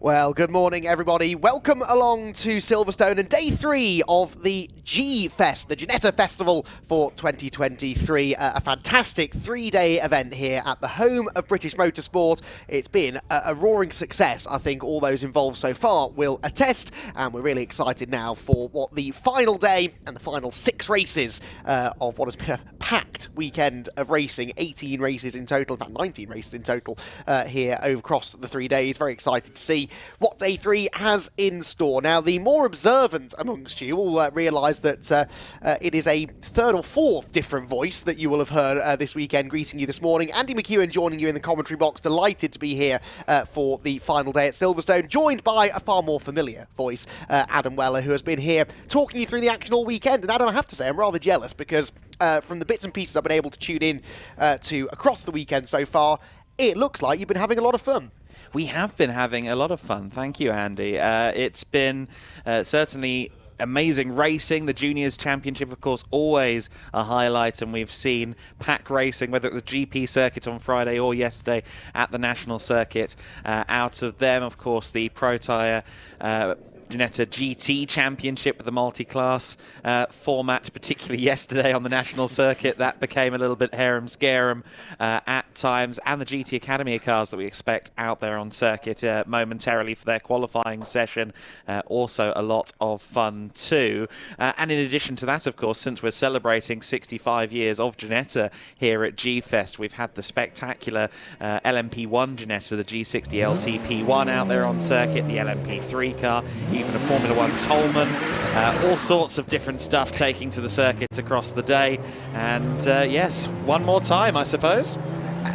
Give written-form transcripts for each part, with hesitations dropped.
Well, good morning, everybody. Welcome along to Silverstone and day 3 of the G-Fest, the Ginetta Festival for 2023. A fantastic 3-day event here at the home of British Motorsport. It's been a roaring success, I think all those involved so far will attest, and we're really excited now for what the final day and the final 6 races of what has been a packed weekend of racing. 18 races in total, in fact 19 races in total here across the 3 days. Very excited to see what day 3 has in store. Now, the more observant amongst you will realise that it is a third or fourth different voice that you will have heard this weekend greeting you this morning. Andy McEwen joining you in the commentary box, delighted to be here for the final day at Silverstone, joined by a far more familiar voice, Adam Weller, who has been here talking you through the action all weekend. And Adam, I have to say, I'm rather jealous because from the bits and pieces I've been able to tune in to across the weekend so far, it looks like you've been having a lot of fun. We have been having a lot of fun. Thank you, Andy. It's been certainly amazing racing. The Juniors Championship, of course, always a highlight, and we've seen pack racing, whether it was the GP circuit on Friday or yesterday at the National Circuit. Out of them, of course, the Protyre Ginetta GT Championship with the multi-class format, particularly yesterday on the National Circuit. That became a little bit harem-scarum at times, and the GT Academy cars that we expect out there on circuit momentarily for their qualifying session. Also a lot of fun too. And in addition to that, of course, since we're celebrating 65 years of Ginetta here at G-Fest, we've had the spectacular LMP1 Ginetta, the G60 LTP1 out there on circuit, the LMP3 car, even a Formula 1 Tolman, all sorts of different stuff taking to the circuit across the day. And yes, one more time, I suppose.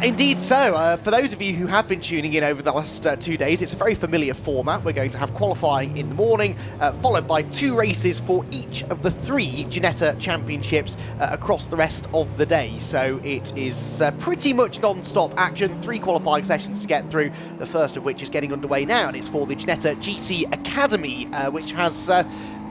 Indeed so. For those of you who have been tuning in over the last 2 days, it's a very familiar format. We're going to have qualifying in the morning, followed by 2 races for each of the 3 Ginetta Championships across the rest of the day. So it is pretty much non-stop action. 3 qualifying sessions to get through, the first of which is getting underway now, and it's for the Ginetta GT Academy, which has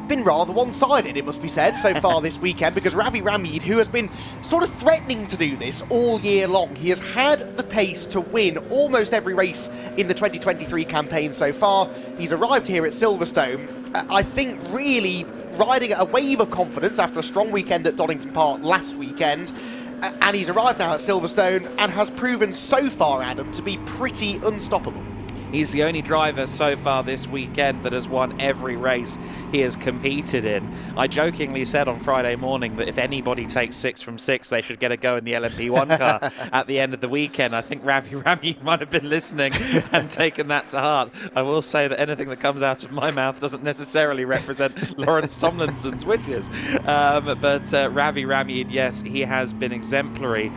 been rather one-sided, it must be said, so far this weekend, because Ravi Ramid, who has been sort of threatening to do this all year long, he has had the pace to win almost every race in the 2023 campaign so far. He's arrived here at Silverstone, I think really riding a wave of confidence after a strong weekend at Donington Park last weekend. And he's arrived now at Silverstone and has proven so far, Adam, to be pretty unstoppable. He's the only driver so far this weekend that has won every race he has competed in. I jokingly said on Friday morning that if anybody takes 6 from 6, they should get a go in the LMP1 car at the end of the weekend. I think Ravi Rami might have been listening and taken that to heart. I will say that anything that comes out of my mouth doesn't necessarily represent Lawrence Tomlinson's wishes. But Ravi Rami, yes, he has been exemplary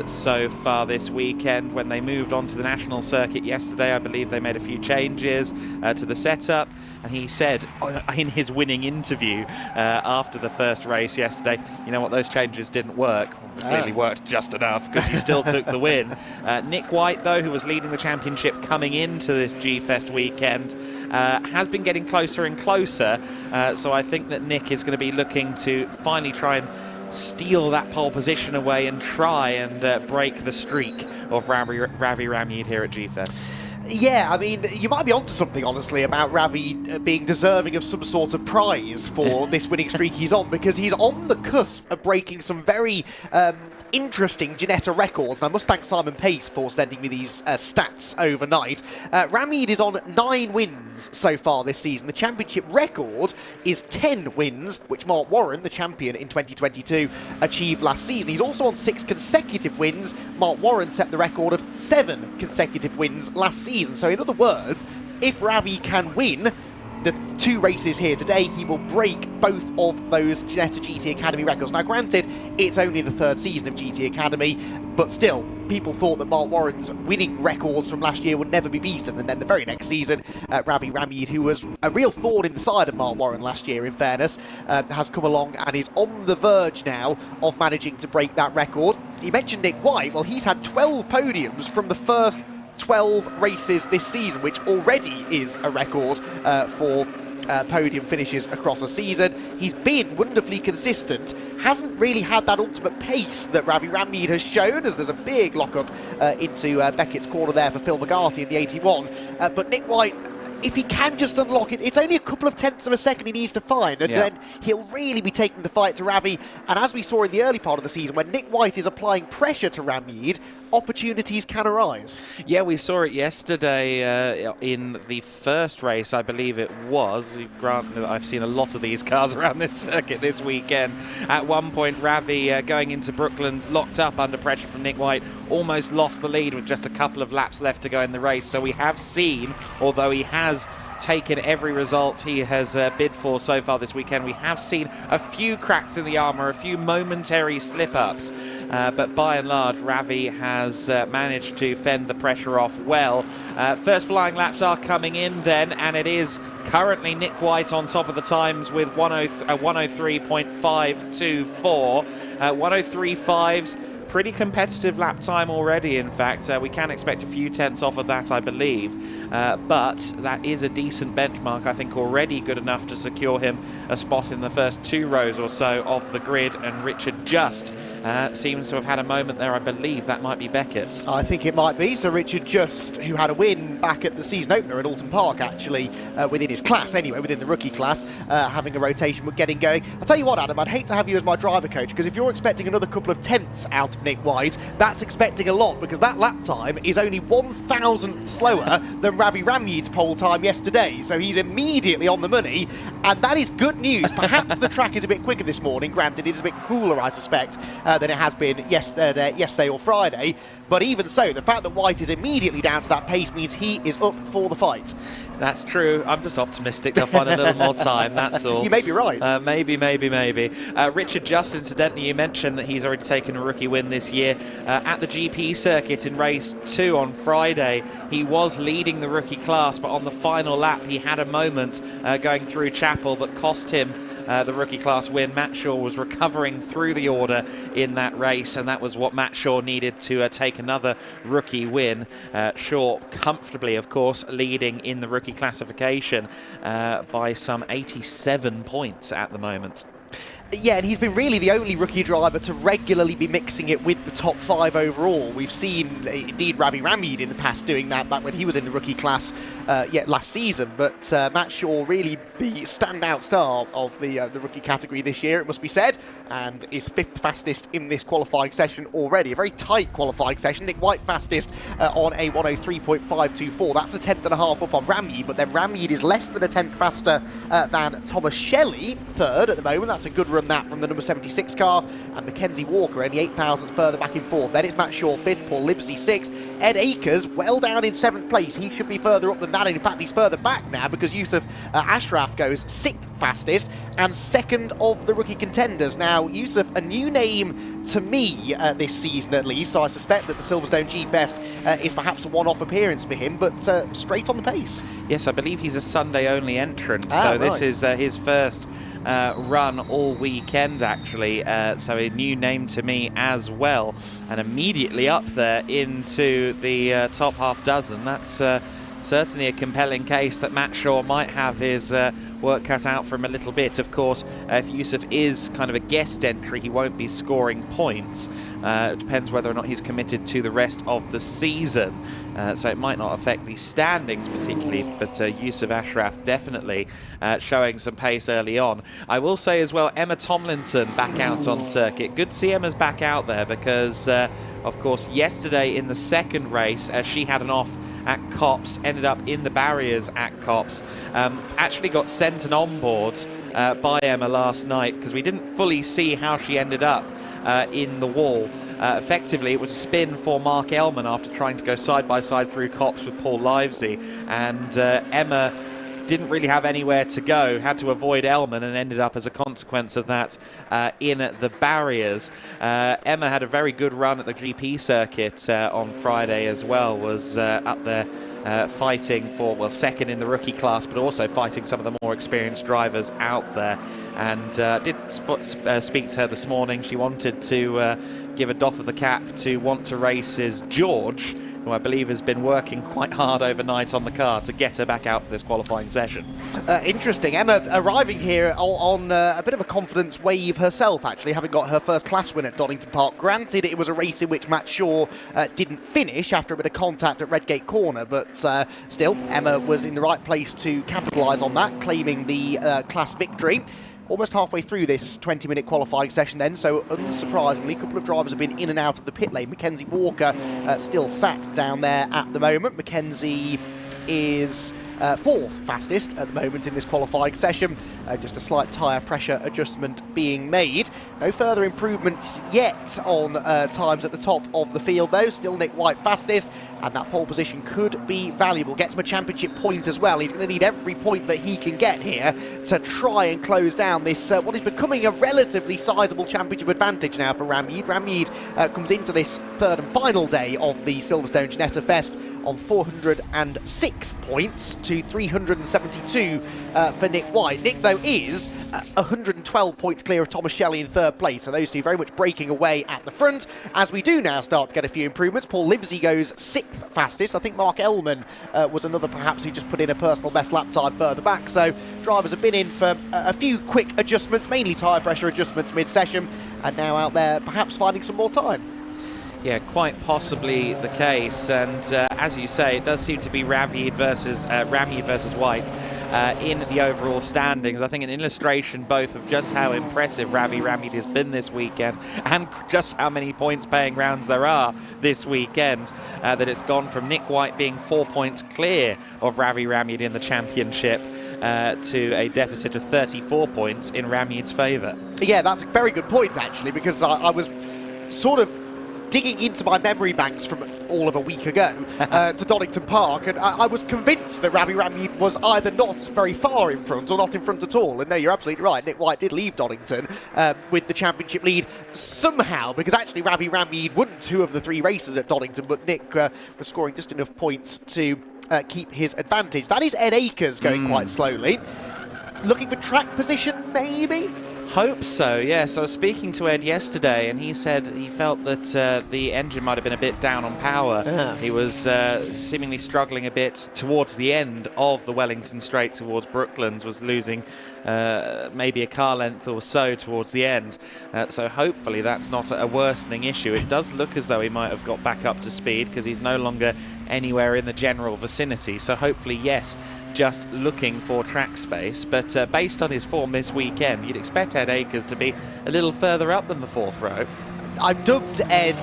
so far this weekend. When they moved on to the National Circuit yesterday, I believe they made a few changes to the setup, and he said in his winning interview after the first race yesterday, you know what, those changes didn't work. Clearly worked just enough, because he still took the win. Nick White, though, who was leading the championship coming into this G-Fest weekend, has been getting closer and closer, so I think that Nick is going to be looking to finally try and steal that pole position away and try and break the streak of Ravi Ramid here at G-Fest. Yeah, I mean, you might be onto something, honestly, about Ravi being deserving of some sort of prize for this winning streak he's on, because he's on the cusp of breaking some very interesting Ginetta records. And I must thank Simon Pace for sending me these stats overnight. Ramid is on 9 wins so far this season. The championship record is 10 wins, which Mark Warren, the champion in 2022, achieved last season. He's also on 6 consecutive wins. Mark Warren set the record of 7 consecutive wins last season. So in other words, if Ravi can win the 2 races here today, he will break both of those Ginetta GT Academy records. Now, granted, it's only the 3rd season of GT Academy, but still, people thought that Mark Warren's winning records from last year would never be beaten. And then the very next season, Ravi Ramid, who was a real thorn in the side of Mark Warren last year, in fairness, has come along and is on the verge now of managing to break that record. He mentioned Nick White. Well, he's had 12 podiums from the first 12 races this season, which already is a record for podium finishes across a season. He's been wonderfully consistent, hasn't really had that ultimate pace that Ravi Ramid has shown, as there's a big lock-up into Beckett's corner there for Phil McGarty in the 81. But Nick White if he can just unlock it, it's only a couple of tenths of a second he needs to find, and then he'll really be taking the fight to Ravi. And as we saw in the early part of the season, when Nick White is applying pressure to Ramyeed, opportunities can arise. Yeah, we saw it yesterday in the first race, I believe it was. Granted, I've seen a lot of these cars around this circuit this weekend. At one point, Ravi going into Brooklands, locked up under pressure from Nick White, almost lost the lead with just a couple of laps left to go in the race. So we have seen, although he has taken every result he has bid for so far this weekend, we have seen a few cracks in the armour, a few momentary slip-ups, but by and large Ravi has managed to fend the pressure off well. First flying laps are coming in then, and it is currently Nick White on top of the times with 103.524, 103.5s. Pretty competitive lap time already, in fact. We can expect a few tenths off of that, I believe. But that is a decent benchmark, I think already good enough to secure him a spot in the first 2 rows or so of the grid. And Richard Just seems to have had a moment there. I believe that might be Beckett's. I think it might be. So Richard Just, who had a win back at the season opener at Alton Park, actually, within his class anyway, within the rookie class, having a rotation, but getting going. I'll tell you what, Adam, I'd hate to have you as my driver coach, because if you're expecting another couple of tenths out of Nick White, that's expecting a lot, because that lap time is only 1,000th slower than Ravi Ramyeed's pole time yesterday. So he's immediately on the money, and that is good news. Perhaps the track is a bit quicker this morning. Granted, it is a bit cooler, I suspect, than it has been yesterday or Friday. But even so, the fact that White is immediately down to that pace means he is up for the fight. That's true. I'm just optimistic they'll find a little more time, that's all. You may be right. Maybe. Richard Just, incidentally, you mentioned that he's already taken a rookie win this year. At the GP circuit in race 2 on Friday, he was leading the rookie class, but on the final lap he had a moment going through Chapel that cost him the rookie class win. Matt Shaw was recovering through the order in that race, and that was what Matt Shaw needed to take another rookie win. Shaw comfortably, of course, leading in the rookie classification by some 87 points at the moment. Yeah, and he's been really the only rookie driver to regularly be mixing it with the top 5 overall. We've seen, indeed, Ravi Ramyeed in the past doing that back when he was in the rookie class last season. But Matt Shaw really the standout star of the rookie category this year, it must be said, and is 5th fastest in this qualifying session already. A very tight qualifying session. Nick White fastest on a 103.524. That's a tenth and a half up on Ramyeed, but then Ramyeed is less than a tenth faster than Thomas Shelley, 3rd at the moment. That's a good run that from the number 76 car, and Mackenzie Walker only 8,000 further back in 4th. Then it's Matt Shaw 5th, Paul Livesey 6th, Ed Akers well down in 7th place. He should be further up than that, and in fact he's further back now because Yusuf Ashraf goes 6th fastest and 2nd of the rookie contenders. Now Yusuf, a new name to me this season at least, so I suspect that the Silverstone G-Fest is perhaps a one-off appearance for him, but straight on the pace. Yes, I believe he's a Sunday only entrant, so this is his first run all weekend, actually, so a new name to me as well, and immediately up there into the top half dozen. That's certainly a compelling case that Matt Shaw might have his work cut out for him a little bit. Of course, if Yusuf is kind of a guest entry, he won't be scoring points. It depends whether or not he's committed to the rest of the season, so it might not affect the standings particularly, but Yusuf Ashraf definitely showing some pace early on. I will say as well, Emma Tomlinson back out on circuit. Good to see Emma's back out there because, of course, yesterday in the second race, she had an off at Copse, ended up in the barriers at Copse, actually got sent an onboard by Emma last night because we didn't fully see how she ended up in the wall. Effectively, it was a spin for Mark Elman after trying to go side by side through Copse with Paul Livesey, and Emma didn't really have anywhere to go, had to avoid Elman, and ended up as a consequence of that in the barriers. Emma had a very good run at the GP circuit on Friday as well, was up there fighting for, well, 2nd in the rookie class, but also fighting some of the more experienced drivers out there. And did speak to her this morning. She wanted to give a doff of the cap to Want to Race's George, who I believe has been working quite hard overnight on the car to get her back out for this qualifying session. Interesting. Emma arriving here on a bit of a confidence wave herself, actually, having got her first class win at Donington Park. Granted, it was a race in which Matt Shaw didn't finish after a bit of contact at Redgate Corner, but still, Emma was in the right place to capitalise on that, claiming the class victory. Almost halfway through this 20-minute qualifying session then, so unsurprisingly, a couple of drivers have been in and out of the pit lane. Mackenzie Walker still sat down there at the moment. Mackenzie is fourth fastest at the moment in this qualifying session. Just a slight tyre pressure adjustment being made. No further improvements yet on times at the top of the field though. Still Nick White fastest, and that pole position could be valuable. Gets him a championship point as well. He's going to need every point that he can get here to try and close down this what is becoming a relatively sizable championship advantage now for Ramyeed. Ramyeed comes into this third and final day of the Silverstone Ginetta Fest on 406 points to 372 for Nick White. Nick, though, is 112 points clear of Thomas Shelley in third place, so those two very much breaking away at the front. As we do now start to get a few improvements, Paul Livesey goes sixth fastest. I think Mark Ellman was another perhaps who just put in a personal best lap time further back, so drivers have been in for a few quick adjustments, mainly tyre pressure adjustments mid-session, and now out there perhaps finding some more time. Yeah, quite possibly the case, and as you say, it does seem to be Ramyeed versus White in the overall standings. I think an illustration both of just how impressive Ramyeed has been this weekend and just how many points-paying rounds there are this weekend, that it's gone from Nick White being 4 points clear of Ramyeed in the championship to a deficit of 34 points in Ramyeed's favour. Yeah, that's a very good point, actually, because I was sort of digging into my memory banks from all of a week ago to Donington Park, and I was convinced that Ramyeed was either not very far in front or not in front at all. And no, you're absolutely right. Nick White did leave Donington with the championship lead somehow, because actually Ramyeed won 2 of the 3 races at Donington, but Nick was scoring just enough points to keep his advantage. That is Ed Akers going quite slowly. Looking for track position, maybe? Hope so, yes. I was speaking to Ed yesterday, and he said he felt that the engine might have been a bit down on power. Yeah. He was seemingly struggling a bit towards the end of the Wellington Straight towards Brooklands, was losing maybe a car length or so towards the end. So hopefully that's not a worsening issue. It does look as though he might have got back up to speed, because he's no longer anywhere in the general vicinity. So hopefully, yes, just looking for track space, but based on his form this weekend, you'd expect Ed Akers to be a little further up than the 4th row. I dubbed Ed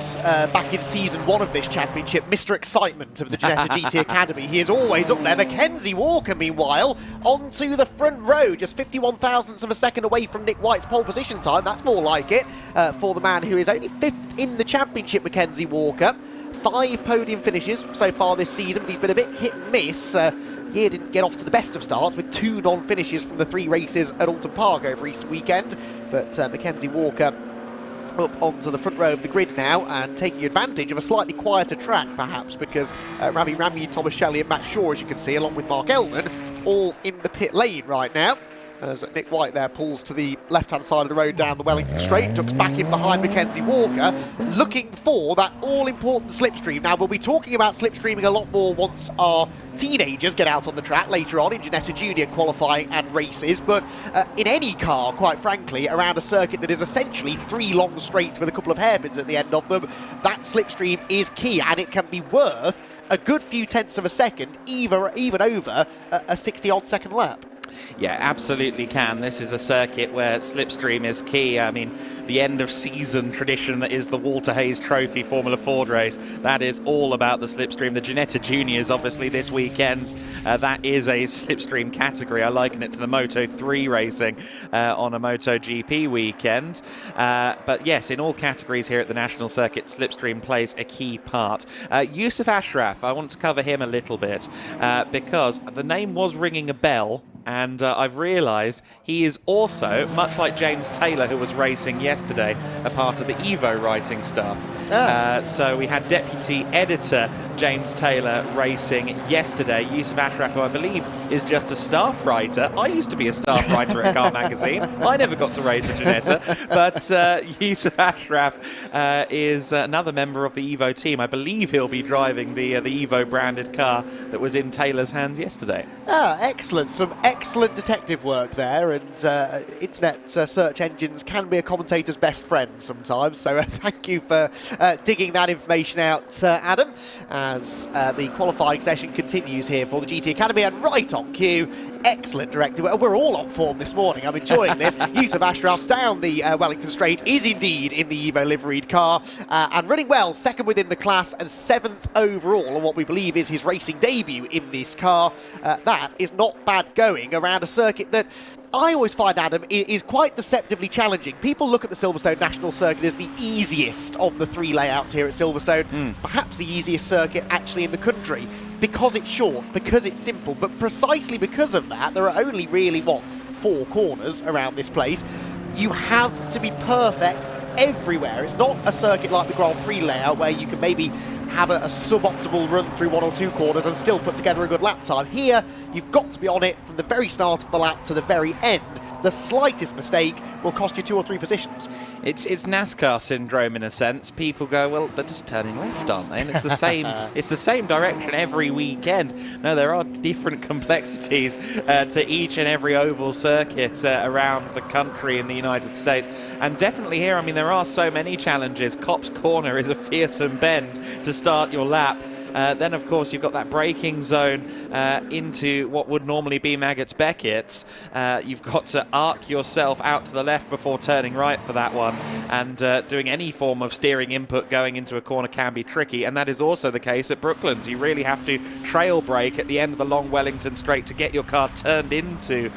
back in season 1 of this championship Mr. Excitement of the Ginetta GT Academy. He is always up there. Mackenzie Walker, meanwhile, onto the front row, just 51 thousandths of a second away from Nick White's pole position time. That's more like it for the man who is only 5th in the championship, Mackenzie Walker. 5 podium finishes so far this season, but he's been a bit hit and miss. Year didn't get off to the best of starts, with 2 non-finishes from the 3 races at Alton Park over Easter weekend. But Mackenzie Walker up onto the front row of the grid now, and taking advantage of a slightly quieter track, perhaps, because Ramyeed, Thomas Shelley and Matt Shaw, as you can see, along with Mark Ellman, all in the pit lane right now. As Nick White there pulls to the left-hand side of the road down the Wellington Straight, ducks back in behind Mackenzie Walker, looking for that all-important slipstream. Now, we'll be talking about slipstreaming a lot more once our teenagers get out on the track later on in Ginetta Junior qualifying and races, but in any car, quite frankly, around a circuit that is essentially 3 long straights with a couple of hairpins at the end of them, that slipstream is key, and it can be worth a good few tenths of a second, even over a 60-odd second lap. Yeah, absolutely can. This is a circuit where slipstream is key. I mean, the end of season tradition that is the Walter Hayes Trophy Formula Ford race, that is all about the slipstream. The Ginetta Juniors, obviously, this weekend, that is a slipstream category. I liken it to the Moto3 racing on a MotoGP weekend. But yes, in all categories here at the National Circuit, slipstream plays a key part. Yusuf Ashraf, I want to cover him a little bit because the name was ringing a bell And I've realised he is also, much like James Taylor, who was racing yesterday, a part of the Evo writing staff. So we had deputy editor James Taylor racing yesterday. Yusuf Ashraf, who I believe is just a staff writer. I used to be a staff writer at Car Magazine. I never got to race a Ginetta. But Yusuf Ashraf is another member of the Evo team. I believe he'll be driving the Evo branded car that was in Taylor's hands yesterday. Excellent. Some excellent detective work there, and internet search engines can be a commentator's best friend sometimes, so thank you for digging that information out, Adam, as the qualifying session continues here for the GT Academy, and right on cue, excellent directive. We're all on form this morning. I'm enjoying this. Yusuf Ashraf down the Wellington Straight is indeed in the Evo liveried car and running well, second within the class and 7th overall on what we believe is his racing debut in this car. That is not bad going around a circuit that I always find, Adam, is quite deceptively challenging. People look at the Silverstone National circuit as the easiest of the 3 layouts here at Silverstone, perhaps the easiest circuit actually in the country, because it's short, because it's simple, but precisely because of that, there are only really, 4 corners around this place. You have to be perfect everywhere. It's not a circuit like the Grand Prix layout where you can maybe have a suboptimal run through 1 or 2 corners and still put together a good lap time. Here, you've got to be on it from the very start of the lap to the very end. The slightest mistake will cost you 2 or 3 positions. It's NASCAR syndrome in a sense. People go, well, they're just turning left, aren't they? And it's the same. It's the same direction every weekend. No, there are different complexities to each and every oval circuit around the country in the United States. And definitely here, I mean, there are so many challenges. Copse Corner is a fearsome bend to start your lap. Then, of course, you've got that braking zone into what would normally be Maggots Beckett's. You've got to arc yourself out to the left before turning right for that one. And doing any form of steering input going into a corner can be tricky. And that is also the case at Brooklands. You really have to trail brake at the end of the long Wellington Straight to get your car turned into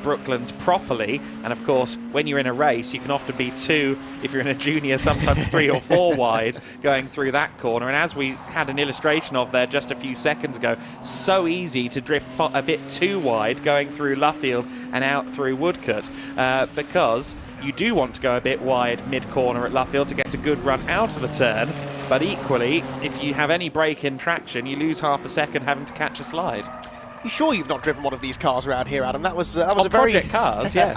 Brooklands properly. And, of course, when you're in a race, you can often be 2, if you're in a junior, sometimes 3 or 4 wide going through that corner. And as we had an illustration of there just a few seconds ago, so easy to drift a bit too wide going through Luffield and out through Woodcote, because you do want to go a bit wide mid-corner at Luffield to get a good run out of the turn, but equally, if you have any break-in traction, you lose half a second having to catch a slide. You sure you've not driven one of these cars around here, Adam? That was a very... Project cars, yes.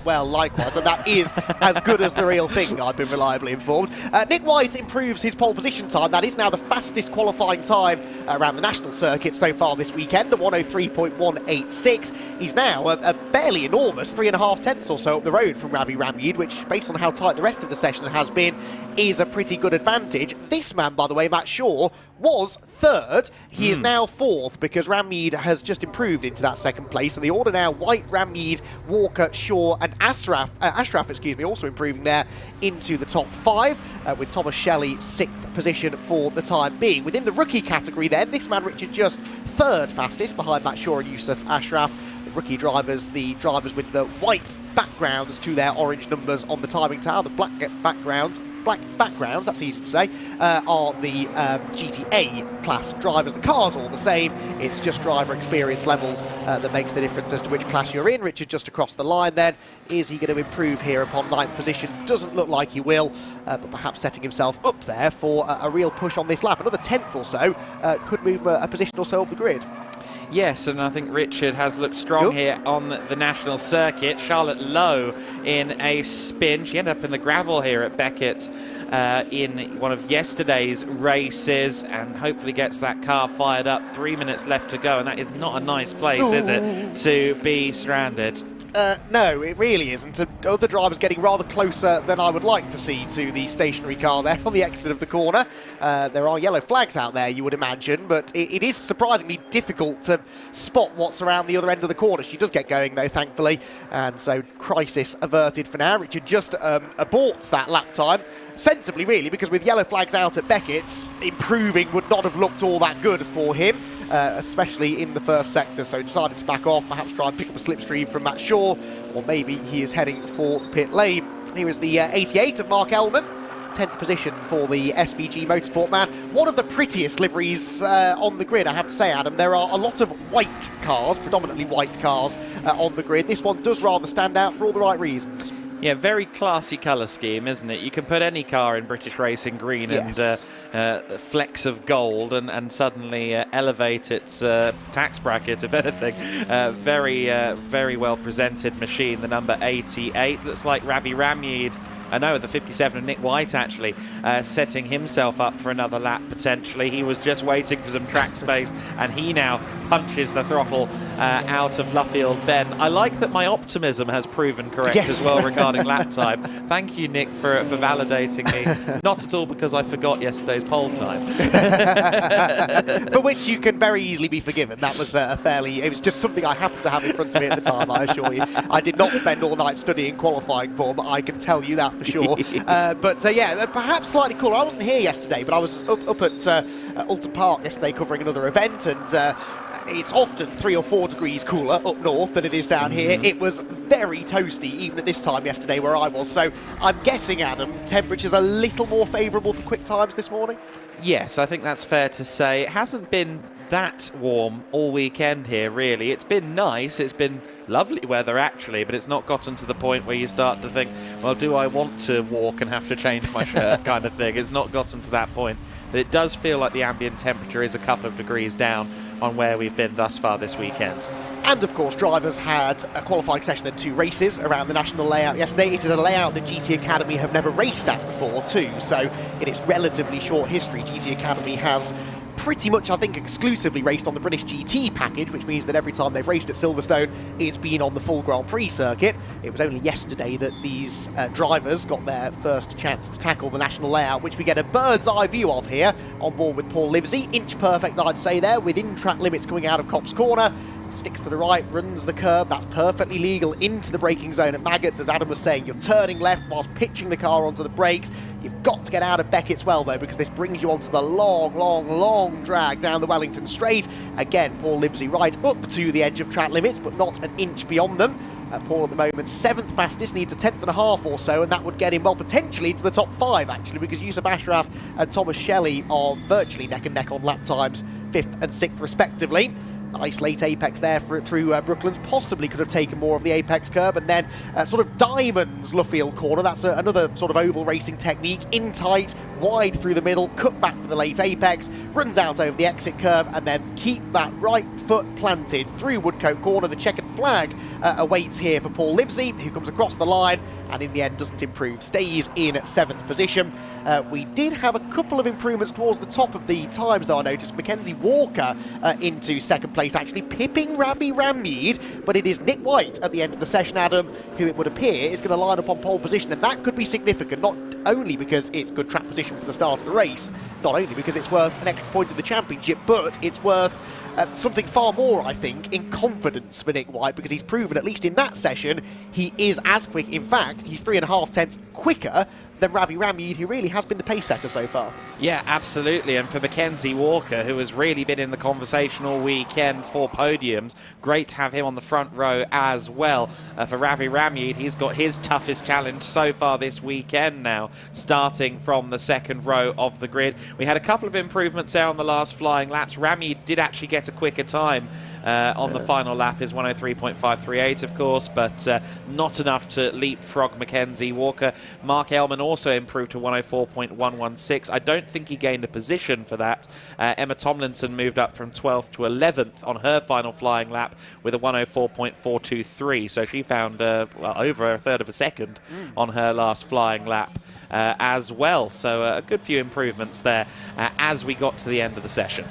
Well, likewise. And that is as good as the real thing, I've been reliably informed. Nick White improves his pole position time. That is now the fastest qualifying time around the national circuit so far this weekend, at 103.186. He's now a fairly enormous 3.5 tenths or so up the road from Ravi Ramyud, which, based on how tight the rest of the session has been, is a pretty good advantage. This man, by the way, Matt Shaw, was 3rd. He is now 4th because Ramyud has just improved into that 2nd place. And the order now, White, Ramyud, Walker, Shaw and Ashraf, also improving there into the top 5, with Thomas Shelley 6th position for the time being. Within the rookie category then, this man Richard just 3rd fastest behind Matt Shaw and Yusuf Ashraf. The rookie drivers, the drivers with the white backgrounds to their orange numbers on the timing tower, the black backgrounds, that's easy to say, are the GTA class drivers. The car's all the same, it's just driver experience levels that makes the difference as to which class you're in. Richard just across the line then. Is he going to improve here upon 9th position? Doesn't look like he will, but perhaps setting himself up there for a real push on this lap. Another 10th or so could move a position or so up the grid. Yes, and I think Richard has looked strong here on the national circuit. Charlotte Lowe in a spin. She ended up in the gravel here at Beckett's in one of yesterday's races, and hopefully gets that car fired up. 3 minutes left to go, and that is not a nice place, is it, to be stranded? No, it really isn't. Other drivers getting rather closer than I would like to see to the stationary car there on the exit of the corner. There are yellow flags out there, you would imagine, but it is surprisingly difficult to spot what's around the other end of the corner. She does get going, though, thankfully, and so crisis averted for now. Richard just aborts that lap time. Sensibly, really, because with yellow flags out at Beckett's, improving would not have looked all that good for him. Especially in the first sector, so he decided to back off, perhaps try and pick up a slipstream from Matt Shaw, or maybe he is heading for the pit lane. Here is the 88 of Mark Ellman, 10th position for the SVG Motorsport man. One of the prettiest liveries on the grid, I have to say, Adam. There are a lot of white cars, predominantly white cars, on the grid. This one does rather stand out for all the right reasons. Yeah, very classy colour scheme, isn't it? You can put any car in British racing green and flecks of gold and suddenly elevate its tax bracket, if anything. Very well presented machine, the number 88. Looks like Ravi Ramyeed, the 57 of Nick White actually, setting himself up for another lap potentially. He was just waiting for some track space and he now punches the throttle out of Luffield Bend. I like that my optimism has proven correct as well regarding lap time. Thank you, Nick, for validating me. Not at all because I forgot yesterday's pole time. For which you can very easily be forgiven. That was it was just something I happened to have in front of me at the time, I assure you. I did not spend all night studying qualifying form, I can tell you that for sure. Perhaps slightly cooler. I wasn't here yesterday, but I was up at Alton Park yesterday covering another event, and it's often 3 or 4 degrees cooler up north than it is down here. It was very toasty even at this time yesterday where I was, so I'm guessing, Adam, temperature's a little more favourable for quick times this morning? Yes, I think that's fair to say. It hasn't been that warm all weekend here, really. It's been nice, it's been lovely weather actually, but it's not gotten to the point where you start to think, well, do I want to walk and have to change my shirt kind of thing. It's not gotten to that point, but it does feel like the ambient temperature is a couple of degrees down on where we've been thus far this weekend. And of course, drivers had a qualifying session and 2 races around the national layout yesterday. It is a layout that GT Academy have never raced at before too, so in its relatively short history, GT Academy has pretty much, I think, exclusively raced on the British GT package, which means that every time they've raced at Silverstone, it's been on the full Grand Prix circuit. It was only yesterday that these drivers got their first chance to tackle the national layout, which we get a bird's eye view of here on board with Paul Livesey. Inch perfect, I'd say there, within track limits coming out of Copse Corner. Sticks to the right, runs the curb, that's perfectly legal, into the braking zone at Maggots. As Adam was saying, you're turning left whilst pitching the car onto the brakes. You've got to get out of Beckett's Well though, because this brings you onto the long drag down the Wellington Straight. Again, Paul Livesey right up to the edge of track limits, but not an inch beyond them. Paul at the moment 7th fastest, needs a 10th and a half or so, and that would get him, well, potentially into the top 5 actually, because Yusuf Ashraf and Thomas Shelley are virtually neck and neck on lap times, 5th and 6th respectively. Nice late apex there through Brooklands. Possibly could have taken more of the apex curb, and then sort of diamonds Luffield corner. That's another sort of oval racing technique. In tight, wide through the middle, cut back for the late apex, runs out over the exit curb, and then keep that right foot planted through Woodcote corner. The checkered flag awaits here for Paul Livesey, who comes across the line and in the end doesn't improve, stays in 7th position. We did have a couple of improvements towards the top of the times though, I noticed. Mackenzie Walker into 2nd place, actually pipping Ravi Ramyeed, but it is Nick White at the end of the session, Adam, who it would appear is going to line up on pole position, and that could be significant, not only because it's good track position for the start of the race, not only because it's worth an extra point in the championship, but it's worth something far more, I think, in confidence for Nick White, because he's proven, at least in that session, he is as quick. In fact, he's 3.5 tenths quicker than Ravi Ramyeed, who really has been the pace setter so far. Yeah, absolutely. And for Mackenzie Walker, who has really been in the conversation all weekend for podiums, great to have him on the front row as well. For Ravi Ramyeed, he's got his toughest challenge so far this weekend now, starting from the 2nd row of the grid. We had a couple of improvements there on the last flying laps. Ramyeed did actually get a quicker time on the final lap, is 103.538, of course, but not enough to leapfrog Mackenzie Walker. Mark Elman also improved to 104.116. I don't think he gained a position for that. Emma Tomlinson moved up from 12th to 11th on her final flying lap with a 104.423, so she found over a third of a second on her last flying lap as well. So a good few improvements there as we got to the end of the session.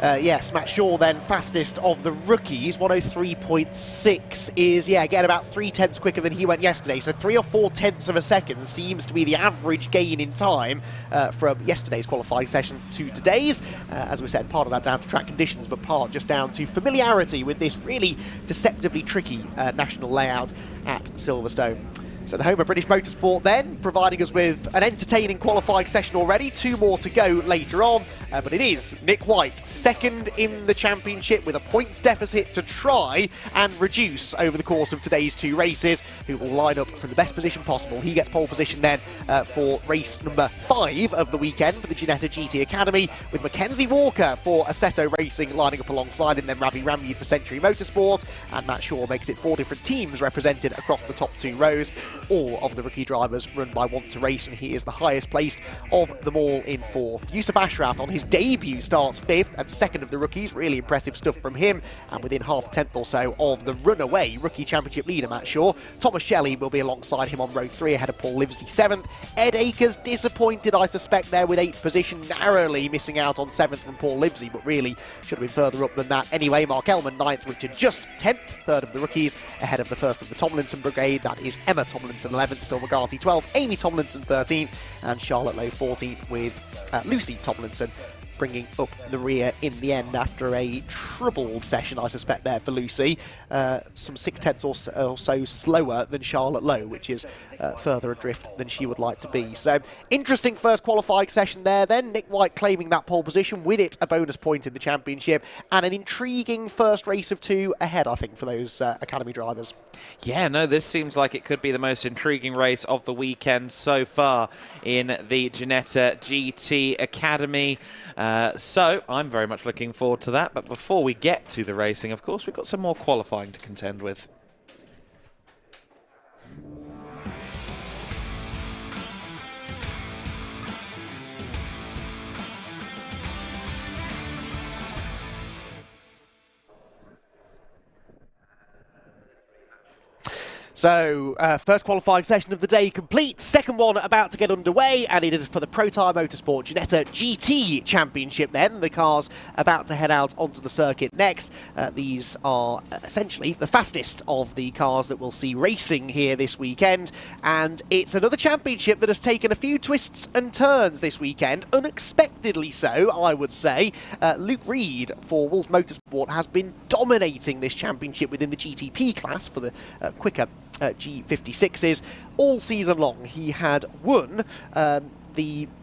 Yes, Matt Shaw then fastest of the rookies, 103.6 is, again, about 3 tenths quicker than he went yesterday. So 3 or 4 tenths of a second seems to be the average gain in time from yesterday's qualifying session to today's. As we said, part of that down to track conditions, but part just down to familiarity with this really deceptively tricky national layout at Silverstone. So the home of British Motorsport then, providing us with an entertaining qualifying session already. 2 more to go later on, but it is Nick White, second in the championship with a points deficit to try and reduce over the course of today's 2 races, who will line up from the best position possible. He gets pole position then for race number 5 of the weekend for the Ginetta GT Academy, with Mackenzie Walker for Assetto Racing lining up alongside him, then Ravi Ramyud for Century Motorsport, and Matt Shaw makes it 4 different teams represented across the top 2 rows. All of the rookie drivers run by Want to Race, and he is the highest placed of them all in 4th. Yusuf Ashraf on his debut starts 5th and 2nd of the rookies. Really impressive stuff from him, and within half a tenth or so of the runaway rookie championship leader Matt Shaw. Thomas Shelley will be alongside him on row 3 ahead of Paul Livesey 7th. Ed Akers disappointed, I suspect, there with 8th position, narrowly missing out on 7th from Paul Livesey, but really should have been further up than that anyway. Mark Ellman 9th, Richard Just 10th, 3rd of the rookies ahead of the 1st of the Tomlinson brigade. That is Emma Tomlinson 11th, Phil McCarthy 12th, Amy Tomlinson 13th, and Charlotte Lowe 14th, with Lucy Tomlinson bringing up the rear in the end after a troubled session, I suspect, there for Lucy. Some 6/10 or so slower than Charlotte Lowe, which is further adrift than she would like to be. So, interesting first qualifying session there then. Nick White claiming that pole position, with it a bonus point in the championship, and an intriguing first race of 2 ahead, I think, for those academy drivers. Yeah, no, this seems like it could be the most intriguing race of the weekend so far in the Ginetta GT Academy. So I'm very much looking forward to that. But before we get to the racing, of course, we've got some more qualifying to contend with. So, first qualifying session of the day complete, second one about to get underway, and it is for the Protyre Motorsport Ginetta GT Championship then. The cars about to head out onto the circuit next. These are essentially the fastest of the cars that we'll see racing here this weekend, and it's another championship that has taken a few twists and turns this weekend, unexpectedly so, I would say. Luke Reed for Wolf Motorsport has been dominating this championship within the GTP class for the quicker G56s all season long. He had won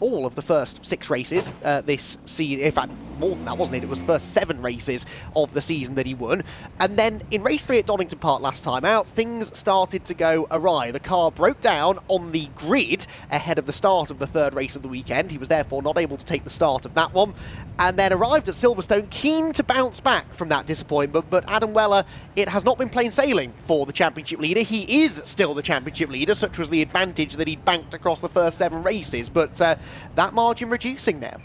all of the first 6 races this season. In fact, more than that, wasn't it? It was the first 7 races of the season that he won. And then in race 3 at Donington Park last time out, things started to go awry. The car broke down on the grid ahead of the start of the 3rd race of the weekend. He was therefore not able to take the start of that one, and then arrived at Silverstone keen to bounce back from that disappointment. But Adam Weller, it has not been plain sailing for the championship leader. He is still the championship leader, such was the advantage that he'd banked across the first 7 races. But that margin reducing now.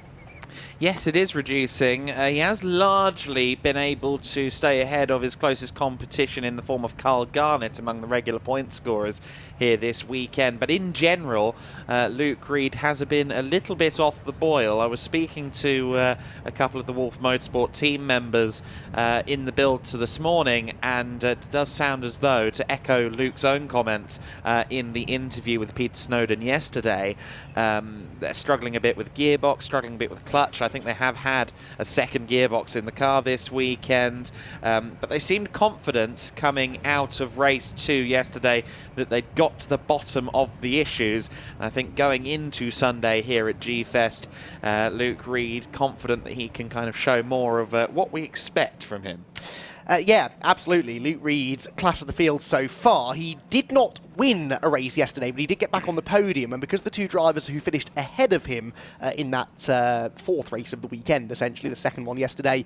Yes, it is reducing. He has largely been able to stay ahead of his closest competition in the form of Carl Garnett among the regular point scorers here this weekend. But in general, Luke Reed has been a little bit off the boil. I was speaking to a couple of the Wolf Motorsport team members in the build to this morning, and it does sound as though, to echo Luke's own comments in the interview with Peter Snowden yesterday, they're struggling a bit with gearbox, struggling a bit with clutch. I think they have had a second gearbox in the car this weekend, but they seemed confident coming out of race 2 yesterday that they'd got to the bottom of the issues. And I think going into Sunday here at G-Fest, Luke Reed confident that he can kind of show more of what we expect from him. Yeah, absolutely. Luke Reed's class of the field so far. He did not win a race yesterday, but he did get back on the podium, and because the 2 drivers who finished ahead of him in that 4th race of the weekend, essentially the 2nd one yesterday,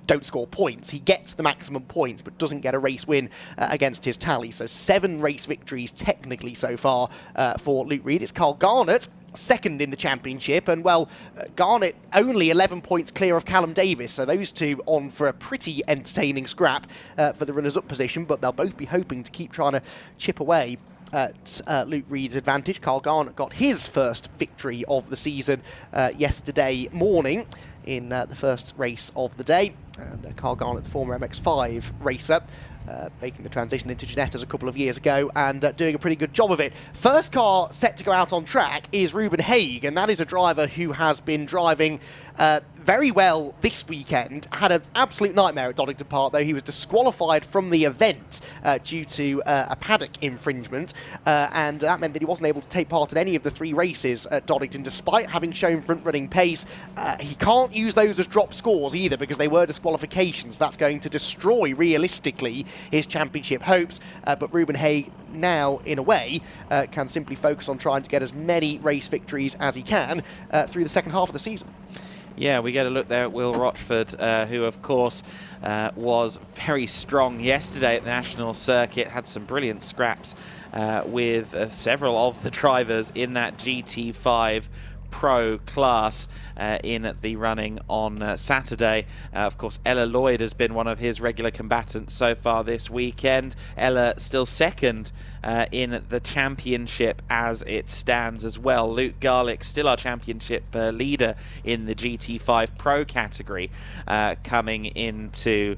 don't score points, he gets the maximum points but doesn't get a race win against his tally. So 7 race victories technically so far for Luke Reed. It's Carl Garnett second in the championship, and well, Garnett only 11 points clear of Callum Davis, so those 2 on for a pretty entertaining scrap for the runners-up position, but they'll both be hoping to keep trying to chip away at Luke Reed's advantage. Carl Garnett got his first victory of the season yesterday morning in the first race of the day, and Carl Garnett, the former MX-5 racer, making the transition into Ginetta's a couple of years ago and doing a pretty good job of it. First car set to go out on track is Ruben Haig, and that is a driver who has been driving very well this weekend. Had an absolute nightmare at Donington Park, though. He was disqualified from the event due to a paddock infringement, and that meant that he wasn't able to take part in any of the 3 races at Donington, despite having shown front-running pace. He can't use those as drop scores either, because they were disqualifications. That's going to destroy, realistically, his championship hopes. But Ruben Haig now, in a way, can simply focus on trying to get as many race victories as he can through the second half of the season. Yeah, we get a look there at Will Rochford, who, of course, was very strong yesterday at the National Circuit, had some brilliant scraps with several of the drivers in that GT5 Pro class in the running on Saturday. Of course, Ella Lloyd has been one of his regular combatants so far this weekend. Ella still second in the championship as it stands as well. Luke Garlick still our championship leader in the GT5 Pro category, coming into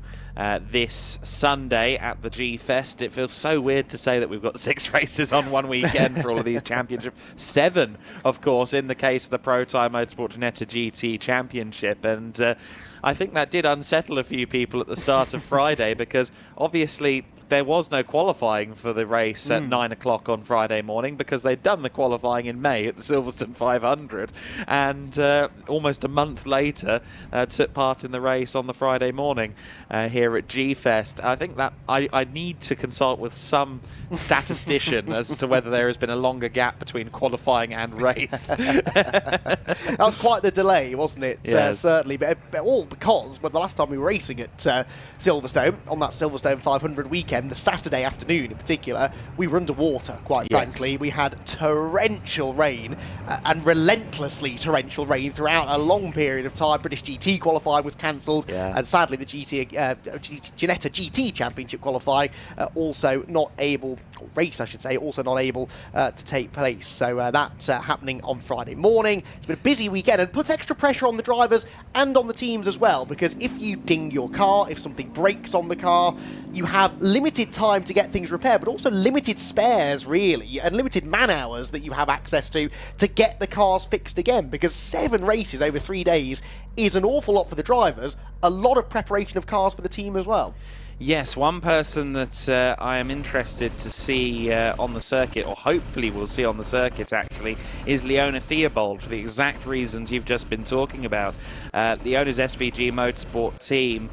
this Sunday at the G-Fest. It feels so weird to say that we've got 6 races on one weekend for all of these championships. 7, of course, in the case of the Protyre Motorsport Ginetta GT Championship. And I think that did unsettle a few people at the start of Friday, because obviously there was no qualifying for the race at 9 o'clock on Friday morning, because they'd done the qualifying in May at the Silverstone 500, and almost a month later took part in the race on the Friday morning here at G-Fest. I think that I need to consult with some statistician as to whether there has been a longer gap between qualifying and race. That was quite the delay, wasn't it? Yes. Certainly, but all because the last time we were racing at Silverstone, on that Silverstone 500 weekend, the Saturday afternoon in particular, we were underwater, quite frankly. We had torrential rain, and relentlessly torrential rain throughout a long period of time. British GT qualifying was cancelled, and sadly the Ginetta GT Championship qualifying also not able, race I should say, also not able to take place. So that's happening on Friday morning. It's been a busy weekend, and puts extra pressure on the drivers and on the teams as well, because if you ding your car, if something breaks on the car, you have limited time to get things repaired, but also limited spares, really, and limited man hours that you have access to get the cars fixed again, because 7 races over 3 days is an awful lot for the drivers, a lot of preparation of cars for the team as well. Yes, one person that I am interested to see on the circuit, or hopefully we'll see on the circuit actually, is Leona Theobald, for the exact reasons you've just been talking about. Leona's SVG Motorsport team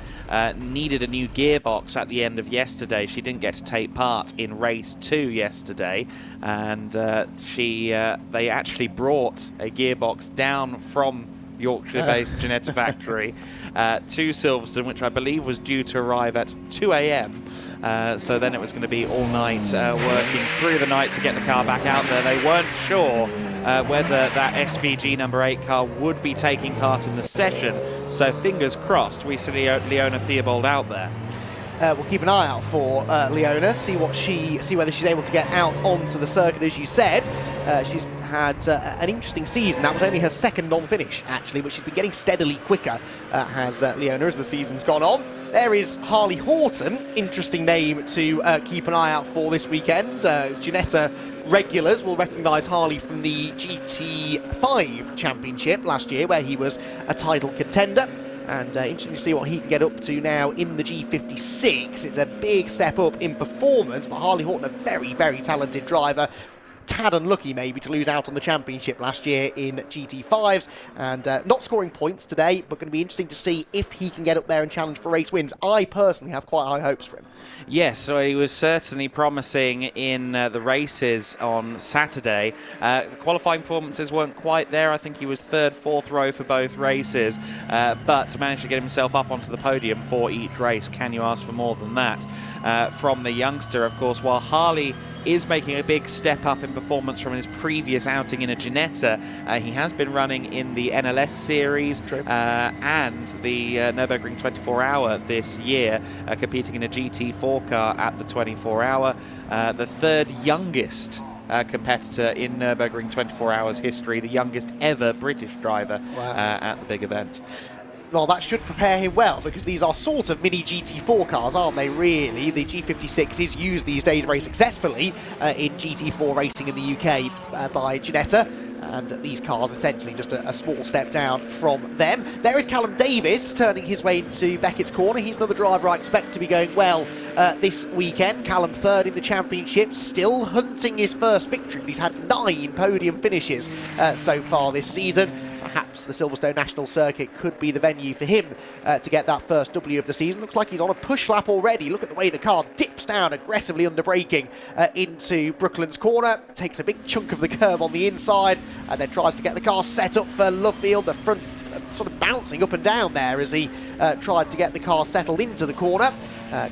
needed a new gearbox at the end of yesterday. She didn't get to take part in race 2 yesterday, and they actually brought a gearbox down from Yorkshire-based Ginetta factory to Silverstone, which I believe was due to arrive at 2 a.m. So then it was going to be all night, working through the night to get the car back out there. They weren't sure whether that SVG number 8 car would be taking part in the session, so fingers crossed we see Leona Theobald out there. We'll keep an eye out for Leona, see whether she's able to get out onto the circuit. As you said, she's had an interesting season. That was only her second non-finish, actually, but she's been getting steadily quicker, has Leona, as the season's gone on. There is Harley Horton, interesting name to keep an eye out for this weekend. Ginetta regulars will recognise Harley from the GT5 Championship last year, where he was a title contender. And interesting to see what he can get up to now in the G56. It's a big step up in performance, but Harley Horton, a very, very talented driver. Tad unlucky maybe to lose out on the championship last year in GT5s, and not scoring points today, but going to be interesting to see if he can get up there and challenge for race wins. I personally have quite high hopes for him. Yes, so he was certainly promising in the races on Saturday. The qualifying performances weren't quite there. I think he was 3rd, 4th row for both races, but managed to get himself up onto the podium for each race. Can you ask for more than that from the youngster? Of course, while Harley is making a big step up in performance from his previous outing in a Ginetta, he has been running in the NLS series and the Nürburgring 24-hour this year, competing in a GT4 car at the 24-hour, the 3rd youngest competitor in Nürburgring 24 Hours history, the youngest ever British driver at the big event. Well, that should prepare him well, because these are sort of mini GT4 cars, aren't they, really? The G56 is used these days very successfully in GT4 racing in the UK by Ginetta. and these cars essentially just a small step down from them. There is Callum Davis turning his way into Beckett's corner. He's another driver I expect to be going well this weekend. Callum third in the championship, still hunting his first victory. He's had 9 podium finishes so far this season. Perhaps the Silverstone National circuit could be the venue for him to get that first W of the season. Looks like he's on a push lap already. Look at the way the car dips down aggressively under braking into Brooklands corner. Takes a big chunk of the curb on the inside and then tries to get the car set up for Lovefield. The front sort of bouncing up and down there as he tried to get the car settled into the corner.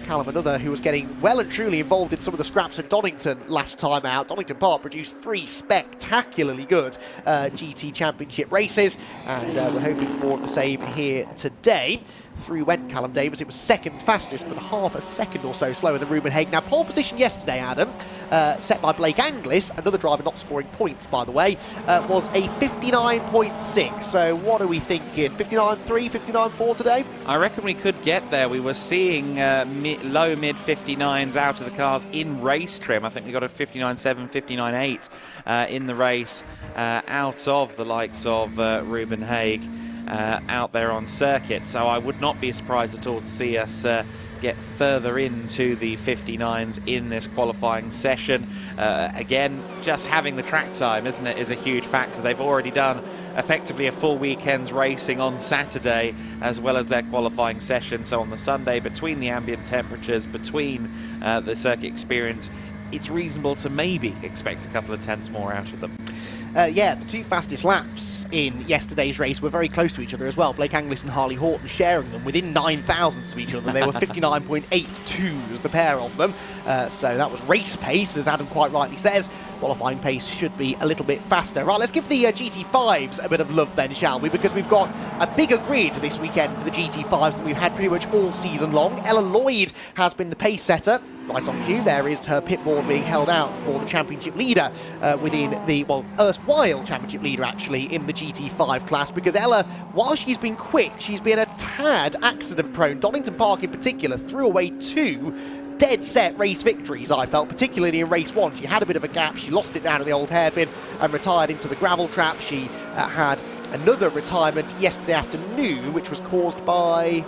Callum, another who was getting well and truly involved in some of the scraps at Donington last time out. Donington Park produced 3 spectacularly good GT Championship races, and we're hoping for more of the same here today. Through went Callum Davis. It was second fastest, but half a second or so slower than Ruben Haig. Now, pole position yesterday, Adam, set by Blake Anglis, another driver not scoring points, by the way, was a 59.6. So what are we thinking? 59.3, 59.4 today? I reckon we could get there. We were seeing low mid 59s out of the cars in race trim. I think we got a 59.7, 59.8 in the race out of the likes of Ruben Haig. Out there on circuit, so I would not be surprised at all to see us get further into the 59s in this qualifying session. Again, just having the track time, isn't it, is a huge factor. They've already done effectively a full weekend's racing on Saturday as well as their qualifying session, so on the Sunday, between the ambient temperatures, between the circuit experience, it's reasonable to maybe expect a couple of tenths more out of them. Yeah, the 2 fastest laps in yesterday's race were very close to each other as well. Blake Anglis and Harley Horton sharing them within 9 thousandths of each other. They were 59.82s, the pair of them. So that was race pace, as Adam quite rightly says. Qualifying pace should be a little bit faster. Right, let's give the GT5s a bit of love then, shall we? Because we've got a bigger grid this weekend for the GT5s than we've had pretty much all season long. Ella Lloyd has been the pace setter. Right on cue, there is her pit board being held out for the championship leader within the, well, erstwhile championship leader actually in the GT5 class, because Ella, while she's been quick, she's been a tad accident prone. Donington Park in particular threw away 2 dead set race victories, I felt, particularly in race 1. She had a bit of a gap, she lost it down in the old hairpin and retired into the gravel trap. She had another retirement yesterday afternoon, which was caused by...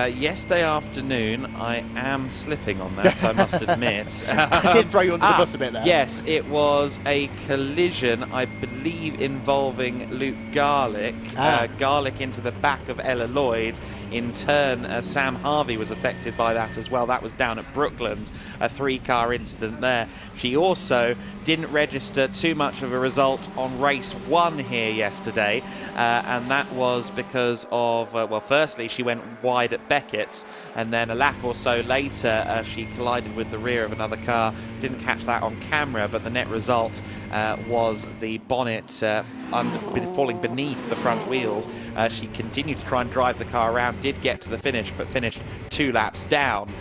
yesterday afternoon, I am slipping on that, I must admit. I did throw you under the bus a bit there. Yes, it was a collision, I believe, involving Luke Garlick. Garlick into the back of Ella Lloyd. In turn, Sam Harvey was affected by that as well. That was down at Brooklands, a 3-car incident there. She also didn't register too much of a result on race 1 here yesterday, and that was because of, well, firstly, she went wide at Beckett's, and then a lap or so later she collided with the rear of another car. Didn't catch that on camera, but the net result was the bonnet falling beneath the front wheels. She continued to try and drive the car around, did get to the finish, but finished 2 laps down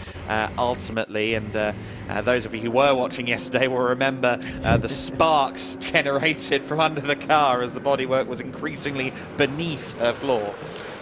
ultimately, and those of you who were watching yesterday will remember the sparks generated from under the car as the bodywork was increasingly beneath her floor.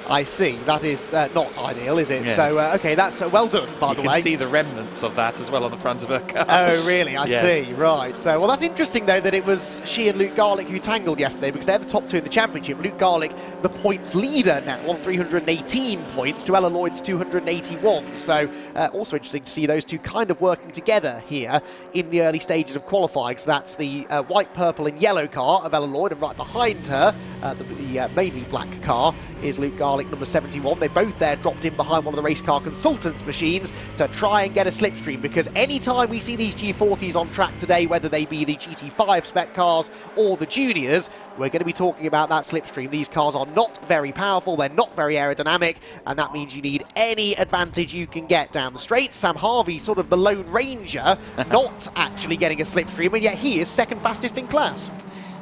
I see. That is not ideal, is it? Yes. So, okay, that's well done, by the way. You can see the remnants of that as well on the front of her car. Oh, really? I Yes. see. Right. So, well, that's interesting, though, that it was she and Luke Garlick who tangled yesterday, because they're the top 2 in the championship. Luke Garlick, the points leader now, on 318 points to Ella Lloyd's 281. So, also interesting to see those two kind of working together here in the early stages of qualifying. So that's the white, purple and yellow car of Ella Lloyd, and right behind her, the mainly black car, is Luke Garlick, number 71. They both there dropped in behind one of the race car consultants' machines to try and get a slipstream, because anytime we see these G40s on track today, whether they be the GT5 spec cars or the juniors, we're going to be talking about that slipstream. These cars are not very powerful, they're not very aerodynamic, and that means you need any advantage you can get down the straight. Sam Harvey, sort of the Lone Ranger, not actually getting a slipstream, and yet he is second fastest in class.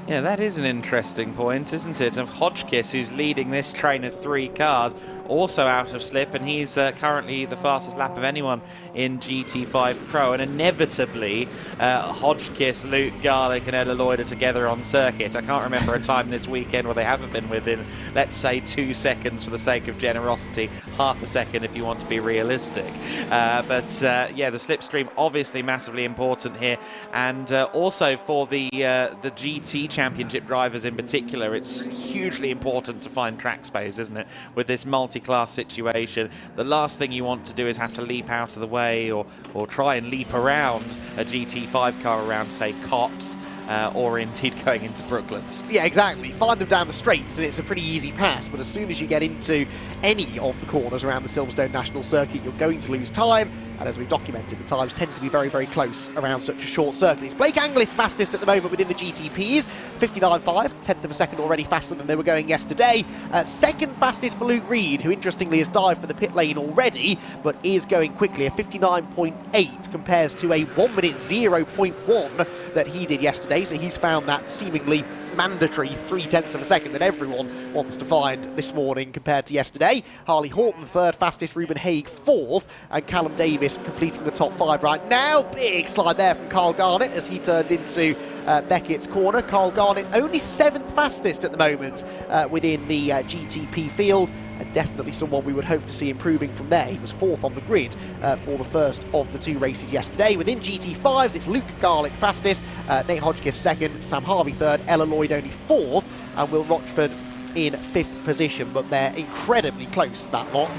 Yeah, that is an interesting point, isn't it? Of Hodgkiss, who's leading this train of 3 cars, also out of slip, and he's currently the fastest lap of anyone in GT5 Pro, and inevitably Hodgkiss, Luke Garlick and Ella Lloyd are together on circuit. I can't remember a time this weekend where they haven't been within, let's say, 2 seconds for the sake of generosity, half a second if you want to be realistic. Yeah, the slipstream obviously massively important here, and also for the GT Championship drivers in particular, it's hugely important to find track space, isn't it? With this multi-class situation, the last thing you want to do is have to leap out of the way or try and leap around a GT5 car around, say, Cops, or indeed going into Brooklands. Yeah, exactly. Find them down the straights and it's a pretty easy pass, but as soon as you get into any of the corners around the Silverstone National Circuit, you're going to lose time, and as we've documented, the times tend to be very, very close around such a short circuit. It's Blake Anglis fastest at the moment within the GTPs, 59.5, tenth of a second already faster than they were going yesterday. Second fastest for Luke Reed, who interestingly has dived for the pit lane already, but is going quickly. A 59.8 compares to a 1 minute 0.1 that he did yesterday, so he's found that seemingly mandatory 0.3 of a second that everyone wants to find this morning compared to yesterday. Harley Horton third fastest, Ruben Haig fourth, and Callum Davis completing the top 5 right now. Big slide there from Carl Garnett as he turned into Beckett's corner. Carl Garnett only 7th fastest at the moment within the GTP field, and definitely someone we would hope to see improving from there. He was 4th on the grid for the first of the 2 races yesterday. Within GT5s, it's Luke Garlick fastest, Nate Hodgkiss 2nd, Sam Harvey 3rd, Ella Lloyd only 4th, and Will Rochford in 5th position, but they're incredibly close, that lot.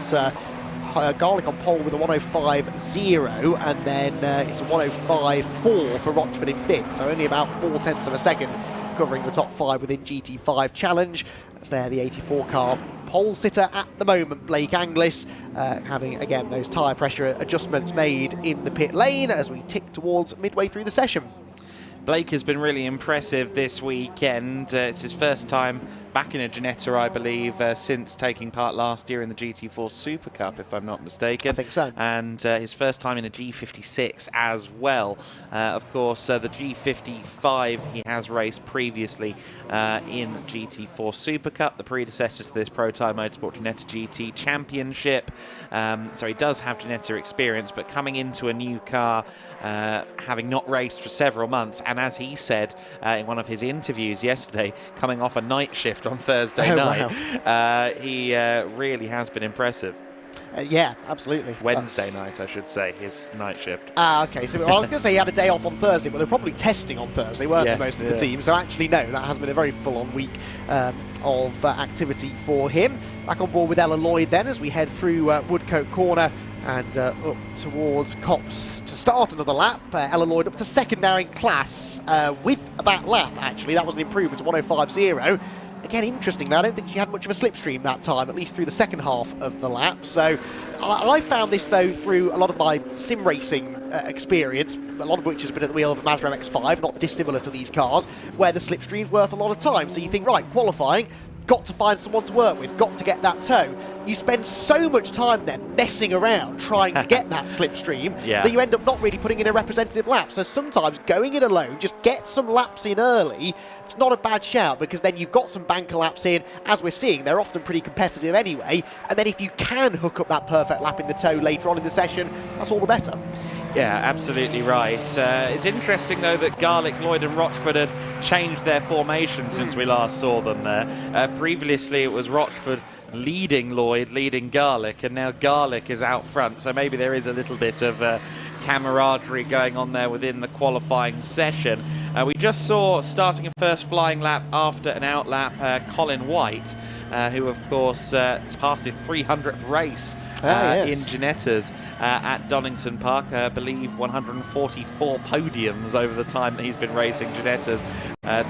Garlick on pole with a 105.0, and then it's a 105.4 for Rochford in 5th, so only about 0.4 of a second covering the top 5 within GT5 Challenge. That's there, the 84 car pole sitter at the moment, Blake Anglis, having again those tyre pressure adjustments made in the pit lane as we tick towards midway through the session. Blake has been really impressive this weekend. It's his first time back in a Ginetta, I believe, since taking part last year in the GT4 Super Cup, if I'm not mistaken. I think so. And his first time in a G56 as well. Of course, the G55 he has raced previously in GT4 Super Cup, the predecessor to this Protyre Motorsport Ginetta GT Championship. So he does have Ginetta experience, but coming into a new car, having not raced for several months, and as he said in one of his interviews yesterday, coming off a night shift on Thursday night, wow. He really has been impressive. Yeah, absolutely. Wednesday night, I should say, his night shift. Okay. So I was going to say he had a day off on Thursday, but they're probably testing on Thursday, weren't they, most of the team? So actually, no, that has been a very full-on week of activity for him. Back on board with Ella Lloyd then as we head through Woodcote Corner and up towards Copse to start another lap. Ella Lloyd up to 2nd now in class with that lap, actually. That was an improvement to 105.0. Again, interestingly, I don't think she had much of a slipstream that time, at least through the second half of the lap. So I found this, though, through a lot of my sim racing experience, a lot of which has been at the wheel of a Mazda MX-5, not dissimilar to these cars, where the slipstream's worth a lot of time. So you think, right, qualifying, got to find someone to work with, got to get that toe. You spend so much time then messing around trying to get that slipstream that you end up not really putting in a representative lap. So sometimes going it alone, just get some laps in early. It's not a bad shout, because then you've got some banker laps in. As we're seeing, they're often pretty competitive anyway. And then if you can hook up that perfect lap in the toe later on in the session, that's all the better. Yeah, absolutely right. It's interesting, though, that Garlick, Lloyd and Rochford had changed their formation since we last saw them there. Previously, it was Rochford leading Lloyd, leading Garlick, and now Garlick is out front. So maybe there is a little bit of camaraderie going on there within the qualifying session. We just saw, starting a first flying lap after an out lap, Colin White, who of course has passed his 300th race in Ginetta's at Donington Park. I believe 144 podiums over the time that he's been racing Ginetta's.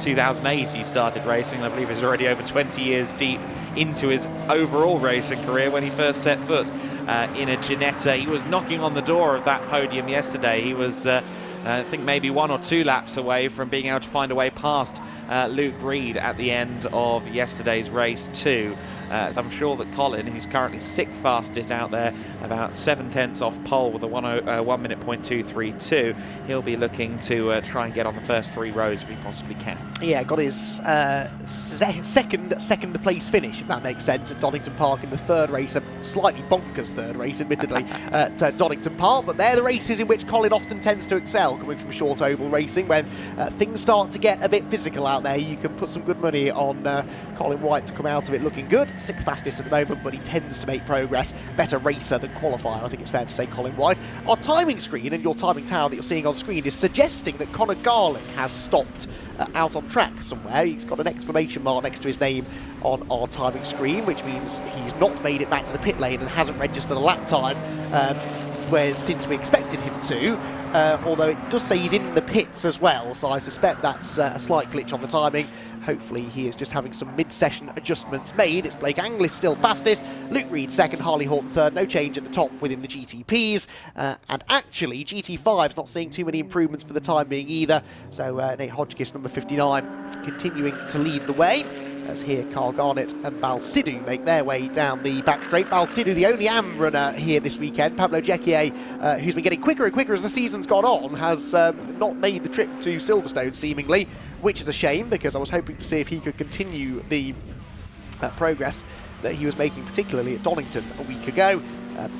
2008 he started racing, and I believe he's already over 20 years deep into his overall racing career when he first set foot in a Ginetta. He was knocking on the door of that podium yesterday. He was I think maybe 1 or 2 laps away from being able to find a way past Luke Reed at the end of yesterday's race too. So I'm sure that Colin, who's currently 6th fastest out there, about 7/10 off pole with a 1 minute .232, he'll be looking to try and get on the first 3 rows if he possibly can. Yeah, got his second place finish, if that makes sense, at Donington Park in the third race, a slightly bonkers third race, admittedly, at Donington Park. But they're the races in which Colin often tends to excel, coming from short oval racing. When things start to get a bit physical out there, you can put some good money on Colin White to come out of it looking good. 6th fastest at the moment, but he tends to make progress. Better racer than qualifier, I think it's fair to say, Colin White. Our timing screen and your timing tower that you're seeing on screen is suggesting that Conor Garlick has stopped out on track somewhere. He's got an exclamation mark next to his name on our timing screen, which means he's not made it back to the pit lane and hasn't registered a lap time since we expected him to. Although it does say he's in the pits as well, so I suspect that's a slight glitch on the timing. Hopefully he is just having some mid-session adjustments made. It's Blake Anglis still fastest, Luke Reed second, Harley Horton third, no change at the top within the GTPs. And actually, GT5's not seeing too many improvements for the time being either. So Nate Hodgkiss, number 59, continuing to lead the way. As here, Carl Garnett and Balsidou make their way down the back straight. Balsidou, the only AM runner here this weekend. Pablo Jequier, who's been getting quicker and quicker as the season's gone on, has not made the trip to Silverstone, seemingly, which is a shame, because I was hoping to see if he could continue the progress that he was making, particularly at Donington a week ago.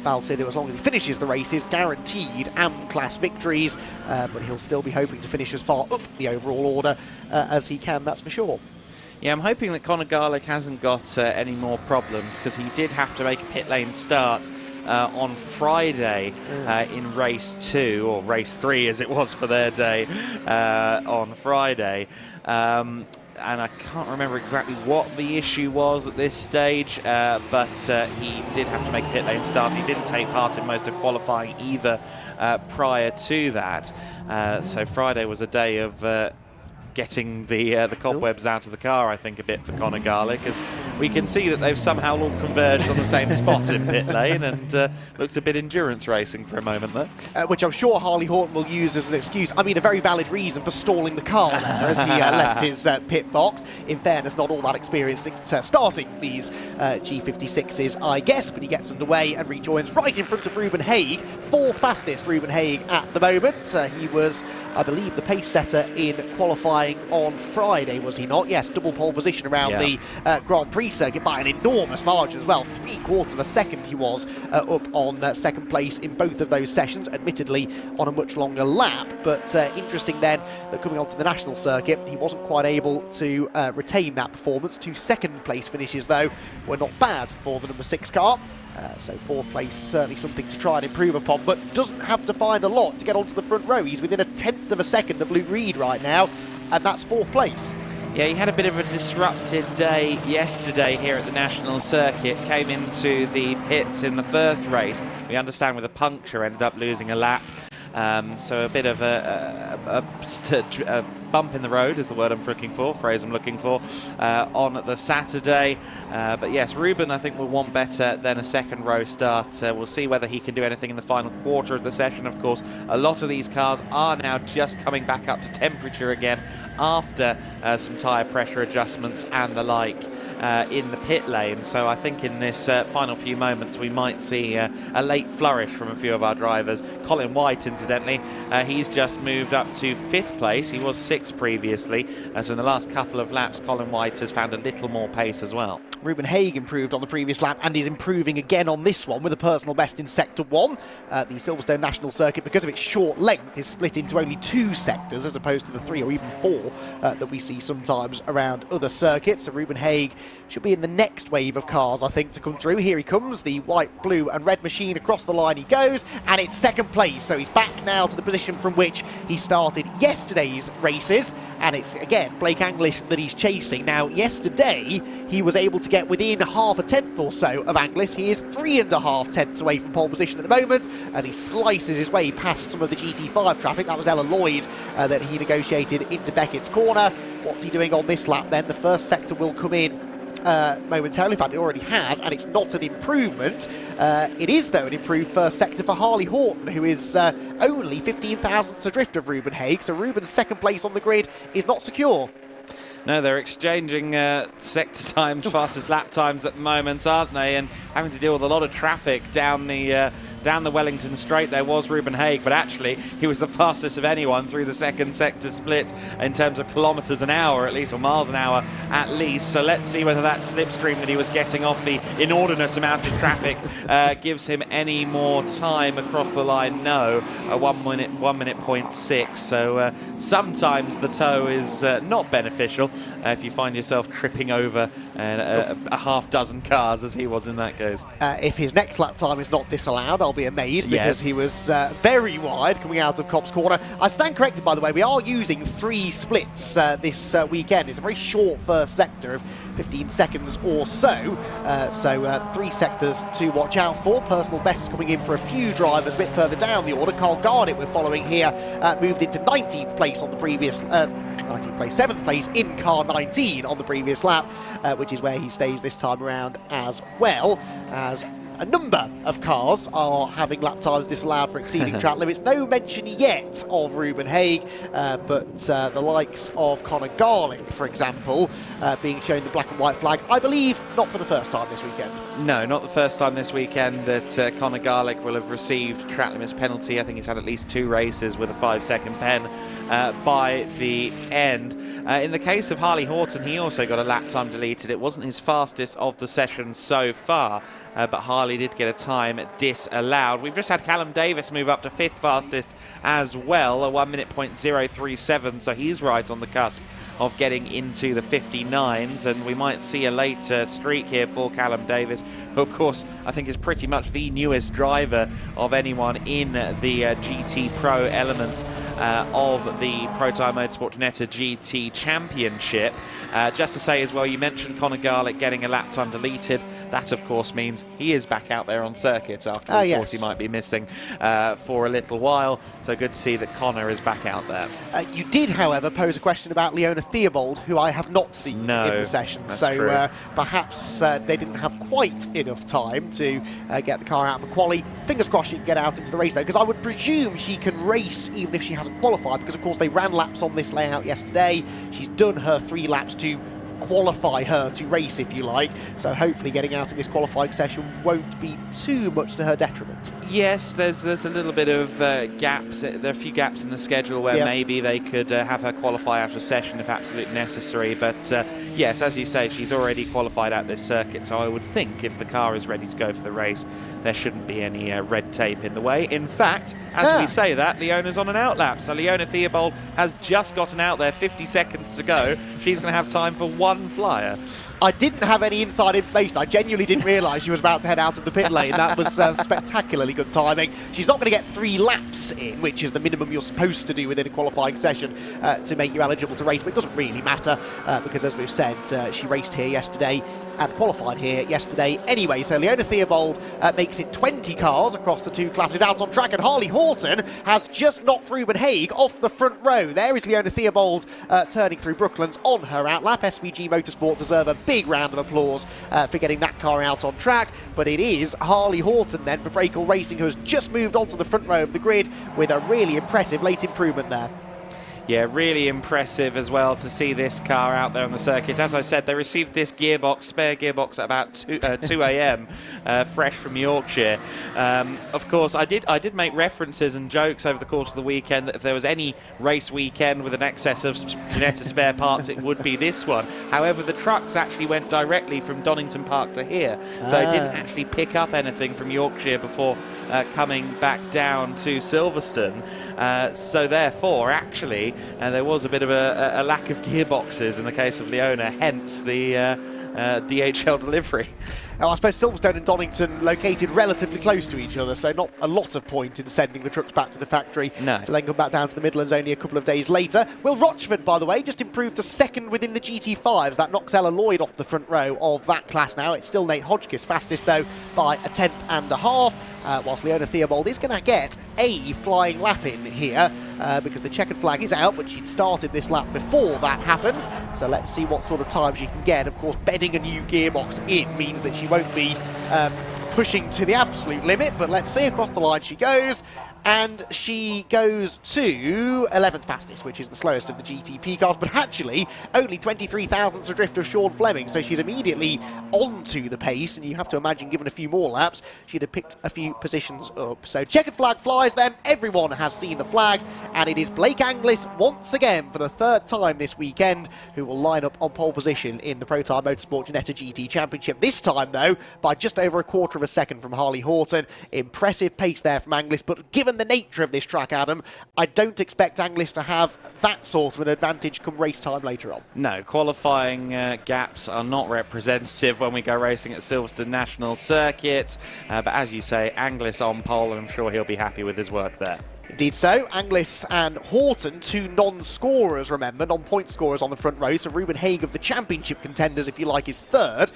Balsidou, as long as he finishes the races, guaranteed AM-class victories, but he'll still be hoping to finish as far up the overall order as he can, that's for sure. Yeah, I'm hoping that Conor Garlick hasn't got any more problems, because he did have to make a pit lane start on Friday in race 2, or race 3 as it was for their day on Friday. And I can't remember exactly what the issue was at this stage, but he did have to make a pit lane start. He didn't take part in most of qualifying either prior to that. So Friday was a day of getting the cobwebs out of the car, I think, a bit for Conor Garlick, as we can see that they've somehow all converged on the same spot in pit lane, and looked a bit endurance racing for a moment there. Which I'm sure Harley Horton will use as an excuse. I mean, a very valid reason for stalling the car there as he left his pit box. In fairness, not all that experienced at starting these G56s, I guess, but he gets underway and rejoins right in front of Ruben Haig. 4th fastest Ruben Haig at the moment. He was, I believe, the pace setter in qualifying on Friday, was he not? Yes, double pole position around the Grand Prix circuit by an enormous margin as well. 3/4 of a second he was up on second place in both of those sessions, admittedly on a much longer lap. But interesting then that coming onto the national circuit, he wasn't quite able to retain that performance. 2 second place finishes, though, were not bad for the number 6 car. So 4th place is certainly something to try and improve upon, but doesn't have to find a lot to get onto the front row. He's within 1/10 of a second of Luke Reed right now, and that's 4th place. Yeah, he had a bit of a disrupted day yesterday here at the National Circuit. Came into the pits in the first race. We understand with a puncture, ended up losing a lap. So a bit of a bump in the road is the word I'm looking for, phrase I'm looking for, on the Saturday. But yes, Ruben, I think, will want better than a second row start. We'll see whether he can do anything in the final quarter of the session. Of course, a lot of these cars are now just coming back up to temperature again after some tyre pressure adjustments and the like in the pit lane. So I think in this final few moments we might see a late flourish from a few of our drivers. Colin White, incidentally, he's just moved up to 5th place. He was 6th previously, so in the last couple of laps Colin White has found a little more pace as well. Ruben Haig improved on the previous lap and is improving again on this one with a personal best in Sector 1. The Silverstone National Circuit, because of its short length, is split into only 2 sectors as opposed to the 3 or even 4 that we see sometimes around other circuits. So Ruben Haig should be in the next wave of cars, I think, to come through. Here he comes, the white, blue and red machine. Across the line he goes, and it's 2nd place. So he's back now to the position from which he started yesterday's races, and it's again Blake Anglis that he's chasing. Now, yesterday he was able to get within 1/2 tenth or so of Anglis. He is 3.5 tenths away from pole position at the moment as he slices his way past some of the GT5 traffic. That was Ella Lloyd that he negotiated into Beckett's corner. What's he doing on this lap then? The first sector will come in momentarily. In fact, it already has, and it's not an improvement. It is, though, an improved first sector for Harley Horton, who is only 15 thousandths adrift of Ruben Haig. So Ruben's 2nd place on the grid is not secure. No, they're exchanging sector times, fastest lap times at the moment, aren't they? And having to deal with a lot of traffic down the down the Wellington Straight there was Ruben Haig, but actually he was the fastest of anyone through the second sector split in terms of kilometres an hour at least, or miles an hour at least. So let's see whether that slipstream that he was getting off the inordinate amount of traffic gives him any more time across the line. No, a 1 minute 0.6. So sometimes the tow is not beneficial if you find yourself tripping over a half dozen cars as he was in that case. If his next lap time is not disallowed, I'll be amazed, because he was very wide coming out of Copse Corner. I stand corrected, by the way, we are using 3 splits this weekend. It's a very short first sector of 15 seconds or so. 3 sectors to watch out for. Personal bests coming in for a few drivers a bit further down the order. Carl Garnett we're following here, moved into 19th place on the previous 19th place, 7th place in car 19 on the previous lap, which is where he stays this time around, as well as a number of cars are having lap times disallowed for exceeding track limits. No mention yet of Ruben Haig, but the likes of Conor Garlick, for example, being shown the black and white flag, I believe not for the first time this weekend. No, not the first time this weekend that Conor Garlick will have received track limits penalty. I think he's had at least 2 races with a 5-second pen by the end. In the case of Harley Horton, he also got a lap time deleted. It wasn't his fastest of the session so far, but Harley did get a time disallowed. We've just had Callum Davis move up to 5th fastest as well, a 1 minute 0.037, so he's right on the cusp of getting into the 59s, and we might see a late streak here for Callum Davis, who of course I think is pretty much the newest driver of anyone in the GT Pro element of the Protyre Motorsport Ginetta GT Championship. Just to say as well, you mentioned Conor Garlick getting a lap time deleted. That of course means he is back out there on circuit after we thought he might be missing for a little while. So good to see that Conor is back out there. You did, however, pose a question about Leona Theobald, who I have not seen in the session. So perhaps they didn't have quite enough time to get the car out for quali. Fingers crossed she can get out into the race though, because I would presume she can race even if she hasn't qualified, because of course they ran laps on this layout yesterday. She's done her 3 laps to qualify her to race, if you like, so hopefully getting out in this qualifying session won't be too much to her detriment. Yes, there's a little bit of gaps. There are a few gaps in the schedule where maybe they could have her qualify out of session if absolutely necessary, but yes, as you say, she's already qualified at this circuit, so I would think if the car is ready to go for the race, there shouldn't be any red tape in the way. In fact, as we say that, Leona's on an outlap, so Leona Theobald has just gotten out there, 50 seconds to go. She's going to have time for 1 flyer. I didn't have any inside information. I genuinely didn't realise she was about to head out of the pit lane. That was spectacularly good timing. She's not going to get 3 laps in, which is the minimum you're supposed to do within a qualifying session to make you eligible to race, but it doesn't really matter because, as we've said, she raced here yesterday and qualified here yesterday anyway. So Leona Theobald makes it 20 cars across the 2 classes out on track, and Harley Horton has just knocked Ruben Haig off the front row. There is Leona Theobald turning through Brooklands on her outlap. SVG Motorsport deserve a big round of applause for getting that car out on track, but it is Harley Horton then for Breakel Racing, who has just moved onto the front row of the grid with a really impressive late improvement there. Yeah, really impressive as well to see this car out there on the circuit. As I said, they received this spare gearbox at about 2 a.m. Fresh from Yorkshire. Of course, I did make references and jokes over the course of the weekend that if there was any race weekend with an excess of Ginetta spare parts, it would be this one. However, the trucks actually went directly from Donington Park to here, so they didn't actually pick up anything from Yorkshire before coming back down to Silverstone. So therefore, actually, there was a bit of a lack of gearboxes in the case of Leona, hence the DHL delivery. Now, I suppose Silverstone and Donington located relatively close to each other, so not a lot of point in sending the trucks back to the factory to then come back down to the Midlands only a couple of days later. Will Rochford, by the way, just improved to 2nd within the GT5s. That knocks Ella Lloyd off the front row of that class now. It's still Nate Hodgkiss fastest, though, by a 10th and a half. Whilst Leona Theobald is going to get a flying lap in here because the checkered flag is out, but she'd started this lap before that happened. So let's see what sort of time she can get. Of course, bedding a new gearbox in means that she won't be pushing to the absolute limit, but let's see, across the line she goes. and she goes to 11th fastest, which is the slowest of the GTP cars, but actually only 23 thousandths adrift of Sean Fleming, so she's immediately onto the pace, and you have to imagine, given a few more laps, she'd have picked a few positions up. So checkered flag flies then, everyone has seen the flag, and it is Blake Anglis once again for the third time this weekend who will line up on pole position in the Protyre Motorsport Ginetta GT Championship. This time though, by just over a quarter of a second from Harley Horton. Impressive pace there from Anglis, but given the nature of this track, Adam, I don't expect Anglis to have that sort of an advantage come race time later on. No, qualifying gaps are not representative when we go racing at Silverstone National circuit, but as you say, Anglis on pole, and I'm sure he'll be happy with his work there. Indeed so. Anglis and Horton, two non-scorers, remember, non-point scorers on the front row, so Ruben Haig of the championship contenders, if you like, is third.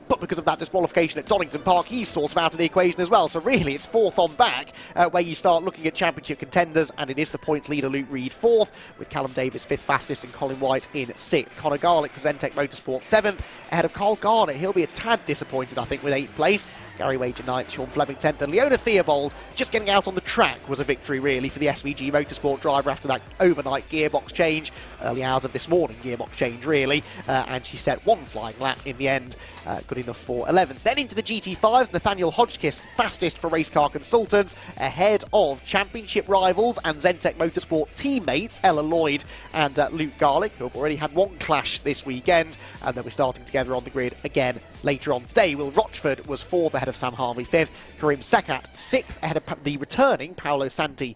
But because of that disqualification at Donington Park, he's sort of out of the equation as well. So really, it's fourth on back where you start looking at championship contenders, and it is the points leader Luke Reed fourth, with Callum Davis fifth fastest and Colin White in sixth. Connor Garlick for Zentech Motorsport seventh, ahead of Carl Garner. He'll be a tad disappointed, I think, with eighth place. Gary Wager ninth, Sean Fleming 10th, and Leona Theobald just getting out on the track was a victory really for the SVG Motorsport driver after that overnight gearbox change, early hours of this morning gearbox change really, and she set one flying lap in the end, good enough for 11th. Then into the GT5s, Nathaniel Hodgkiss fastest for Race Car Consultants, ahead of championship rivals and Zentech Motorsport teammates Ella Lloyd and Luke Garlick, who have already had one clash this weekend, and they'll be starting together on the grid again later on today. Will Rochford was fourth ahead of Sam Harvey fifth, Karim Sekat sixth ahead of the returning Paolo Santi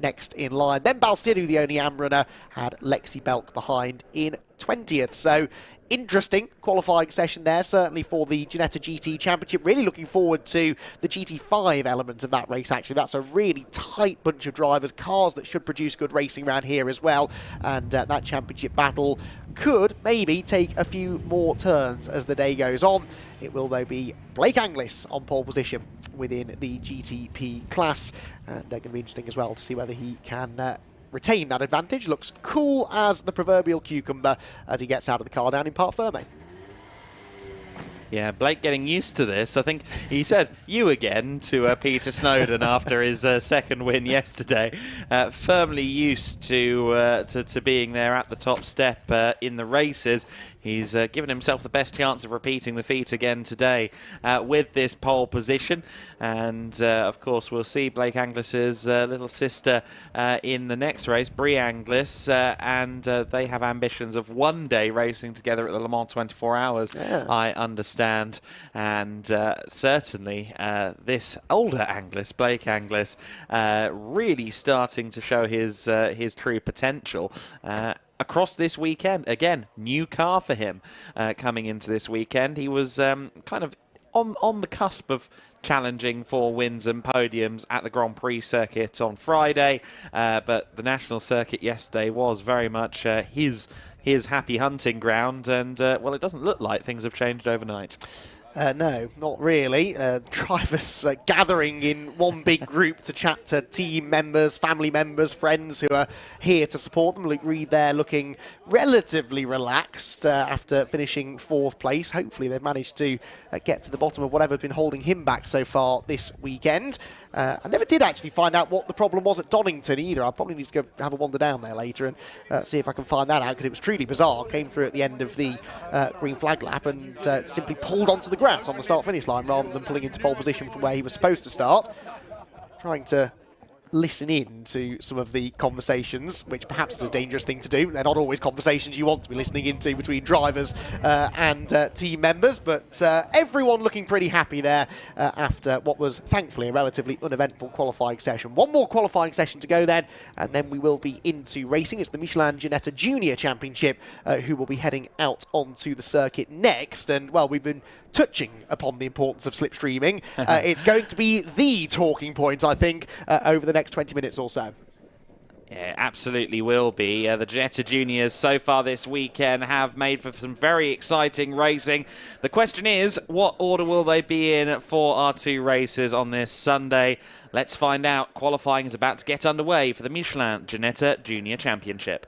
next in line. Then Balsiru, the only AM runner, had Lexi Belk behind in 20th. So interesting qualifying session there, certainly for the Ginetta GT Championship. Really looking forward to the GT5 element of that race, actually. That's a really tight bunch of drivers, cars that should produce good racing around here as well. And that championship battle could maybe take a few more turns as the day goes on. It will, though, be Blake Anglis on pole position within the GTP class. And going to be interesting as well to see whether he can retain that advantage. Looks cool as the proverbial cucumber as he gets out of the car down in Parc Ferme. Yeah, Blake getting used to this. I think he said "you again" to Peter Snowden after his second win yesterday. Firmly used to being there at the top step in the races. He's given himself the best chance of repeating the feat again today with this pole position. And, of course, we'll see Blake Anglis's little sister in the next race, Brie Anglis, and they have ambitions of one day racing together at the Le Mans 24 Hours, yeah. I understand. And certainly this older Anglis, Blake Anglis, really starting to show his true potential. Across this weekend, again, new car for him coming into this weekend. He was kind of on the cusp of challenging for wins and podiums at the Grand Prix circuit on Friday, but the national circuit yesterday was very much his happy hunting ground, and well, it doesn't look like things have changed overnight. No, not really. Drivers gathering in one big group to chat to team members, family members, friends who are here to support them. Luke Reed there looking relatively relaxed after finishing fourth place. Hopefully they've managed to get to the bottom of whatever's been holding him back so far this weekend. I never did actually find out what the problem was at Donington either. I'll probably need to go have a wander down there later and see if I can find that out, because it was truly bizarre. Came through at the end of the green flag lap and simply pulled onto the grass on the start-finish line rather than pulling into pole position from where he was supposed to start. Trying to listen in to some of the conversations, which perhaps is a dangerous thing to do. They're not always conversations you want to be listening into between drivers and team members, but everyone looking pretty happy there after what was thankfully a relatively uneventful qualifying session. One more qualifying session to go then, and then we will be into racing. It's the Michelin Ginetta Junior Championship who will be heading out onto the circuit next, and well, we've been touching upon the importance of slipstreaming. It's going to be the talking point, I think, over the next 20 minutes or so. Yeah, absolutely will be. The Ginetta Juniors so far this weekend have made for some very exciting racing. The question is, what order will they be in for our two races on this Sunday? Let's find out. Qualifying is about to get underway for the Michelin Ginetta Junior Championship.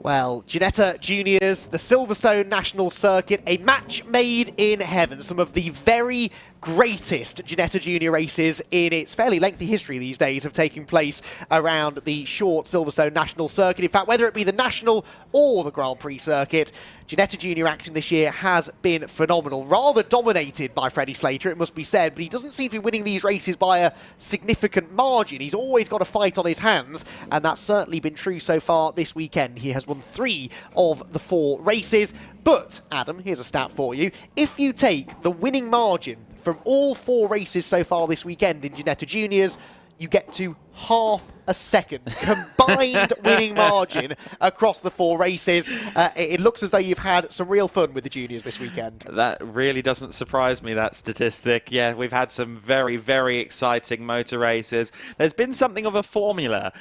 Well, Ginetta Juniors, the Silverstone National Circuit, a match made in heaven. Some of the very greatest Ginetta Junior races in its fairly lengthy history these days have taken place around the short Silverstone National Circuit. In fact, whether it be the National or the Grand Prix circuit, Ginetta Junior action this year has been phenomenal. Rather dominated by Freddie Slater, it must be said, but he doesn't seem to be winning these races by a significant margin. He's always got a fight on his hands, and that's certainly been true so far this weekend. He has won 3 of the 4 races. But, Adam, here's a stat for you. If you take the winning margin from all 4 races so far this weekend in Ginetta Juniors, you get to half a second combined winning margin across the 4 races. It looks as though you've had some real fun with the juniors this weekend. That really doesn't surprise me, that statistic. Yeah, we've had some very, very exciting motor races. There's been something of a formula.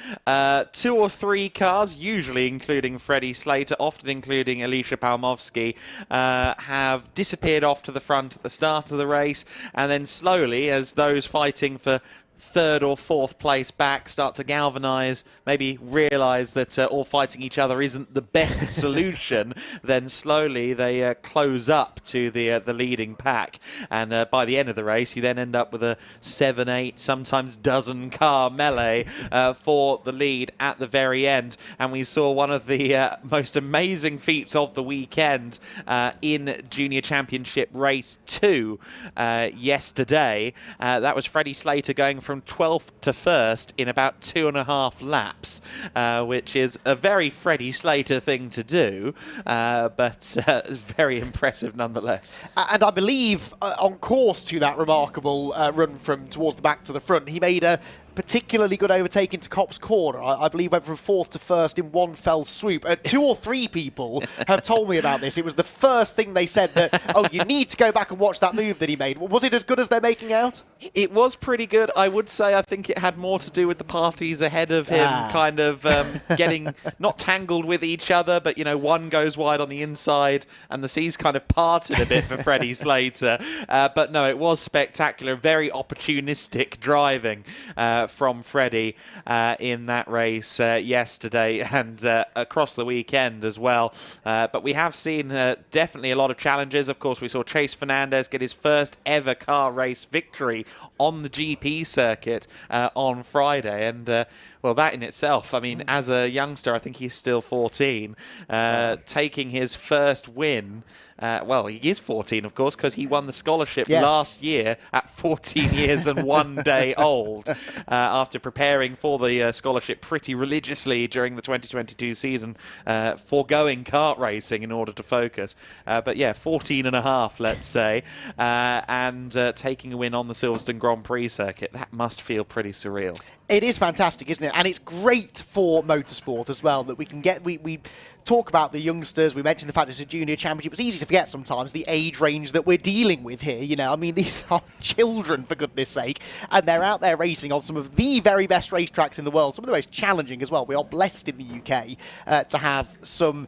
2 or 3 cars, usually including Freddie Slater, often including Alicia Palmovsky, have disappeared off to the front at the start of the race, and then slowly, as those fighting for 3rd or 4th place back start to galvanise, maybe realise that all fighting each other isn't the best solution, then slowly they close up to the leading pack. And by the end of the race, you then end up with a 7, 8, sometimes dozen car melee for the lead at the very end. And we saw one of the most amazing feats of the weekend in Junior Championship Race 2 yesterday. That was Freddie Slater going from 12th to 1st in about 2.5 laps, which is a very Freddie Slater thing to do, but very impressive nonetheless. And I believe on course to that remarkable run from towards the back to the front, he made a particularly good overtake into Copse Corner. I believe went from 4th to 1st in one fell swoop. 2 or 3 people have told me about this. It was the first thing they said that, oh, you need to go back and watch that move that he made. Was it as good as they're making out? It was pretty good. I would say I think it had more to do with the parties ahead of him kind of getting not tangled with each other, but, you know, one goes wide on the inside and the seas kind of parted a bit for Freddie Slater. But no, it was spectacular. Very opportunistic driving from Freddie in that race yesterday and across the weekend as well. But we have seen definitely a lot of challenges. Of course, we saw Chase Fernandez get his first ever car race victory on the GP circuit on Friday. And well, that in itself, I mean, as a youngster, I think he's still 14, taking his first win. Well, he is 14, of course, because he won the scholarship last year at 14 years and 1 day old after preparing for the scholarship pretty religiously during the 2022 season, foregoing kart racing in order to focus. But yeah, 14 and a half, let's say, and taking a win on the Silverstone Grand Prix circuit. That must feel pretty surreal. It is fantastic, isn't it? And it's great for motorsport as well that we can get... We talk about the youngsters. We mentioned the fact it's a junior championship. It's easy to forget sometimes the age range that we're dealing with here. You know, I mean, these are children, for goodness sake, and they're out there racing on some of the very best racetracks in the world, some of the most challenging as well. We are blessed in the UK to have some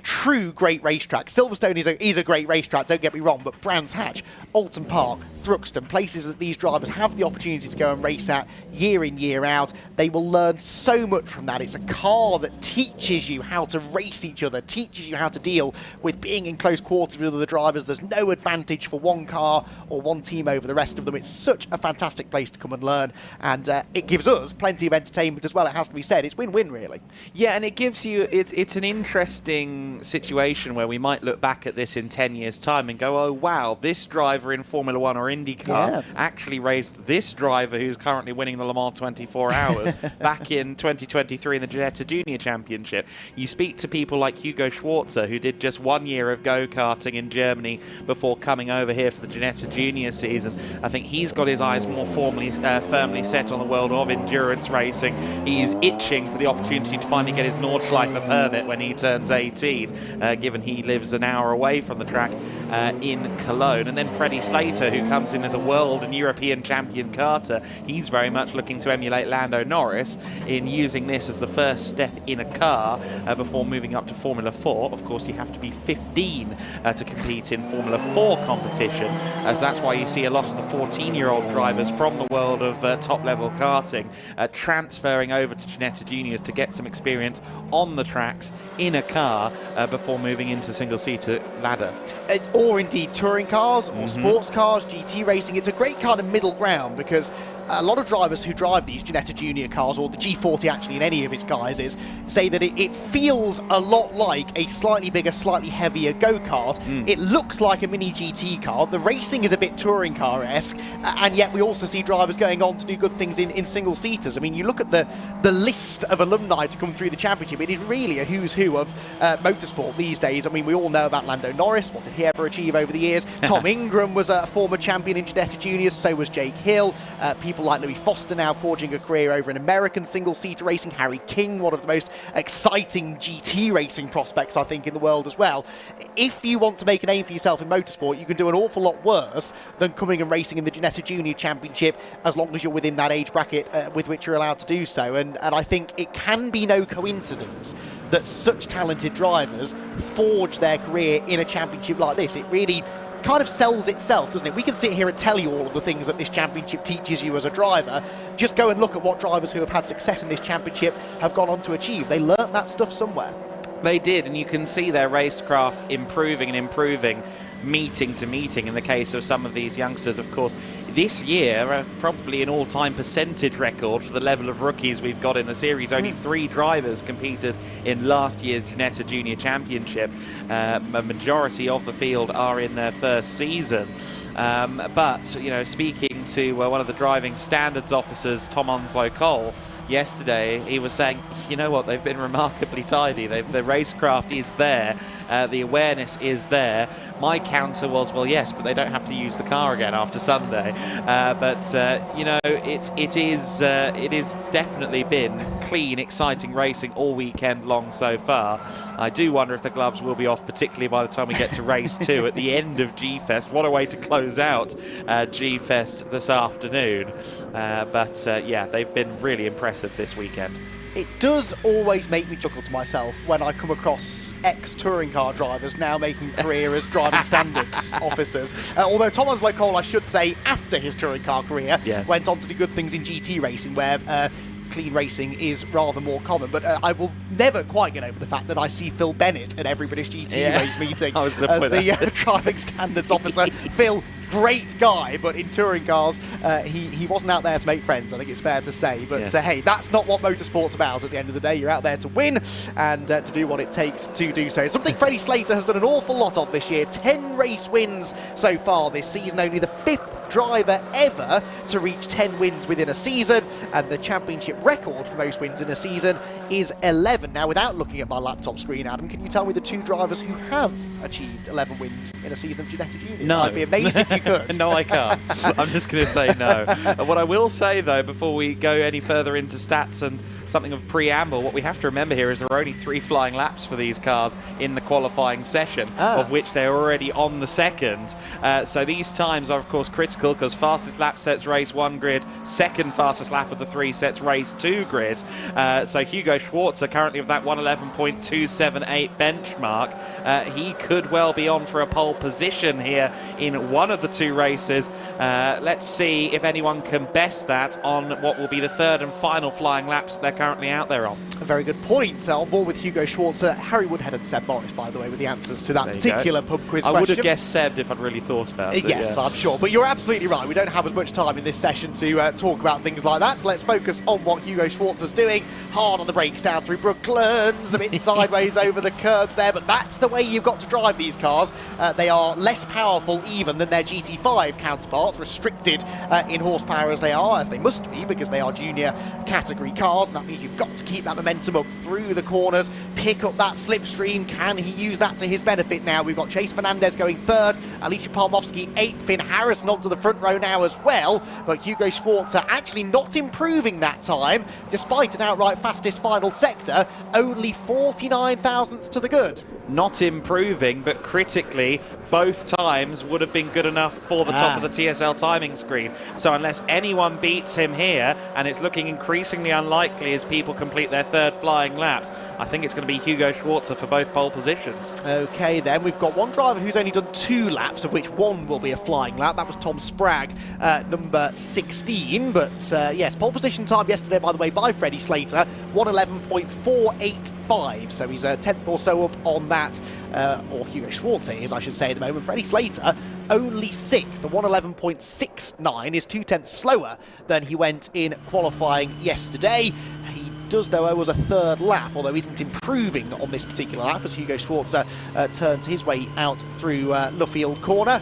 true great racetracks. Silverstone is a great racetrack, don't get me wrong, but Brands Hatch, Alton Park, Thruxton, places that these drivers have the opportunity to go and race at year in, year out. They will learn so much from that. It's a car that teaches you how to race each other, teaches you how to deal with being in close quarters with other drivers. There's no advantage for one car or one team over the rest of them. It's such a fantastic place to come and learn, and it gives us plenty of entertainment as well, it has to be said. It's win-win, really. Yeah, and it gives you, it's an interesting situation where we might look back at this in 10 years' time and go, oh, wow, this driver in Formula 1 or IndyCar actually raced this driver who's currently winning the Le Mans 24 Hours back in 2023 in the Ginetta Junior Championship. You speak to people like Hugo Schwarzer, who did just 1 year of go-karting in Germany before coming over here for the Ginetta Junior season. I think he's got his eyes more firmly set on the world of endurance racing. He's itching for the opportunity to finally get his Nordschleife permit when he turns 18, given he lives an hour away from the track. in Cologne. And then Freddie Slater, who comes in as a world and European champion karter, he's very much looking to emulate Lando Norris in using this as the first step in a car before moving up to Formula 4. Of course, you have to be 15 to compete in Formula 4 competition, as that's why you see a lot of the 14-year-old drivers from the world of top-level karting transferring over to Ginetta Juniors to get some experience on the tracks in a car before moving into single-seater ladder. Or indeed touring cars or sports cars, GT racing. It's a great kind of middle ground, because a lot of drivers who drive these Ginetta Junior cars, or the G40 actually in any of its guises, say that it feels a lot like a slightly bigger, slightly heavier go-kart. It looks like a mini GT car. The racing is a bit touring car-esque, and yet we also see drivers going on to do good things in single-seaters. I mean, you look at the list of alumni to come through the championship, it is really a who's who of motorsport these days. I mean, we all know about Lando Norris. What did he ever achieve over the years? Tom Ingram was a former champion in Ginetta Juniors, so was Jake Hill. People like Louis Foster now forging a career over in American single-seater racing. Harry King, one of the most exciting GT racing prospects, I think, in the world as well. If you want to make a name for yourself in motorsport, you can do an awful lot worse than coming and racing in the Ginetta Junior Championship, as long as you're within that age bracket with which you're allowed to do so. And I think it can be no coincidence that such talented drivers forge their career in a championship like this. It really kind of sells itself, doesn't it? We can sit here and tell you all of the things that this championship teaches you as a driver. Just go and look at what drivers who have had success in this championship have gone on to achieve. They learnt that stuff somewhere. They did, and you can see their racecraft improving and improving, meeting to meeting in the case of some of these youngsters. Of course, this year, probably an all-time percentage record for the level of rookies we've got in the series. Only 3 drivers competed in last year's Ginetta Junior Championship. A majority of the field are in their first season. But, you know, speaking to one of the driving standards officers, Tom Onslow Cole, yesterday, he was saying, you know what, they've been remarkably tidy. The racecraft is there. The awareness is there. My counter was, well, yes, but they don't have to use the car again after Sunday. You know, it is definitely been clean, exciting racing all weekend long so far. I do wonder if the gloves will be off, particularly by the time we get to race 2 at the end of G-Fest. What a way to close out G-Fest this afternoon. Yeah, they've been really impressive this weekend. It does always make me chuckle to myself when I come across ex-touring car drivers now making a career as driving standards officers. Although Tom Onslow Cole, I should say, after his touring car career, went on to do good things in GT racing, where clean racing is rather more common. But I will never quite get over the fact that I see Phil Bennett at every British GT race meeting as the driving standards officer. Phil, great guy, but in touring cars, he wasn't out there to make friends, I think it's fair to say. But hey, that's not what motorsport's about at the end of the day. You're out there to win and to do what it takes to do so. It's something Freddie Slater has done an awful lot of this year. 10 race wins so far this season, only the 5th driver ever to reach 10 wins within a season, and the championship record for most wins in a season is 11. Now, without looking at my laptop screen, Adam, can you tell me the 2 drivers who have achieved 11 wins in a season of Ginetta Juniors? No. I'd be amazed if you could. No, I can't. I'm just going to say no. What I will say, though, before we go any further into stats and something of preamble, what we have to remember here is there are only 3 flying laps for these cars in the qualifying session, of which they're already on the second. So these times are, of course, critical, because fastest lap sets race 1 grid, second fastest lap of the 3 sets race 2 grid. So Hugo Schwarzer currently with that 1:11.278 benchmark. He could well be on for a pole position here in one of the 2 races. Let's see if anyone can best that on what will be the 3rd and final flying laps they're currently out there on. A very good point. On board with Hugo Schwarzer, Harry Woodhead and Seb Morris, by the way, with the answers to that particular pub quiz question. I would have guessed Seb if I'd really thought about it. Yes, I'm sure. But you're absolutely right. We don't have as much time in this session to talk about things like that. So let's focus on what Hugo Schwarzer's doing. Hard on the brakes down through Brooklands, a bit sideways over the curbs there. But that's the way you've got to drive these cars. They are less powerful even than their GT5 counterparts, restricted in horsepower as they must be, because they are junior category cars, and that means you've got to keep that momentum up through the corners, pick up that slipstream. Can he use that to his benefit now? We've got Chase Fernandez going 3rd, Alicia Palmovsky 8th, Finn Harrison onto the front row now as well, but Hugo Schwarzer actually not improving that time, despite an outright fastest final sector, only 49 thousandths to the good. Not improving, but critically both times would have been good enough for the top of the TSL timing screen. So unless anyone beats him here, and it's looking increasingly unlikely as people complete their third flying laps, I think it's going to be Hugo Schwarzer for both pole positions. Okay, then we've got one driver who's only done 2 laps, of which one will be a flying lap. That was Tom Spragg, number 16. But yes, pole position time yesterday, by the way, by Freddie Slater, 1:11.485. So he's a tenth or so up on that, or Hugo Schwarzer is, I should say, at the moment. Freddie Slater only 6th. The 1:11.69 is 2/10 slower than he went in qualifying yesterday. He does, though, owe us a third lap, although he isn't improving on this particular lap as Hugo Schwarzer turns his way out through Luffield Corner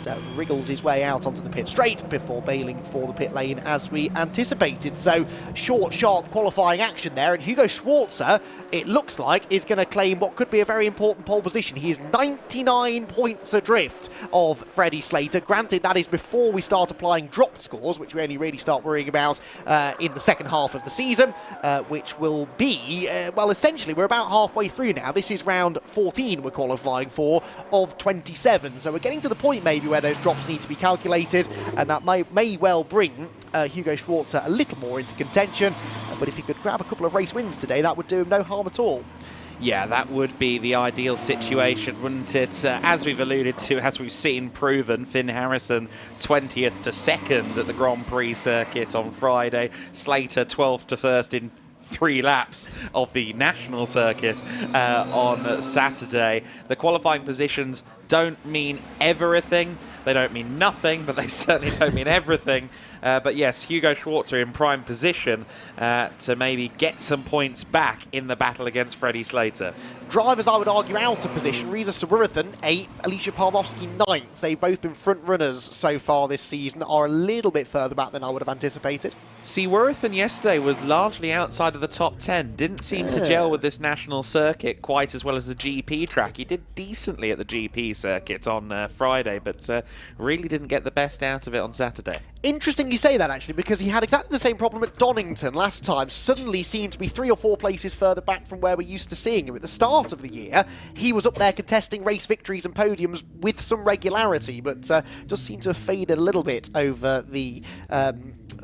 and wriggles his way out onto the pit straight before bailing for the pit lane as we anticipated. So short, sharp qualifying action there, and Hugo Schwarzer, it looks like, is going to claim what could be a very important pole position. He is 99 points adrift of Freddie Slater. Granted, that is before we start applying drop scores, which we only really start worrying about in the second half of the season, which will be, well, essentially, we're about halfway through now. This is round 14 we're qualifying for of 27. So we're getting to the point maybe where those drops need to be calculated, and that may well bring Hugo Schwarzer a little more into contention. But if he could grab a couple of race wins today, that would do him no harm at all. Yeah, that would be the ideal situation, wouldn't it? As we've alluded to, as we've seen proven, Finn Harrison 20th to 2nd at the Grand Prix circuit on Friday. Slater 12th to 1st in 3 laps of the national circuit on Saturday. The qualifying positions don't mean everything. They don't mean nothing, but they certainly don't mean everything. But yes, Hugo Schwarzer in prime position to maybe get some points back in the battle against Freddie Slater. Drivers, I would argue, out of position. Riza Sarurathan, 8th. Alicia Palmowski, 9th. They've both been front runners so far this season, are a little bit further back than I would have anticipated. Sarurathan yesterday was largely outside of the top 10. Didn't seem to gel with this national circuit quite as well as the GP track. He did decently at the GP circuit on Friday, but really didn't get the best out of it on Saturday. Interesting you say that, actually, because he had exactly the same problem at Donington last time. Suddenly seemed to be 3 or 4 places further back from where we're used to seeing him. At the start of the year, he was up there contesting race victories and podiums with some regularity, but does seem to have faded a little bit over the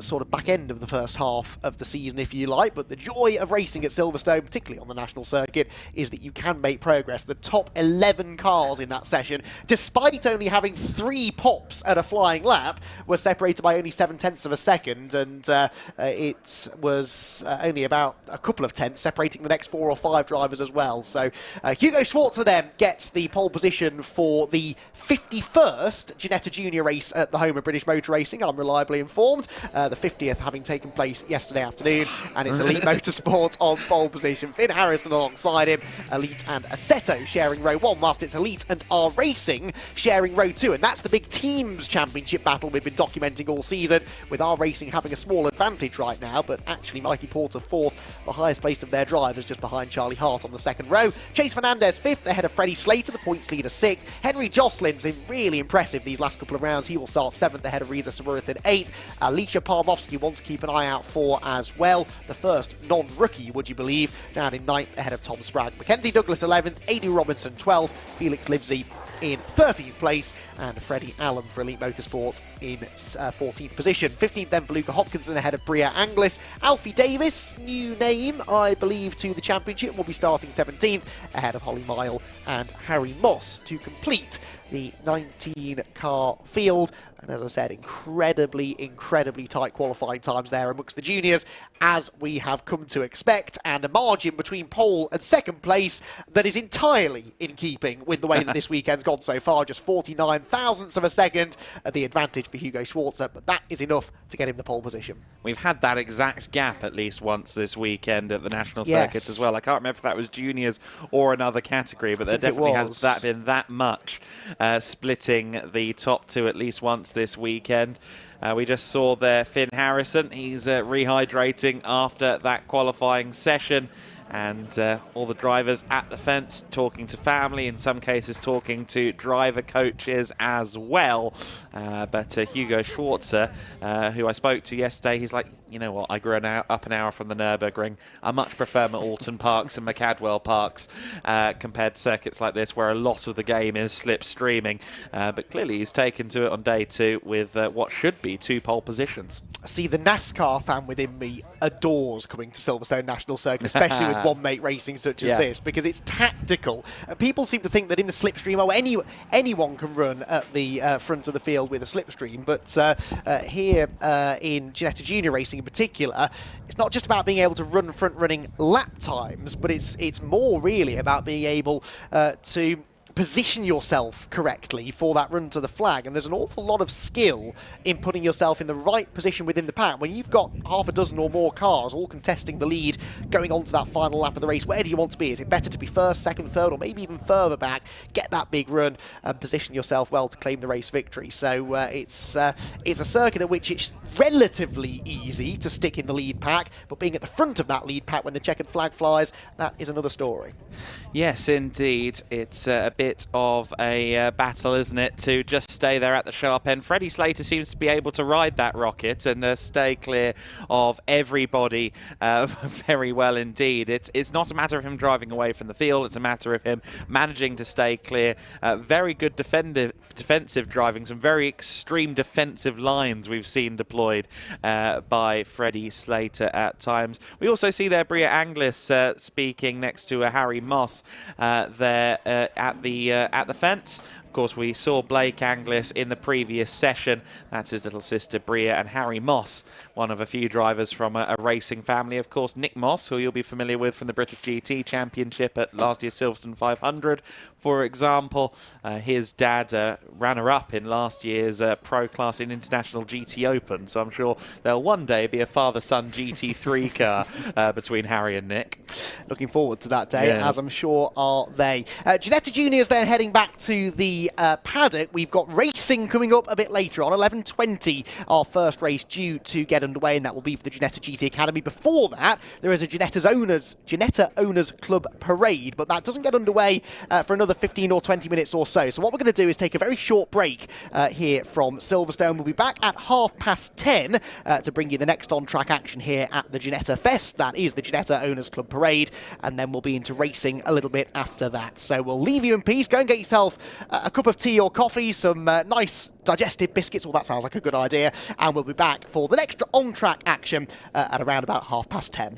sort of back end of the first half of the season, if you like. But the joy of racing at Silverstone, particularly on the national circuit, is that you can make progress. The top 11 cars in that session, despite only having 3 pops at a flying lap, were separated by only 7/10 of a second, and it was only about a couple of tenths separating the next 4 or 5 drivers as well. So Hugo Schwarzer then gets the pole position for the 51st Ginetta Junior race at the home of British Motor Racing, I'm reliably informed. The 50th having taken place yesterday afternoon, and it's Elite Motorsport on pole position. Finn Harrison alongside him, Elite and Assetto sharing row 1, whilst it's Elite and R Racing sharing row 2. And that's the big teams championship battle we've been documenting all season, with R Racing having a small advantage right now, but actually Mikey Porter 4th, the highest placed of their drivers, just behind Charlie Hart on the 2nd row. Chase Fernandez 5th, ahead of Freddie Slater, the points leader 6th. Henry Jocelyn's been really impressive these last couple of rounds. He will start 7th, ahead of Riza Sarurathan 8th. Alicia Palmowski one to keep an eye out for as well. The first non-rookie, would you believe, down in 9th, ahead of Tom Spragg. Mackenzie Douglas 11th, Adu Robinson 12th, Felix Livesey in 13th place, and Freddie Allen for Elite Motorsport in 14th position. 15th then for Luca Hopkinson, ahead of Bria Anglis. Alfie Davis, new name, I believe, to the championship, will be starting 17th, ahead of Holly Mile and Harry Moss to complete the 19-car field. And as I said, incredibly tight qualifying times there amongst the juniors, as we have come to expect, and a margin between pole and second place that is entirely in keeping with the way that this weekend's gone so far. Just 49 thousandths of a second at the advantage for Hugo Schwarzer, but that is enough to get him the pole position. We've had that exact gap at least once this weekend at the national circuit as well. I can't remember if that was juniors or another category, but there definitely has been that much splitting the top 2 at least once this weekend. We just saw there Finn Harrison. He's rehydrating after that qualifying session, and all the drivers at the fence talking to family, in some cases talking to driver coaches as well. But Hugo Schwarzer, who I spoke to yesterday, he's like, you know what, I grew up an hour from the Nürburgring. I much prefer my Alton Parks and my Cadwell Parks compared to circuits like this where a lot of the game is slipstreaming. But clearly he's taken to it on day 2 with what should be 2 pole positions. See, the NASCAR fan within me adores coming to Silverstone National Circuit, especially with one-mate racing such as this, because it's tactical. People seem to think that in the slipstream, anyone can run at the front of the field with a slipstream, but here in Ginetta Junior Racing in particular, it's not just about being able to run front-running lap times, but it's more really about being able to position yourself correctly for that run to the flag, and there's an awful lot of skill in putting yourself in the right position within the pack. When you've got half a dozen or more cars all contesting the lead going on to that final lap of the race, where do you want to be? Is it better to be first, second, third, or maybe even further back, get that big run and position yourself well to claim the race victory? So it's a circuit at which it's relatively easy to stick in the lead pack, but being at the front of that lead pack when the checkered flag flies, that is another story. Yes, indeed. It's a bit of a battle, isn't it, to just stay there at the sharp end. Freddie Slater seems to be able to ride that rocket and stay clear of everybody very well indeed. It's not a matter of him driving away from the field, it's a matter of him managing to stay clear. Very good defensive driving, some very extreme defensive lines we've seen deployed by Freddie Slater at times. We also see there Bria Anglis speaking next to Harry Moss there at the fence. Of course, we saw Blake Anglis in the previous session. That's his little sister Bria, and Harry Moss, one of a few drivers from a racing family. Of course, Nick Moss, who you'll be familiar with from the British GT Championship at last year's Silverstone 500, for example. His dad runner-up in last year's Pro Class in International GT Open, so I'm sure there'll one day be a father-son GT3 car between Harry and Nick. Looking forward to that day, as I'm sure are they. Ginetta Juniors then heading back to the paddock. We've got racing coming up a bit later on, 11:20, our first race due to get underway, and that will be for the Ginetta GT Academy. Before that, there is a Ginetta Owners Club parade, but that doesn't get underway for another 15 or 20 minutes or so. So what we're going to do is take a very short break here from Silverstone. We'll be back at 10:30 to bring you the next on-track action here at the Ginetta Fest. That is the Ginetta Owners Club parade, and then we'll be into racing a little bit after that. So we'll leave you in peace. Go and get yourself a cup of tea or coffee, some nice digestive biscuits. All that sounds like a good idea. And we'll be back for the next on-track action at around about 10:30.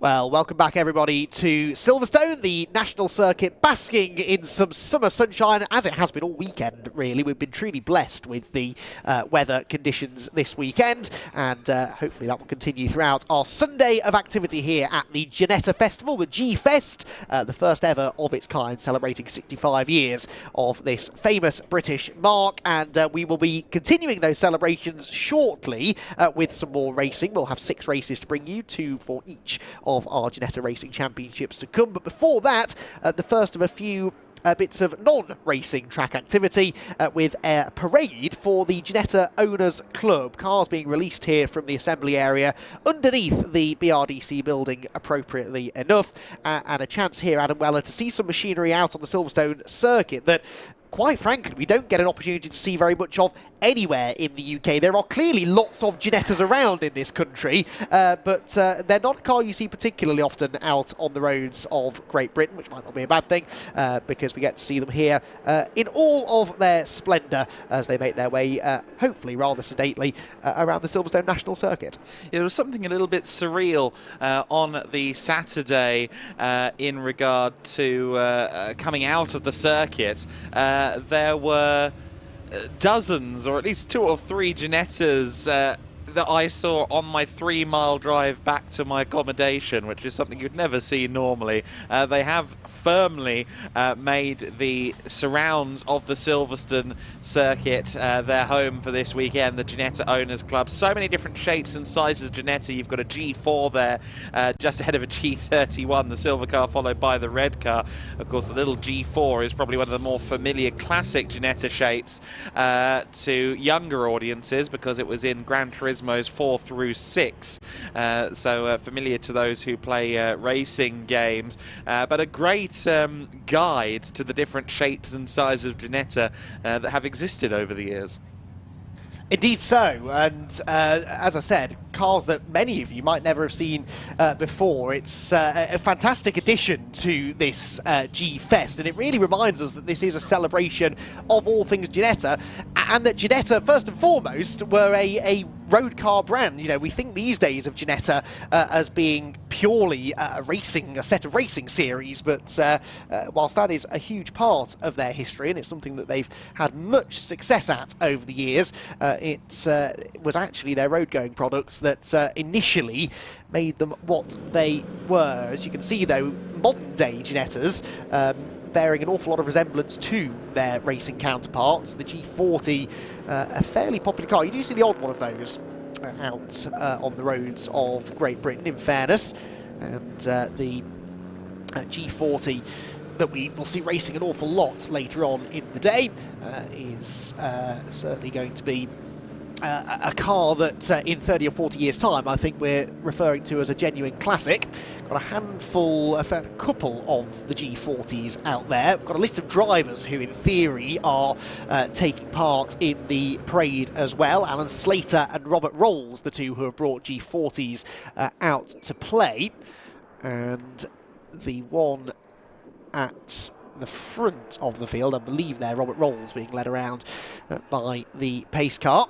Well, welcome back everybody to Silverstone, the national circuit, basking in some summer sunshine, as it has been all weekend, really. We've been truly blessed with the weather conditions this weekend, and hopefully that will continue throughout our Sunday of activity here at the Ginetta Festival, the G-Fest, the first ever of its kind, celebrating 65 years of this famous British mark, and we will be continuing those celebrations shortly with some more racing. We'll have 6 races to bring you, 2 for each of our Ginetta Racing Championships to come. But before that, the first of a few bits of non-racing track activity with a parade for the Ginetta Owners Club. Cars being released here from the assembly area underneath the BRDC building, appropriately enough, and a chance here, Adam Weller, to see some machinery out on the Silverstone circuit that, quite frankly, we don't get an opportunity to see very much of anywhere in the UK. There are clearly lots of Ginettas around in this country, but they're not a car you see particularly often out on the roads of Great Britain, which might not be a bad thing, because we get to see them here in all of their splendour as they make their way, hopefully rather sedately, around the Silverstone National Circuit. There was something a little bit surreal on the Saturday in regard to coming out of the circuit. There were dozens, or at least 2 or 3 Ginettas that I saw on my 3-mile drive back to my accommodation, which is something you'd never see normally. They have firmly made the surrounds of the Silverstone circuit their home for this weekend, the Ginetta Owners Club. So many different shapes and sizes of Ginetta. You've got a G4 there, just ahead of a G31, the silver car followed by the red car. Of course, the little G4 is probably one of the more familiar classic Ginetta shapes to younger audiences, because it was in Gran Turismo's 4 through 6, so familiar to those who play racing games, but a great guide to the different shapes and sizes of Ginetta that have existed over the years. Indeed so, and as I said, cars that many of you might never have seen before. It's a fantastic addition to this G-Fest, and it really reminds us that this is a celebration of all things Ginetta, and that Ginetta, first and foremost, were a road car brand. You know, we think these days of Ginetta as being purely a set of racing series, but whilst that is a huge part of their history, and it's something that they've had much success at over the years, it was actually their road-going products that initially made them what they were. As you can see, though, modern-day Ginettas bearing an awful lot of resemblance to their racing counterparts. The G40, a fairly popular car. You do see the odd one of those out on the roads of Great Britain, in fairness, and the G40 that we will see racing an awful lot later on in the day is certainly going to be a car that in 30 or 40 years' time I think we're referring to as a genuine classic. Got a handful, a couple of the G40s out there. We've got a list of drivers who in theory are taking part in the parade as well. Alan Slater and Robert Rolls, the 2 who have brought G40s out to play. And the one at the front of the field, I believe there, Robert Rolls being led around by the pace car.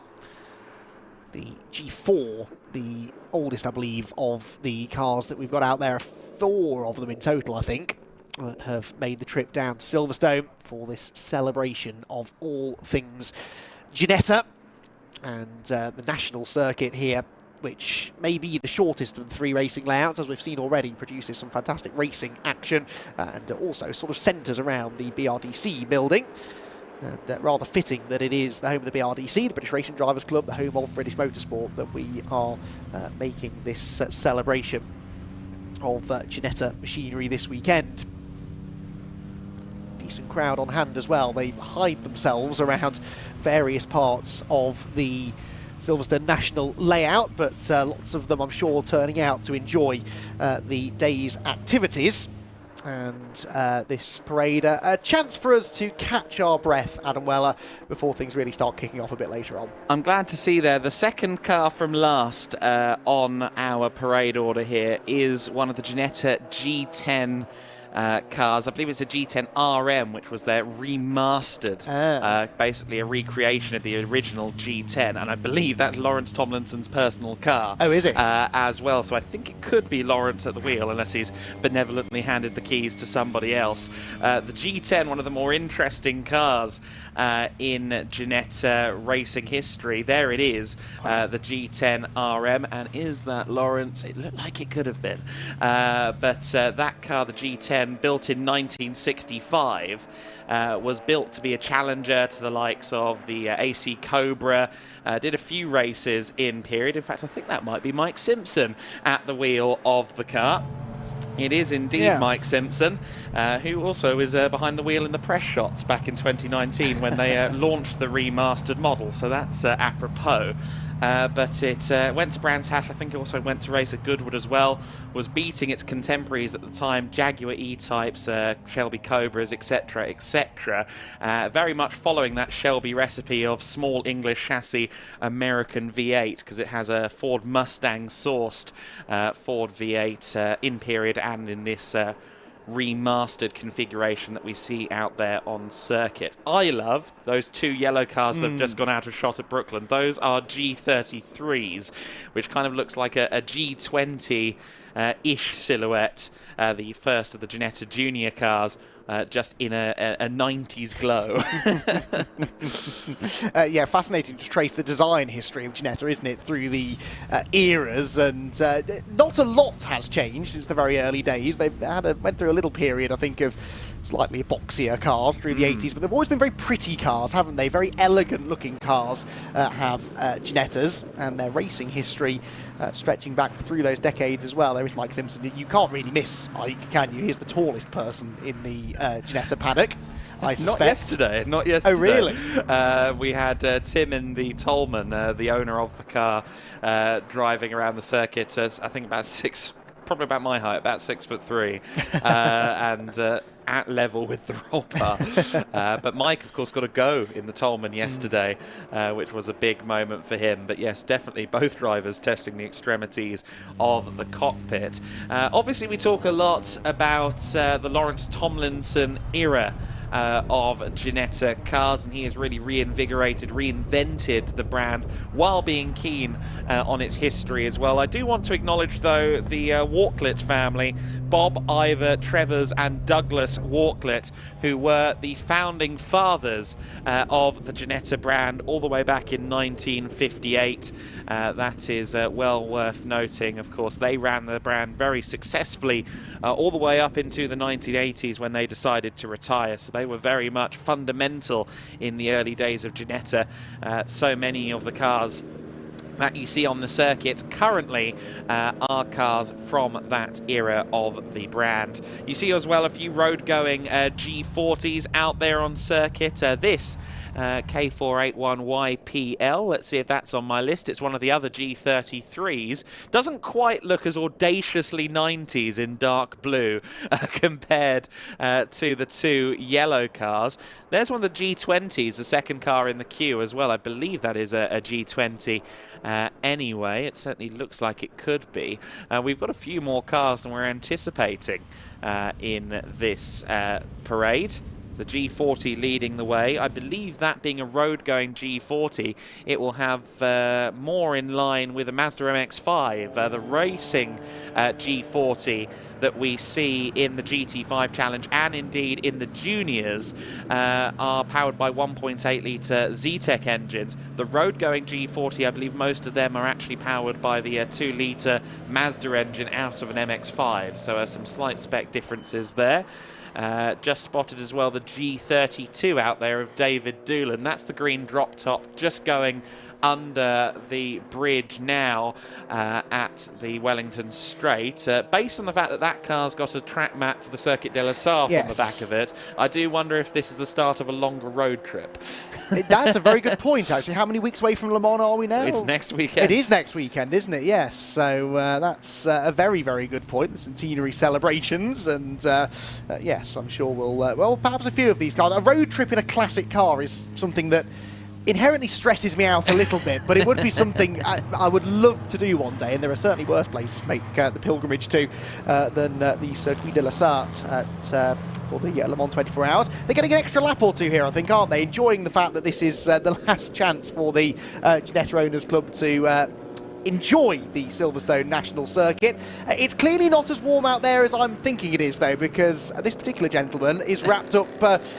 The G4, the oldest, I believe, of the cars that we've got out there. 4 of them in total, I think, that have made the trip down to Silverstone for this celebration of all things Ginetta. And the national circuit here, which may be the shortest of the 3 racing layouts, as we've seen already, produces some fantastic racing action, and also sort of centres around the BRDC building. And rather fitting that it is the home of the BRDC, the British Racing Drivers Club, the home of British Motorsport, that we are making this celebration of Ginetta machinery this weekend. Decent crowd on hand as well. They hide themselves around various parts of the Silverstone National layout, but lots of them, I'm sure, turning out to enjoy the day's activities. And this parade, a chance for us to catch our breath, Adam Weller, before things really start kicking off a bit later on. I'm glad to see there the second car from last on our parade order here is one of the Ginetta G10 cars. I believe it's a G10 RM, which was their remastered, basically a recreation of the original G10, and I believe that's Lawrence Tomlinson's personal car. Oh, is it? As well, so I think it could be Lawrence at the wheel, unless he's benevolently handed the keys to somebody else. The G10, one of the more interesting cars in Ginetta racing history. There it is, the G10 RM, and is that Lawrence? It looked like it could have been. But that car, the G10, built in 1965, was built to be a challenger to the likes of the AC Cobra. Did a few races in period. In fact, I think that might be Mike Simpson at the wheel of the car. It is indeed Mike Simpson, who also is behind the wheel in the press shots back in 2019 when they launched the remastered model. So that's apropos. But it went to Brands Hatch. I think it also went to race at Goodwood as well. Was beating its contemporaries at the time, Jaguar E-Types, Shelby Cobras, etc., etc. Very much following that Shelby recipe of small English chassis American V8, because it has a Ford Mustang-sourced Ford V8 in period and in this remastered configuration that we see out there on circuit. I love those two yellow cars that have just gone out of shot at Brooklyn. Those are G33s, which kind of looks like a G20-ish silhouette, the first of the Ginetta Junior cars. Just in a 90s glow. Yeah, fascinating to trace the design history of Ginetta, isn't it, through the eras, and not a lot has changed since the very early days. They've went through a little period, I think, of slightly boxier cars through the 80s, but they've always been very pretty cars, haven't they? Very elegant looking cars have Ginettas, and their racing history stretching back through those decades as well. There is Mike Simpson. You can't really miss Mike, can you? He's the tallest person in the Ginetta paddock, I suspect. Not yesterday. Oh, really? We had Tim in the Tolman, the owner of the car, driving around the circuit, I think probably about my height, about 6'3", and at level with the roll bar. But Mike, of course, got a go in the Tolman yesterday, which was a big moment for him. But yes, definitely both drivers testing the extremities of the cockpit. Obviously, we talk a lot about the Lawrence Tomlinson era of Ginetta cars, and he has really reinvented the brand while being keen on its history as well. I do want to acknowledge, though, the Walklett family, Bob, Ivor, Trevors and Douglas Walklett, who were the founding fathers of the Ginetta brand all the way back in 1958. That is well worth noting. Of course, they ran the brand very successfully all the way up into the 1980s when they decided to retire. So they were very much fundamental in the early days of Ginetta. So many of the cars that you see on the circuit currently are cars from that era of the brand. You see as well a few road-going G40s out there on circuit. This K481YPL, let's see if that's on my list. It's one of the other G33s. Doesn't quite look as audaciously 90s in dark blue compared to the two yellow cars. There's one of the G20s, the second car in the queue as well. I believe that is a G20 anyway. It certainly looks like it could be. We've got a few more cars than we're anticipating in this parade. The G40 leading the way. I believe that being a road-going G40, it will have more in line with a Mazda MX-5, the racing G40 that we see in the GT5 Challenge and indeed in the juniors are powered by 1.8-litre Zetec engines. The road-going G40, I believe most of them are actually powered by the 2-litre Mazda engine out of an MX-5, so some slight spec differences there. Just spotted as well the G32 out there of David Doolan. That's the green drop top just going under the bridge now at the Wellington Straight. Based on the fact that that car's got a track map for the Circuit de la Sarthe on the back of it, I do wonder if this is the start of a longer road trip. That's a very good point, actually. How many weeks away from Le Mans are we now? It's next weekend. It is next weekend, isn't it? Yes. So that's a very, very good point. The centenary celebrations, and yes, I'm sure we'll, well, perhaps a few of these cars. A road trip in a classic car is something that inherently stresses me out a little bit, but it would be something I would love to do one day, and there are certainly worse places to make the pilgrimage to than the Circuit de la Sarthe for the Le Mans 24 Hours. They're getting an extra lap or two here, I think, aren't they? Enjoying the fact that this is the last chance for the Ginetta Owners Club to enjoy the Silverstone National Circuit. It's clearly not as warm out there as I'm thinking it is, though, because this particular gentleman is wrapped up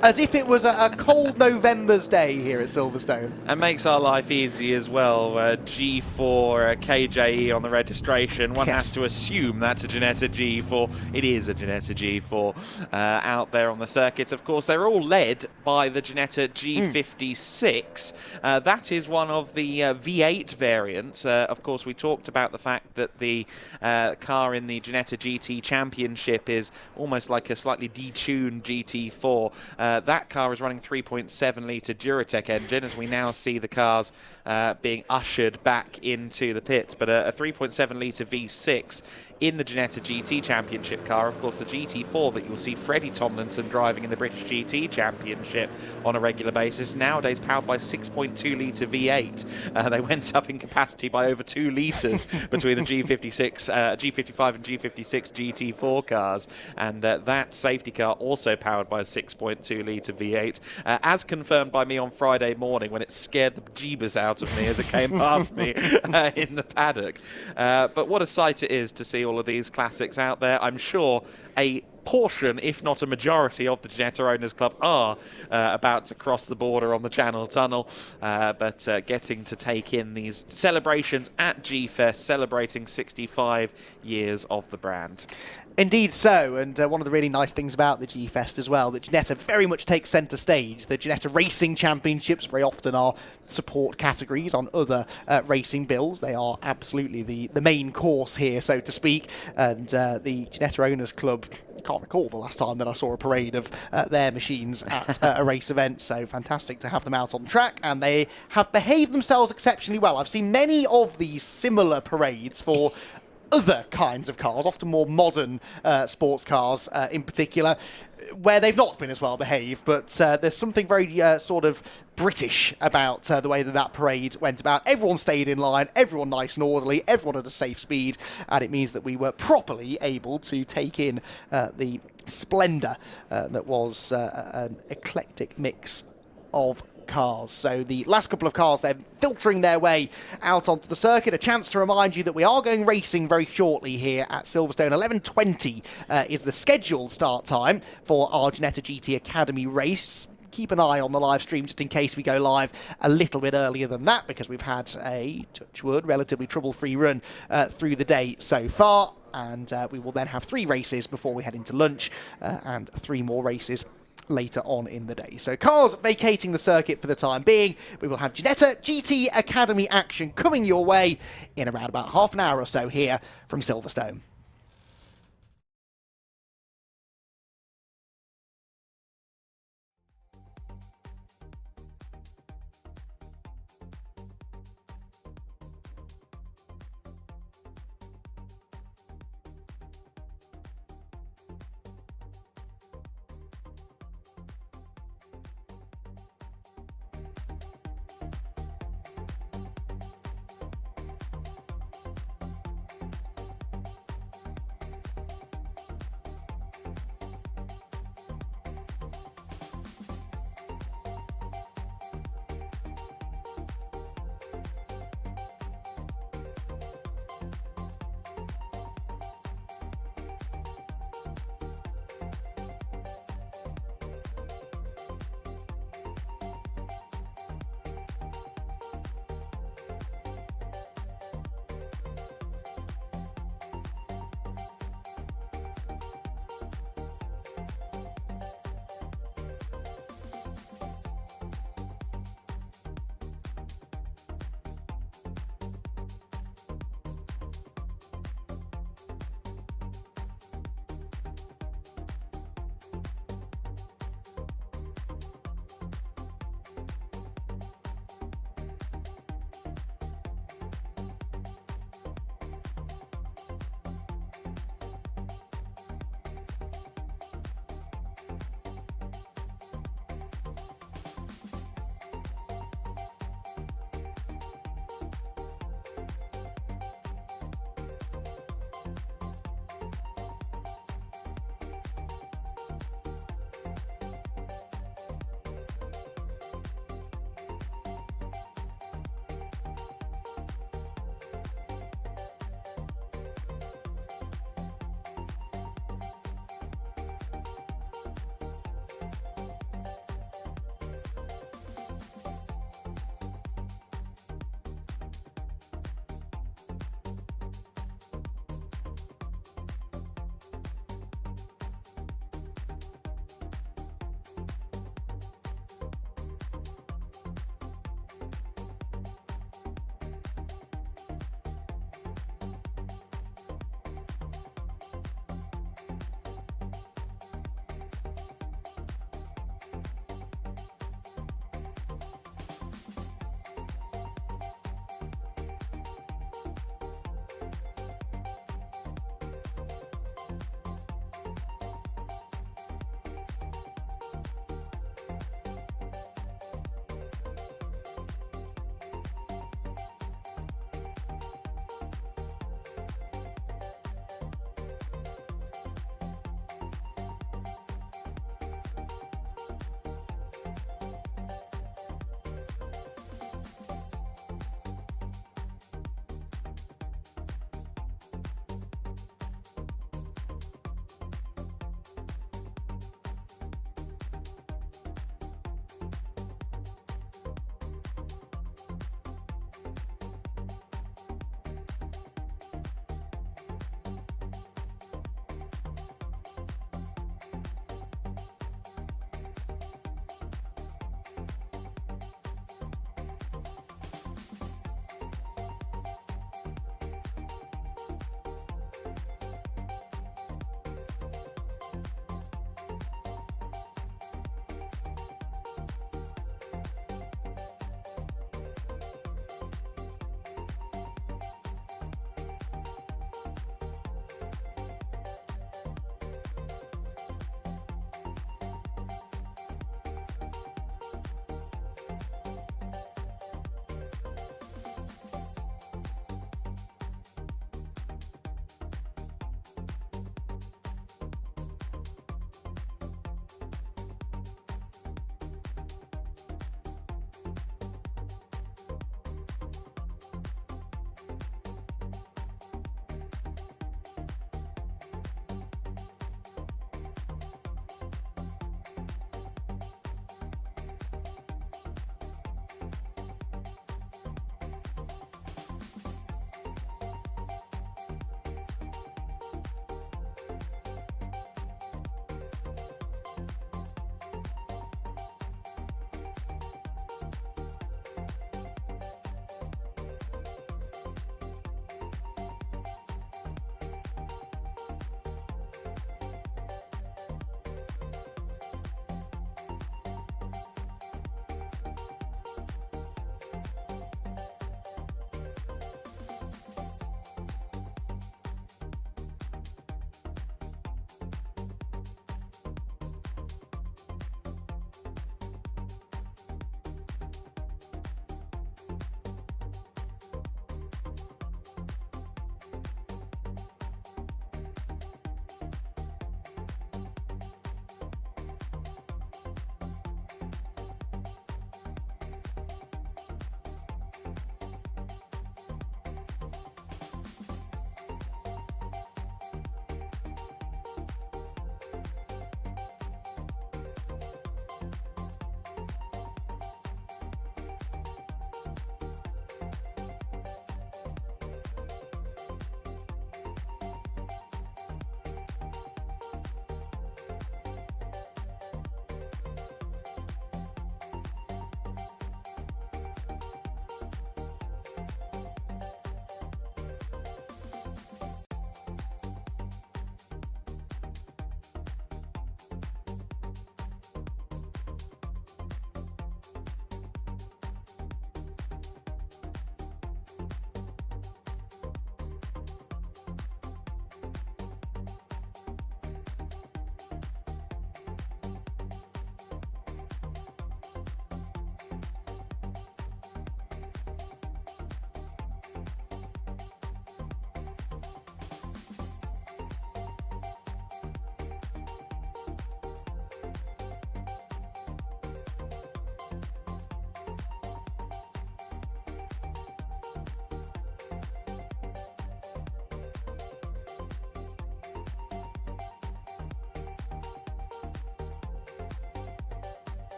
as if it was a cold November's day here at Silverstone. And makes our life easy as well. G4 KJE on the registration. One has to assume that's a Ginetta G4. It is a Ginetta G4 out there on the circuit. Of course, they're all led by the Ginetta G56. That is one of the V8 variants. Of course, we talked about the fact that the car in the Ginetta GT Championship is almost like a slightly detuned GT4. That car is running 3.7 litre Duratec engine, as we now see the cars being ushered back into the pits. But a 3.7 litre V6 in the Ginetta GT Championship car. Of course, the GT4 that you'll see Freddie Tomlinson driving in the British GT Championship on a regular basis, nowadays powered by 6.2 litre V8. They went up in capacity by over 2 litres between the G55 and G56 GT4 cars, and that safety car also powered by a 6.2 litre V8, as confirmed by me on Friday morning when it scared the jeebus out of me as it came past me in the paddock. But what a sight it is to see all of these classics out there. I'm sure a portion, if not a majority, of the Ginetta Owners Club are about to cross the border on the Channel Tunnel, but getting to take in these celebrations at G-Fest, celebrating 65 years of the brand. Indeed so, and one of the really nice things about the G-Fest as well, that Ginetta very much takes centre stage. The Ginetta Racing Championships very often are support categories on other racing bills. They are absolutely the main course here, so to speak, and the Ginetta Owners Club, I can't recall the last time that I saw a parade of their machines at a race event, so fantastic to have them out on track, and they have behaved themselves exceptionally well. I've seen many of these similar parades for other kinds of cars, often more modern sports cars in particular, where they've not been as well behaved, but there's something very sort of British about the way that parade went about. Everyone stayed in line, everyone nice and orderly, everyone at a safe speed, and it means that we were properly able to take in the splendour that was an eclectic mix of cars. So the last couple of cars, they're filtering their way out onto the circuit. A chance to remind you that we are going racing very shortly here at Silverstone. 11:20 is the scheduled start time for our Ginetta GT Academy race. Keep an eye on the live stream just in case we go live a little bit earlier than that, because we've had a, touch wood, relatively trouble-free run through the day so far, and we will then have 3 races before we head into lunch and 3 more races later on in the day. So cars vacating the circuit for the time being. We will have Ginetta GT Academy action coming your way in around about half an hour or so here from Silverstone.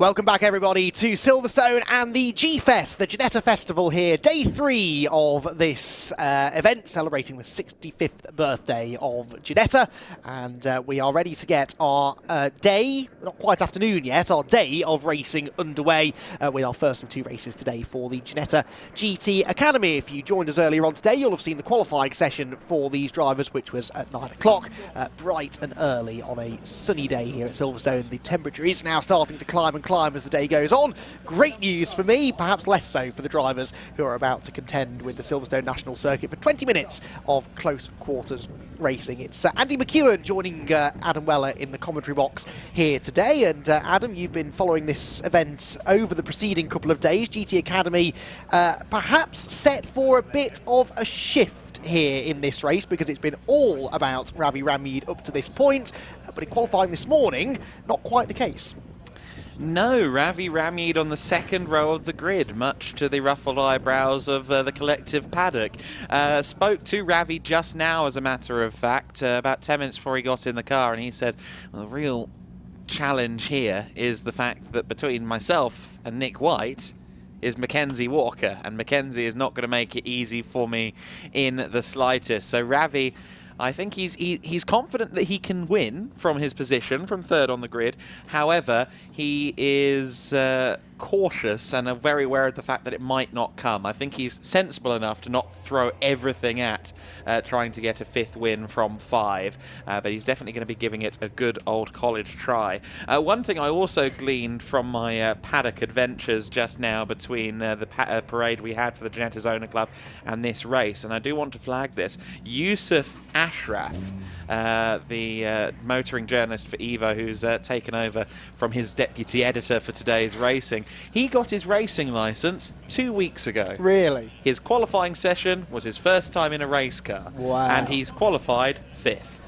Welcome back, everybody, to Silverstone and the G-Fest, the Ginetta Festival here. Day 3 of this event, celebrating the 65th birthday of Ginetta. And we are ready to get our day, not quite afternoon yet, our day of racing underway with our first of 2 races today for the Ginetta GT Academy. If you joined us earlier on today, you'll have seen the qualifying session for these drivers, which was at 9 o'clock, bright and early on a sunny day here at Silverstone. The temperature is now starting to climb and climb as the day goes on. Great news for me, perhaps less so for the drivers who are about to contend with the Silverstone National circuit for 20 minutes of close quarters racing. It's Andy McEwen joining Adam Weller in the commentary box here today. And Adam, you've been following this event over the preceding couple of days. GT Academy perhaps set for a bit of a shift here in this race, because it's been all about Ravi Ramid up to this point, but in qualifying this morning, not quite the case. No, Ravi Ramid on the second row of the grid, much to the ruffled eyebrows of the collective paddock. Spoke to Ravi just now, as a matter of fact, about 10 minutes before he got in the car, and he said, well, the real challenge here is the fact that between myself and Nick White is Mackenzie Walker, and Mackenzie is not going to make it easy for me in the slightest. So Ravi, I think he's confident that he can win from his position, from third on the grid. However, he is cautious and very aware of the fact that it might not come. I think he's sensible enough to not throw everything at trying to get a 5th win from 5, but he's definitely going to be giving it a good old college try. One thing I also gleaned from my paddock adventures just now between the parade we had for the Ginetta Owners Club and this race, and I do want to flag this, Yusuf Ashraf, the motoring journalist for Evo, who's taken over from his deputy editor for today's racing. He got his racing licence 2 weeks ago. Really? His qualifying session was his first time in a race car. Wow. And he's qualified 5th.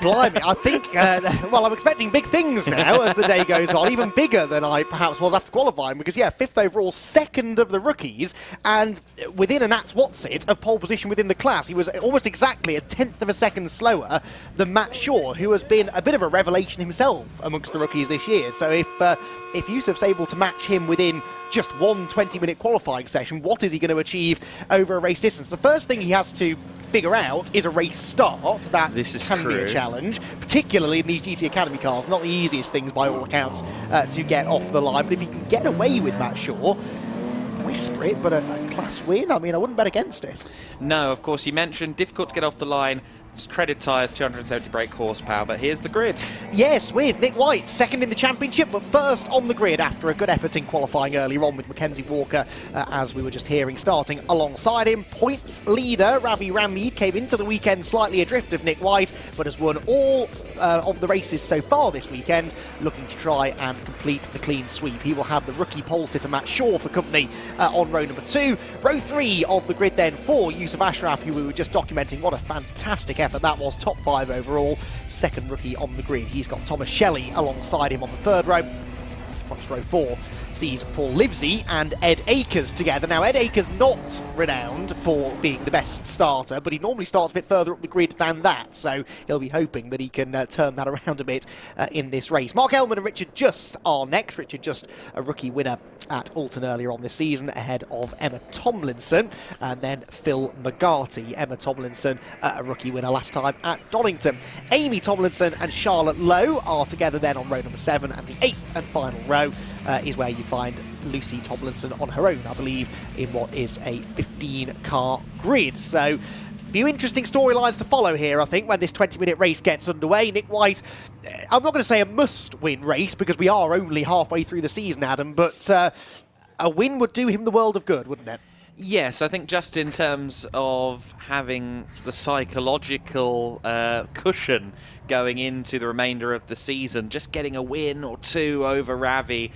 Blimey, I think, well, I'm expecting big things now as the day goes on, even bigger than I perhaps was after qualifying, because, yeah, 5th overall, 2nd of the rookies, and within a Nats What's-It of pole position within the class. He was almost exactly a 10th of a second slower than Matt Shaw, who has been a bit of a revelation himself amongst the rookies this year. So if Yusuf's able to match him within just one 20-minute qualifying session, what is he going to achieve over a race distance? The first thing he has to figure out is a race start. That can be a challenge, particularly in these GT Academy cars. Not the easiest things by all accounts to get off the line, but if he can get away with Matt Shaw, whisper it, but a class win, I mean, I wouldn't bet against it. No, of course, you mentioned difficult to get off the line. It's treaded tyres, 270 brake horsepower, but here's the grid. Yes, with Nick White, 2nd in the championship, but 1st on the grid after a good effort in qualifying earlier on with Mackenzie Walker, as we were just hearing, starting alongside him. Points leader, Ravi Ramid, came into the weekend slightly adrift of Nick White, but has won all of the races so far this weekend, looking to try and complete the clean sweep. He will have the rookie pole sitter Matt Shaw for company on row number 2. Row 3 of the grid then for Yusuf Ashraf, who we were just documenting. What a fantastic effort that was, top 5 overall, 2nd rookie on the grid. He's got Thomas Shelley alongside him on the 3rd row. Across row 4 sees Paul Livesey and Ed Akers together. Now, Ed Akers not renowned for being the best starter, but he normally starts a bit further up the grid than that, so he'll be hoping that he can turn that around a bit in this race. Mark Ellman and Richard Just are next. Richard Just, a rookie winner at Alton earlier on this season, ahead of Emma Tomlinson, and then Phil McGarty. Emma Tomlinson, a rookie winner last time at Donington. Amy Tomlinson and Charlotte Lowe are together then on row number 7, and the 8th and final row is where you find Lucy Tomlinson on her own, I believe, in what is a 15-car grid. So, a few interesting storylines to follow here, I think, when this 20-minute race gets underway. Nick White, I'm not going to say a must-win race, because we are only halfway through the season, Adam, but a win would do him the world of good, wouldn't it? Yes, I think just in terms of having the psychological cushion going into the remainder of the season, just getting a win or 2 over Ravi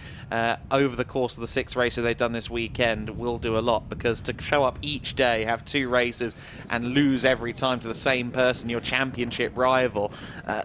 over the course of the 6 races they've done this weekend will do a lot, because to show up each day, have 2 races and lose every time to the same person, your championship rival,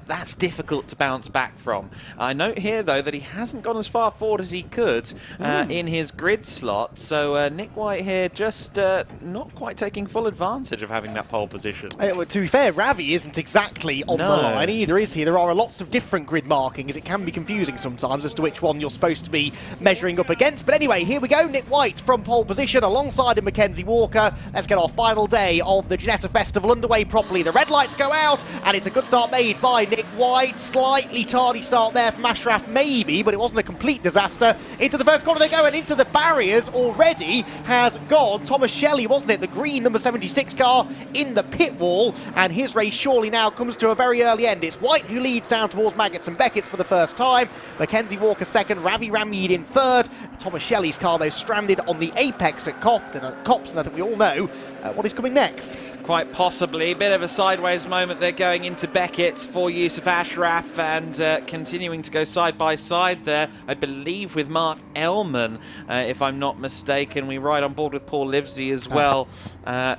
that's difficult to bounce back from. I note here, though, that he hasn't gone as far forward as he could in his grid slot, so Nick White here just not quite taking full advantage of having that pole position. Well, to be fair, Ravi isn't exactly on the line. either, is he? There are lots of different grid markings. It can be confusing sometimes as to which one you're supposed to be measuring up against. But anyway, here we go. Nick White from pole position alongside of Mackenzie Walker. Let's get our final day of the Ginetta Festival underway properly. The red lights go out, and it's a good start made by Nick White. Slightly tardy start there from Ashraf, maybe, but it wasn't a complete disaster. Into the first corner they go, and into the barriers already has gone Thomas Shelley, wasn't it? The green number 76 car in the pit wall, and his race surely now comes to a very early end. It's White who leads down towards Maggots and Beckett's for the first time. Mackenzie Walker second, Ravi Rammeed in third. Thomas Shelley's car, though, stranded on the apex at Copse, and I think we all know what is coming next. Quite possibly. A bit of a sideways moment there going into Beckett's for Yusuf Ashraf, and continuing to go side by side there, I believe, with Mark Ellman, if I'm not mistaken. We ride on board with Paul Livesey as well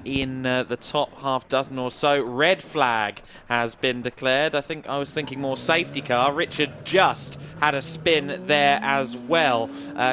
in the top half dozen or so. Red flag has been declared. I was thinking more safety car. Richard just had a spin there as well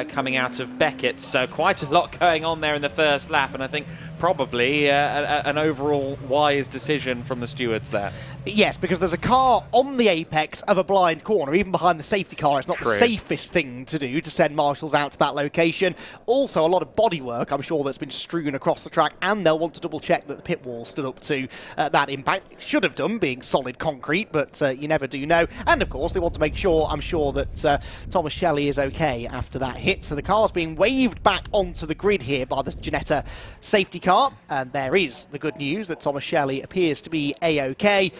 coming out of Beckett's. So quite a lot going on there in the first lap, and I think probably an overall wise decision from the stewards there. Yes, because there's a car on the apex of a blind corner, even behind the safety car. It's not the safest thing to do to send marshals out to that location. Also, a lot of bodywork, I'm sure, that's been strewn across the track, and they'll want to double check that the pit wall stood up to that impact. It should have done, being solid concrete, but you never do know. And of course, they want to make sure, I'm sure, that Thomas Shelley is okay after that hit. So the car's being waved back onto the grid here by the Ginetta safety car, and there is the good news that Thomas Shelley appears to be A-OK.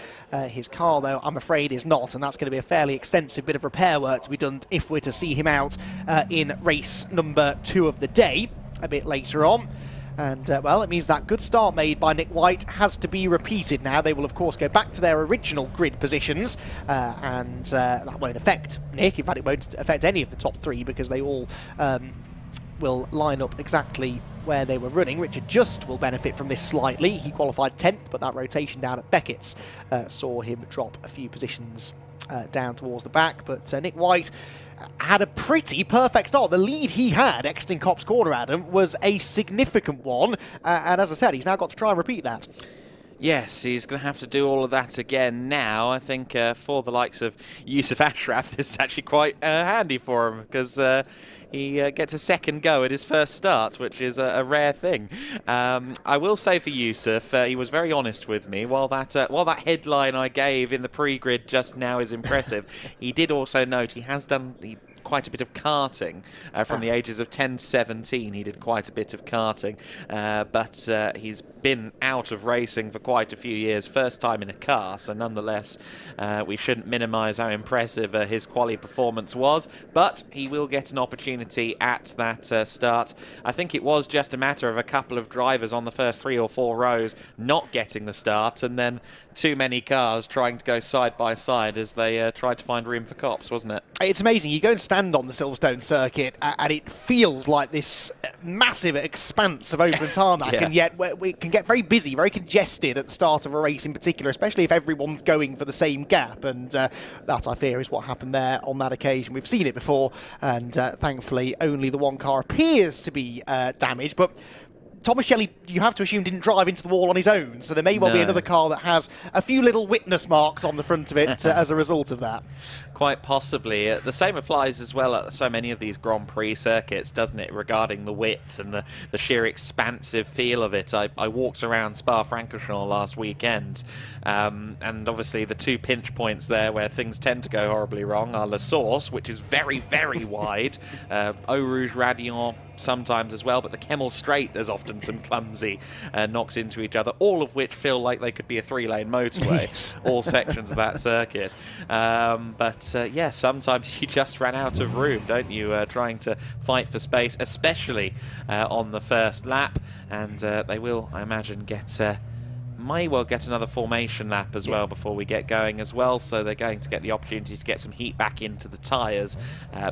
His car, though, I'm afraid is not, and that's going to be a fairly extensive bit of repair work to be done if we're to see him out in race number 2 of the day a bit later on. And, well, it means that good start made by Nick White has to be repeated now. They will, of course, go back to their original grid positions, and that won't affect Nick. In fact, it won't affect any of the top 3 because they all will line up exactly where they were running. Richard Just will benefit from this slightly. He qualified 10th, but that rotation down at Beckett's saw him drop a few positions down towards the back. But Nick White had a pretty perfect start. The lead he had exiting Copse Corner, Adam, was a significant one. And as I said, he's now got to try and repeat that. Yes, he's going to have to do all of that again now. I think for the likes of Yusuf Ashraf, this is actually quite handy for him, because he gets a second go at his first start, which is a rare thing. I will say for Yusuf, he was very honest with me. While that headline I gave in the pre-grid just now is impressive, he did also note he has done quite a bit of karting from the ages of 10 to 17. He did quite a bit of karting, but he's been out of racing for quite a few years, first time in a car, so nonetheless we shouldn't minimise how impressive his quali performance was, but he will get an opportunity at that start. I think it was just a matter of a couple of drivers on the first 3 or 4 rows not getting the start, and then too many cars trying to go side by side as they tried to find room for Copse, wasn't it? It's amazing. You go and stand on the Silverstone circuit and it feels like this massive expanse of open tarmac, and yet we can get very busy, very congested at the start of a race in particular, especially if everyone's going for the same gap, and that, I fear, is what happened there on that occasion. We've seen it before, and thankfully only the one car appears to be damaged, but Thomas Shelley, you have to assume, didn't drive into the wall on his own, so there may well be another car that has a few little witness marks on the front of it as a result of that. Quite possibly. The same applies as well at so many of these Grand Prix circuits, doesn't it, regarding the width and the sheer expansive feel of it. I walked around Spa-Francorchamps last weekend, and obviously the 2 pinch points there where things tend to go horribly wrong are La Source, which is very, very wide, Eau Rouge Radiant sometimes as well, but the Kemmel Straight, there's often some clumsy knocks into each other, all of which feel like they could be a 3-lane motorway, all sections of that circuit. But yeah, sometimes you just ran out of room, don't you, trying to fight for space, especially on the first lap, and they will, I imagine, may well get another formation lap as well before we get going as well, so they're going to get the opportunity to get some heat back into the tyres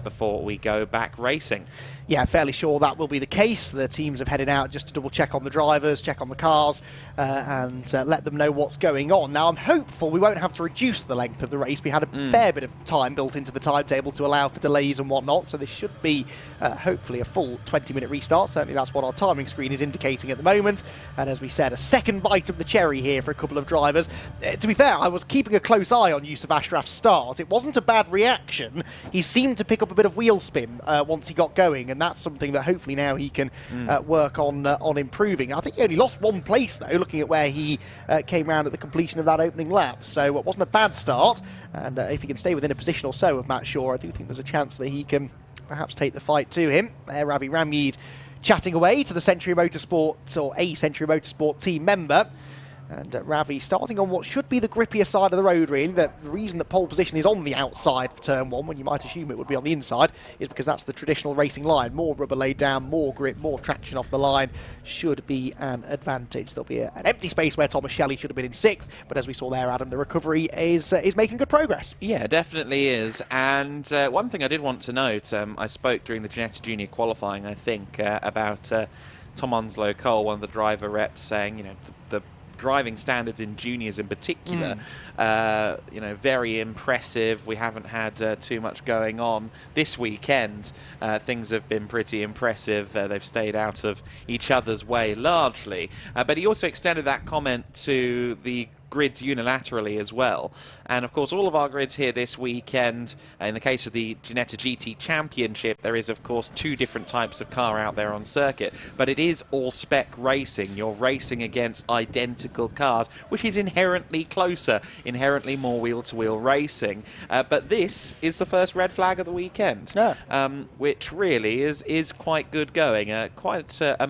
before we go back racing. Yeah, fairly sure that will be the case. The teams have headed out just to double check on the drivers, check on the cars, and let them know what's going on. Now, I'm hopeful we won't have to reduce the length of the race. We had a fair bit of time built into the timetable to allow for delays and whatnot, so this should be hopefully a full 20-minute restart. Certainly that's what our timing screen is indicating at the moment. And as we said, a second bite of the cherry cherry here for a couple of drivers. To be fair, I was keeping a close eye on Yusuf Ashraf's start. It wasn't a bad reaction. He seemed to pick up a bit of wheel spin once he got going, and that's something that hopefully now he can work on improving. I think he only lost one place, though, looking at where he came round at the completion of that opening lap. So it wasn't a bad start, and if he can stay within a position or so of Matt Shaw, I do think there's a chance that he can perhaps take the fight to him. Ravi Ramid chatting away to the Century Motorsport, or a Century Motorsport team member. And Ravi starting on what should be the grippier side of the road, really. The reason that pole position is on the outside for turn 1, when you might assume it would be on the inside, is because that's the traditional racing line. More rubber laid down, more grip, more traction off the line should be an advantage. There'll be an empty space where Thomas Shelley should have been in 6th, but as we saw there, Adam, the recovery is making good progress. Yeah, definitely is. And one thing I did want to note, I spoke during the Ginetta Junior qualifying, I think, about Tom Onslow Cole, one of the driver reps, saying, the driving standards in juniors in particular, very impressive. We haven't had too much going on this weekend. Things have been pretty impressive. They've stayed out of each other's way largely. But he also extended that comment to the grids unilaterally as well. And of course all of our grids here this weekend, in the case of the Ginetta GT Championship, there is of course 2 different types of car out there on circuit, but it is all spec racing. You're racing against identical cars, which is inherently closer, inherently more wheel-to-wheel racing. But this is the first red flag of the weekend, which really is quite good going. I would say a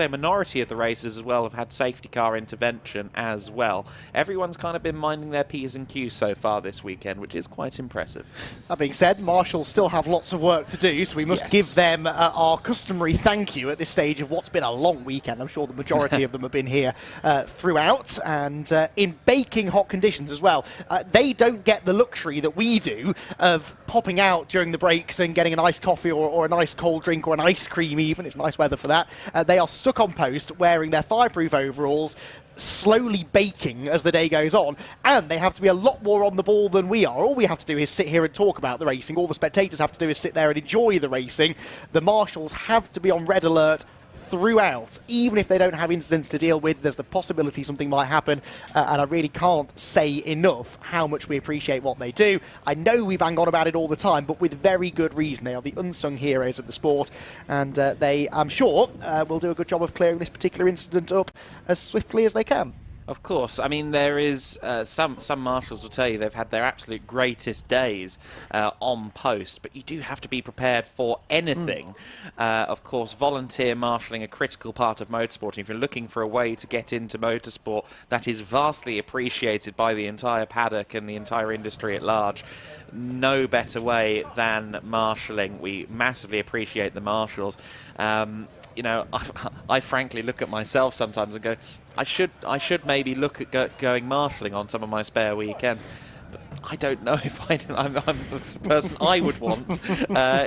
minority of the races as well have had safety car intervention as well. Everyone's kind of been minding their P's and Q's so far this weekend, which is quite impressive. That being said, Marshall still have lots of work to do, so we must give them our customary thank you at this stage of what's been a long weekend. I'm sure the majority of them have been here throughout, and in baking hot conditions as well. They don't get the luxury that we do of popping out during the breaks and getting a nice coffee or a nice cold drink or an ice cream even. It's nice weather for that. They are stuck on post wearing their fireproof overalls, slowly baking as the day goes on, and they have to be a lot more on the ball than we are. All we have to do is sit here and talk about the racing. All the spectators have to do is sit there and enjoy the racing. The marshals have to be on red alert throughout. Even if they don't have incidents to deal with, there's the possibility something might happen, and I really can't say enough how much we appreciate what they do. I know we bang on about it all the time, but with very good reason. They are the unsung heroes of the sport, and they, I'm sure, will do a good job of clearing this particular incident up as swiftly as they can. Of course. I mean, there is some marshals will tell you they've had their absolute greatest days on post, but you do have to be prepared for anything. Of course, volunteer marshalling, a critical part of motorsport. And if you're looking for a way to get into motorsport, that is vastly appreciated by the entire paddock and the entire industry at large. No better way than marshalling. We massively appreciate the marshals. I frankly look at myself sometimes and go, I should maybe look at going marshalling on some of my spare weekends. But I don't know if I'm the person I would want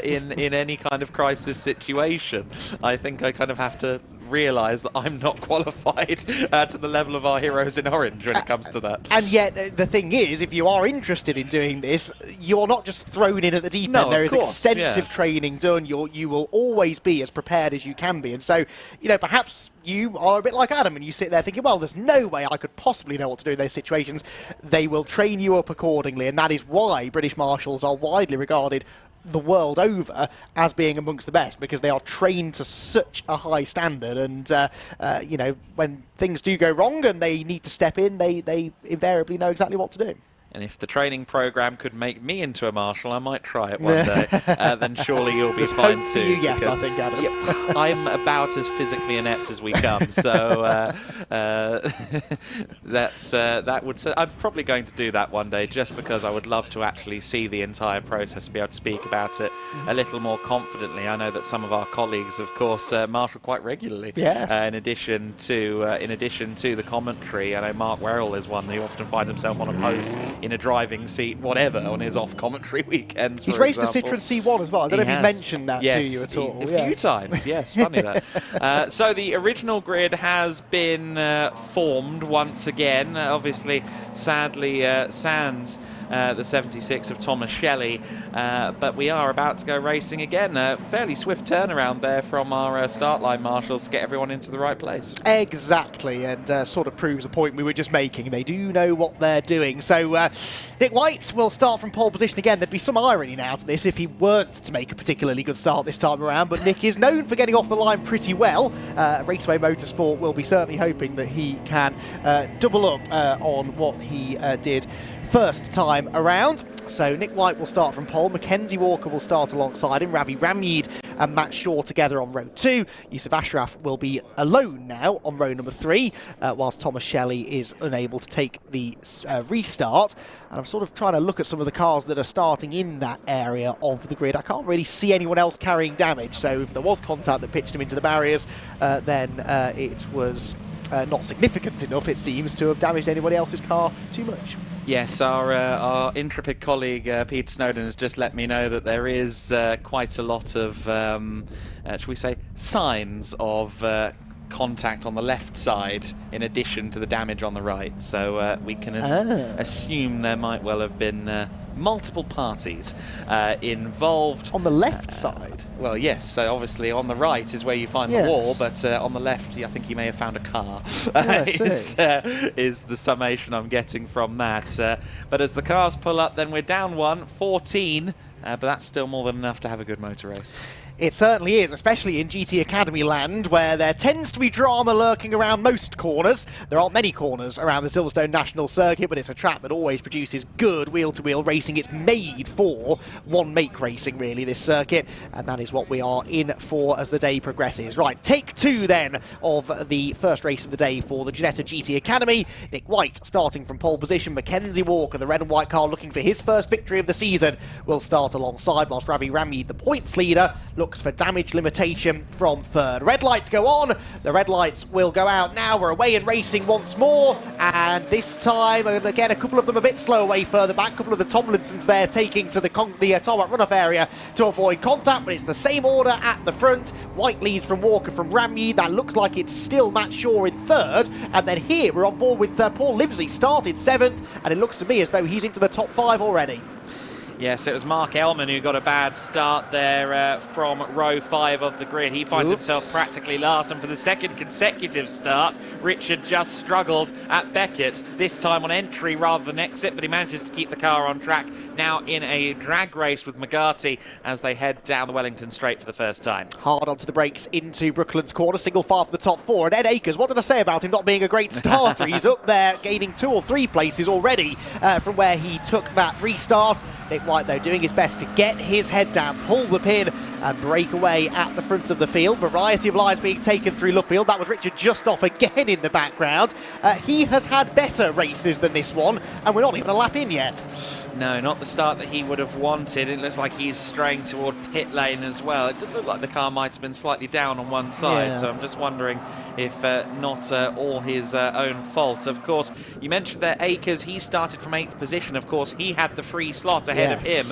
in any kind of crisis situation. I think I kind of have to realise that I'm not qualified to the level of our heroes in orange when it comes to that. And yet, the thing is, if you are interested in doing this, you're not just thrown in at the deep end. There is extensive training done. You will always be as prepared as you can be. And so, perhaps you are a bit like Adam and you sit there thinking, well, there's no way I could possibly know what to do in those situations. They will train you up accordingly, and that is why British Marshals are widely regarded the world over as being amongst the best, because they are trained to such a high standard, and when things do go wrong and they need to step in, they invariably know exactly what to do. And if the training program could make me into a marshal, I might try it one day. Then surely you'll be fine too. Yes, I think, Adam. Yep, I'm about as physically inept as we come, so that would. I'm probably going to do that one day, just because I would love to actually see the entire process and be able to speak about it a little more confidently. I know that some of our colleagues, of course, marshal quite regularly. Yeah. In addition to the commentary, I know Mark Werrell is one who often finds himself on a post in a driving seat, whatever, on his off-commentary weekends. He's raced the Citroen C1 as well. I don't know if he's mentioned that to you at all. A few times, yes. Funny that. So the original grid has been formed once again. Obviously, sadly, Sands the 76 of Thomas Shelley. But we are about to go racing again. Fairly swift turnaround there from our start line marshals to get everyone into the right place. Exactly, and sort of proves the point we were just making. They do know what they're doing. So Nick White will start from pole position again. There'd be some irony now to this if he weren't to make a particularly good start this time around, but Nick is known for getting off the line pretty well. Raceway Motorsport will be certainly hoping that he can double up on what he did first time around. So Nick White will start from pole. Mackenzie Walker will start alongside him. Ravi Ramyeed and Matt Shaw together on row 2. Yusuf Ashraf will be alone now on row number 3, whilst Thomas Shelley is unable to take the restart. And I'm sort of trying to look at some of the cars that are starting in that area of the grid. I can't really see anyone else carrying damage, so if there was contact that pitched him into the barriers, then it was not significant enough, it seems, to have damaged anybody else's car too much. Yes, our intrepid colleague Pete Snowden has just let me know that there is quite a lot of, shall we say, signs of contact on the left side in addition to the damage on the right. So we can assume there might well have been multiple parties involved. On the left side? Well, yes. So obviously on the right is where you find the wall, but on the left, I think he may have found a car. Is the summation I'm getting from that. But as the cars pull up, then we're down 14. But that's still more than enough to have a good motor race. It certainly is, especially in GT Academy land, where there tends to be drama lurking around most corners. There aren't many corners around the Silverstone National circuit, but it's a track that always produces good wheel-to-wheel racing. It's made for one-make racing, really, this circuit, and that is what we are in for as the day progresses. Right, take 2 then of the first race of the day for the Ginetta GT Academy. Nick White starting from pole position. Mackenzie Walker, the red and white car, looking for his first victory of the season, will start alongside, whilst Ravi Ramyeed, the points leader, looks for damage limitation from third. Red lights go on. The red lights will go out now. We're away and racing once more, and this time, again, a couple of them a bit slow away further back. A couple of the Tomlinsons there taking to the tarmac runoff area to avoid contact, but it's the same order at the front. White leads from Walker from Ramyeed. That looks like it's still Matt Shaw in third, and then here we're on board with Paul Livesey, started 7th, and it looks to me as though he's into the top 5 already. Yes, it was Mark Ellman who got a bad start there from row 5 of the grid. He finds himself practically last, and for the second consecutive start, Richard just struggles at Beckett, this time on entry rather than exit, but he manages to keep the car on track, now in a drag race with McGarty as they head down the Wellington Straight for the first time. Hard onto the brakes into Brooklands corner, single file for the top 4, and Ed Akers, what did I say about him not being a great starter? He's up there gaining 2 or 3 places already from where he took that restart. Nick White, though, doing his best to get his head down, pull the pin and break away at the front of the field. Variety of lines being taken through Luffield. That was Richard just off again in the background. He has had better races than this one, and we're not even a lap in yet. No, not the start that he would have wanted. It looks like he's straying toward pit lane as well. It did look like the car might have been slightly down on one side, so I'm just wondering if not all his own fault. Of course, you mentioned there Akers, he started from 8th position. Of course, he had the free slot ahead of him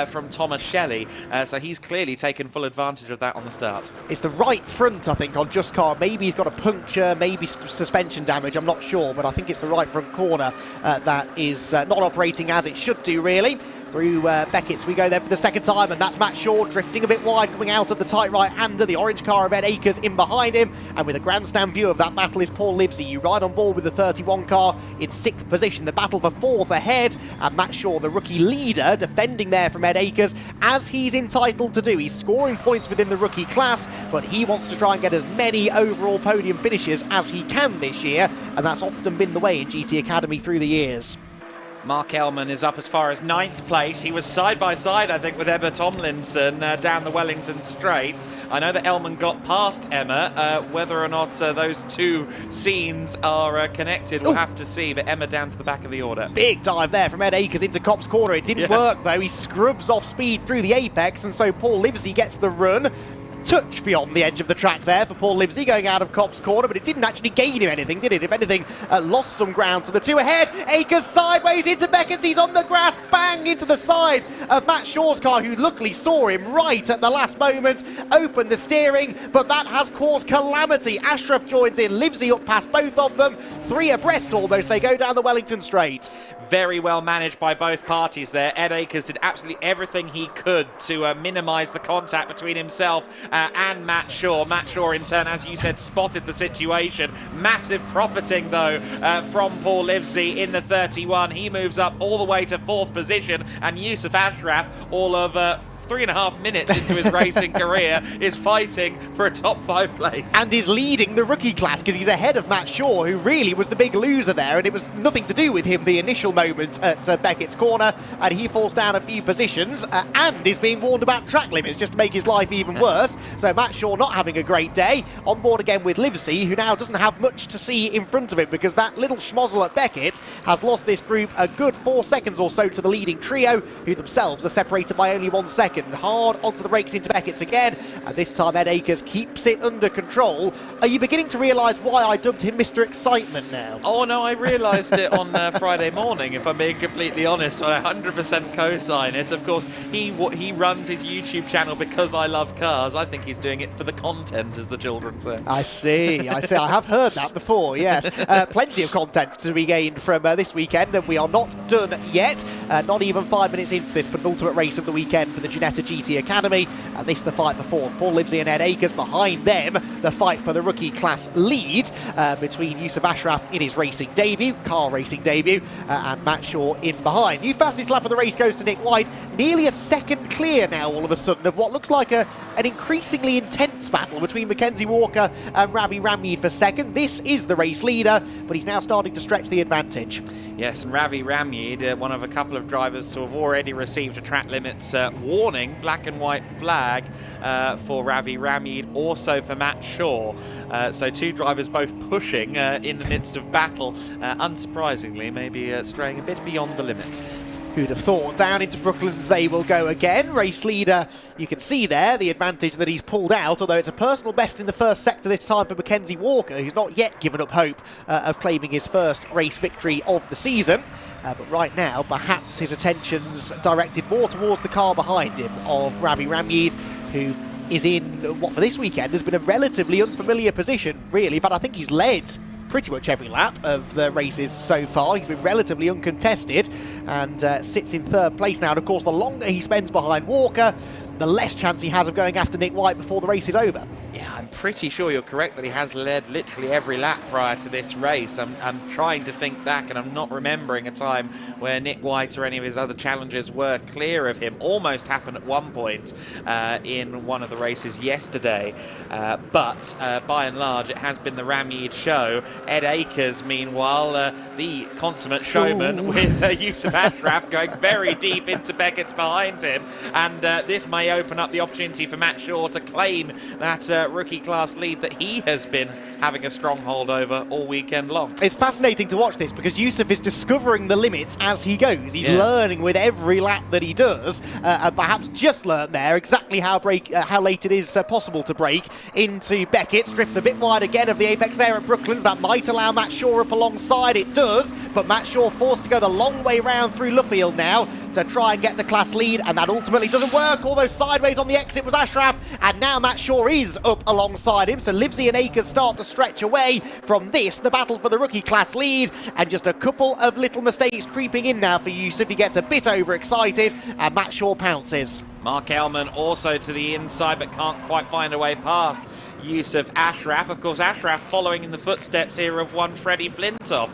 from Thomas Shelley, so he's clearly taken full advantage of that on the start. It's the right front, I think, on Just Car. Maybe he's got a puncture, maybe suspension damage, I'm not sure, but I think it's the right front corner that is not operating as it should do, really. Through Beckett's we go there for the second time, and that's Matt Shaw drifting a bit wide, coming out of the tight right-hander. The orange car of Ed Akers in behind him, and with a grandstand view of that battle is Paul Livesey. You ride on board with the 31 car in 6th position. The battle for 4th ahead, and Matt Shaw, the rookie leader, defending there from Ed Akers, as he's entitled to do. He's scoring points within the rookie class, but he wants to try and get as many overall podium finishes as he can this year, and that's often been the way in GT Academy through the years. Mark Ellman is up as far as 9th place. He was side by side, I think, with Emma Tomlinson down the Wellington Straight. I know that Ellman got past Emma. Whether or not those two scenes are connected, we'll have to see. But Emma down to the back of the order. Big dive there from Ed Akers into Cops Corner. It didn't work, though. He scrubs off speed through the apex, and so Paul Livesey gets the run. touch beyond the edge of the track there for Paul Livesey going out of Cop's corner, but it didn't actually gain him anything, did it? If anything, lost some ground to the two ahead. Akers sideways into Beckett's, he's on the grass, bang into the side of Matt Shaw's car, who luckily saw him right at the last moment, opened the steering, but that has caused calamity. Ashraf joins in, Livesey up past both of them, 3 abreast almost, they go down the Wellington Straight. Very well managed by both parties there. Ed Akers did absolutely everything he could to minimise the contact between himself and Matt Shaw. Matt Shaw, in turn, as you said, spotted the situation. Massive profiting, though, from Paul Livesey in the 31. He moves up all the way to 4th position, and Yusuf Ashraf, all of 3.5 minutes into his racing career, is fighting for a top 5 place. And is leading the rookie class because he's ahead of Matt Shaw, who really was the big loser there, and it was nothing to do with him the initial moment at Beckett's corner, and he falls down a few positions and is being warned about track limits just to make his life even worse. So Matt Shaw not having a great day. On board again with Livesey, who now doesn't have much to see in front of him because that little schmozzle at Beckett has lost this group a good 4 seconds or so to the leading trio, who themselves are separated by only 1 second. Hard onto the brakes into Beckett's again, and this time Ed Akers keeps it under control. Are you beginning to realise why I dubbed him Mr. Excitement now? Oh no, I realised it on Friday morning, if I'm being completely honest. I 100% co-sign it. Of course, he runs his YouTube channel because I love cars. I think he's doing it for the content, as the children say. I see. I have heard that before, yes. Plenty of content to be gained from this weekend, and we are not done yet. Not even 5 minutes into this penultimate race of the weekend for the Ginetta GT Academy, and this the fight for 4th. Paul Livesey and Ed Akers behind them, the fight for the rookie class lead between Yusuf Ashraf in his car racing debut, and Matt Shaw in behind. New fastest lap of the race goes to Nick White, nearly a second clear now all of a sudden of what looks like an increasingly intense battle between Mackenzie Walker and Ravi Ramneed for second. This is the race leader, but he's now starting to stretch the advantage. Yes, and Ravi Ramneed, one of a couple of drivers who have already received a track limits warning, black and white flag for Ravi Ramneed, also for Matt Shaw. So 2 drivers both pushing in the midst of battle, unsurprisingly, maybe straying a bit beyond the limits. Who'd have thought? Down into Brooklands they will go again. Race leader, you can see there the advantage that he's pulled out, although it's a personal best in the first sector this time for Mackenzie Walker, who's not yet given up hope of claiming his first race victory of the season. But right now, perhaps his attention's directed more towards the car behind him of Ravi Ramneed, who is in what for this weekend has been a relatively unfamiliar position, really. In fact, I think he's led pretty much every lap of the races so far. He's been relatively uncontested and sits in 3rd place now. And of course, the longer he spends behind Walker, the less chance he has of going after Nick White before the race is over. Yeah, I'm pretty sure you're correct that he has led literally every lap prior to this race. I'm trying to think back, and I'm not remembering a time where Nick White or any of his other challengers were clear of him. Almost happened at one point in one of the races yesterday. But by and large, it has been the Ramneed show. Ed Akers, meanwhile, the consummate showman with Yusuf Ashraf going very deep into Beckett's behind him. And this may open up the opportunity for Matt Shaw to claim that rookie class lead that he has been having a stronghold over all weekend long. It's fascinating to watch this because Yusuf is discovering the limits as he goes. He's learning with every lap that he does, and perhaps just learned there exactly how late it is possible to break into Beckett. Drifts a bit wide again of the apex there at Brooklands. That might allow Matt Shaw up alongside. It does, but Matt Shaw forced to go the long way round through Luffield now to try and get the class lead, and that ultimately doesn't work, although sideways on the exit was Ashraf, and now Matt Shaw is up alongside him, so Livesey and Akers start to stretch away from this, the battle for the rookie class lead, and just a couple of little mistakes creeping in now for Yusuf. He gets a bit overexcited, and Matt Shaw pounces. Mark Ellman also to the inside, but can't quite find a way past Yusuf Ashraf. Of course, Ashraf following in the footsteps here of one Freddie Flintoff,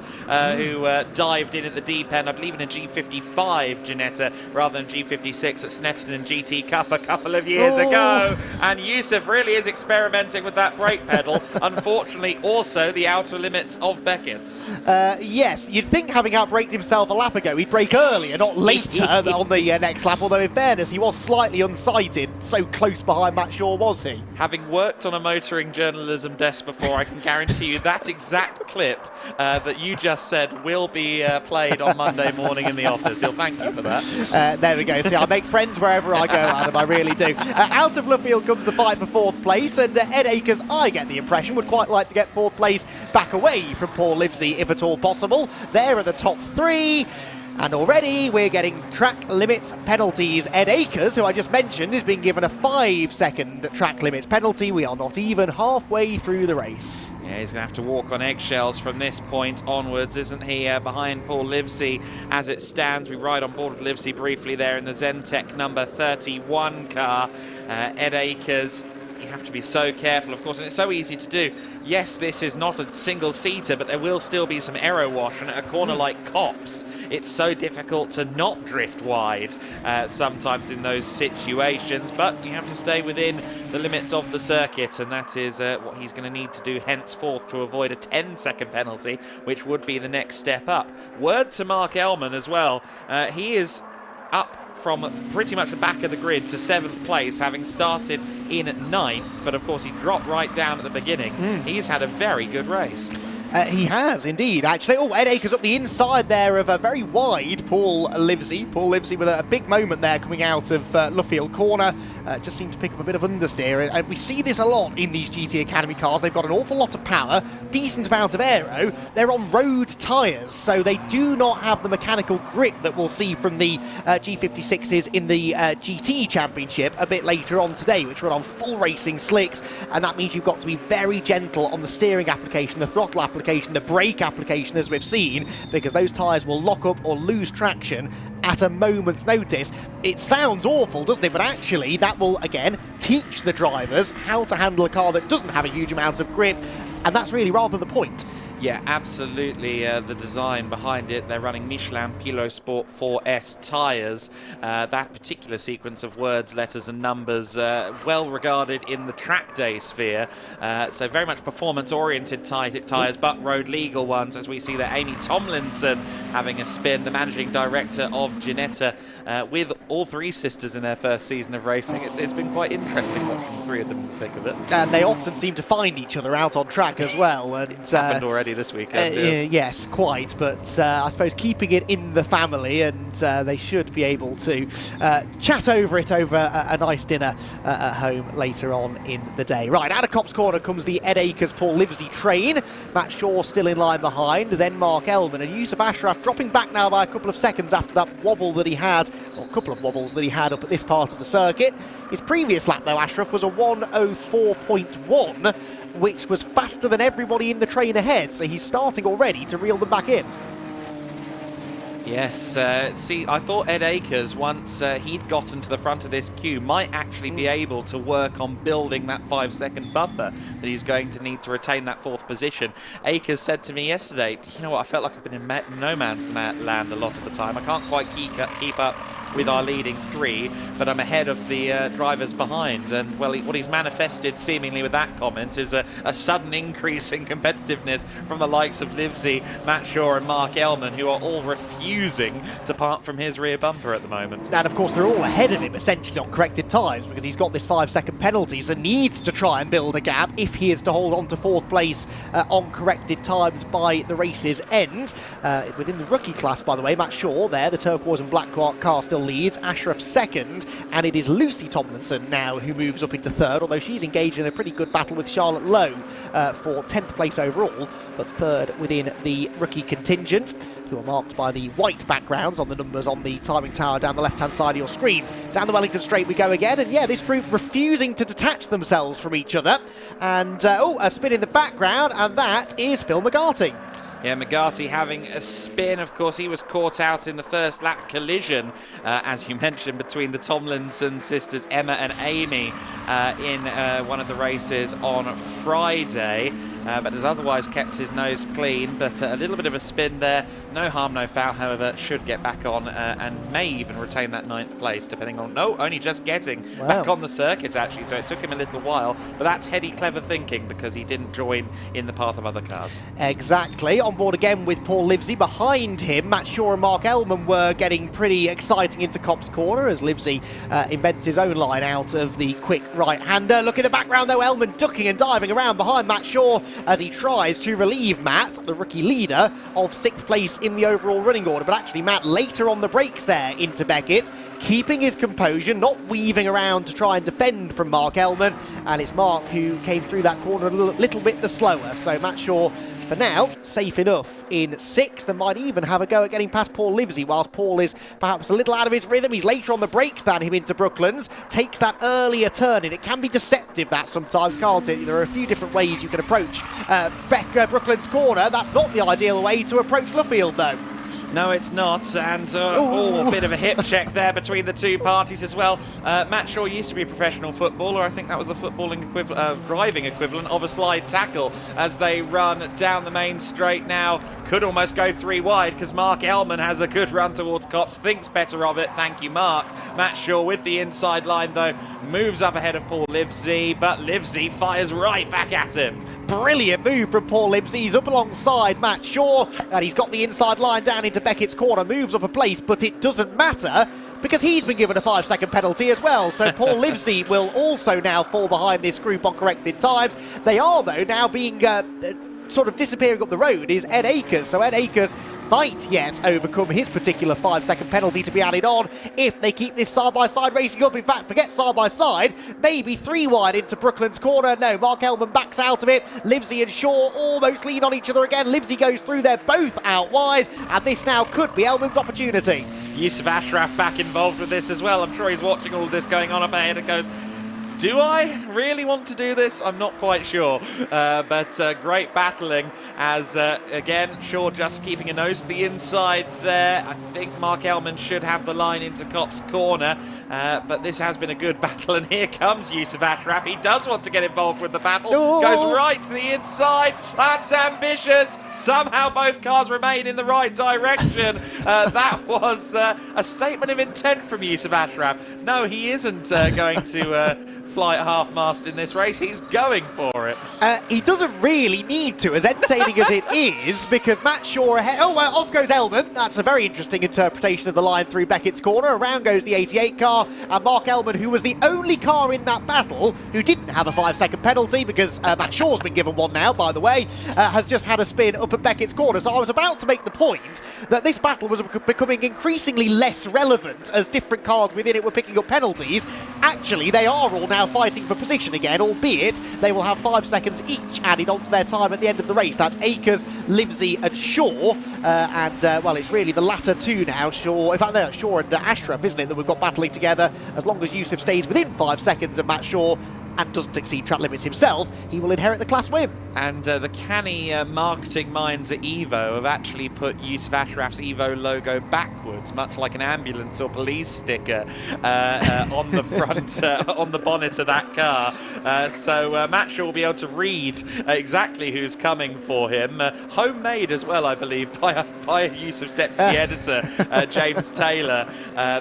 who dived in at the deep end, I believe in a G55 Ginetta rather than G56 at Snetterton GT Cup a couple of years ago. And Yusuf really is experimenting with that brake pedal. Unfortunately, also the outer limits of Beckett's. Yes, you'd think having outbraked himself a lap ago, he'd brake earlier, not later on the next lap, although in fairness, he was slightly unsighted. So close behind Matt Shaw was he? Having worked on a motoring journalism desk before, I can guarantee you that exact clip that you just said will be played on Monday morning in the office. He'll thank you for that. There we go. See, I make friends wherever I go, Adam. I really do. Out of Luffield comes the fight for 4th place, and Ed Akers, I get the impression, would quite like to get 4th place back away from Paul Livesey, if at all possible. There are the top 3. And already we're getting track limits penalties. Ed Akers, who I just mentioned, is being given a 5-second track limits penalty. We are not even halfway through the race. Yeah, he's going to have to walk on eggshells from this point onwards, isn't he? Behind Paul Livesey as it stands. We ride on board with Livesey briefly there in the Zentech number 31 car. Ed Akers, you have to be so careful, of course, and it's so easy to do. Yes, this is not a single-seater, but there will still be some aero wash, and at a corner like Copse, it's so difficult to not drift wide sometimes in those situations, but you have to stay within the limits of the circuit, and that is what he's going to need to do henceforth to avoid a 10-second penalty, which would be the next step up. Word to Mark Ellman as well. He is up from pretty much the back of the grid to 7th place, having started in at 9th, but of course he dropped right down at the beginning. He's had a very good race. He has indeed, actually. Oh, Ed Akers up the inside there of a very wide Paul Livesey. Paul Livesey with a big moment there coming out of Luffield corner. Just seemed to pick up a bit of understeer, and we see this a lot in these GT Academy cars. They've got an awful lot of power, decent amount of aero. They're on road tyres, so they do not have the mechanical grip that we'll see from the G56s in the GT Championship a bit later on today, which run on full racing slicks, and that means you've got to be very gentle on the steering application, the throttle application, the brake application, as we've seen, because those tyres will lock up or lose traction at a moment's notice. It sounds awful, doesn't it? But actually, that will, again, teach the drivers how to handle a car that doesn't have a huge amount of grip, and that's really rather the point. Yeah, absolutely. The design behind it, they're running Michelin Pilot Sport 4S tyres. That particular sequence of words, letters and numbers, well regarded in the track day sphere. So very much performance-oriented tyres, but road legal ones, as we see there. Amy Tomlinson having a spin, the managing director of Ginetta, with all 3 sisters in their first season of racing. It's been quite interesting watching the 3 of them in the thick of it. And they often seem to find each other out on track as well. And it's happened already this weekend. Yes, quite, but I suppose keeping it in the family, and they should be able to chat over it over a nice dinner at home later on in the day. Right, out of Copse corner comes the Ed Akers Paul Livesey train. Matt Shaw still in line behind, then Mark Ellman, and Yusuf Ashraf dropping back now by a couple of seconds after that wobble that he had, or a couple of wobbles that he had up at this part of the circuit. His previous lap though, Ashraf, was a 1:04.1, which was faster than everybody in the train ahead, so he's starting already to reel them back in. Yes, see, I thought Ed Akers, once he'd gotten to the front of this queue, might actually be able to work on building that 5-second buffer that he's going to need to retain that 4th position. Akers said to me yesterday, you know what, I felt like I've been in no man's land a lot of the time. I can't quite keep up with our leading 3, but I'm ahead of the drivers behind. And well, what he's manifested seemingly with that comment is a sudden increase in competitiveness from the likes of Livesey, Matt Shaw and Mark Ellman, who are all refusing to part from his rear bumper at the moment. And of course they're all ahead of him essentially on corrected times, because he's got this 5-second penalty, so needs to try and build a gap if he is to hold on to 4th place on corrected times by the race's end. Within the rookie class, by the way, Matt Shaw there, the turquoise and black car still leads, Ashraf 2nd, and it is Lucy Tomlinson now who moves up into 3rd, although she's engaged in a pretty good battle with Charlotte Lowe for 10th place overall, but 3rd within the rookie contingent, who are marked by the white backgrounds on the numbers on the timing tower down the left-hand side of your screen. Down the Wellington Straight we go again, and yeah, this group refusing to detach themselves from each other, and a spin in the background, and that is Phil McGarty. Yeah, McGarty having a spin. Of course, he was caught out in the first lap collision, as you mentioned, between the Tomlinson sisters, Emma and Amy, in one of the races on Friday. but has otherwise kept his nose clean. But a little bit of a spin there. No harm, no foul, however, should get back on and may even retain that 9th place, depending on... No, only just getting back on the circuit, actually, so it took him a little while. But that's heady, clever thinking, because he didn't join in the path of other cars. Exactly. On board again with Paul Livesey. Behind him, Matt Shaw and Mark Ellman were getting pretty exciting into Copse Corner as Livesey invents his own line out of the quick right-hander. Look in the background, though, Ellman ducking and diving around behind Matt Shaw as he tries to relieve Matt, the rookie leader, of 6th place in the overall running order. But actually, Matt later on the brakes there into Beckett, keeping his composure, not weaving around to try and defend from Mark Ellman. And it's Mark who came through that corner a little bit the slower. So Matt Shaw, for now, safe enough in 6th and might even have a go at getting past Paul Livesey, whilst Paul is perhaps a little out of his rhythm. He's later on the brakes than him into Brooklands, takes that earlier turn in. It can be deceptive, that sometimes, can't it? There are a few different ways you can approach Brooklands Corner. That's not the ideal way to approach Luffield, though. No, it's not, and a bit of a hip check there between the two parties as well. Matt Shaw used to be a professional footballer. I think that was the driving equivalent of a slide tackle as they run down the main straight now. Could almost go 3 wide because Mark Ellman has a good run towards Copse, thinks better of it. Thank you, Mark. Matt Shaw with the inside line, though, moves up ahead of Paul Livesey, but Livesey fires right back at him. Brilliant move from Paul Livesey. He's up alongside Matt Shaw and he's got the inside line down into Beckett's corner, moves up a place, but it doesn't matter because he's been given a 5-second penalty as well. So Paul Livesey will also now fall behind this group on corrected times. They are, though, now being sort of disappearing up the road is Ed Akers. So Ed Akers might yet overcome his particular 5-second penalty to be added on if they keep this side-by-side racing up. In fact, forget side-by-side, maybe 3 wide into Brooklands Corner. No, Mark Ellman backs out of it. Livesey and Shaw almost lean on each other again. Livesey goes through, they're both out wide, and this now could be Ellman's opportunity. Yusuf Ashraf back involved with this as well. I'm sure he's watching all this going on up ahead and goes, do I really want to do this? I'm not quite sure. But great battling as, again, Shaw just keeping a nose to the inside there. I think Mark Ellman should have the line into Copse Corner. But this has been a good battle. And here comes Yusuf Ashraf. He does want to get involved with the battle. Goes right to the inside. That's ambitious. Somehow both cars remain in the right direction. That was a statement of intent from Yusuf Ashraf. No, he isn't going to... fly at half-mast in this race. He's going for it. He doesn't really need to, as entertaining as it is, because Matt Shaw ahead... off goes Ellman. That's a very interesting interpretation of the line through Beckett's corner. Around goes the 88 car, and Mark Ellman, who was the only car in that battle who didn't have a 5-second penalty, because Matt Shaw's been given one now, by the way, has just had a spin up at Beckett's corner. So I was about to make the point that this battle was becoming increasingly less relevant as different cars within it were picking up penalties. Actually, they are all now fighting for position again, albeit they will have 5 seconds each added onto their time at the end of the race. That's Akers, Livesey and Shaw, well, it's really the latter two now. Shaw, in fact, no, Shaw and Ashraf, isn't it, that we've got battling together. As long as Yusuf stays within 5 seconds of Matt Shaw and doesn't exceed track limits himself, he will inherit the class win. And the canny marketing minds at Evo have actually put Yusuf Ashraf's Evo logo backwards, much like an ambulance or police sticker on the front, on the bonnet of that car. So Matt Shaw will be able to read exactly who's coming for him. Homemade as well, I believe, by Yusuf's deputy editor, James Taylor,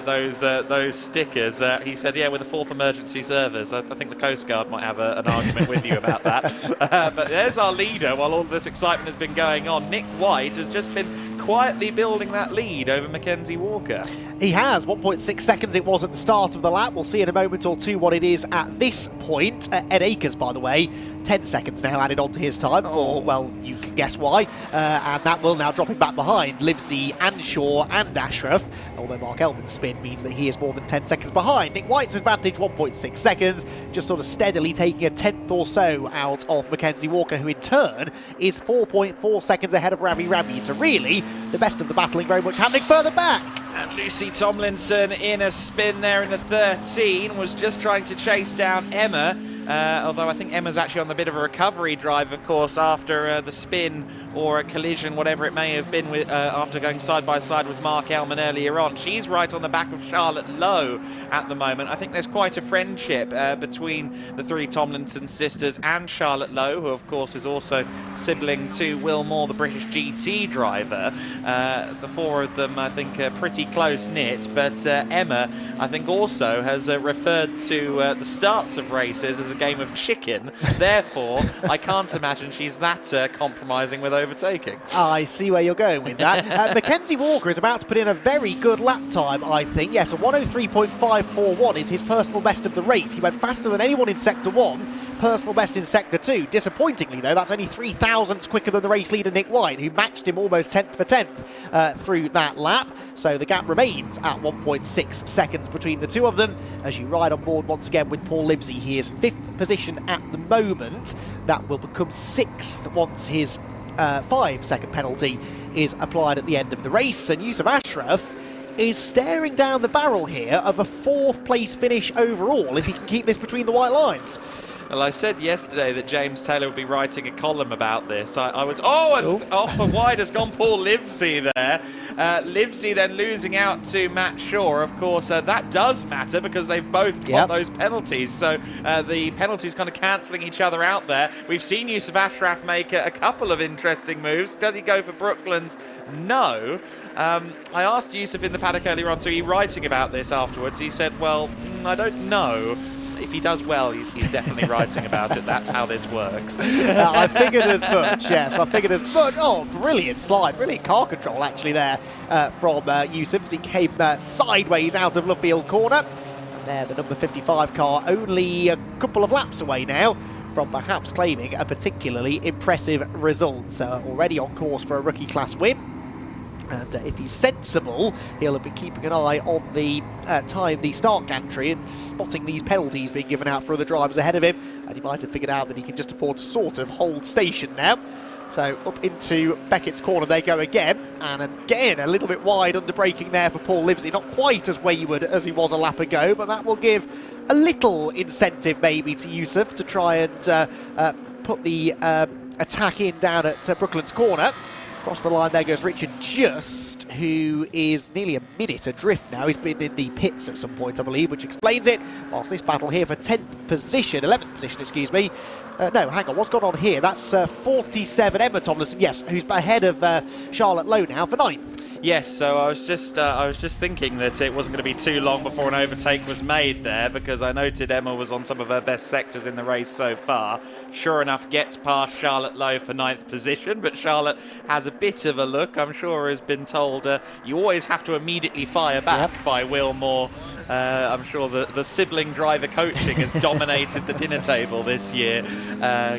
those stickers. He said, yeah, with the 4th emergency service. I think the Coast Guard might have an argument with you about that. But there's our leader while all this excitement has been going on. Nick White has just been quietly building that lead over Mackenzie Walker. He has. 1.6 seconds it was at the start of the lap. We'll see in a moment or two what it is at this point. Ed Akers, by the way, 10 seconds now added onto his time for, well, you can guess why. And that will now drop him back behind Livesey and Shaw and Ashraf, although Mark Ellman's spin means that he is more than 10 seconds behind. Nick White's advantage, 1.6 seconds, just sort of steadily taking a tenth or so out of Mackenzie Walker, who in turn is 4.4 seconds ahead of Ravi Rami. So really, the best of the battling very much happening further back. And Lucy Tomlinson in a spin there in the 13 was just trying to chase down Emma, although I think Emma's actually on a bit of a recovery drive, of course, after the spin or a collision, whatever it may have been, with, after going side by side with Mark Elman earlier on. She's right on the back of Charlotte Lowe at the moment. I think there's quite a friendship between the three Tomlinson sisters and Charlotte Lowe, who of course is also sibling to Will Moore, the British GT driver. The four of them, I think, are pretty close-knit, but Emma, I think, also has referred to the starts of races as a game of chicken. Therefore, I can't imagine she's that compromising with overtaking. I see where you're going with that. Mackenzie Walker is about to put in a very good lap time, I think. Yes, a 1:03.541 is his personal best of the race. He went faster than anyone in Sector 1, personal best in Sector 2. Disappointingly, though, that's only 3 thousandths quicker than the race leader Nick White, who matched him almost 10th for 10th through that lap. So the gap remains at 1.6 seconds between the two of them. As you ride on board once again with Paul Livesey, he is 5th position at the moment. That will become 6th once his 5-second penalty is applied at the end of the race. And Yusuf Ashraf is staring down the barrel here of a 4th place finish overall if he can keep this between the white lines. Well, I said yesterday that James Taylor would be writing a column about this. I was, and off for wide has gone Paul Livesey there. Livesey then losing out to Matt Shaw. Of course, that does matter because they've both got those penalties. So the penalties kind of cancelling each other out there. We've seen Yusuf Ashraf make a couple of interesting moves. Does he go for Brooklands? No. I asked Yusuf in the paddock earlier on, so he writing about this afterwards. He said, well, I don't know. If he does well, he's definitely writing about it. That's how this works. I figured as much, yes. I figured as much. Oh, brilliant slide. Brilliant car control, actually, there from Yusuf as he came sideways out of Luffield corner. And there, the number 55 car, only a couple of laps away now from perhaps claiming a particularly impressive result. So already on course for a rookie class win. And if he's sensible, he'll have been keeping an eye on the time, the start gantry, and spotting these penalties being given out for other drivers ahead of him. And he might have figured out that he can just afford to sort of hold station now. So up into Beckett's corner they go again. And again, a little bit wide under braking there for Paul Livesey. Not quite as wayward as he was a lap ago, but that will give a little incentive maybe to Yusuf to try and put the attack in down at Brooklands corner. Across the line there goes Richard Just, who is nearly a minute adrift now. He's been in the pits at some point, I believe, which explains it. Whilst this battle here for 11th position, excuse me. No, hang on, what's gone on here? That's 47 Emma Tomlinson, yes, who's ahead of Charlotte Lowe now for 9th. Yes, so I was just thinking that it wasn't going to be too long before an overtake was made there, because I noted Emma was on some of her best sectors in the race so far. Sure enough, gets past Charlotte Lowe for 9th position, but Charlotte has a bit of a look. I'm sure has been told you always have to immediately fire back by Will Moore. I'm sure the sibling driver coaching has dominated the dinner table this year,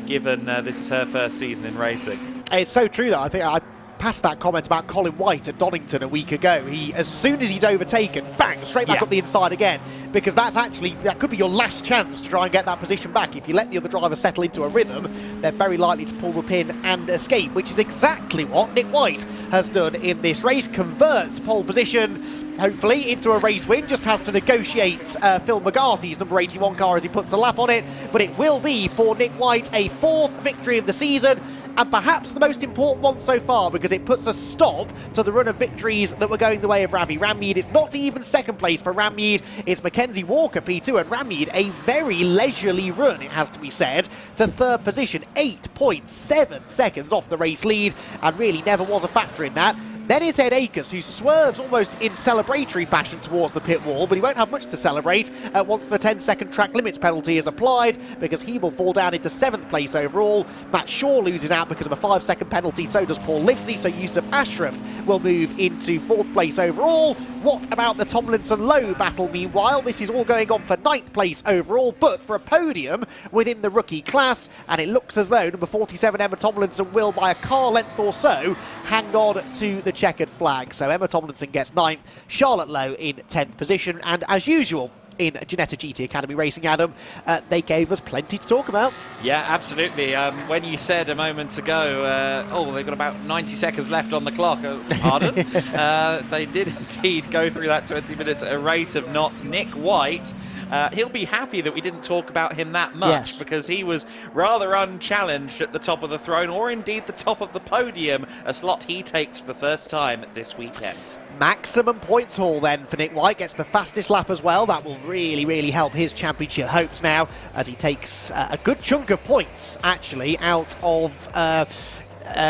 given this is her first season in racing. It's so true that I think I past that comment about Colin White at Donington a week ago. He, as soon as he's overtaken, bang, straight back up the inside again, because that could be your last chance to try and get that position back. If you let the other driver settle into a rhythm, they're very likely to pull the pin and escape, which is exactly what Nick White has done in this race. Converts pole position, hopefully, into a race win. Just has to negotiate Phil McGarty's number 81 car as he puts a lap on it, but it will be for Nick White a 4th victory of the season, and perhaps the most important one so far, because it puts a stop to the run of victories that were going the way of Ravi Rammeed. It's not even 2nd place for Rammeed, it's Mackenzie Walker P2, and Rammeed a very leisurely run, it has to be said, to 3rd position, 8.7 seconds off the race lead, and really never was a factor in that. Then it's Ed Akers, who swerves almost in celebratory fashion towards the pit wall, but he won't have much to celebrate once the 10-second track limits penalty is applied, because he will fall down into 7th place overall. Matt Shaw loses out because of a 5-second penalty, so does Paul Livesey, so Yusuf Ashraf will move into 4th place overall. What about the Tomlinson-Lowe battle meanwhile? This is all going on for 9th place overall, but for a podium within the rookie class, and it looks as though number 47 Emma Tomlinson will, by a car length or so, hang on to the checkered flag. So Emma Tomlinson gets 9th, Charlotte Lowe in 10th position, and as usual in Ginetta GT Academy Racing, Adam, they gave us plenty to talk about. Yeah, absolutely. When you said a moment ago, they've got about 90 seconds left on the clock, pardon? They did indeed go through that 20 minutes at a rate of knots. Nick White He'll be happy that we didn't talk about him that much, because he was rather unchallenged at the top of the throne, or indeed the top of the podium, a slot he takes for the first time this weekend. Maximum points haul then for Nick White, gets the fastest lap as well. That will really help his championship hopes now, as he takes a good chunk of points actually out of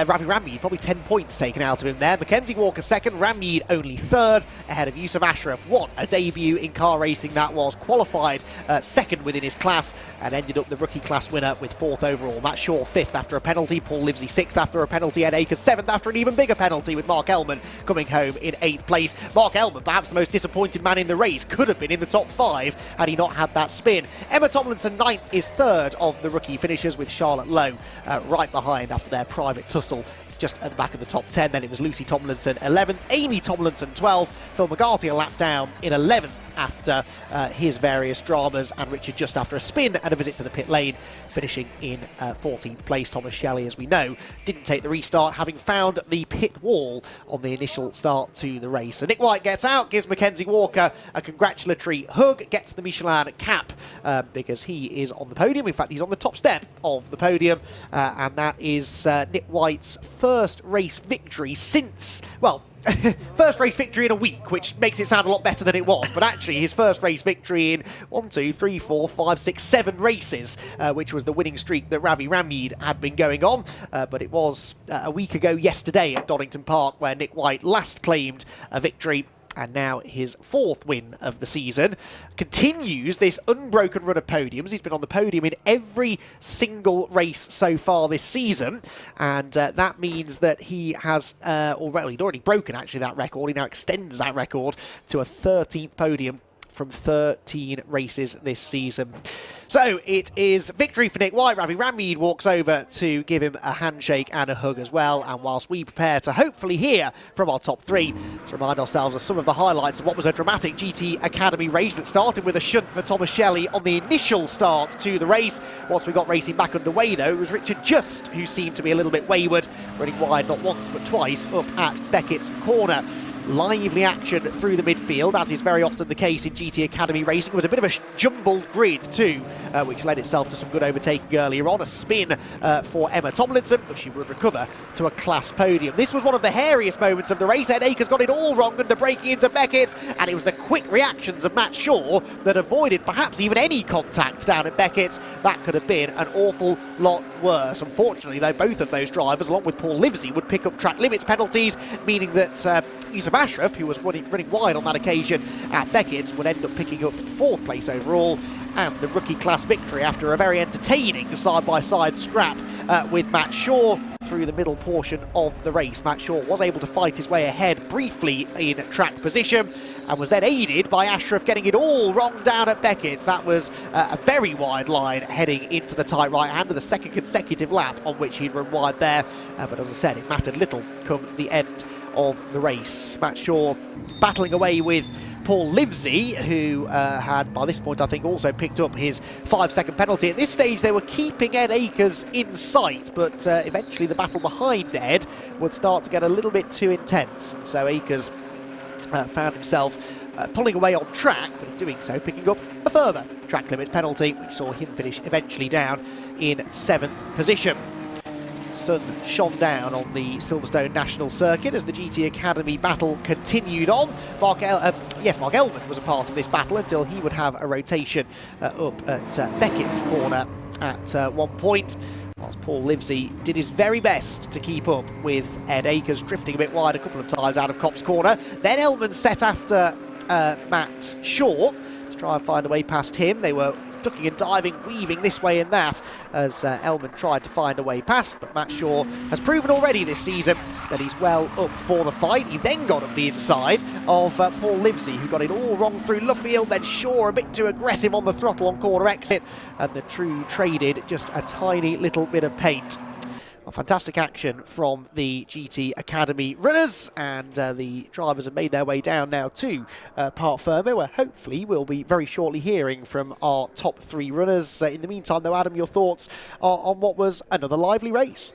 Ravi Rammeed, probably 10 points taken out of him there. Mackenzie Walker second, Rammeed only third, ahead of Yusuf Ashraf. What a debut in car racing that was. Qualified second within his class and ended up the rookie class winner with fourth overall. Matt Shaw fifth after a penalty, Paul Livesey sixth after a penalty, Ed Akers seventh after an even bigger penalty, with Mark Ellman coming home in eighth place. Mark Ellman, perhaps the most disappointed man in the race, could have been in the top five had he not had that spin. Emma Tomlinson ninth is third of the rookie finishers, with Charlotte Lowe right behind after their private tussle just at the back of the top 10. Then it was Lucy Tomlinson 11th, Amy Tomlinson 12th, Phil McGarty a lap down in 11th after his various dramas, and Richard just after a spin and a visit to the pit lane, finishing in 14th place. Thomas Shelley, as we know, didn't take the restart, having found the pit wall on the initial start to the race. So Nick White gets out, gives Mackenzie Walker a congratulatory hug, gets the Michelin cap because he is on the podium. In fact, he's on the top step of the podium, and that is Nick White's first race victory since, well, first race victory in a week, which makes it sound a lot better than it was, but actually his first race victory in 1, 2, 3, 4, 5, 6, 7 races, which was the winning streak that Ravi Rammeed had been going on. But it was a week ago yesterday at Donington Park where Nick White last claimed a victory, and now his fourth win of the season. Continues this unbroken run of podiums. He's been on the podium in every single race so far this season, and that means that he has he'd already broken actually that record. He now extends that record to a 13th podium from 13 races this season. So it is victory for Nick White. Ravi Rammeed walks over to give him a handshake and a hug as well. And whilst we prepare to hopefully hear from our top three, let's remind ourselves of some of the highlights of what was a dramatic GT Academy race that started with a shunt for Thomas Shelley on the initial start to the race. Once we got racing back underway, though, it was Richard Just who seemed to be a little bit wayward, running wide not once but twice up at Beckett's corner. Lively action through the midfield, as is very often the case in GT Academy racing. It was a bit of a jumbled grid too, which led itself to some good overtaking earlier on. A spin for Emma Tomlinson, but she would recover to a class podium. This was one of the hairiest moments of the race. Ed Akers got it all wrong under braking into Beckett, and it was the quick reactions of Matt Shaw that avoided perhaps even any contact down at Beckett. That could have been an awful lot worse. Unfortunately, though, both of those drivers, along with Paul Livesey, would pick up track limits penalties, meaning that Yusuf Ashraf, who was running wide on that occasion at Beckett's, would end up picking up fourth place overall and the rookie class victory after a very entertaining side-by-side scrap with Matt Shaw through the middle portion of the race. Matt Shaw was able to fight his way ahead briefly in track position and was then aided by Ashraf getting it all wrong down at Beckett's. That was a very wide line heading into the tight right hand of the second consecutive lap on which he'd run wide there. But as I said, it mattered little come the end of the race. Matt Shaw battling away with Paul Livesey, who had, by this point, I think, also picked up his 5-second penalty. At this stage, they were keeping Ed Akers in sight, but eventually the battle behind Ed would start to get a little bit too intense. And so Akers found himself pulling away on track, but in doing so, picking up a further track limits penalty, which saw him finish eventually down in 7th position. Sun shone down on the Silverstone National circuit as the GT Academy battle continued on. Mark Ellman was a part of this battle until he would have a rotation up at Beckett's corner at one point, whilst Paul Livesey did his very best to keep up with Ed Akers, drifting a bit wide a couple of times out of Copse corner. Then Ellman set after Matt Shaw to try and find a way past him. They were ducking and diving, weaving this way and that as Ellman tried to find a way past, but Matt Shaw has proven already this season that he's well up for the fight. He then got up the inside of Paul Livesey, who got it all wrong through Luffield, then Shaw a bit too aggressive on the throttle on corner exit, and the two traded just a tiny little bit of paint. Fantastic action from the GT Academy runners, and the drivers have made their way down now to Parc Fermé, where hopefully we'll be very shortly hearing from our top three runners. In the meantime, though, Adam, your thoughts on what was another lively race?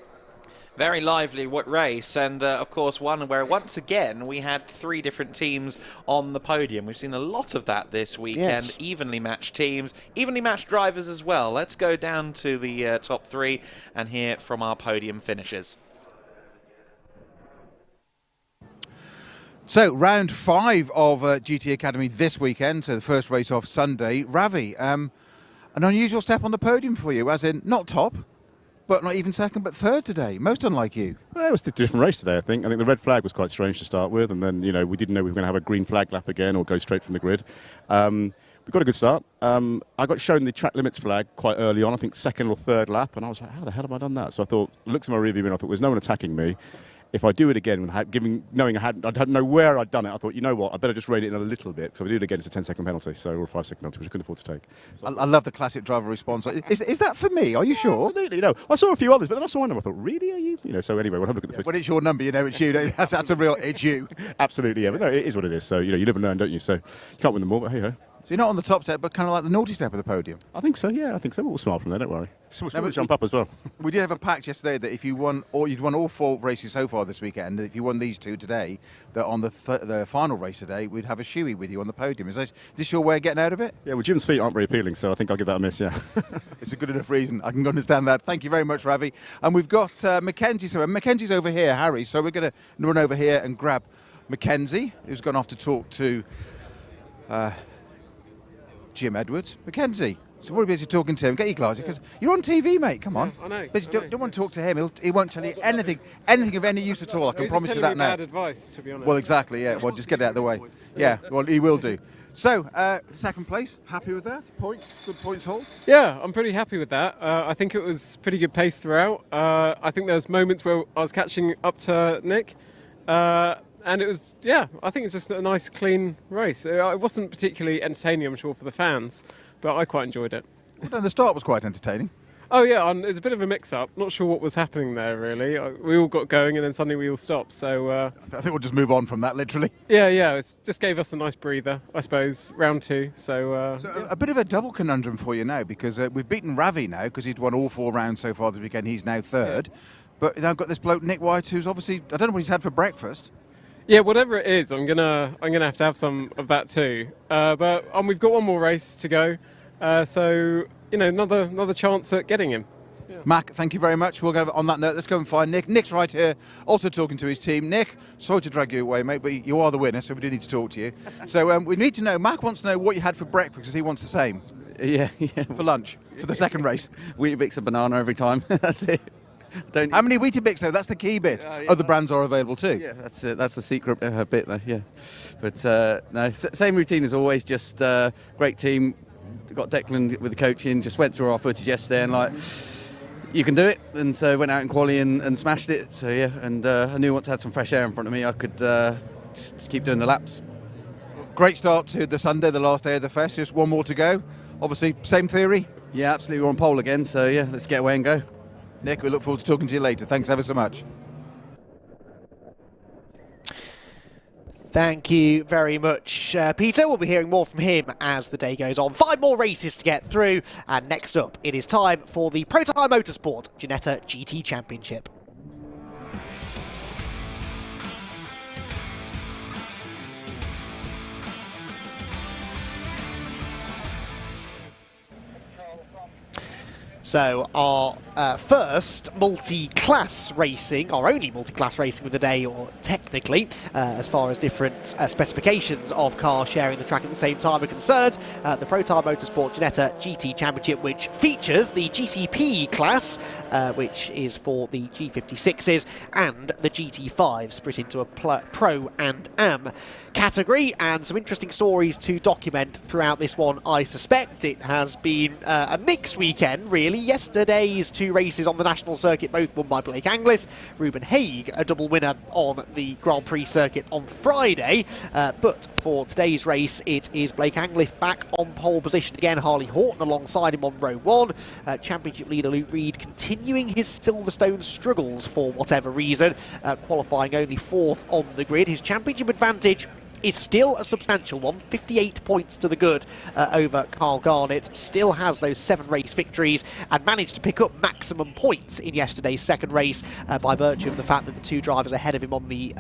Very lively race, and of course one where once again we had 3 different teams on the podium. We've seen a lot of that this weekend. Yes. Evenly matched teams, evenly matched drivers as well. Let's go down to the top 3 and hear from our podium finishers. So, round 5 of GT Academy this weekend, so the first race off Sunday. Ravi, an unusual step on the podium for you, as in not top, but not even second, but third today. Most unlike you. Well, it was a different race today, I think. I think the red flag was quite strange to start with, and then, we didn't know we were going to have a green flag lap again or go straight from the grid. We got a good start. I got shown the track limits flag quite early on, I think second or third lap, and I was like, how the hell have I done that? So I thought, looked at my rearview mirror, I thought, there's no one attacking me. If I do it again, knowing I didn't know where I'd done it, I thought, you know what, I better just rein it in a little bit. So if I do it again, it's a 10-second penalty, or a 5-second penalty, which I couldn't afford to take. So I love the classic driver response. Is that for me? Are you sure? Absolutely, no. I saw a few others, but then I saw one of them. I thought, really, are you? So anyway, we'll have a look at the footage. When it's your number, you know it's you. That's a real, it's you. Absolutely, yeah. But no, it is what it is. So, you live and learn, don't you? So you can't win them all, but hey-ho. So you're not on the top step, but kind of like the naughty step of the podium. I think so, yeah. I think so. We'll smile from there, don't worry. So we'll jump up as well. We did have a pact yesterday that if you won, or you'd won all 4 races so far this weekend, and if you won these 2 today, that on the final race today, we'd have a shoey with you on the podium. Is this your way of getting out of it? Yeah, well, Jim's feet aren't very appealing, so I think I'll give that a miss, yeah. It's a good enough reason. I can understand that. Thank you very much, Ravi. And we've got Mackenzie. So Mackenzie's over here, Harry. So we're going to run over here and grab Mackenzie, who's gone off to talk to Jim Edwards. Mackenzie, so we're busy talking to him. Get your glasses, because you're on TV, mate. Come on. I know. Don't want to talk to him. He won't tell you anything of any use at all. I can promise you that now. Bad advice, to be honest. Well, exactly. Yeah. Well, just get it out of the way. Yeah. Well, he will do. So, second place. Happy with that? Points. Good points haul. Yeah, I'm pretty happy with that. I think it was pretty good pace throughout. I think there was moments where I was catching up to Nick. And it was, I think it's just a nice, clean race. It wasn't particularly entertaining, I'm sure, for the fans, but I quite enjoyed it. Well, the start was quite entertaining. Oh, yeah, it was a bit of a mix-up. Not sure what was happening there, really. We all got going, and then suddenly we all stopped, so... I think we'll just move on from that, literally. Yeah, it just gave us a nice breather, I suppose, round 2, so... A bit of a double conundrum for you now, because we've beaten Ravi now, because he'd won all 4 rounds so far this weekend. He's now third. Yeah. But now I've got this bloke, Nick White, who's obviously... I don't know what he's had for breakfast. Yeah, whatever it is, I'm gonna have to have some of that too. But we've got one more race to go, so another chance at getting him. Yeah. Mac, thank you very much. We'll go on that note. Let's go and find Nick. Nick's right here, also talking to his team. Nick, sorry to drag you away, mate, but you are the winner, so we do need to talk to you. So we need to know. Mac wants to know what you had for breakfast, because he wants the same. Yeah. For lunch, for the second race. Weetabix and banana every time. That's it. How many Weetabix though? That's the key bit. Other brands are available too. Yeah, that's it. That's the secret bit though. Yeah, but no, same routine as always. Just great team. Got Declan with the coaching. Just went through our footage yesterday and you can do it. And so went out in quali and smashed it. So yeah, and I knew once I had some fresh air in front of me, I could just keep doing the laps. Great start to the Sunday, the last day of the fest. Just one more to go. Obviously, same theory. Yeah, absolutely. We're on pole again. So yeah, let's get away and go. Nick, we look forward to talking to you later. Thanks ever so much. Thank you very much, Peter. We'll be hearing more from him as the day goes on. 5 more races to get through, and next up, it is time for the Protyre Motorsport Ginetta GT Championship. So our first multi-class racing, our only multi-class racing of the day, or technically, as far as different specifications of cars sharing the track at the same time are concerned, the Protyre Motorsport Ginetta GT Championship, which features the GTP class, which is for the G56s, and the GT5, split into a Pro and Am category, and some interesting stories to document throughout this one, I suspect. It has been a mixed weekend, really. Yesterday's 2 races on the national circuit, both won by Blake Anglis. Ruben Haig, a double winner on the Grand Prix circuit on Friday. But for today's race, it is Blake Anglis back on pole position again. Harley Horton alongside him on row 1. Championship leader Luke Reed continuing his Silverstone struggles for whatever reason, qualifying only 4th on the grid. His championship advantage is still a substantial one, 58 points to the good over Carl Garnett. Still has those 7 race victories and managed to pick up maximum points in yesterday's second race by virtue of the fact that the 2 drivers ahead of him on the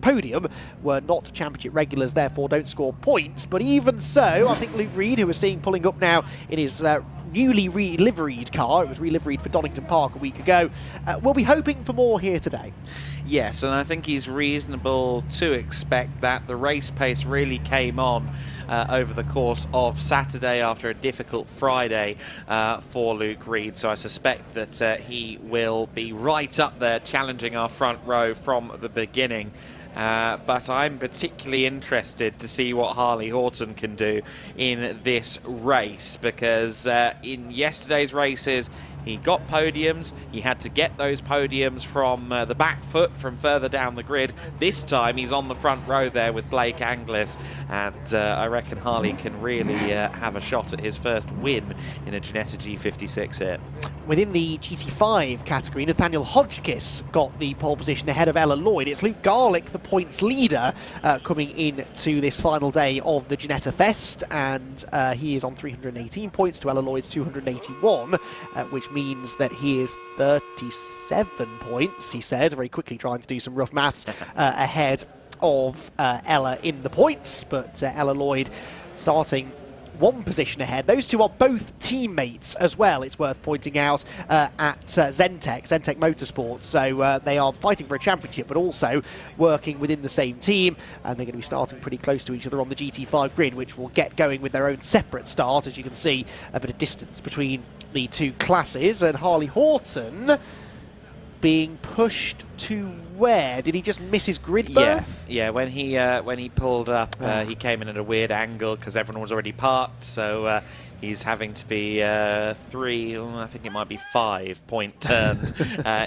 podium were not championship regulars, therefore don't score points. But even so, I think Luke Reed, who we're seeing pulling up now in his newly re-liveried car, it was re-liveried for Donington Park a week ago, will be hoping for more here today. Yes, and I think he's reasonable to expect that. The race pace really came on over the course of Saturday after a difficult Friday for Luke Reed. So I suspect that he will be right up there challenging our front row from the beginning. But I'm particularly interested to see what Harley Horton can do in this race, because in yesterday's races he got podiums. He had to get those podiums from the back foot from further down the grid. This time he's on the front row there with Blake Anglis, and I reckon Harley can really have a shot at his first win in a Ginetta G56 here. Within the GT5 category, Nathaniel Hodgkiss got the pole position ahead of Ella Lloyd. It's Luke Garlick, the points leader, coming into this final day of the Ginetta Fest, and he is on 318 points to Ella Lloyd's 281, which means that he is 37 points, he said, very quickly trying to do some rough maths, ahead of Ella in the points, but Ella Lloyd starting 1 position ahead. Those 2 are both teammates as well, it's worth pointing out, at Zentech Motorsport. So they are fighting for a championship, but also working within the same team, and they're going to be starting pretty close to each other on the GT5 grid, which will get going with their own separate start. As you can see, a bit of distance between the 2 classes, and Harley Horton being pushed to where? Did he just miss his grid berth? Yeah. When he pulled up, he came in at a weird angle because everyone was already parked. So he's having to be 3, I think it might be 5 point turned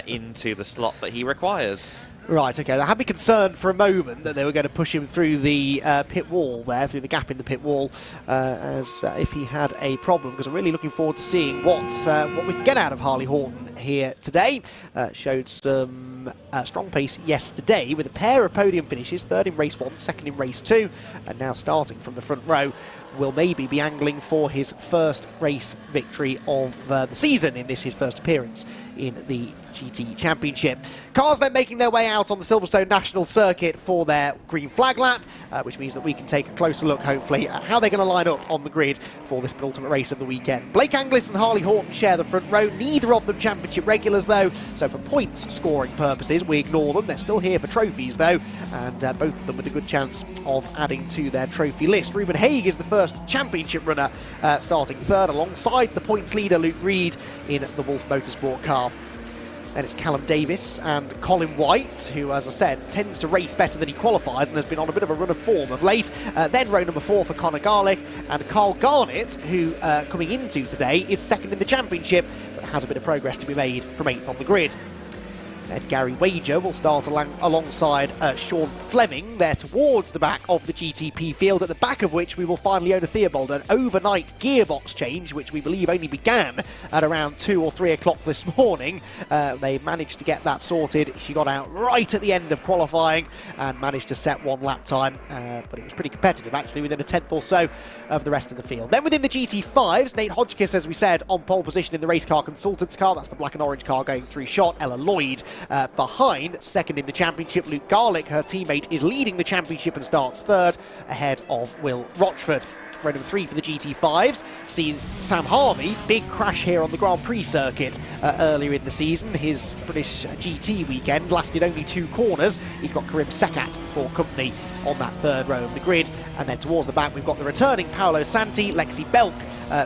into the slot that he requires. Right, okay. I had me concerned for a moment that they were going to push him through the pit wall there, through the gap in the pit wall, as if he had a problem, because I'm really looking forward to seeing what we can get out of Harley Horton here today. Showed some strong pace yesterday with a pair of podium finishes, 3rd in race 1, 2nd in race 2, and now starting from the front row. Will maybe be angling for his first race victory of the season in this, his first appearance in the GT Championship. Cars then making their way out on the Silverstone National circuit for their green flag lap, which means that we can take a closer look, hopefully, at how they're going to line up on the grid for this penultimate race of the weekend. Blake Anglis and Harley Horton share the front row, neither of them championship regulars though, so for points scoring purposes we ignore them. They're still here for trophies though, and both of them with a good chance of adding to their trophy list. Ruben Haig is the first championship runner, starting 3rd alongside the points leader Luke Reed in the Wolf Motorsport car. Then it's Callum Davis and Colin White, who, as I said, tends to race better than he qualifies and has been on a bit of a run of form of late. Then row number 4 for Conor Garlick, and Carl Garnett, who, coming into today, is 2nd in the championship, but has a bit of progress to be made from 8th on the grid. Then Gary Wager will start alongside Sean Fleming there towards the back of the GTP field, at the back of which we will find Leona Theobald, an overnight gearbox change, which we believe only began at around 2 or 3 o'clock this morning. They managed to get that sorted. She got out right at the end of qualifying and managed to set 1 lap time, but it was pretty competitive actually, within a 10th or so of the rest of the field. Then within the GT5s, Nate Hodgkiss, as we said, on pole position in the race car consultants car. That's the black and orange car going through shot. Ella Lloyd behind, 2nd in the championship. Luke Garlick, her teammate, is leading the championship and starts 3rd ahead of Will Rochford. Row number 3 for the GT5s sees Sam Harvey. Big crash here on the Grand Prix circuit earlier in the season. His British GT weekend lasted only 2 corners. He's got Karim Sekat for company on that 3rd row of the grid. And then towards the back we've got the returning Paolo Santi. Lexi Belk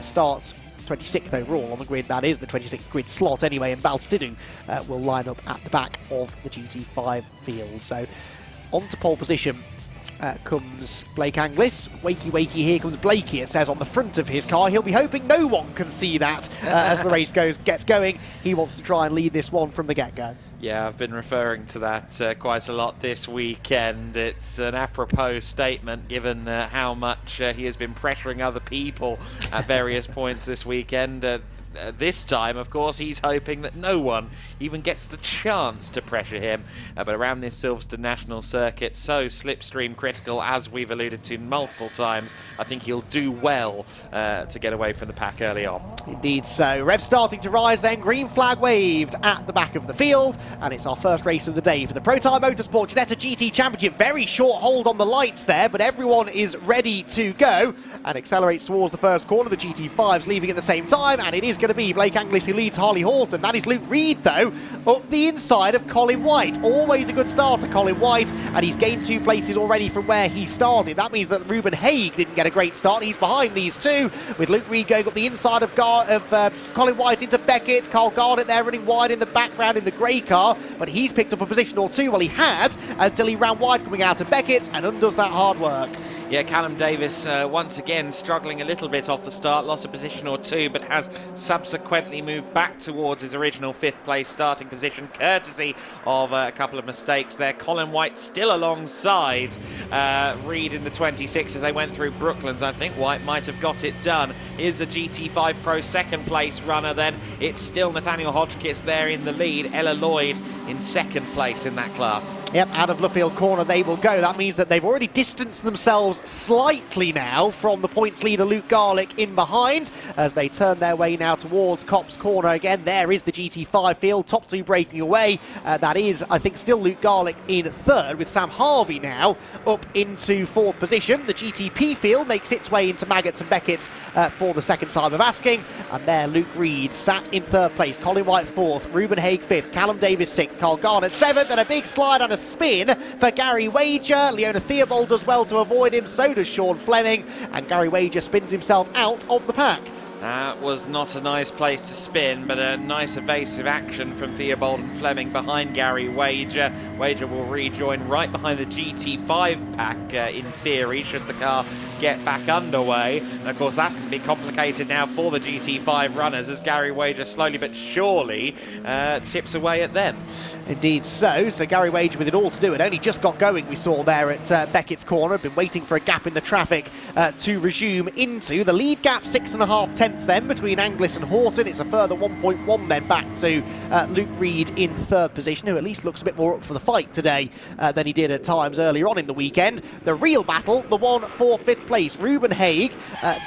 starts 26th overall on the grid, that is the 26th grid slot anyway, and Val Sidhu will line up at the back of the GT5 field. So on to pole position comes Blake Anglis. Wakey, wakey, here comes Blakey, it says on the front of his car. He'll be hoping no one can see that as the race gets going. He wants to try and lead this one from the get-go. Yeah, I've been referring to that quite a lot this weekend. It's an apropos statement given how much he has been pressuring other people at various points this weekend. this time, of course, he's hoping that no one even gets the chance to pressure him. But around this Silverstone National circuit, so slipstream critical, as we've alluded to multiple times, I think he'll do well to get away from the pack early on. Indeed so. Rev starting to rise then, green flag waved at the back of the field, and it's our first race of the day for the Protyre Motorsport Ginetta GT Championship. Very short hold on the lights there, but everyone is ready to go and accelerates towards the first corner. The GT5's leaving at the same time, and it is going to be Blake Anglis who leads Harley Horton. That is Luke Reed, though, up the inside of Colin White. Always a good starter, Colin White, and he's gained 2 places already from where he started. That means that Ruben Haig didn't get a great start. He's behind these two, with Luke Reed going up the inside of Colin White into Beckett. Carl Garnett there running wide in the background in the grey car, but he's picked up a position or two. Well, he had until he ran wide coming out of Beckett and undoes that hard work. Yeah, Callum Davis once again struggling a little bit off the start, lost a position or two, but has subsequently moved back towards his original 5th place starting position, courtesy of a couple of mistakes there. Colin White still alongside Reed in the 26 as they went through Brooklands. I think White might have got it done. Here's the GT5 Pro 2nd place runner then. It's still Nathaniel Hodgkiss there in the lead. Ella Lloyd in 2nd place in that class. Yep, out of Luffield corner they will go. That means that they've already distanced themselves slightly now from the points leader Luke Garlick in behind as they turn their way now towards Copse corner again. There is the GT5 field, top 2 breaking away. That is, I think, still Luke Garlick in 3rd, with Sam Harvey now up into 4th position. The GTP field makes its way into Maggots and Beckett for the 2nd time of asking, and there Luke Reed sat in 3rd place, Colin White 4th, Ruben Haig 5th, Callum Davis 6th, Carl Garnett 7th, and a big slide and a spin for Gary Wager. Leona Theobald does well to avoid him, so does Sean Fleming, and Gary Wager spins himself out of the pack. That was not a nice place to spin, but a nice evasive action from Theobald and Fleming behind Gary Wager. Wager will rejoin right behind the GT5 pack in theory, should the car get back underway. And of course that's going to be complicated now for the GT5 runners as Gary Wager slowly but surely chips away at them. Indeed so. So Gary Wager with it all to do. It only just got going, we saw there at Beckett's corner. Been waiting for a gap in the traffic to resume into. The lead gap 6.5 tenths then between Anglis and Horton. It's a further 1.1 then back to Luke Reed in 3rd position, who at least looks a bit more up for the fight today than he did at times earlier on in the weekend. The real battle, the one for 5th place. Ruben Haig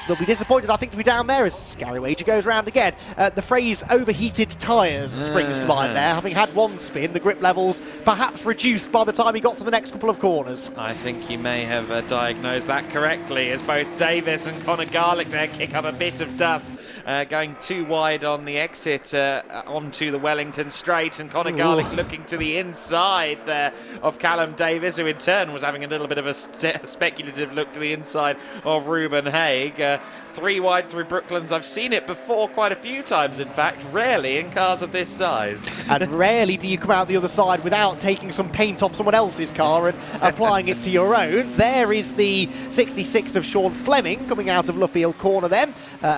will be disappointed, I think, to be down there as Gary Wager goes round again. The phrase overheated tyres springs to mind there. Having had one spin, the grip levels perhaps reduced by the time he got to the next couple of corners. I think you may have diagnosed that correctly as both Davis and Conor Garlick there kick up a bit of dust, going too wide on the exit onto the Wellington straight, and Conor Garlick looking to the inside there of Callum Davis, who in turn was having a little bit of a speculative look to the inside of Ruben Haig. 3 wide through Brooklands. I've seen it before quite a few times, in fact, rarely in cars of this size. And rarely do you come out the other side without taking some paint off someone else's car and applying it to your own. There is the 66 of Sean Fleming coming out of Luffield corner then,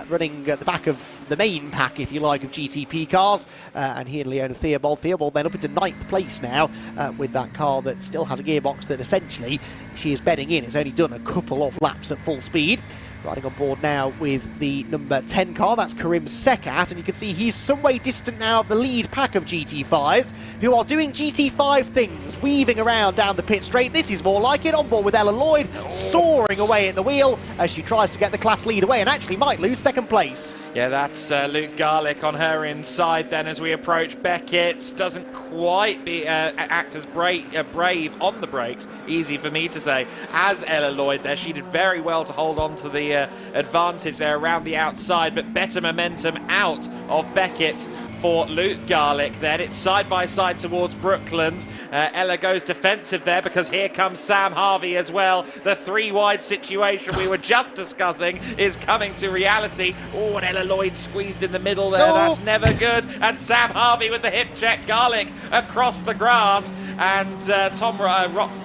running at the back of the main pack, if you like, of GTP cars. And he and Leona Theobald. Theobald then up into 9th place now with that car that still has a gearbox that essentially she is bedding in. It's only done a couple of laps at full speed. Riding on board now with the number 10 car, that's Karim Sekat, and you can see he's some way distant now of the lead pack of GT5s, who are doing GT5 things, weaving around down the pit straight. This is more like it, on board with Ella Lloyd, soaring away at the wheel as she tries to get the class lead away and actually might lose 2nd place. Yeah, that's Luke Garlick on her inside then as we approach Beckett. Doesn't quite act as brave on the brakes, easy for me to say, as Ella Lloyd there. She did very well to hold on to the advantage there around the outside, but better momentum out of Beckett for Luke Garlick then. It's side by side towards Brooklands. Ella goes defensive there because here comes Sam Harvey as well. The 3 wide situation we were just discussing is coming to reality. Oh, and Ella Lloyd squeezed in the middle there. Oh. That's never good. And Sam Harvey with the hip check. Garlick across the grass. And Tom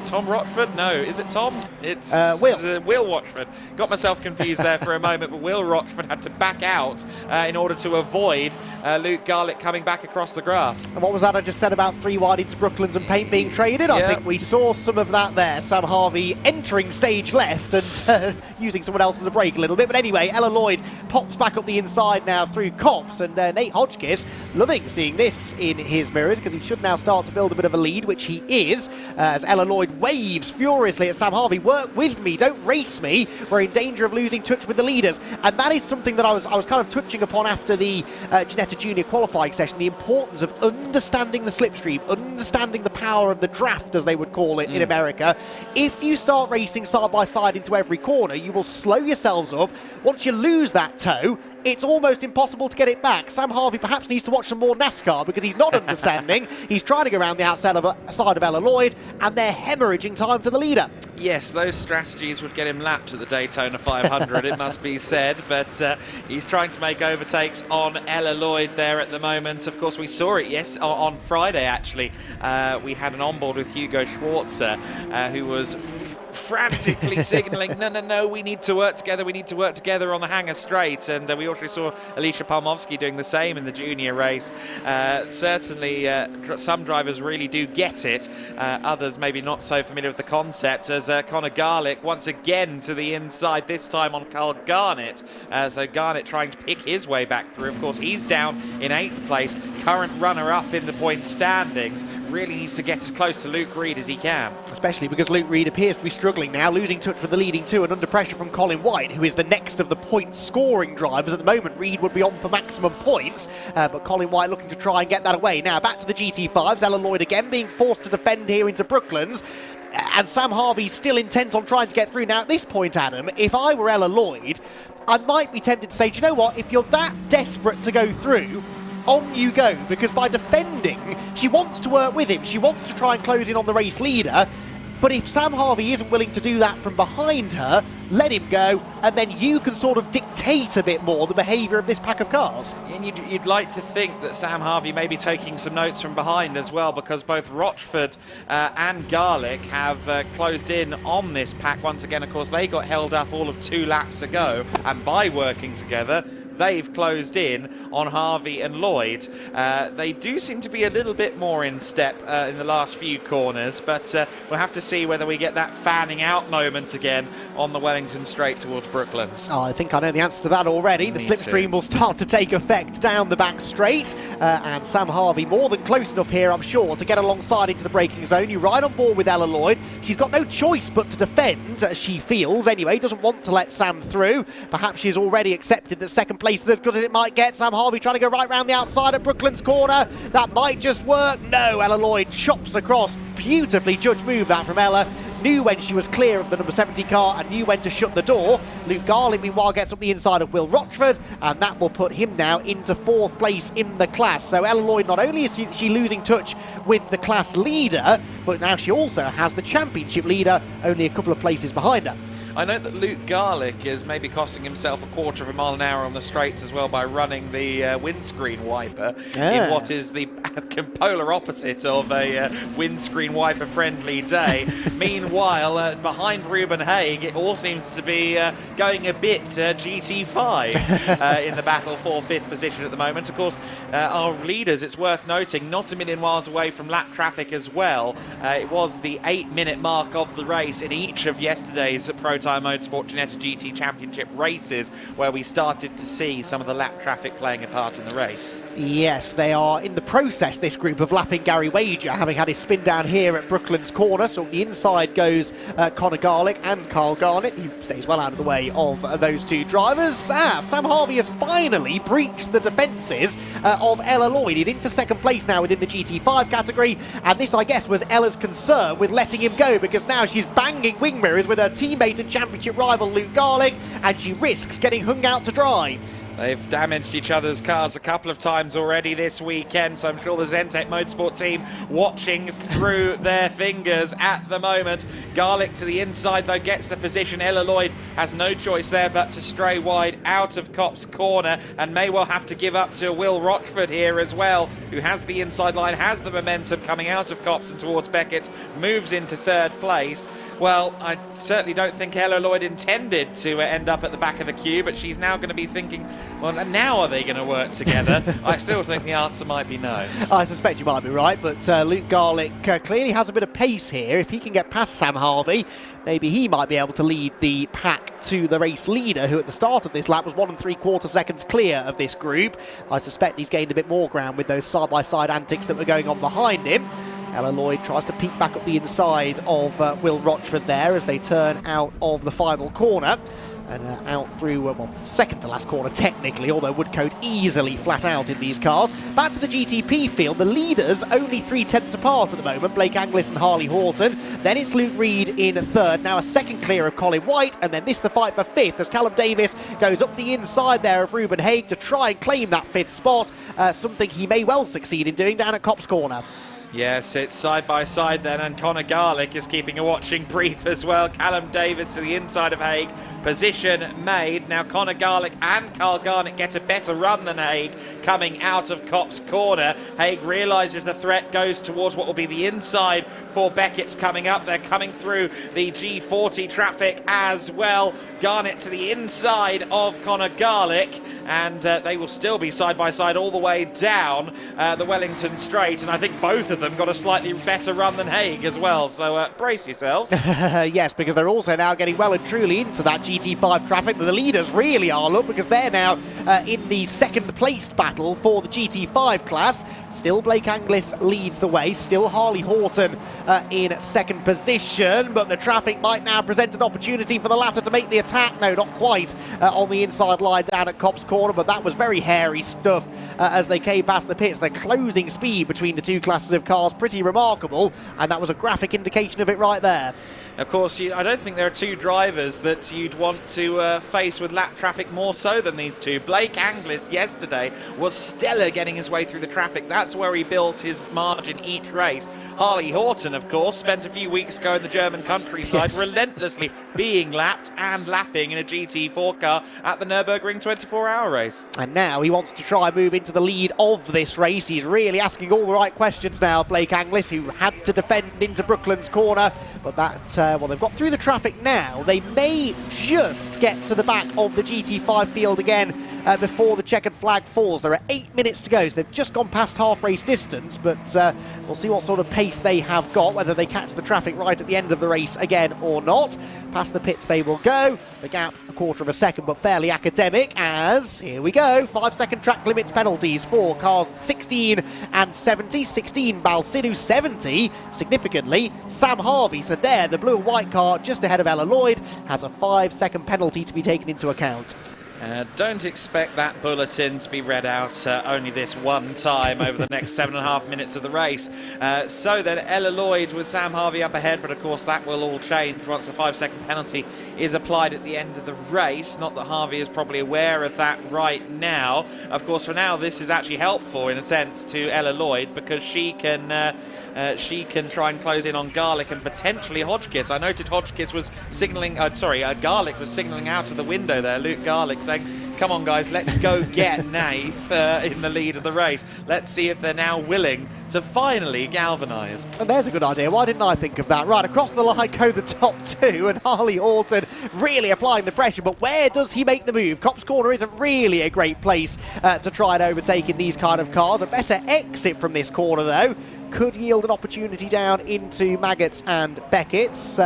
Tom Rochford? No, is it Tom? It's Will Rochford. Got myself confused there for a moment, but Will Rochford had to back out in order to avoid Luke Garlick coming back across the grass. And what was that I just said about 3 wide into Brooklands and paint being traded? I think we saw some of that there. Sam Harvey entering stage left and using someone else as a brake a little bit. But anyway, Ella Lloyd pops back up the inside now through Copse, and Nate Hodgkiss loving seeing this in his mirrors because he should now start to build a bit of a lead, which he is, as Ella Lloyd waves furiously at Sam Harvey. Work with me, don't race me. We're in danger of losing touch with the leaders. And that is something that I was kind of touching upon after the Ginetta Junior qualifying session, the importance of understanding the slipstream, understanding the power of the draft, as they would call it in America. If you start racing side by side into every corner, you will slow yourselves up. Once you lose that toe, it's almost impossible to get it back. Sam Harvey perhaps needs to watch some more NASCAR because he's not understanding. He's trying to go around the outside of Ella Lloyd, and they're hemorrhaging time to the leader. Yes, those strategies would get him lapped at the Daytona 500, it must be said, but he's trying to make overtakes on Ella Lloyd there at the moment. Of course, we saw it, on Friday, actually. We had an onboard with Hugo Schwarzer, who was frantically signalling, no, we need to work together on the Hangar Straight. And we also saw Alicia Palmovsky doing the same in the junior race. Certainly, some drivers really do get it. Others maybe not so familiar with the concept, as Conor Garlick once again to the inside, this time on Carl Garnett. So Garnett trying to pick his way back through. Of course, he's down in 8th place, current runner-up in the point standings. Really needs to get as close to Luke Reed as he can. Especially because Luke Reed appears to be struggling now, losing touch with the leading 2 and under pressure from Colin White, who is the next of the point-scoring drivers. At the moment, Reed would be on for maximum points, but Colin White looking to try and get that away. Now, back to the GT5s. Ella Lloyd again being forced to defend here into Brooklands. And Sam Harvey's still intent on trying to get through. Now, at this point, Adam, if I were Ella Lloyd, I might be tempted to say, do you know what? If you're that desperate to go through, on you go, because by defending, she wants to work with him. She wants to try and close in on the race leader. But if Sam Harvey isn't willing to do that from behind her, let him go, and then you can sort of dictate a bit more the behaviour of this pack of cars. And you'd like to think that Sam Harvey may be taking some notes from behind as well, because both Rochford and Garlick have closed in on this pack once again. Of course, they got held up all of 2 laps ago, and by working together, they've closed in on Harvey and Lloyd. They do seem to be a little bit more in step in the last few corners, but we'll have to see whether we get that fanning out moment again on the Wellington Straight towards Brooklands. Oh, I think I know the answer to that already. The slipstream will start to take effect down the back straight, and Sam Harvey more than close enough here, I'm sure, to get alongside into the braking zone. You ride on board with Ella Lloyd. She's got no choice but to defend, as she feels anyway. Doesn't want to let Sam through. Perhaps she's already accepted that second place is as good as it might get. Sam Harvey trying to go right round the outside at Brooklands corner. That might just work. No, Ella Lloyd chops across. Beautifully judged move that from Ella. Knew when she was clear of the number 70 car and knew when to shut the door. Luke Garlick, meanwhile, gets up the inside of Will Rochford, and that will put him now into 4th place in the class. So Ella Lloyd, not only is she losing touch with the class leader, but now she also has the championship leader only a couple of places behind her. I know that Luke Garlick is maybe costing himself a 1/4 mile an hour on the straights as well by running the windscreen wiper in what is the polar opposite of a windscreen wiper friendly day. Meanwhile, behind Ruben Haig, it all seems to be going a bit GT5 in the battle for 5th position at the moment. Of course, our leaders, it's worth noting, not a million miles away from lap traffic as well. It was the 8-minute mark of the race in each of yesterday's Protyre Motorsport Ginetta GT Championship races, where we started to see some of the lap traffic playing a part in the race. Yes, they are in the process, this group, of lapping Gary Wager, having had his spin down here at Brooklands corner. So on the inside goes Conor Garlick and Carl Garnett. He stays well out of the way of those 2 drivers. Sam Harvey has finally breached the defences of Ella Lloyd. He's into 2nd place now within the GT5 category, and this, I guess, was Ella's concern with letting him go, because now she's banging wing mirrors with her teammate and championship rival Luke Garlick, and she risks getting hung out to dry. They've damaged each other's cars a couple of times already this weekend, so I'm sure the Zentek Motorsport team watching through their fingers at the moment. Garlick to the inside, though, gets the position. Ella Lloyd has no choice there but to stray wide out of Kopp's corner and may well have to give up to Will Rochford here as well, who has the inside line, has the momentum coming out of Kopp's and towards Beckett, moves into third place. Well, I certainly don't think Ella Lloyd intended to end up at the back of the queue, but she's now going to be thinking, well, now are they going to work together? I still think the answer might be no. I suspect you might be right, but Luke Garlick clearly has a bit of pace here. If he can get past Sam Harvey, maybe he might be able to lead the pack to the race leader, who at the start of this lap was 1 3/4 seconds clear of this group. I suspect he's gained a bit more ground with those side-by-side antics that were going on behind him. Ella Lloyd tries to peek back up the inside of Will Rochford there as they turn out of the final corner. And out through, well, second to last corner technically, although Woodcote easily flat out in these cars. Back to the GTP field, the leaders only 3/10 apart at the moment, Blake Anglis and Harley Horton. Then it's Luke Reed in third, now a second clear of Colin White, and then this the fight for fifth as Callum Davis goes up the inside there of Ruben Haig to try and claim that fifth spot, something he may well succeed in doing down at Kopp's corner. Yes, it's side by side then, and Conor Garlick is keeping a watching brief as well. Callum Davis to the inside of Haig, position made. Now Conor Garlick and Carl Garnett get a better run than Haig coming out of Kopp's corner. Haig realises the threat goes towards what will be the inside for Beckett's coming up. They're coming through the G40 traffic as well. Garnett to the inside of Conor Garlick, and they will still be side by side all the way down the Wellington Straight, and I think both of them got a slightly better run than Haig as well, so brace yourselves. Yes, because they're also now getting well and truly into that GT5 traffic. The leaders really are, look, because they're now in the second placed battle for the GT5 class. Still Blake Anglis leads the way, still Harley Horton in second position, but the traffic might now present an opportunity for the latter to make the attack. No, not quite on the inside line down at Kopp's corner, but that was very hairy stuff as they came past the pits. The closing speed between the two classes of cars, pretty remarkable, and that was a graphic indication of it right there. Of course, I don't think there are two drivers that you'd want to face with lap traffic more so than these two. Blake Anglis yesterday was stellar getting his way through the traffic. That's where he built his margin each race. Harley Horton, of course, spent a few weeks ago in the German countryside, yes, relentlessly being lapped and lapping in a GT4 car at the Nürburgring 24-hour race. And now he wants to try and move into the lead of this race. He's really asking all the right questions now, Blake Anglis, who had to defend into Brooklands corner. But that, well, they've got through the traffic now. They may just get to the back of the GT5 field again before the checkered flag falls. There are 8 minutes to go, so they've just gone past half race distance, but we'll see what sort of pace they have got, whether they catch the traffic right at the end of the race again or not. Past the pits they will go. The gap, a quarter of a second, but fairly academic as, here we go, 5-second track limits penalties for cars 16 and 70. 16 Balsidou, 70, significantly, Sam Harvey. So there, the blue and white car just ahead of Ella Lloyd has a 5-second penalty to be taken into account. Don't expect that bulletin to be read out only this one time over the next 7.5 minutes of the race. So then Ella Lloyd with Sam Harvey up ahead, but of course that will all change once the 5-second penalty is applied at the end of the race. Not that Harvey is probably aware of that right now. Of course, for now, this is actually helpful in a sense to Ella Lloyd because she can try and close in on Garlick and potentially Hodgkiss. I noted Hodgkiss was signalling, Garlick was signalling out of the window there. Luke Garlick saying, come on guys, let's go get Nath in the lead of the race. Let's see if they're now willing to finally galvanise. And there's a good idea. Why didn't I think of that? Right, across the line go the top two, and Harley Horton really applying the pressure, but where does he make the move? Kopp's corner isn't really a great place to try and overtake in these kind of cars. A better exit from this corner, though, could yield an opportunity down into Maggots and Beckett's.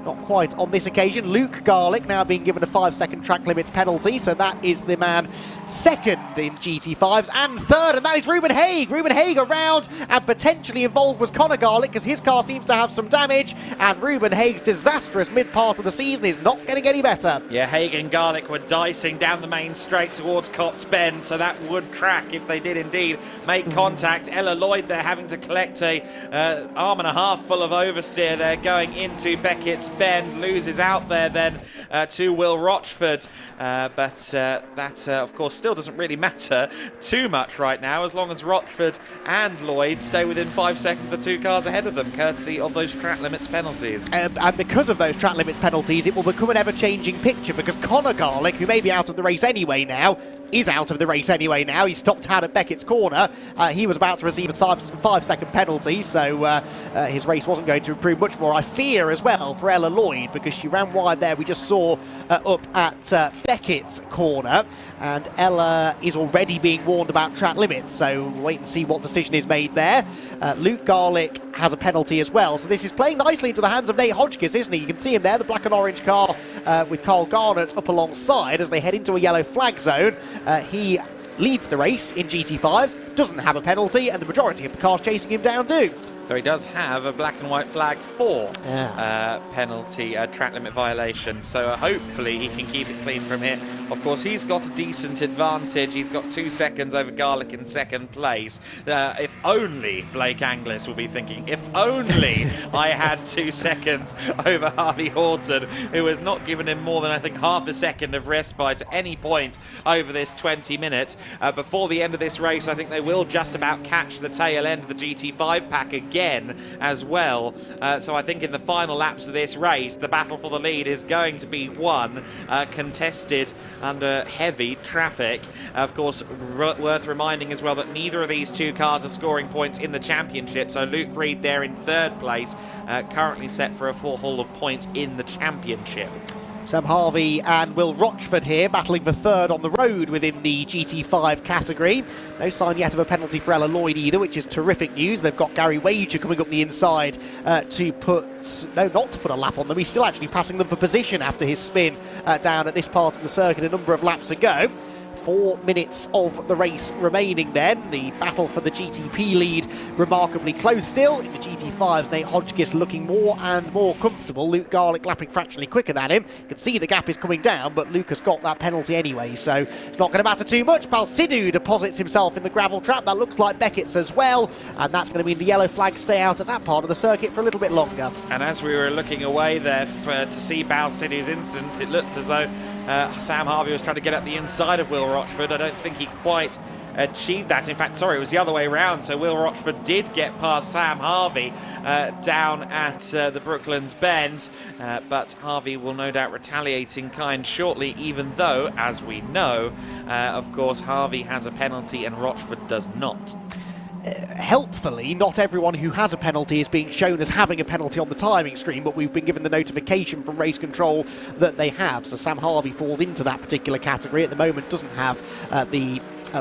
Not quite on this occasion. Luke Garlick now being given a 5-second track limits penalty, so that is the man second in GT5s, and third, and that is Ruben Haig. Ruben Haig around, and potentially involved was Conor Garlick, because his car seems to have some damage, and Ruben Haig's disastrous mid-part of the season is not going to get any better. Yeah, Haig and Garlick were dicing down the main straight towards Kopp's Bend, so that would crack if they did indeed make contact. Ella Lloyd there having to collect a arm and a half full of oversteer there going into Beckett's Bend, loses out there then to Will Rochford, but that of course still doesn't really matter too much right now, as long as Rochford and Lloyd Lloyd stay within 5 seconds of the 2 cars ahead of them, courtesy of those track limits penalties. And because of those track limits penalties, it will become an ever-changing picture, because Conor Garlick, who may be out of the race anyway now, is out of the race anyway now. He stopped out at Beckett's corner. He was about to receive a 5-second penalty, so his race wasn't going to improve much more. I fear as well for Ella Lloyd, because she ran wide there. We just saw up at Beckett's corner, and Ella is already being warned about track limits, so we'll wait and see what decision is made there. Luke Garlick has a penalty as well, so this is playing nicely into the hands of Nate Hodgkiss, isn't he? You can see him there, the black and orange car with Carl Garnett up alongside as they head into a yellow flag zone. He leads the race in GT5s, doesn't have a penalty, and the majority of the cars chasing him down do. Though he does have a black and white flag for penalty track limit violation, so hopefully he can keep it clean from here. Of course, he's got a decent advantage. He's got 2 seconds over Garlick in second place. If only Blake Anglis will be thinking, if only I had 2 seconds over Harley Horton, who has not given him more than, I think, half a second of respite at any point over this 20 minutes. Before the end of this race, I think they will just about catch the tail end of the GT5 pack again as well. So I think in the final laps of this race, the battle for the lead is going to be won, contested under heavy traffic. Of course, worth reminding as well that neither of these 2 cars are scoring points in the championship, so Luke Reed there in 3rd place, currently set for a 4 haul of points in the championship. Sam Harvey and Will Rochford here battling for 3rd on the road within the GT5 category. No sign yet of a penalty for Ella Lloyd either, which is terrific news. They've got Gary Wager coming up the inside not to put a lap on them. He's still actually passing them for position after his spin down at this part of the circuit a number of laps ago. 4 minutes of the race remaining then. The battle for the GTP lead remarkably close still. In the GT5s, Nate Hodgkiss looking more and more comfortable. Luke Garlick lapping fractionally quicker than him. You can see the gap is coming down, but Luke has got that penalty anyway, so it's not going to matter too much. Balsidou deposits himself in the gravel trap. That looks like Beckett's as well, and that's going to mean the yellow flag stay out at that part of the circuit for a little bit longer. And as we were looking away there to see Balsidou's incident, it looked as though Sam Harvey was trying to get at the inside of Will Rochford. I don't think he quite achieved that. In fact, sorry, it was the other way around. So Will Rochford did get past Sam Harvey down at the Brooklands Bend, but Harvey will no doubt retaliate in kind shortly, even though, as we know, of course, Harvey has a penalty and Rochford does not. Helpfully, not everyone who has a penalty is being shown as having a penalty on the timing screen, but we've been given the notification from race control that they have. So Sam Harvey falls into that particular category. At the moment, doesn't have the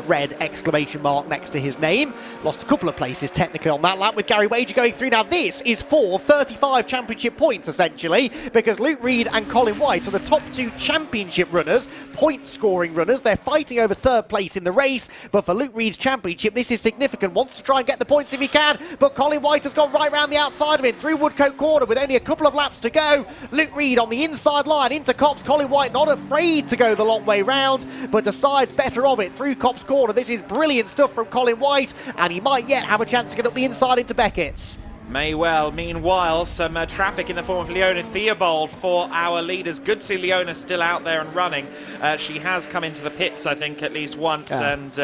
red exclamation mark next to his name. Lost a couple of places technically on that lap with Gary Wager going through. Now this is for 35 championship points essentially, because Luke Reed and Colin White are the top 2 championship runners, point scoring runners. They're fighting over 3rd place in the race, but for Luke Reed's championship this is significant. Wants to try and get the points if he can, but Colin White has gone right round the outside of him through Woodcote Corner with only a couple of laps to go. Luke Reed on the inside line into Copse. Colin White not afraid to go the long way round, but decides better of it through Copse Corner. This is brilliant stuff from Colin White, and he might yet have a chance to get up the inside into Beckett's. May well. Meanwhile, some traffic in the form of Leona Theobald for our leaders. Good to see Leona still out there and running. She has come into the pits, I think, at least once, and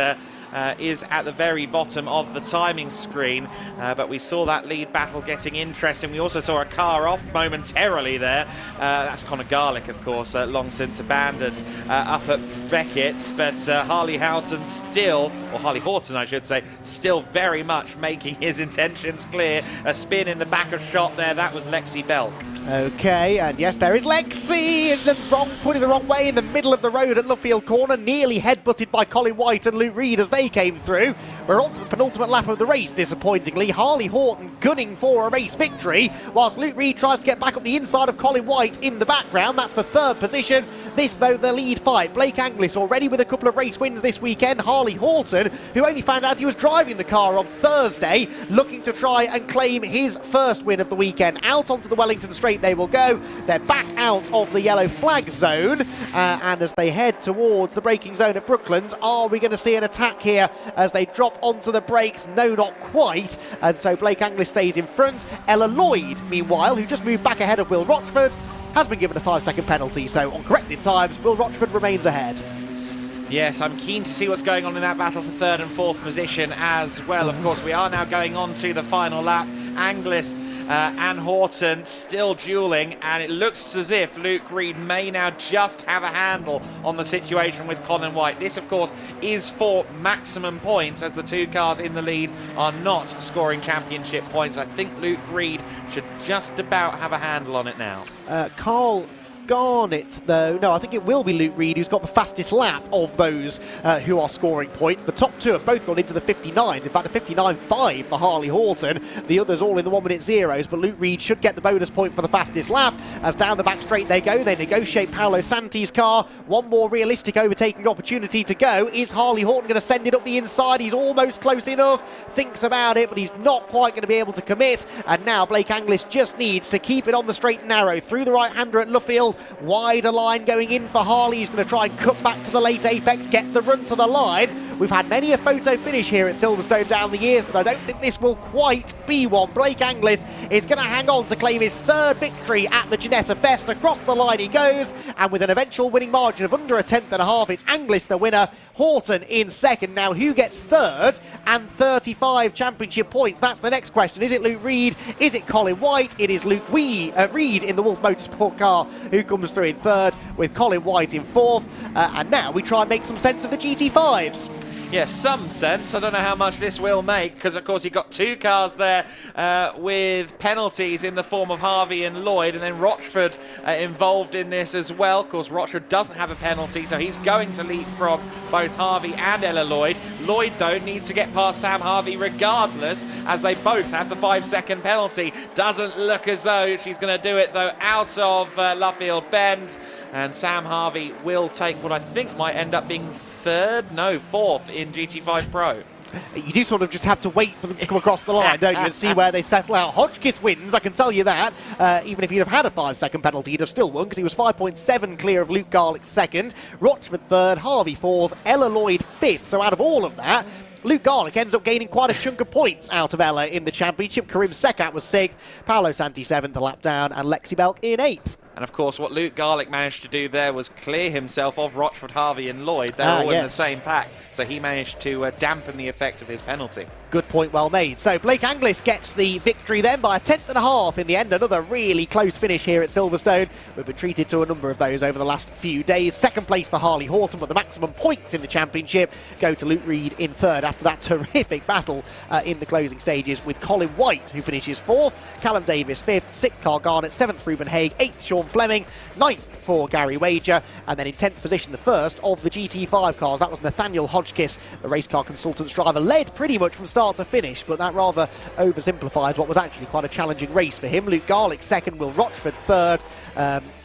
is at the very bottom of the timing screen, but we saw that lead battle getting interesting. We also saw a car off momentarily there. That's Conor Garlick, of course, long since abandoned up at Beckett's, but Harley Horton still, or Harley Horton I should say, still very much making his intentions clear. A spin in the back of shot there, that was Lexi Belk. Okay, and yes, there is Lexi putting the wrong way in the middle of the road at Luffield Corner, nearly head-butted by Colin White and Luke Reed as they came through. We're on to the penultimate lap of the race, disappointingly. Harley Horton gunning for a race victory, whilst Luke Reed tries to get back up the inside of Colin White in the background. That's for 3rd position. This, though, the lead fight. Blake Anglis already with a couple of race wins this weekend. Harley Horton, who only found out he was driving the car on Thursday, looking to try and claim his first win of the weekend. Out onto the Wellington Straight they will go. They're back out of the yellow flag zone, and as they head towards the braking zone at Brooklands, are we going to see an attack here as they drop onto the brakes? No, not quite. And so Blake Anglis stays in front. Ella Lloyd, meanwhile, who just moved back ahead of Will Rochford, has been given a 5-second penalty, so on corrected times, Will Rochford remains ahead. Yes, I'm keen to see what's going on in that battle for third and fourth position as well. Of course, we are now going on to the final lap. Anglis and Horton still dueling, and it looks as if Luke Reed may now just have a handle on the situation with Colin White. This, of course, is for maximum points, as the two cars in the lead are not scoring championship points. I think Luke Reed should just about have a handle on it now. Carl Garnett, though, no, I think it will be Luke Reed who's got the fastest lap of those who are scoring points. The top two have both gone into the 59s. In fact, a 59.5 for Harley Horton. The others all in the 1 minute zeros, but Luke Reed should get the bonus point for the fastest lap. As down the back straight they go, they negotiate Paolo Santi's car. One more realistic overtaking opportunity to go. Is Harley Horton going to send it up the inside? He's almost close enough. Thinks about it, but he's not quite going to be able to commit. And now Blake Anglis just needs to keep it on the straight and narrow through the right-hander at Luffield. Wider line going in for Harley. He's going to try and cut back to the late apex, get the run to the line. We've had many a photo finish here at Silverstone down the years, but I don't think this will quite be one. Blake Anglis is going to hang on to claim his third victory at the Ginetta Fest. Across the line he goes, and with an eventual winning margin of under a tenth and a half, it's Anglis the winner, Horton in second. Now, who gets third and 35 championship points? That's the next question. Is it Luke Reed? Is it Colin White? It is Luke Reed in the Wolf Motorsport car who comes through in third, with Colin White in fourth. And now we try and make some sense of the GT5s. Yes, some sense. I don't know how much this will make, because of course you've got two cars there with penalties in the form of Harvey and Lloyd, and then Rochford involved in this as well. Of course, Rochford doesn't have a penalty, so he's going to leapfrog both Harvey and Ella Lloyd. Lloyd, though, needs to get past Sam Harvey regardless, as they both have the 5-second penalty. Doesn't look as though she's going to do it, though, out of Luffield Bend, and Sam Harvey will take what I think might end up being fourth in GT5 Pro. You do sort of just have to wait for them to come across the line, don't you, and see where they settle out. Hotchkiss wins, I can tell you that. Even if he'd have had a 5-second penalty, he'd have still won, because he was 5.7 clear of Luke Garlick second, Rochford third, Harvey fourth, Ella Lloyd fifth. So out of all of that, Luke Garlick ends up gaining quite a chunk of points out of Ella in the championship. Karim Sekat was sixth, Paolo Santi seventh, a lap down, and Lexi Belk in eighth. And of course, what Luke Garlick managed to do there was clear himself of Rochford, Harvey and Lloyd. They're all in the same pack, so he managed to dampen the effect of his penalty. Good point, well made. So Blake Anglis gets the victory then by a tenth and a half in the end. Another really close finish here at Silverstone. We've been treated to a number of those over the last few days. Second place for Harley Horton, but the maximum points in the championship go to Luke Reed in third after that terrific battle in the closing stages, with Colin White, who finishes fourth, Callum Davis fifth, sixth Carl Garnett, seventh Ruben Haig, eighth Sean Fleming, ninth for Gary Wager, and then in 10th position, the first of the GT5 cars. That was Nathaniel Hodgkiss, the race car consultant's driver, led pretty much from start to finish, but that rather oversimplifies what was actually quite a challenging race for him. Luke Garlick second, Will Rochford third.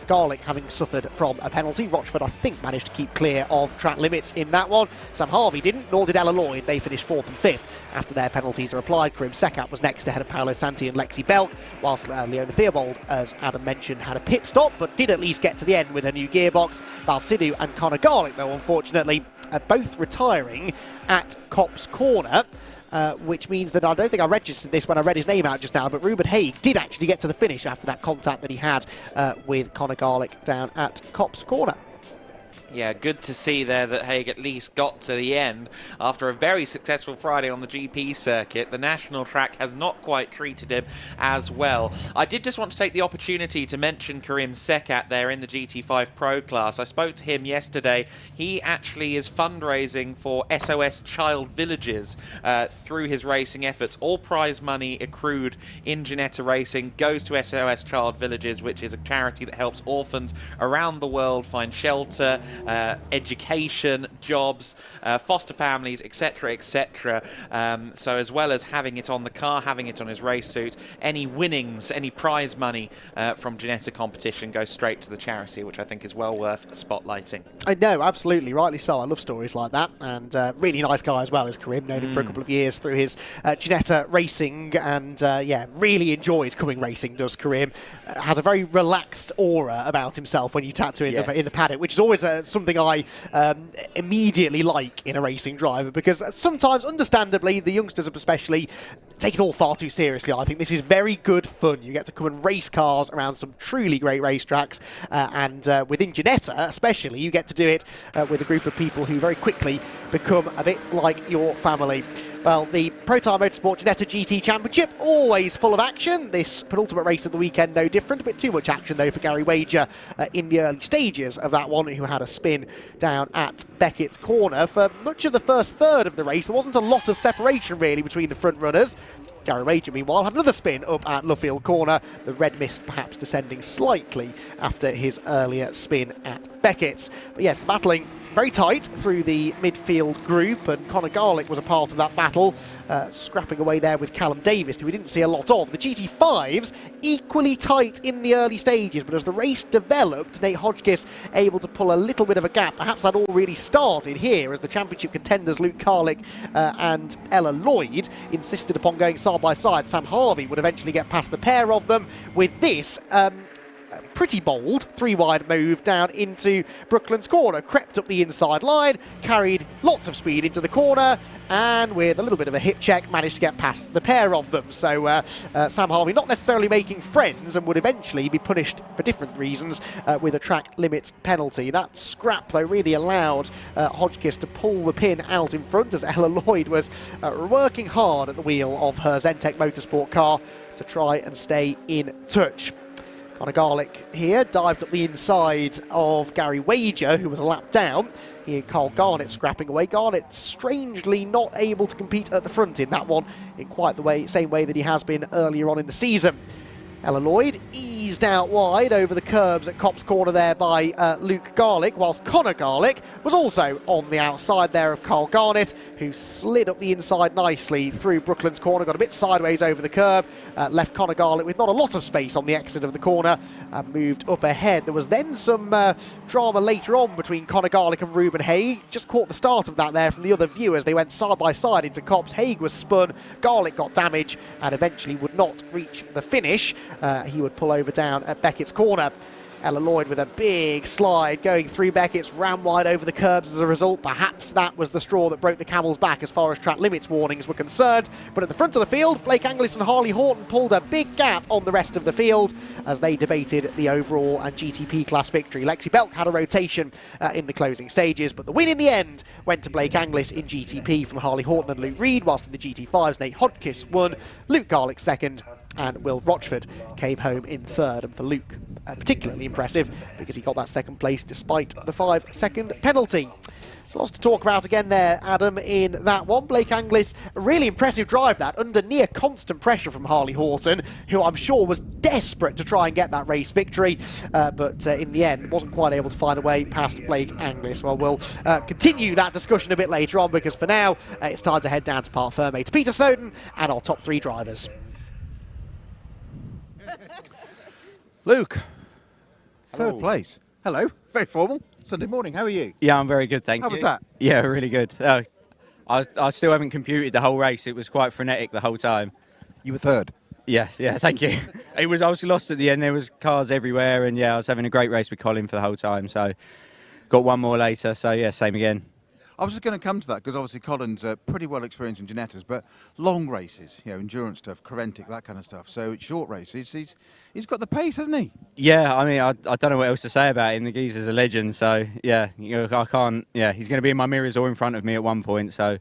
Garlick having suffered from a penalty. Rochford, I think, managed to keep clear of track limits in that one. Sam Harvey didn't, nor did Ella Lloyd. They finished fourth and fifth after their penalties are applied. Karim Sekat was next ahead of Paolo Santi and Lexi Belk, whilst Leona Theobald, as Adam mentioned, had a pit stop, but did at least get to the end with a new gearbox. Balsidou and Conor Garlick, though, unfortunately, are both retiring at Copse Corner. Which means that I don't think I registered this when I read his name out just now, but Ruben Haig did actually get to the finish after that contact that he had with Conor Garlick down at Copse Corner. Yeah, good to see there that Haig at least got to the end after a very successful Friday on the GP circuit. The national track has not quite treated him as well. I did just want to take the opportunity to mention Karim Sekat there in the GT5 Pro class. I spoke to him yesterday. He actually is fundraising for SOS Child Villages through his racing efforts. All prize money accrued in Ginetta Racing goes to SOS Child Villages, which is a charity that helps orphans around the world find shelter, education, jobs, foster families, etc., etc. So as well as having it on the car, having it on his race suit, any winnings, any prize money from Ginetta competition goes straight to the charity, which I think is well worth spotlighting. I know, absolutely, rightly so. I love stories like that, and really nice guy as well as Karim. Known him for a couple of years through his Ginetta Racing, and yeah, really enjoys coming racing, does Karim. Has a very relaxed aura about himself when you tattoo in the paddock, which is always something I immediately like in a racing driver, because sometimes, understandably, the youngsters especially take it all far too seriously. I think this is very good fun. You get to come and race cars around some truly great racetracks, and within Ginetta especially, you get to do it with a group of people who very quickly become a bit like your family. Well, the Protyre Motorsport Ginetta GT Championship, always full of action. This penultimate race of the weekend, no different. A bit too much action, though, for Gary Wager in the early stages of that one, who had a spin down at Beckett's corner. For much of the first third of the race, there wasn't a lot of separation, really, between the front runners. Gary Wager, meanwhile, had another spin up at Luffield Corner, the red mist perhaps descending slightly after his earlier spin at Beckett's. But yes, the battling very tight through the midfield group, and Conor Garlick was a part of that battle, scrapping away there with Callum Davis, who we didn't see a lot of. The GT5s equally tight in the early stages, but as the race developed, Nate Hodgkiss able to pull a little bit of a gap. Perhaps that all really started here as the championship contenders Luke Garlick and Ella Lloyd insisted upon going side by side. Sam Harvey would eventually get past the pair of them. With this pretty bold three-wide move down into Brooklands Corner, crept up the inside line, carried lots of speed into the corner, and with a little bit of a hip check managed to get past the pair of them. So Sam Harvey not necessarily making friends, and would eventually be punished for different reasons with a track limits penalty. That scrap, though, really allowed Hodgkiss to pull the pin out in front, as Ella Lloyd was working hard at the wheel of her Zentek Motorsport car to try and stay in touch. Conor Garlick here dived up the inside of Gary Wager, who was a lap down. He and Carl Garnett scrapping away. Garnett strangely not able to compete at the front in that one in quite the same way that he has been earlier on in the season. Ella Lloyd eased out wide over the curbs at Copse Corner there by Luke Garlick, whilst Conor Garlick was also on the outside there of Carl Garnett, who slid up the inside nicely through Brooklands Corner, got a bit sideways over the curb, left Conor Garlick with not a lot of space on the exit of the corner, and moved up ahead. There was then some drama later on between Conor Garlick and Ruben Haig. Just caught the start of that there from the other view as they went side by side into Copse. Haig was spun, Garlick got damage, and eventually would not reach the finish. He would pull over down at Beckett's corner. Ella Lloyd with a big slide going through Beckett's, ran wide over the curbs as a result. Perhaps that was the straw that broke the camel's back as far as track limits warnings were concerned. But at the front of the field, Blake Anglis and Harley Horton pulled a big gap on the rest of the field as they debated the overall and GTP class victory. Lexi Belk had a rotation in the closing stages, but the win in the end went to Blake Anglis in GTP from Harley Horton and Luke Reed, whilst in the GT5s Nate Hodgkiss won, Luke Garlick second, and Will Rochford came home in third. And for Luke, particularly impressive because he got that second place despite the 5-second penalty. So lots to talk about again there, Adam, in that one. Blake Anglis, a really impressive drive that, under near constant pressure from Harley Horton, who I'm sure was desperate to try and get that race victory, but in the end wasn't quite able to find a way past Blake Anglis. Well, we'll continue that discussion a bit later on, because for now it's time to head down to Parc Ferme to Peter Snowden and our top three drivers. Luke, third place. Hello, very formal. Sunday morning, how are you? Yeah, I'm very good, thank you. How was that? Yeah, really good. I still haven't computed the whole race. It was quite frenetic the whole time. You were third. Yeah, thank you. I was lost at the end. There was cars everywhere, and yeah, I was having a great race with Colin for the whole time. So got one more later. So yeah, same again. I was just going to come to that because obviously Colin's pretty well experienced in Ginettas, but long races, endurance stuff, Corentic, that kind of stuff. So short races, he's got the pace, hasn't he? Yeah, I mean, I don't know what else to say about him. The geezer's a legend. So yeah, I can't. Yeah, he's going to be in my mirrors or in front of me at one point. So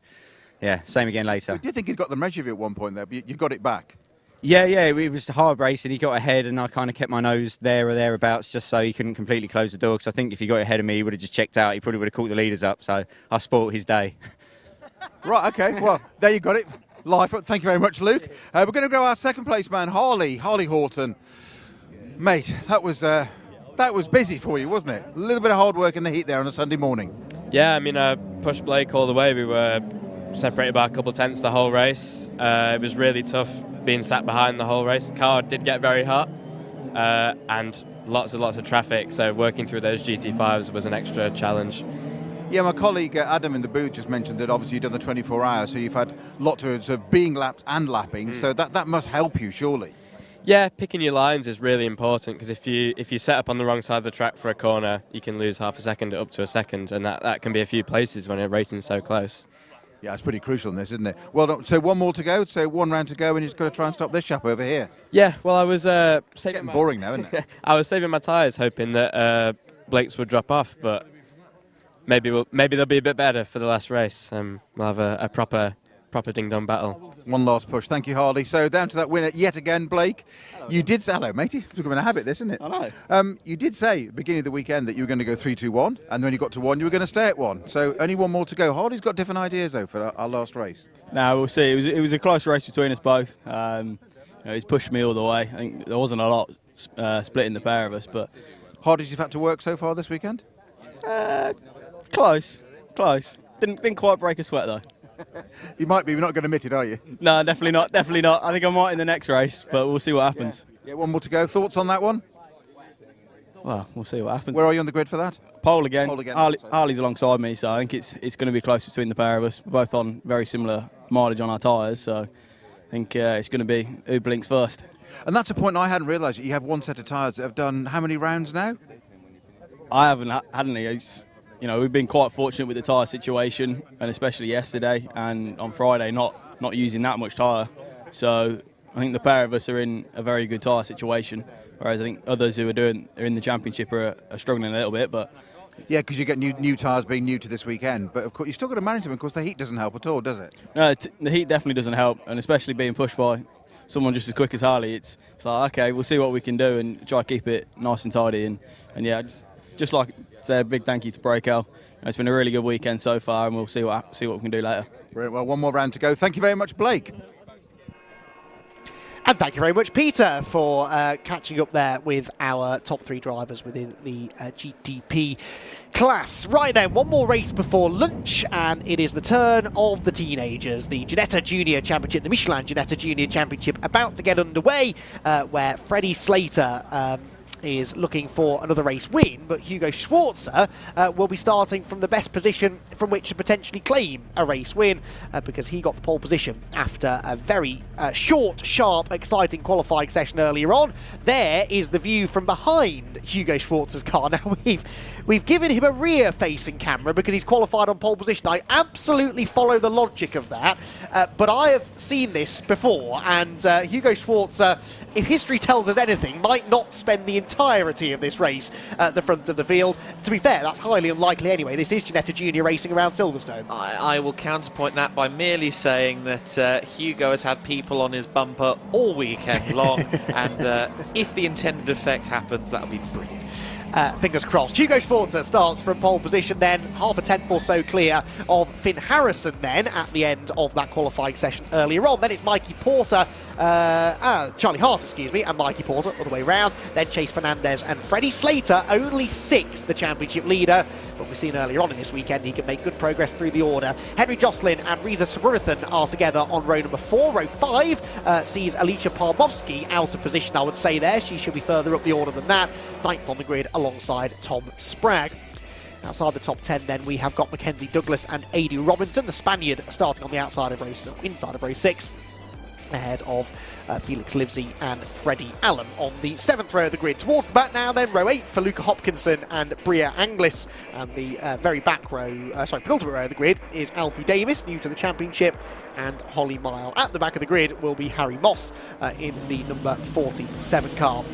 yeah, same again later. I did think he'd got the measure of you at one point there, but you got it back. Yeah, it was a hard race and he got ahead and I kind of kept my nose there or thereabouts just so he couldn't completely close the door, because I think if he got ahead of me he would have just checked out. He probably would have caught the leaders up, so I spoilt his day. Right, okay, well, there you got it. Live. Thank you very much, Luke. We're going to go our second place man, Harley Horton. Mate, that was busy for you, wasn't it? A little bit of hard work in the heat there on a Sunday morning. Yeah, I mean, I pushed Blake all the way. We were separated by a couple of tenths the whole race. It was really tough being sat behind the whole race. The car did get very hot and lots of traffic, so working through those GT5s was an extra challenge. Yeah, my colleague Adam in the booth just mentioned that obviously you've done the 24 hours, so you've had lots of being lapped and lapping, so that must help you, surely. Yeah, picking your lines is really important, because if you set up on the wrong side of the track for a corner, you can lose half a second up to a second, and that can be a few places when you're racing so close. Yeah, it's pretty crucial in this, isn't it? Well, so one more to go, so one round to go, and you've got to try and stop this chap over here. Yeah, well, I was Getting boring now, isn't it? I was saving my tyres, hoping that Blake's would drop off, but maybe they'll be a bit better for the last race. We'll have a proper ding-dong battle. One last push. Thank you, Harley. So down to that winner yet again, Blake. You did say, hello, matey. It's becoming a habit, this, isn't it? I know. You did say at the beginning of the weekend that you were going to go 3-2-1, and when you got to 1, you were going to stay at 1. So only one more to go. Harley's got different ideas, though, for our last race. No, we'll see. It was a close race between us both. He's pushed me all the way. I think there wasn't a lot splitting the pair of us, but Hardest you've had to work so far this weekend? close. Didn't quite break a sweat though. You might be. You're not going to admit it, are you? No, definitely not. I think I might in the next race, but we'll see what happens. Yeah, one more to go. Thoughts on that one? Well, we'll see what happens. Where are you on the grid for that? Pole again. Sorry. Harley's alongside me, so I think it's going to be close between the pair of us. We're both on very similar mileage on our tyres, so I think it's going to be who blinks first. And that's a point I hadn't realised, that you have one set of tyres that have done how many rounds now? I haven't had any. We've been quite fortunate with the tyre situation, and especially yesterday and on Friday not using that much tyre. So I think the pair of us are in a very good tyre situation, whereas I think others who are in the championship are struggling a little bit. But yeah, because you get new tyres being new to this weekend, but of course you've still got to manage them. Of course, the heat doesn't help at all, does it? No, the heat definitely doesn't help, and especially being pushed by someone just as quick as Harley, it's like, okay, we'll see what we can do and try to keep it nice and tidy. And yeah, just like to say a big thank you to Breakout. It's been a really good weekend so far, and we'll see what we can do later. Brilliant. Well, one more round to go. Thank you very much, Blake. And thank you very much, Peter, for catching up there with our top 3 drivers within the GTP class. Right then, one more race before lunch, and it is the turn of the teenagers. The Ginetta Junior Championship, the Michelin Ginetta Junior Championship, about to get underway, where Freddie Slater is looking for another race win, but Hugo Schwarzer will be starting from the best position from which to potentially claim a race win, because he got the pole position after a very short, sharp, exciting qualifying session earlier on. There is the view from behind Hugo Schwarzer's car. Now we've given him a rear-facing camera because he's qualified on pole position. I absolutely follow the logic of that, but I have seen this before, and Hugo Schwarzer, if history tells us anything, might not spend the entirety of this race at the front of the field. To be fair, that's highly unlikely anyway. This is Ginetta Junior racing around Silverstone. I will counterpoint that by merely saying that Hugo has had people on his bumper all weekend long, and if the intended effect happens, that'll be brilliant. Fingers crossed. Hugo Schwarzer starts from pole position, then half a tenth or so clear of Finn Harrison then at the end of that qualifying session earlier on. Then it's Mikey Porter, Charlie Hart, and Mikey Porter all the way round. Then Chase Fernandez and Freddie Slater, only 6th, the championship leader. But we've seen earlier on in this weekend he can make good progress through the order. Henry Jocelyn and Reza Saburathan are together on row number 4. Row 5 sees Alicia Parmovsky out of position, I would say there. She should be further up the order than that. 9th on the grid alongside Tom Spragg. Outside the top 10 then we have got Mackenzie Douglas and Adi Robinson, the Spaniard, starting on the inside of row 6. Ahead of Felix Livesey and Freddie Allen on the 7th row of the grid. Towards the back now then, row 8 for Luca Hopkinson and Bria Anglis, and the very back row, penultimate row of the grid is Alfie Davis, new to the championship, and Holly Mile. At the back of the grid will be Harry Moss in the number 47 car.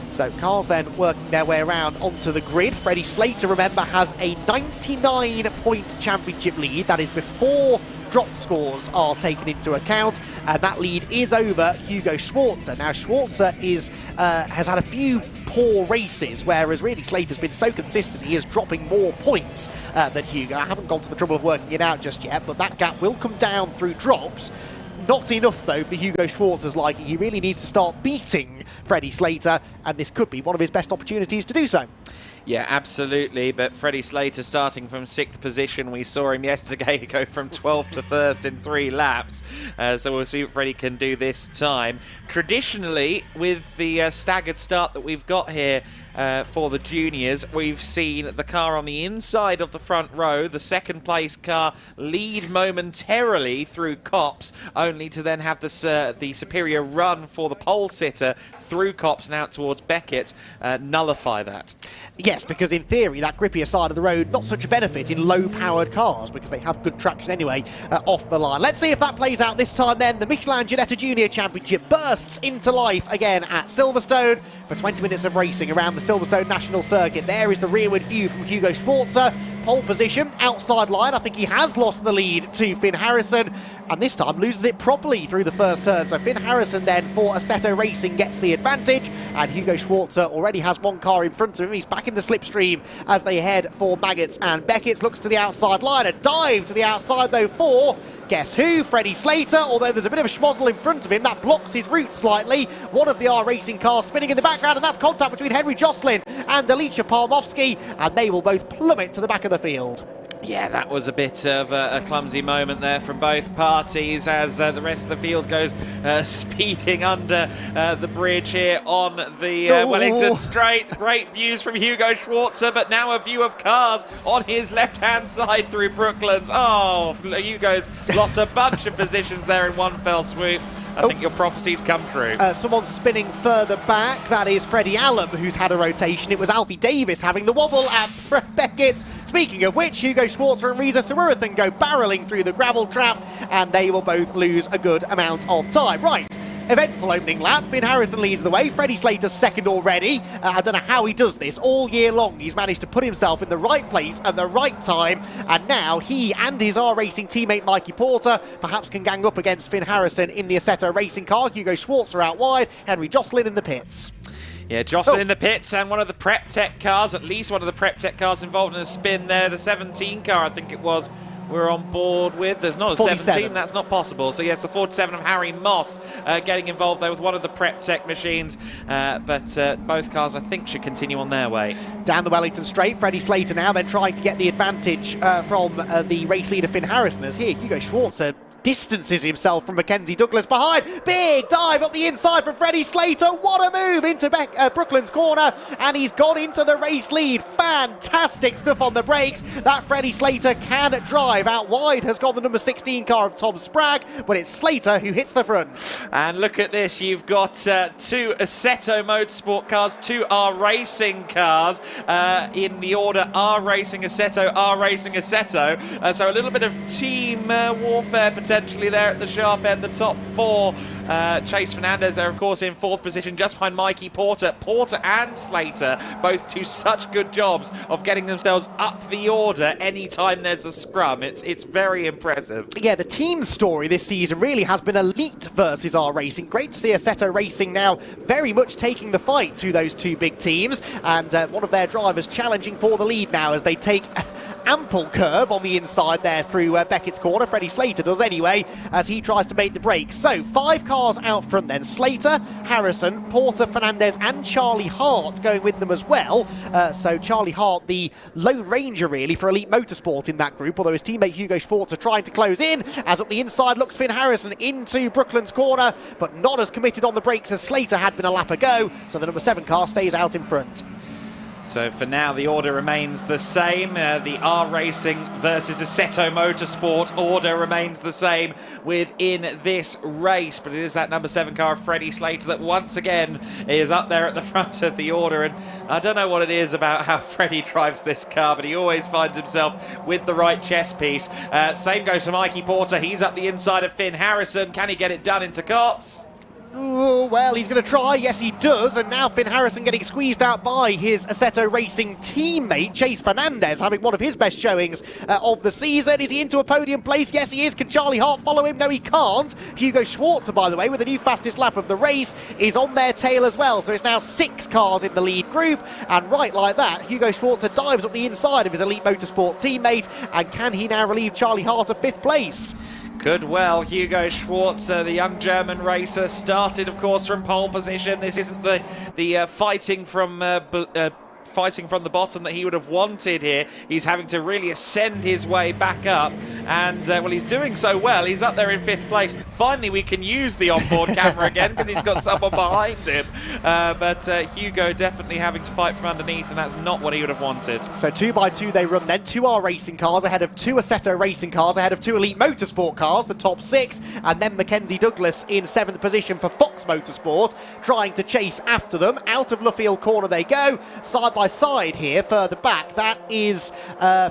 So cars then working their way around onto the grid. Freddie Slater, remember, has a 99-point championship lead. That is before drop scores are taken into account, and that lead is over Hugo Schwarzer. Now Schwarzer has had a few poor races, whereas really Slater's been so consistent he is dropping more points than Hugo. I haven't gone to the trouble of working it out just yet, but that gap will come down through drops. Not enough, though, for Hugo Schwarzer's liking. He really needs to start beating Freddie Slater, and this could be one of his best opportunities to do so. Yeah, absolutely. But Freddie Slater starting from 6th position. We saw him yesterday go from 12th to 1st in 3 laps. So we'll see what Freddie can do this time. Traditionally, with the staggered start that we've got here for the juniors, we've seen the car on the inside of the front row, the second place car, lead momentarily through Copse, only to then have the superior run for the pole sitter through Copse and out towards Beckett nullify that. Yes, because in theory, that grippier side of the road, not such a benefit in low-powered cars because they have good traction anyway off the line. Let's see if that plays out this time then. The Michelin Ginetta Junior Championship bursts into life again at Silverstone for 20 minutes of racing around the Silverstone National Circuit. There is the rearward view from Hugo Schwarzer. Pole position, outside line. I think he has lost the lead to Finn Harrison, and this time loses it properly through the first turn. So Finn Harrison then for Assetto Racing gets the advantage, and Hugo Schwarzer already has one car in front of him. He's back in the slipstream as they head for Maggots and Beckett's. Looks to the outside line, a dive to the outside though for guess who? Freddie Slater, although there's a bit of a schmozzle in front of him. That blocks his route slightly. One of the R Racing cars spinning in the background, and that's contact between Henry Jocelyn and Alicia Palmovsky, and they will both plummet to the back of the field. Yeah, that was a bit of a clumsy moment there from both parties as the rest of the field goes speeding under the bridge here on the Wellington Straight. Great views from Hugo Schwarzer, but now a view of cars on his left-hand side through Brooklands. Oh, Hugo's lost a bunch of positions there in one fell swoop. I think your prophecies come true. Someone spinning further back. That is Freddie Allen, who's had a rotation. It was Alfie Davis having the wobble at Beckett's. Speaking of which, Hugo Schwarzer and Reza Samurathan go barreling through the gravel trap, and they will both lose a good amount of time. Right. Eventful opening lap. Finn Harrison leads the way. Freddie Slater's second already. I don't know how he does this. All year long, he's managed to put himself in the right place at the right time. And now he and his R Racing teammate Mikey Porter perhaps can gang up against Finn Harrison in the Assetto Racing car. Hugo Schwarzer out wide. Henry Jocelyn in the pits. Yeah, Jocelyn in the pits and one of the Prep Tech cars, at least one of the Prep Tech cars involved in a spin there. The 17 car, I think it was, we're on board with. There's not a 17, that's not possible. So yes, the 47 of Harry Moss getting involved there with one of the Prep Tech machines. But both cars, I think, should continue on their way. Down the Wellington Straight, Freddie Slater now then trying to get the advantage from the race leader Finn Harrison, as here Hugo Schwarzer distances himself from Mackenzie Douglas behind. Big dive up the inside from Freddie Slater. What a move into Brooklands corner, and he's gone into the race lead. Fantastic stuff on the brakes. That Freddie Slater can drive. Out wide has gone the number 16 car of Tom Spragg, but it's Slater who hits the front. And look at this. You've got 2 Assetto Motorsport cars, 2 R Racing cars in the order R Racing Assetto, R Racing Assetto. So a little bit of team warfare potentially there at the sharp end. The top 4, Chase Fernandez there, of course, in 4th position, just behind Mikey Porter. Porter and Slater both do such good jobs of getting themselves up the order anytime there's a scrum. It's very impressive. Yeah, the team story this season really has been Elite versus R Racing. Great to see Assetto Racing now very much taking the fight to those 2 big teams, and one of their drivers challenging for the lead now as they take ample curb on the inside there through Beckett's corner. Freddie Slater does anyway as he tries to make the break. So 5 cars out front then. Slater, Harrison, Porter, Fernandez and Charlie Hart going with them as well. So Charlie Hart, the Lone Ranger really for Elite Motorsport in that group, although his teammate Hugo Schwarzer trying to close in, as up the inside looks Finn Harrison into Brooklands corner, but not as committed on the brakes as Slater had been a lap ago, so the number 7 car stays out in front. So for now, the order remains the same. The R Racing versus Assetto Motorsport order remains the same within this race. But it is that number 7 car of Freddie Slater that once again is up there at the front of the order. And I don't know what it is about how Freddie drives this car, but he always finds himself with the right chess piece. Same goes for Mikey Porter. He's up the inside of Finn Harrison. Can he get it done into Copse? Ooh, well, he's going to try. Yes, he does. And now Finn Harrison getting squeezed out by his Assetto Racing teammate, Chase Fernandez, having one of his best showings of the season. Is he into a podium place? Yes, he is. Can Charlie Hart follow him? No, he can't. Hugo Schwarzer, by the way, with the new fastest lap of the race, is on their tail as well. So it's now 6 cars in the lead group. And right like that, Hugo Schwarzer dives up the inside of his Elite Motorsport teammate. And can he now relieve Charlie Hart of 5th place? Could well. Hugo Schwarzer, the young German racer, started, of course, from pole position. This isn't the fighting from fighting from the bottom that he would have wanted here. He's having to really ascend his way back up, and well, he's doing so well. He's up there in 5th place. Finally, we can use the onboard camera again because he's got someone behind him. But Hugo definitely having to fight from underneath, and that's not what he would have wanted. So 2 by 2 they run then. 2R Racing cars ahead of 2 Assetto Racing cars, ahead of 2 Elite Motorsport cars, the top 6, and then Mackenzie Douglas in 7th position for Fox Motorsport, trying to chase after them. Out of Luffield corner they go, side by side here, further back. That is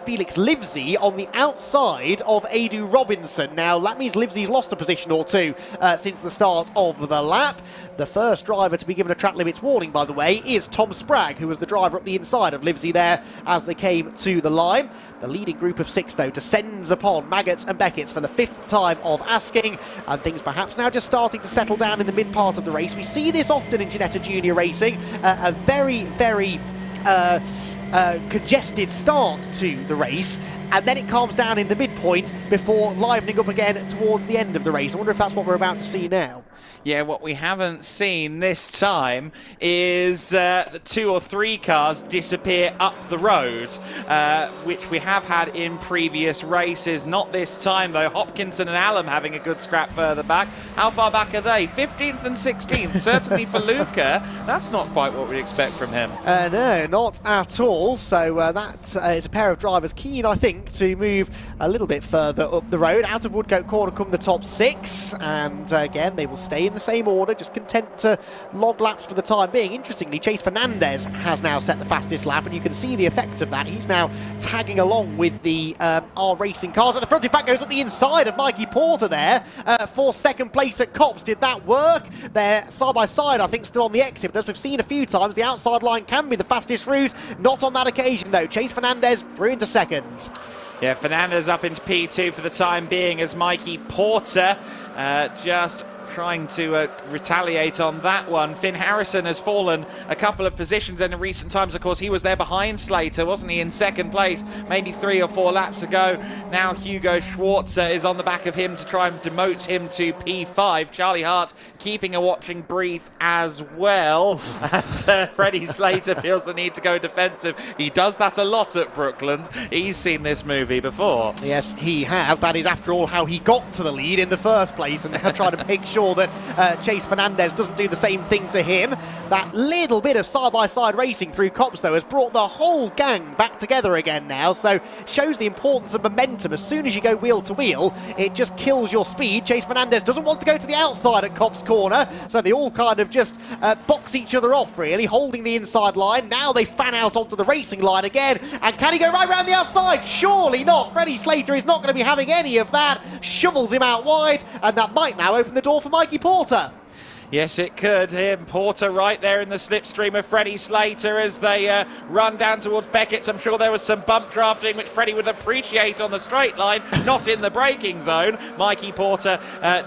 Felix Livesey on the outside of Adu Robinson. Now, that means Livesey's lost a position or two since the start of the lap. The first driver to be given a track limits warning, by the way, is Tom Spragg, who was the driver up the inside of Livesey there as they came to the line. The leading group of 6, though, descends upon Maggots and Beckett's for the 5th time of asking, and things perhaps now just starting to settle down in the mid part of the race. We see this often in Ginetta Junior Racing, a very, very congested start to the race, and then it calms down in the midpoint before livening up again towards the end of the race. I wonder if that's what we're about to see now. Yeah, what we haven't seen this time is the 2 or 3 cars disappear up the road, which we have had in previous races. Not this time, though. Hopkinson and Allen having a good scrap further back. How far back are they? 15th and 16th. Certainly for Luca, that's not quite what we'd expect from him. No, not at all. So that is a pair of drivers keen, I think, to move a little bit further up the road. Out of Woodcote corner come the top 6, and again, they will stay in the same order, just content to log laps for the time being. Interestingly, Chase Fernandez has now set the fastest lap, and you can see the effect of that. He's now tagging along with the R Racing cars at the front. In fact, goes up the inside of Mikey Porter there for 2nd place at Copse. Did that work? They're side by side, I think, still on the exit, but as we've seen a few times, the outside line can be the fastest route. Not on that occasion, though. Chase Fernandez through into 2nd. Yeah, Fernandez up into P2 for the time being as Mikey Porter just trying to retaliate on that one. Finn Harrison has fallen a couple of positions in recent times. Of course, he was there behind Slater, wasn't he, in 2nd place maybe 3 or 4 laps ago. Now Hugo Schwarzer is on the back of him to try and demote him to P5. Charlie Hart keeping a watching brief as well as Freddie Slater feels the need to go defensive. He does that a lot at Brooklands. He's seen this movie before. Yes, he has. That is, after all, how he got to the lead in the first place, and now trying to make sure that Chase Fernandez doesn't do the same thing to him. That little bit of side-by-side racing through Copse, though, has brought the whole gang back together again now, so shows the importance of momentum. As soon as you go wheel to wheel, it just kills your speed. Chase Fernandez doesn't want to go to the outside at Copse corner, so they all kind of just box each other off, really, holding the inside line. Now they fan out onto the racing line again, and can he go right round the outside? Surely not. Freddie Slater is not going to be having any of that. Shovels him out wide, and that might now open the door for Mikey Porter. Yes, it could. Him, Porter right there in the slipstream of Freddie Slater as they run down towards Beckett's. I'm sure there was some bump drafting, which Freddie would appreciate on the straight line, not in the braking zone. Mikey Porter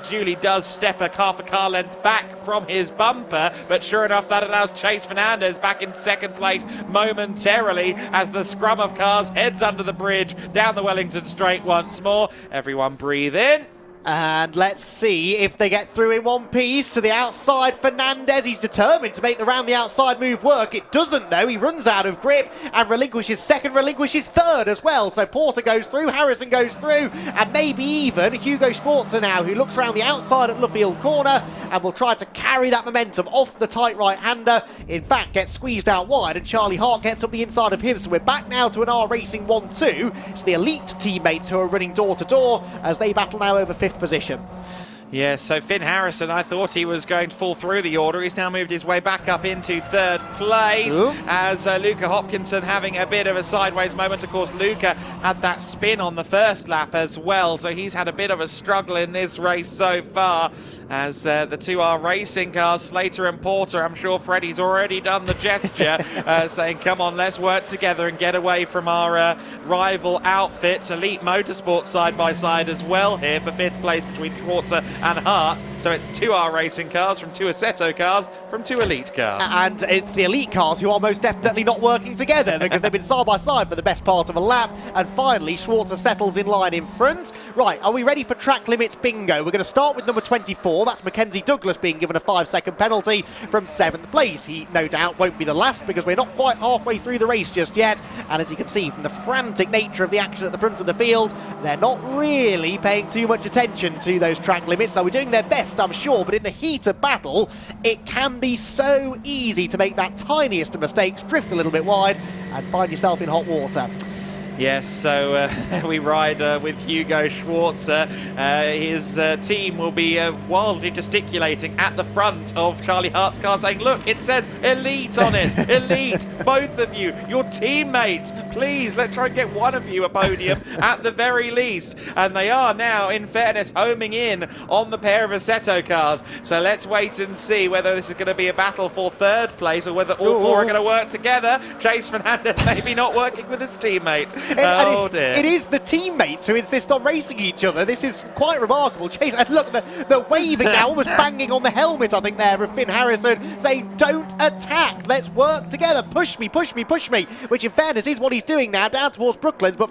duly does step half a car length back from his bumper, but sure enough, that allows Chase Fernandez back in 2nd place momentarily as the scrum of cars heads under the bridge down the Wellington Straight once more. Everyone breathe in. And let's see if they get through in one piece. To the outside, Fernandez. He's determined to make the round the outside move work. It doesn't, though. He runs out of grip and relinquishes 2nd, relinquishes 3rd as well. So Porter goes through, Harrison goes through, and maybe even Hugo Schwarzer now, who looks around the outside at Luffield corner and will try to carry that momentum off the tight right-hander. In fact, gets squeezed out wide, and Charlie Hart gets up the inside of him. So we're back now to an R Racing 1-2. It's the elite teammates who are running door-to-door as they battle now over 5th position. Yes, so Finn Harrison, I thought he was going to fall through the order. He's now moved his way back up into 3rd place. Ooh. As Luca Hopkinson having a bit of a sideways moment. Of course, Luca had that spin on the first lap as well, so he's had a bit of a struggle in this race so far. As the 2R Racing cars, Slater and Porter, I'm sure Freddie's already done the gesture, saying, come on, let's work together and get away from our rival outfits. Elite Motorsport side by side as well here for 5th place between Schwarzer and Hart. So it's 2R Racing cars from 2 Assetto cars from 2 Elite cars. And it's the Elite cars who are most definitely not working together because they've been side by side for the best part of a lap. And finally, Schwarzer settles in line in front. Right, are we ready for track limits bingo? We're going to start with number 24. That's Mackenzie Douglas being given a 5-second penalty from 7th place. He no doubt won't be the last because we're not quite halfway through the race just yet. And as you can see from the frantic nature of the action at the front of the field, they're not really paying too much attention to those track limits. They'll be doing their best, I'm sure, but in the heat of battle, it can be so easy to make that tiniest of mistakes, drift a little bit wide, and find yourself in hot water. Yes, so we ride with Hugo Schwarzer. His team will be wildly gesticulating at the front of Charlie Hart's car saying, look, it says elite on it. Elite, both of you, your teammates. Please, let's try and get one of you a podium at the very least. And they are now, in fairness, homing in on the pair of Assetto cars. So let's wait and see whether this is going to be a battle for 3rd place or whether all four are going to work together. Chase Fernandez maybe not working with his teammates. Dear. It is the teammates who insist on racing each other. This is quite remarkable. Chase, and look, the waving now, almost banging on the helmet, I think, there of Finn Harrison, saying, don't attack, let's work together, push me, push me, push me, which in fairness is what he's doing now, down towards Brooklands, but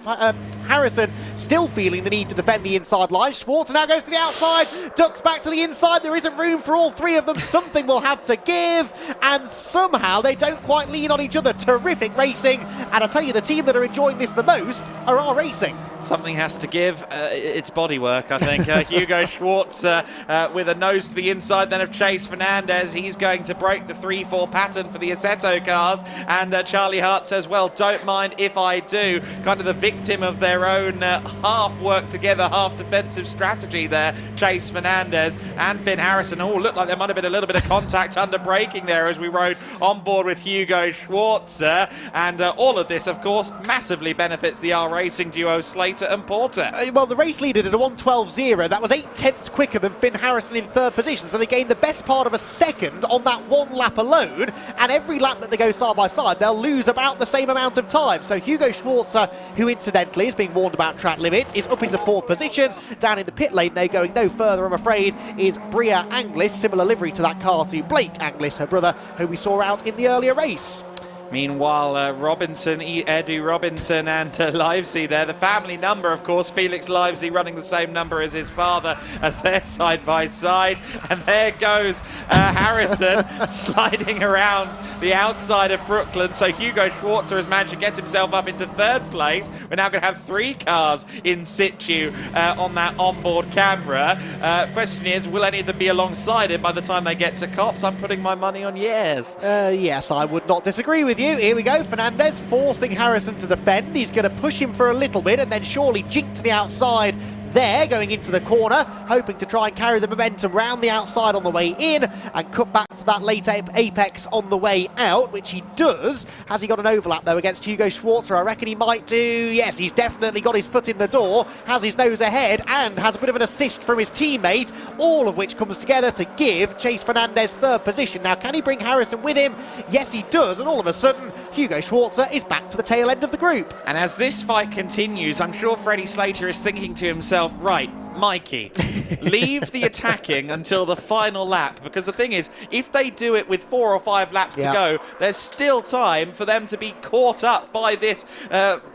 Harrison still feeling the need to defend the inside line. Schwarzer now goes to the outside, ducks back to the inside, there isn't room for all three of them, something will have to give, and somehow they don't quite lean on each other. Terrific racing, and I tell you, the team that are enjoying this the most are our racing. Something has to give. It's bodywork, I think. Hugo Schwarzer with a nose to the inside then of Chase Fernandez. He's going to break the 3-4 pattern for the Assetto cars. And Charlie Hart says, well, don't mind if I do. Kind of the victim of their own half work together, half defensive strategy there. Chase Fernandez and Finn Harrison. Oh, looked like there might have been a little bit of contact under braking there as we rode on board with Hugo Schwarzer. And all of this, of course, massively benefits the R Racing duo Slater and Porter. Well, the race leader did a 1:12.0. That was 8 tenths quicker than Finn Harrison in 3rd position, so they gained the best part of a second on that one lap alone, and every lap that they go side by side, they'll lose about the same amount of time. So Hugo Schwarzer, who incidentally is being warned about track limits, is up into 4th position. Down in the pit lane, they're going no further, I'm afraid, is Bria Anglis, similar livery to that car to Blake Anglis, her brother, who we saw out in the earlier race. Meanwhile, Robinson, Edu Robinson and Livesey there. The family number, of course, Felix Livesey running the same number as his father as they're side by side. And there goes Harrison sliding around the outside of Brooklyn. So Hugo Schwarzer has managed to get himself up into 3rd place. We're now going to have 3 cars in situ on that onboard camera. Question is, will any of them be alongside it by the time they get to Cops? I'm putting my money on yes. Yes, I would not disagree with you. Here we go, Fernandez forcing Harrison to defend. He's going to push him for a little bit and then surely jink to the outside there, going into the corner, hoping to try and carry the momentum round the outside on the way in and cut back to that late apex on the way out, which he does. Has he got an overlap, though, against Hugo Schwarzer? I reckon he might do. Yes, he's definitely got his foot in the door, has his nose ahead, and has a bit of an assist from his teammate, all of which comes together to give Chase Fernandez 3rd position. Now, can he bring Harrison with him? Yes, he does, and all of a sudden, Hugo Schwarzer is back to the tail end of the group. And as this fight continues, I'm sure Freddie Slater is thinking to himself, right, Mikey, leave the attacking until the final lap, because the thing is, if they do it with 4 or 5 laps to go, there's still time for them to be caught up by this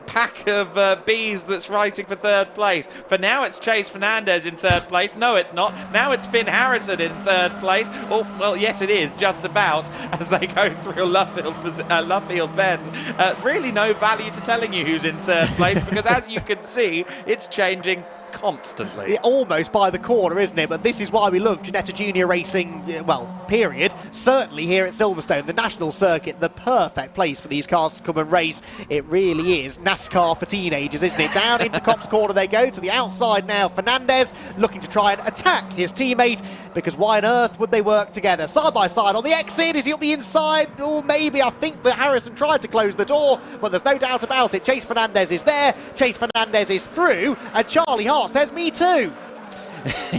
pack of bees that's fighting for 3rd place. For now, it's Chase Fernandez in 3rd place. No, it's not. Now it's Finn Harrison in 3rd place. Oh, well, yes, it is, just about, as they go through Luffield Bend. Really no value to telling you who's in 3rd place, because as you can see, it's changing constantly. Almost by the corner, isn't it? But this is why we love Ginetta Junior Racing, well, period. Certainly here at Silverstone, the national circuit, the perfect place for these cars to come and race. It really is NASCAR for teenagers, isn't it? Down into Copse Corner they go, to the outside now. Fernandez looking to try and attack his teammate, because why on earth would they work together? Side by side on the exit, is he up the inside? Oh, maybe. I think that Harrison tried to close the door, but there's no doubt about it. Chase Fernandez is there, Chase Fernandez is through, and Charlie Hart says, me too.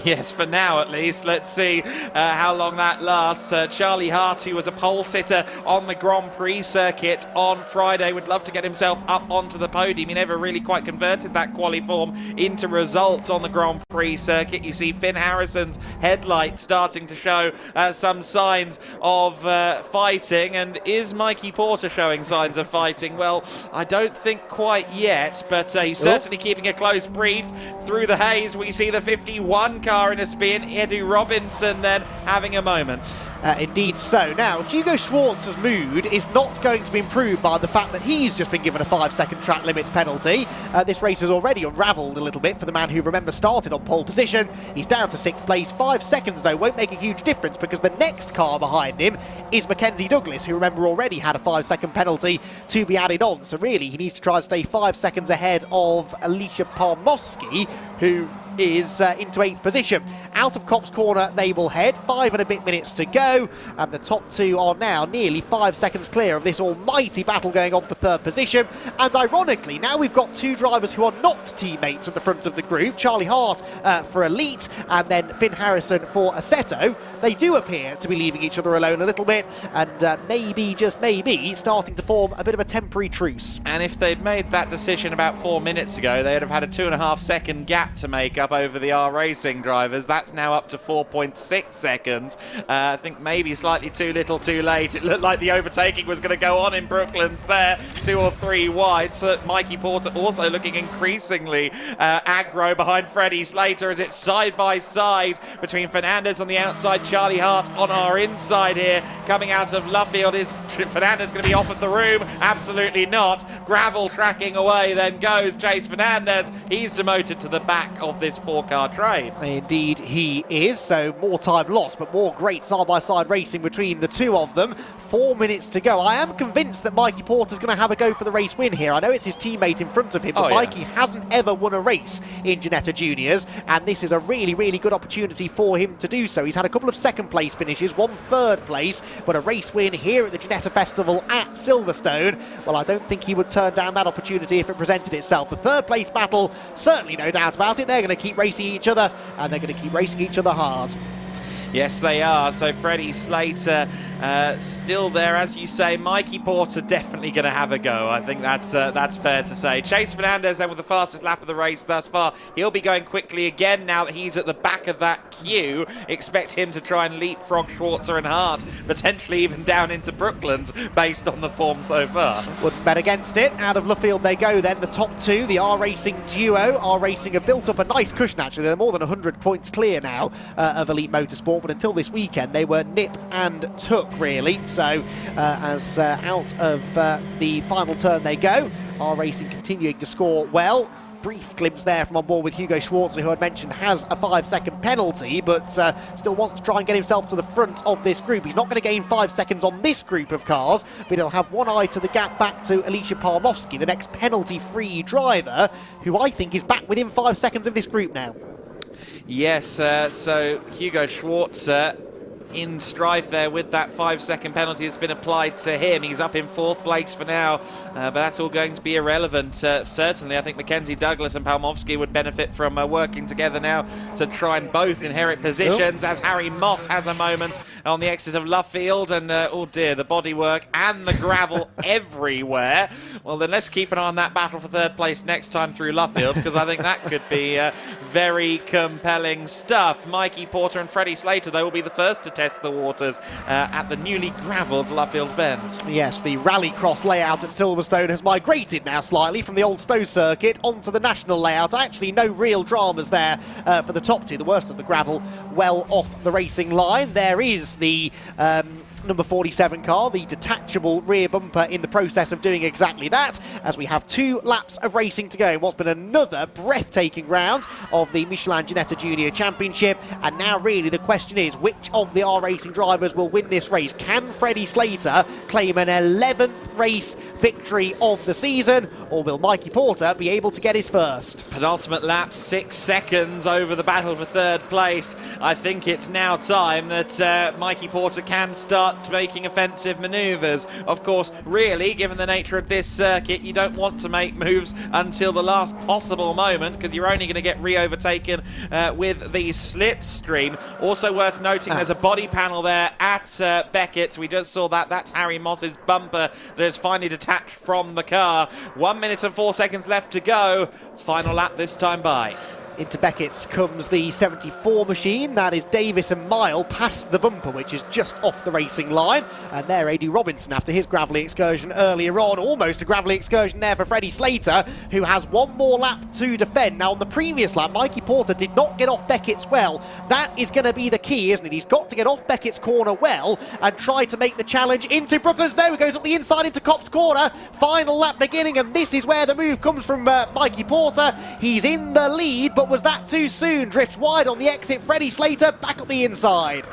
Yes, for now at least. Let's see how long that lasts. Charlie Hart, who was a pole sitter on the Grand Prix circuit on Friday, would love to get himself up onto the podium. He never really quite converted that quali form into results on the Grand Prix circuit. You see Finn Harrison's headlight starting to show some signs of fighting. And is Mikey Porter showing signs of fighting? Well, I don't think quite yet, but he's certainly keeping a close brief. Through the haze, we see the 51 car in a spin. Edu Robinson then having a moment. Indeed so. Now, Hugo Schwartz's mood is not going to be improved by the fact that he's just been given a 5-second track limits penalty. This race has already unravelled a little bit for the man who, remember, started on pole position. He's down to 6th place. 5 seconds, though, won't make a huge difference because the next car behind him is Mackenzie Douglas, who, remember, already had a 5-second penalty to be added on. So really, he needs to try and stay 5 seconds ahead of Alicia Parmowski, who is into 8th position. Out of Copse Corner they will head, 5 and a bit minutes to go, and the top two are now nearly 5 seconds clear of this almighty battle going on for 3rd position. And ironically, now we've got 2 drivers who are not teammates at the front of the group, Charlie Hart for Elite and then Finn Harrison for Assetto. They do appear to be leaving each other alone a little bit, and maybe, just maybe, starting to form a bit of a temporary truce. And if they'd made that decision about 4 minutes ago, they'd have had a 2.5-second gap to make up over the R Racing drivers. That's now up to 4.6 seconds. I think maybe slightly too little too late. It looked like the overtaking was going to go on in Brooklands there, 2 or 3 wide. So Mikey Porter also looking increasingly aggro behind Freddie Slater as it's side by side between Fernandez on the outside, Charlie Hart on our inside here. Coming out of Luffield, is Fernandez going to be off of the room? Absolutely not. Gravel tracking away, then goes Chase Fernandez. He's demoted to the back of this 4-car train. Indeed he is, so more time lost, but more great side-by-side racing between the two of them. 4 minutes to go. I am convinced that Mikey Porter's going to have a go for the race win here. I know it's his teammate in front of him, but Mikey hasn't ever won a race in Ginetta Juniors, and this is a really, really good opportunity for him to do so. He's had a couple of 2nd place finishes, 1 3rd place, but a race win here at the Ginetta Festival at Silverstone. Well, I don't think he would turn down that opportunity if it presented itself. The 3rd place battle, certainly no doubt about it. They're going to keep racing each other, and they're going to keep racing each other hard. Yes, they are. So Freddie Slater still there, as you say. Mikey Porter definitely going to have a go. I think that's fair to say. Chase Fernandez then with the fastest lap of the race thus far. He'll be going quickly again now that he's at the back of that queue. Expect him to try and leapfrog Schwarzer and Hart, potentially even down into Brooklands, based on the form so far. Wouldn't bet against it. Out of Luffield they go then. The top 2, the R Racing duo. R Racing have built up a nice cushion actually. They're more than 100 points clear now of Elite Motorsport, but until this weekend they were nip and tuck really. So as out of the final turn they go, R Racing continuing to score well. Brief glimpse there from on board with Hugo Schwarzer, who I'd mentioned has a 5-second penalty, but still wants to try and get himself to the front of this group. He's not going to gain 5 seconds on this group of cars, but he'll have one eye to the gap back to Alicia Parmowski, the next penalty-free driver, who I think is back within 5 seconds of this group now. Yes, so Hugo Schwarzer in strife there with that 5-second penalty that's been applied to him. He's up in 4th place for now, but that's all going to be irrelevant. Certainly, I think Mackenzie Douglas and Palmowski would benefit from working together now to try and both inherit positions, as Harry Moss has a moment on the exit of Luffield, and oh dear, the bodywork and the gravel everywhere. Well, then let's keep an eye on that battle for 3rd place next time through Luffield, because I think that could be very compelling stuff. Mikey Porter and Freddie Slater, though, will be the first to test the waters at the newly gravelled Luffield Bend. Yes, the rallycross layout at Silverstone has migrated now slightly from the old Stowe circuit onto the national layout. Actually, no real dramas there for the top 2. The worst of the gravel well off the racing line. There is the number 47 car, the detachable rear bumper, in the process of doing exactly that, as we have 2 laps of racing to go in what's been another breathtaking round of the Michelin Ginetta Junior Championship. And now really the question is, which of the R Racing drivers will win this race? Can Freddie Slater claim an 11th race victory of the season, or will Mikey Porter be able to get his first? Penultimate lap, 6 seconds over the battle for 3rd place. I think it's now time that Mikey Porter can start start making offensive manoeuvres. Of course, really, given the nature of this circuit, you don't want to make moves until the last possible moment, because you're only going to get re-overtaken with the slipstream. Also worth noting, there's a body panel there at Beckett. We just saw that. That's Harry Moss's bumper that is finally detached from the car. 1 minute and 4 seconds left to go. Final lap this time by. Into Beckett's comes the 74 machine. That is Davis and Mile past the bumper, which is just off the racing line. And there, A.D. Robinson, after his gravelly excursion earlier on. Almost a gravelly excursion there for Freddie Slater, who has one more lap to defend. Now, on the previous lap, Mikey Porter did not get off Beckett's well. That is going to be the key, isn't it? He's got to get off Beckett's corner well and try to make the challenge into Brooklands. No, he goes up the inside into Copse Corner. Final lap beginning, and this is where the move comes from Mikey Porter. He's in the lead, but was that too soon? Drifts wide on the exit. Freddie Slater back up the inside.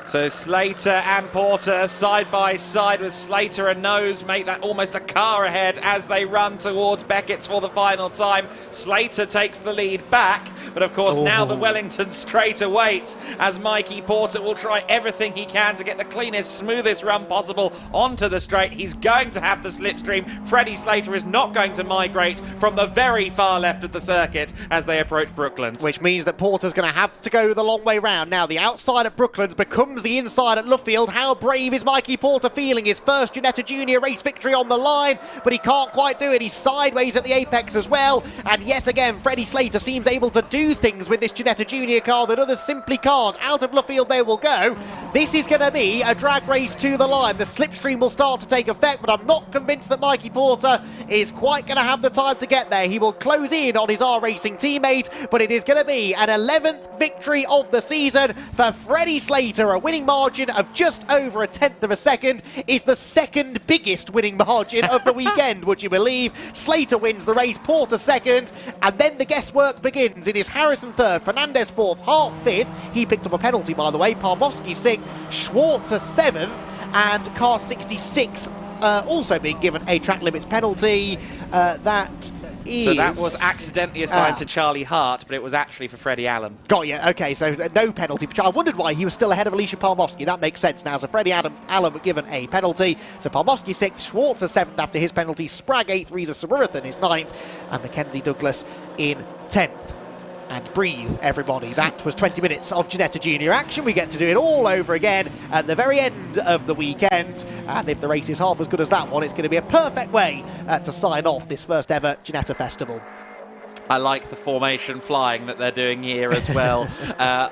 So Slater and Porter side by side, with Slater and Nose make that almost a car ahead as they run towards Beckett's for the final time. Slater takes the lead back, but of course now the Wellington straight awaits as Mikey Porter will try everything he can to get the cleanest, smoothest run possible onto the straight. He's going to have the slipstream. Freddie Slater is not going to migrate from the very far left of the circuit as they approach Brooklands. Which means that Porter's going to have to go the long way round. Now the outside at Brooklands becomes the inside at Luffield. How brave is Mikey Porter feeling? His first Ginetta Junior race victory on the line, but he can't quite do it. He's sideways at the apex as well, and yet again Freddie Slater seems able to do things with this Ginetta Junior car that others simply can't. Out of Luffield they will go. This is going to be a drag race to the line. The slipstream will start to take effect, but I'm not convinced that Mikey Porter is quite going to have the time to get there. He will close in on his R-Racing teammate, but it is going to be an 11th victory of the season for Freddie Slater. A winning margin of just over 1/10 of a second is the second biggest winning margin of the weekend, would you believe? Slater wins the race, Porter second, and then the guesswork begins. It is Harrison third, Fernandez fourth, Hart fifth. He picked up a penalty, by the way. Parmowski sixth, Schwarzer seventh, and car 66 also being given a track limits penalty. So that was accidentally assigned to Charlie Hart, but it was actually for Freddie Allen. Got you. Okay, so no penalty for Charlie. I wondered why he was still ahead of Alicia Parmowski. That makes sense now. So Freddie Allen given a penalty. So Parmowski 6th, Schwarzer 7th after his penalty, Spragg 8th, Reza Samurathan is 9th, and Mackenzie Douglas in 10th. And breathe, everybody. That was 20 minutes of Ginetta Junior action. We get to do it all over again at the very end of the weekend. And if the race is half as good as that one, it's going to be a perfect way to sign off this first ever Ginetta Festival. I like the formation flying that they're doing here as well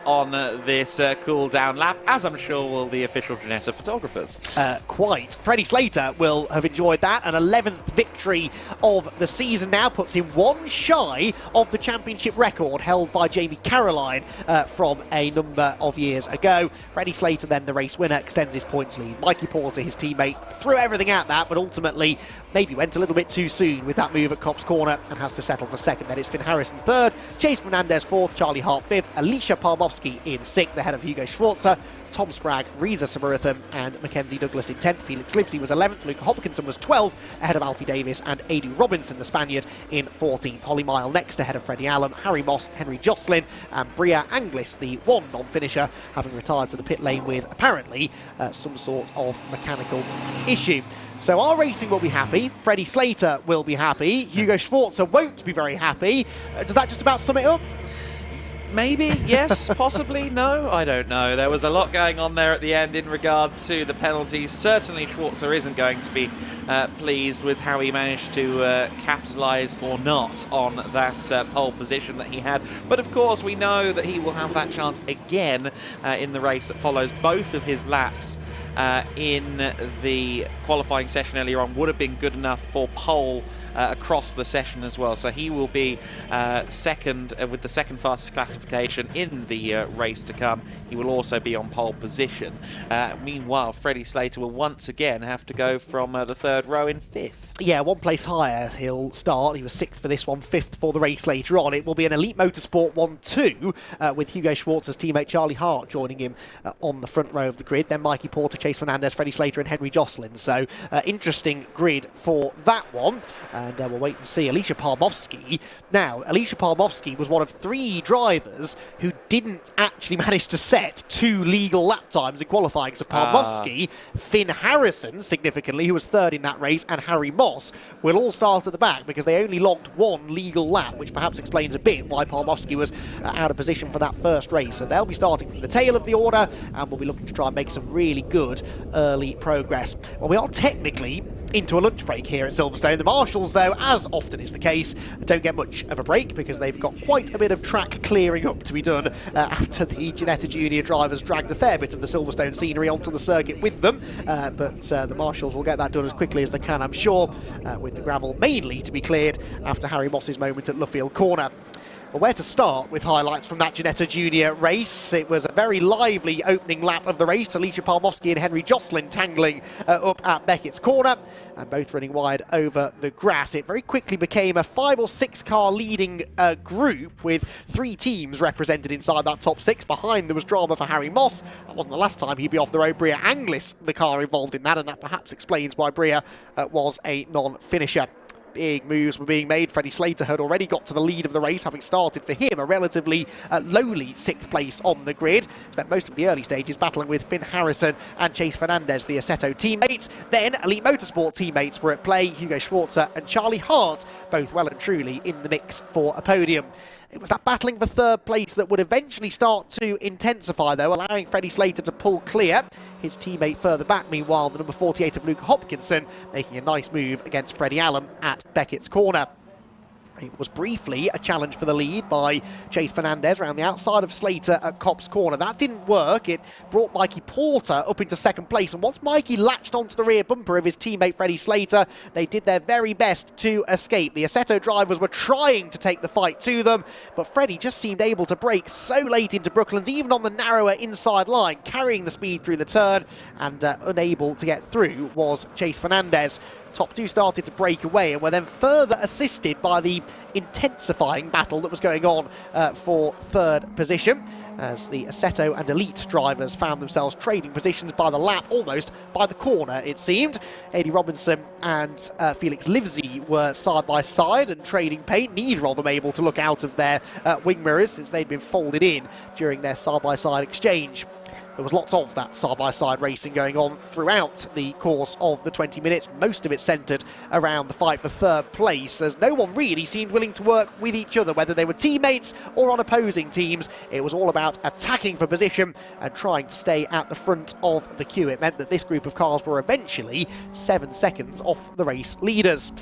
on this cool down lap, as I'm sure will the official Ginetta photographers. Quite. Freddie Slater will have enjoyed that. An 11th victory of the season now puts him one shy of the championship record held by Jamie Caroline from a number of years ago. Freddie Slater, then the race winner, extends his points lead. Mikey Porter, his teammate, threw everything at that, but ultimately maybe went a little bit too soon with that move at Copse Corner and has to settle for second. Then it's Finn Harrison third, Chase Fernandez fourth, Charlie Hart fifth, Alicia Parmowski in sixth, ahead of Hugo Schwarzer, Tom Spragg, Reza Samurathan, and Mackenzie Douglas in 10th. Felix Livesey was 11th, Luca Hopkinson was 12th, ahead of Alfie Davis, and A.D. Robinson, the Spaniard, in 14th. Holly Mile next, ahead of Freddie Allen, Harry Moss, Henry Jocelyn, and Bria Anglis, the one non-finisher, having retired to the pit lane with apparently some sort of mechanical issue. So our racing will be happy, Freddie Slater will be happy, Hugo Schwarzer won't be very happy. Does that just about sum it up? Maybe, yes, possibly, no, I don't know. There was a lot going on there at the end in regard to the penalties. Certainly Schwarzer isn't going to be pleased with how he managed to capitalise or not on that pole position that he had. But of course we know that he will have that chance again in the race that follows. Both of his laps in the qualifying session earlier on would have been good enough for pole across the session as well. So he will be second with the second fastest classification in the race to come. He will also be on pole position. Meanwhile, Freddie Slater will once again have to go from the third row in fifth. Yeah, one place higher he'll start. He was sixth for this one, fifth for the race later on. It will be an Elite Motorsport 1-2 with Hugo Schwarzer's teammate Charlie Hart joining him on the front row of the grid. Then Mikey Porter Chase Fernandez, Freddie Slater and Henry Jocelyn. So interesting grid for that one. And we'll wait and see. Alicia Palmovsky. Now, Alicia Palmovsky was one of 3 drivers who didn't actually manage to set 2 legal lap times in qualifying. So Palmovsky, Finn Harrison, significantly, who was 3rd in that race, and Harry Moss will all start at the back because they only logged 1 legal lap, which perhaps explains a bit why Palmovsky was out of position for that first race. So they'll be starting from the tail of the order, and we'll be looking to try and make some really good early progress. Well, we are technically into a lunch break here at Silverstone. The Marshals, though, as often is the case, don't get much of a break because they've got quite a bit of track clearing up to be done after the Ginetta Junior drivers dragged a fair bit of the Silverstone scenery onto the circuit with them. But the Marshals will get that done as quickly as they can, I'm sure, with the gravel mainly to be cleared after Harry Moss's moment at Luffield Corner. Well, where to start with highlights from that Ginetta Junior race? It was a very lively opening lap of the race. Alicia Palmovsky and Henry Jocelyn tangling up at Beckett's Corner and both running wide over the grass. It very quickly became a 5 or 6 car leading group with 3 teams represented inside that top 6. Behind there was drama for Harry Moss. That wasn't the last time he'd be off the road. Bria Anglis, the car involved in that, and that perhaps explains why Bria was a non-finisher. Big moves were being made. Freddie Slater had already got to the lead of the race, having started for him a relatively lowly 6th place on the grid. Spent most of the early stages battling with Finn Harrison and Chase Fernandez, the Assetto teammates. Then Elite Motorsport teammates were at play. Hugo Schwarzer and Charlie Hart, both well and truly in the mix for a podium. It was that battling for 3rd place that would eventually start to intensify, though, allowing Freddie Slater to pull clear. His teammate further back, meanwhile, the number 48 of Luke Hopkinson, making a nice move against Freddie Allen at Beckett's Corner. It was briefly a challenge for the lead by Chase Fernandez around the outside of Slater at Copse Corner. That didn't work. It brought Mikey Porter up into 2nd place. And once Mikey latched onto the rear bumper of his teammate Freddie Slater, they did their very best to escape. The Assetto drivers were trying to take the fight to them, but Freddie just seemed able to brake so late into Brooklands, even on the narrower inside line, carrying the speed through the turn, and unable to get through was Chase Fernandez. Top 2 started to break away and were then further assisted by the intensifying battle that was going on for 3rd position, as the Assetto and Elite drivers found themselves trading positions by the lap, almost by the corner it seemed. Eddie Robinson and Felix Livesey were side by side and trading paint, neither of them able to look out of their wing mirrors since they'd been folded in during their side by side exchange. There was lots of that side-by-side racing going on throughout the course of the 20 minutes, most of it centred around the fight for 3rd place, as no one really seemed willing to work with each other, whether they were teammates or on opposing teams. It was all about attacking for position and trying to stay at the front of the queue. It meant that this group of cars were eventually 7 seconds off the race leaders.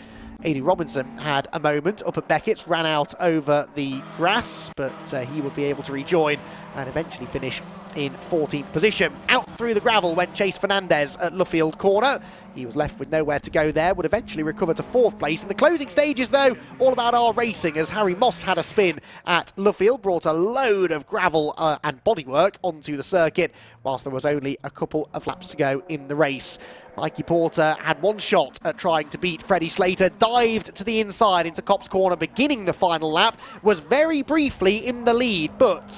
Eddie Robinson had a moment up at Beckett's, ran out over the grass, but he would be able to rejoin and eventually finish in 14th position. Out through the gravel went Chase Fernandez at Luffield Corner. He was left with nowhere to go there, would eventually recover to 4th place. In the closing stages, though, all about our racing, as Harry Moss had a spin at Luffield, brought a load of gravel and bodywork onto the circuit, whilst there was only a couple of laps to go in the race. Mikey Porter had one shot at trying to beat Freddie Slater, dived to the inside into Copse Corner, beginning the final lap, was very briefly in the lead, but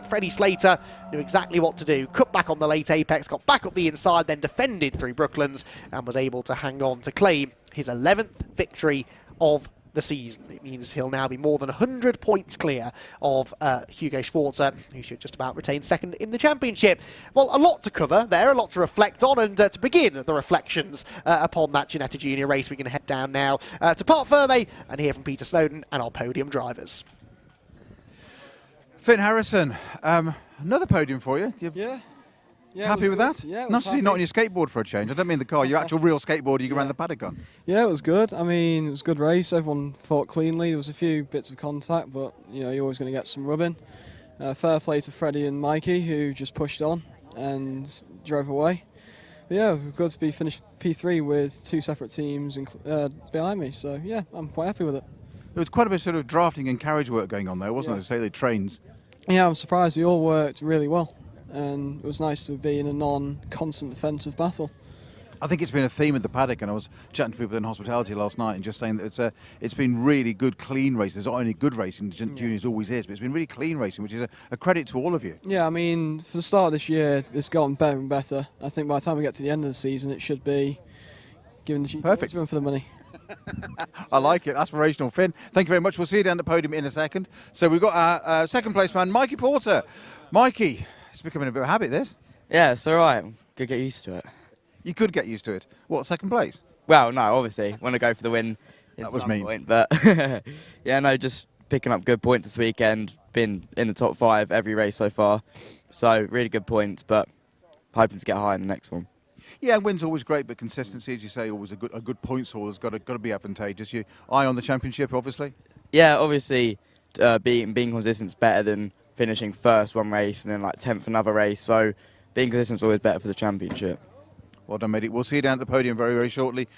Freddie Slater knew exactly what to do. Cut back on the late apex, got back up the inside, then defended through Brooklands and was able to hang on to claim his 11th victory of the season. It means he'll now be more than 100 points clear of Hugo Schwarzer, who should just about retain 2nd in the championship. Well, a lot to cover there, a lot to reflect on, and to begin the reflections upon that Ginetta Junior race, we're going to head down now to Parc Ferme and hear from Peter Snowden and our podium drivers. Finn Harrison, another podium for you. Yeah, happy with that? Yeah, Nice to see not on your skateboard for a change. I don't mean the car, your actual real skateboard you ran the paddock on. Yeah, it was good. I mean, it was a good race. Everyone fought cleanly. There was a few bits of contact, but you know, you're always going to get some rubbing. Fair play to Freddie and Mikey, who just pushed on and drove away. But yeah, it was good to be finished P3 with 2 separate teams behind me. So yeah, I'm quite happy with it. There was quite a bit of sort of drafting and carriage work going on there, wasn't there? Say the trains. Yeah, I'm surprised. They all worked really well. And it was nice to be in a non-constant defensive battle. I think it's been a theme of the paddock, and I was chatting to people in hospitality last night and just saying that it's been really good, clean racing. There's not only good racing, juniors always is, but it's been really clean racing, which is a credit to all of you. Yeah, I mean, for the start of this year, it's gotten better and better. I think by the time we get to the end of the season, it should be giving the perfect run for the money. I like it. Aspirational, Finn. Thank you very much. We'll see you down the podium in a second. So we've got our second place man, Mikey Porter. Mikey, it's becoming a bit of a habit, this. Yeah, it's all right. Could get used to it. You could get used to it. What, second place? Well, no, obviously, want to go for the win. That was mean. Point, but yeah, no, just picking up good points this weekend. Been in the top 5 every race so far, so really good points. But hoping to get high in the next one. Yeah, win's always great, but consistency, as you say, always a good points haul has got to be advantageous. You eye on the championship, obviously. Yeah, obviously, being consistent is better than finishing first one race and then like 10th another race. So being consistent is always better for the championship. Well done, matey. We'll see you down at the podium very, very shortly.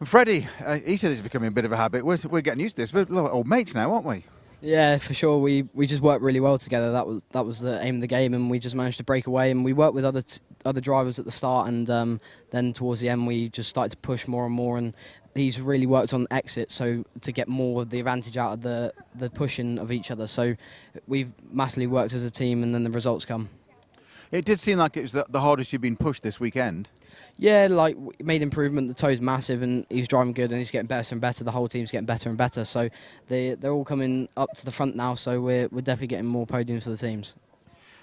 And Freddie, he said it's becoming a bit of a habit. We're getting used to this. We're old mates now, aren't we? Yeah, for sure. We just worked really well together. That was the aim of the game, and we just managed to break away. And we worked with other drivers at the start, and then towards the end we just started to push more and more. And he's really worked on exit, so to get more of the advantage out of the pushing of each other. So we've massively worked as a team, and then the results come. It did seem like it was the hardest you've been pushed this weekend. Yeah, like made improvement. The toe's massive, and he's driving good, and he's getting better and better. The whole team's getting better and better. So they're all coming up to the front now. So we're definitely getting more podiums for the teams.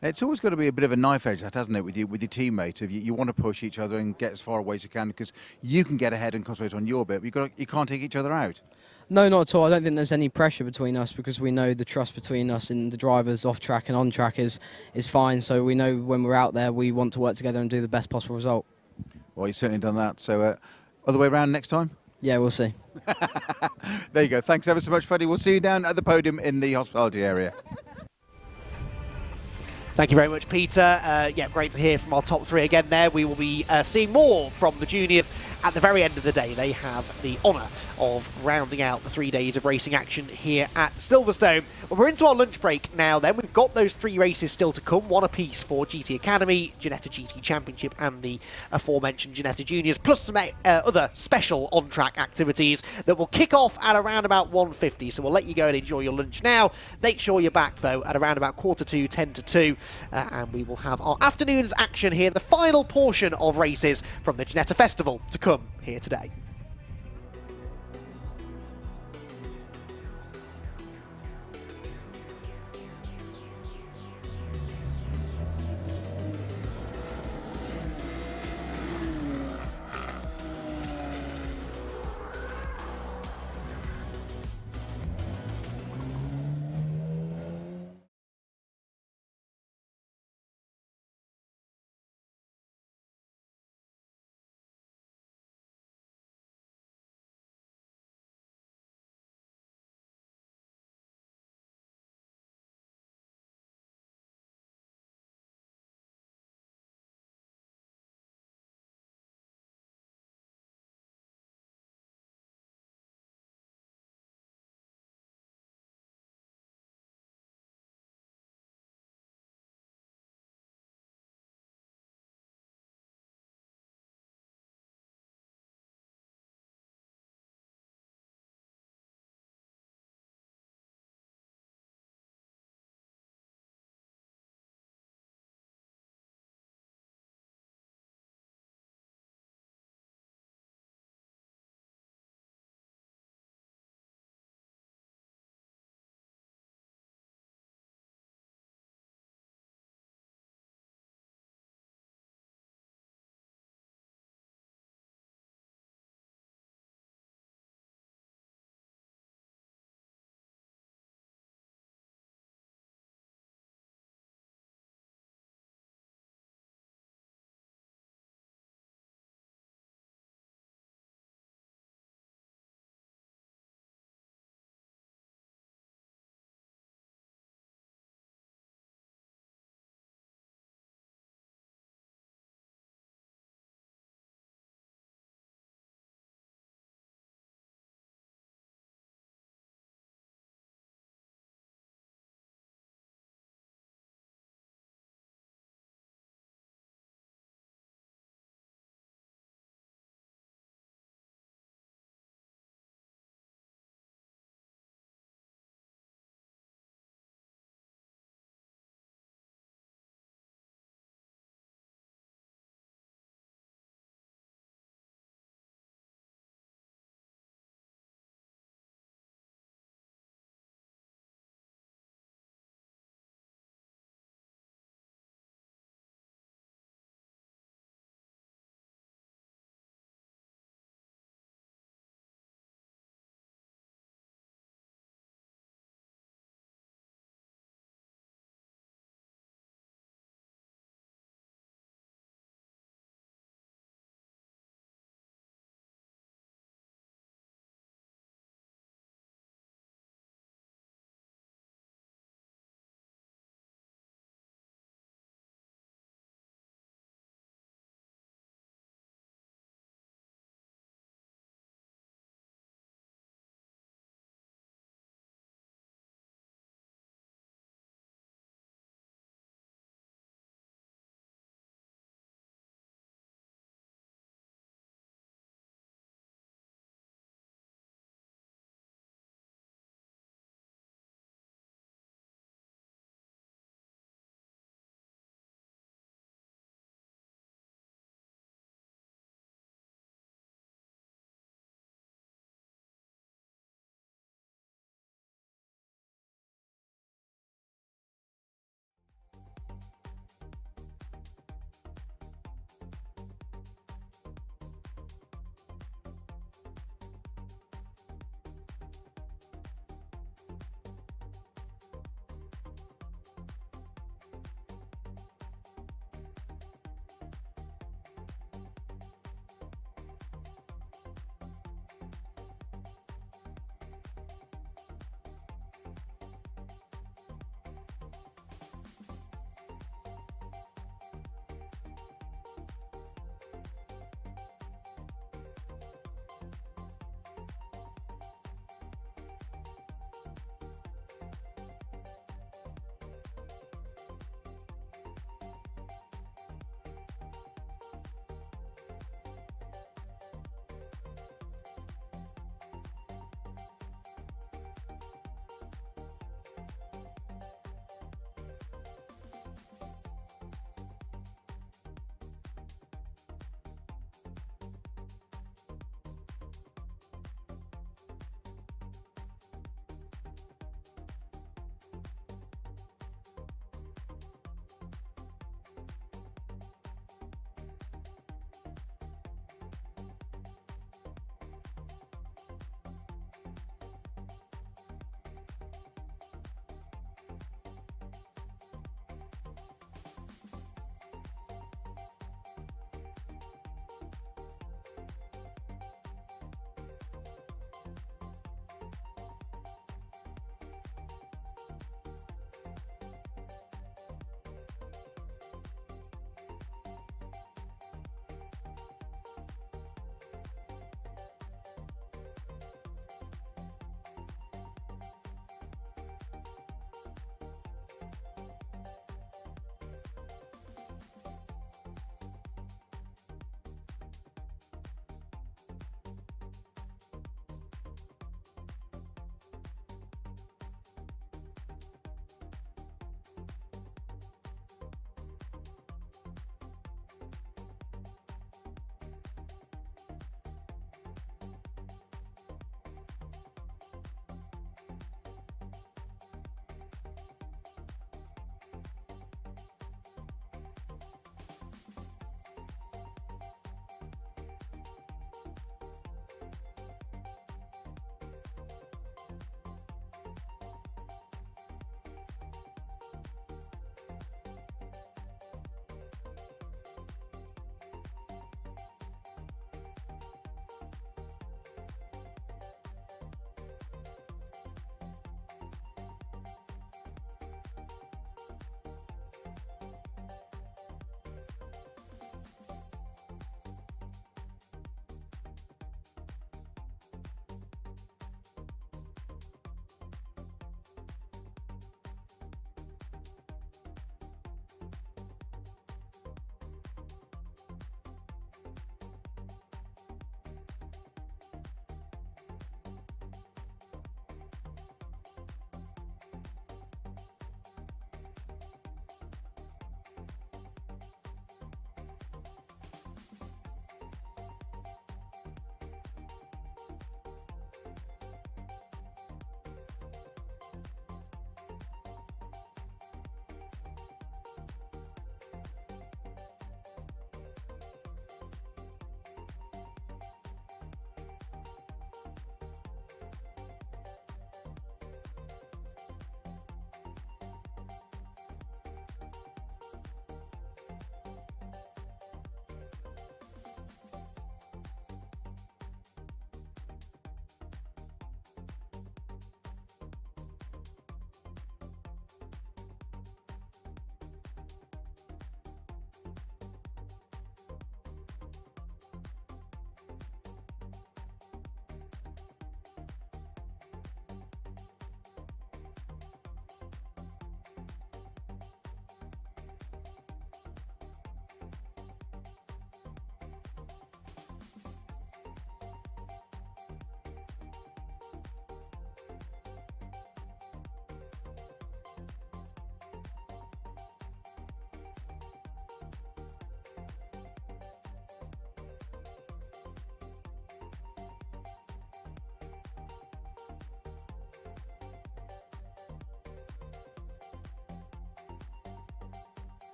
It's always got to be a bit of a knife edge, that hasn't it, with your teammates? If you want to push each other and get as far away as you can, because you can get ahead and concentrate on your bit, but you can't take each other out. No, not at all. I don't think there's any pressure between us because we know the trust between us and the drivers off track and on track is fine. So we know when we're out there, we want to work together and do the best possible result. Well, you've certainly done that. So other way around next time? Yeah, we'll see. There you go. Thanks ever so much, Freddie. We'll see you down at the podium in the hospitality area. Thank you very much, Peter. Yeah, great to hear from our top 3 again there. We will be seeing more from the juniors at the very end of the day. They have the honour of rounding out the 3 days of racing action here at Silverstone. Well, we're into our lunch break now then. We've got those 3 races still to come, one apiece for GT Academy, Ginetta GT Championship and the aforementioned Ginetta Juniors, plus some other special on-track activities that will kick off at around about 1:50. So we'll let you go and enjoy your lunch now. Make sure you're back though at around about 1:45, 10 to 2. And we will have our afternoon's action here, the final portion of races from the Ginetta Festival to come here today.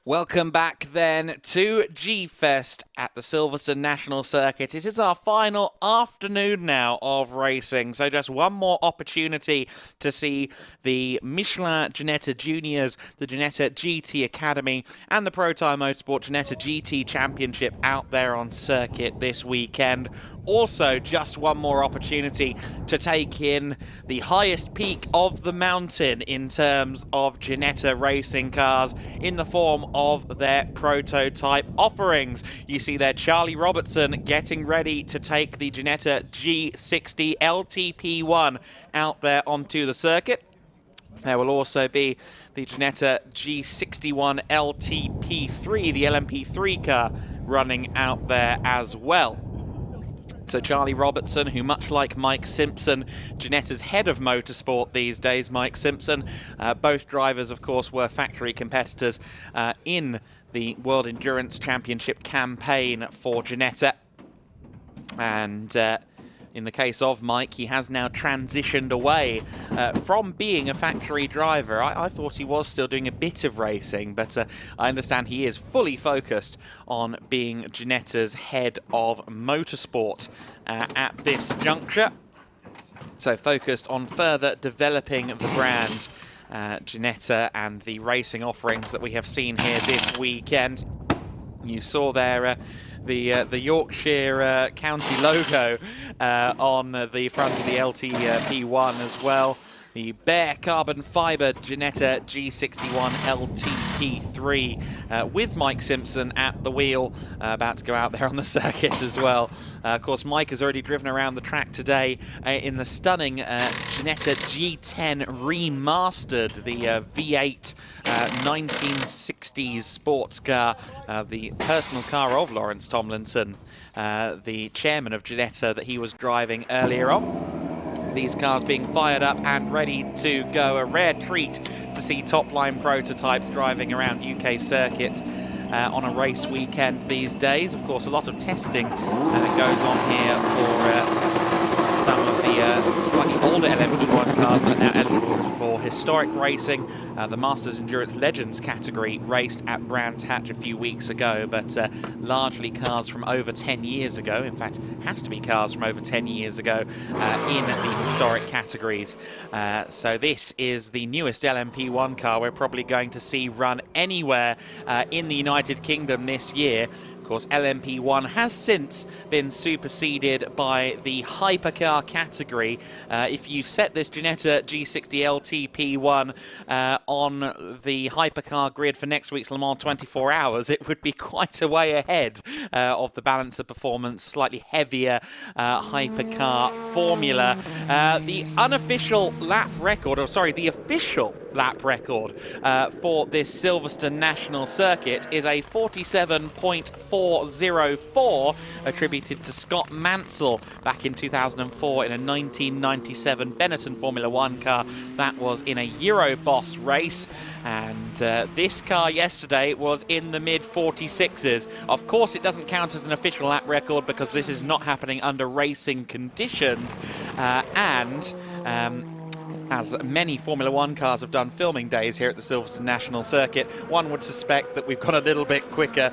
Welcome back then to G-Fest at the Silverstone National Circuit. It is our final afternoon now of racing, so just one more opportunity to see the Michelin Ginetta Juniors, the Ginetta GT Academy, and the Protyre Motorsport Ginetta GT Championship out there on circuit this weekend. Also, just one more opportunity to take in the highest peak of the mountain in terms of Ginetta racing cars in the form of their prototype offerings. You see there Charlie Robertson getting ready to take the Ginetta G60 LTP1 out there onto the circuit. There will also be the Ginetta G61 LTP3, the LMP3 car, running out there as well. So Charlie Robertson, who much like Mike Simpson, Ginetta's head of motorsport these days, Mike Simpson, both drivers, of course, were factory competitors in the World Endurance Championship campaign for Ginetta. And in the case of Mike, he has now transitioned away from being a factory driver. I thought he was still doing a bit of racing, but I understand he is fully focused on being Ginetta's head of motorsport at this juncture. So focused on further developing the brand, Ginetta, and the racing offerings that we have seen here this weekend. You saw there the Yorkshire County logo on the front of the LTP1 as well. The bare carbon fibre Ginetta G61 LTP3 with Mike Simpson at the wheel, about to go out there on the circuit as well. Of course, Mike has already driven around the track today in the stunning Ginetta G10 Remastered, the V8 1960s sports car, the personal car of Lawrence Tomlinson, the chairman of Ginetta, that he was driving earlier on. These cars being fired up and ready to go. A rare treat to see top-line prototypes driving around UK circuits on a race weekend these days. Of course, a lot of testing goes on here for some of the slightly older LMP1 cars that are now eligible for historic racing. The Masters Endurance Legends category raced at Brands Hatch a few weeks ago, but largely cars from over 10 years ago. In fact, has to be cars from over 10 years ago in the historic categories. So this is the newest LMP1 car we're probably going to see run anywhere in the United Kingdom this year. Of course, LMP1 has since been superseded by the hypercar category. If you set this Ginetta G60 LTP1 on the hypercar grid for next week's Le Mans 24 Hours, it would be quite a way ahead of the balance of performance, slightly heavier hypercar formula. The unofficial lap record, or sorry, the official lap record for this Silverstone National Circuit is a 47.404, attributed to Scott Mansell back in 2004 in a 1997 Benetton Formula One car. That was in a Euroboss race, and this car yesterday was in the mid-46s. Of course, it doesn't count as an official lap record because this is not happening under racing conditions, as many Formula One cars have done filming days here at the Silverstone National Circuit, one would suspect that we've gone a little bit quicker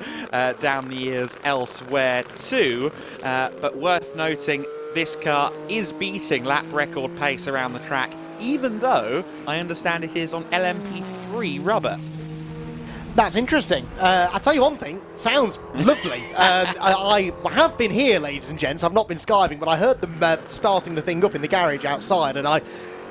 down the years elsewhere too. But worth noting, this car is beating lap record pace around the track, even though I understand it is on LMP3 rubber. That's interesting. I'll tell you one thing, sounds lovely. I have been here, ladies and gents. I've not been skiving, but I heard them starting the thing up in the garage outside, and I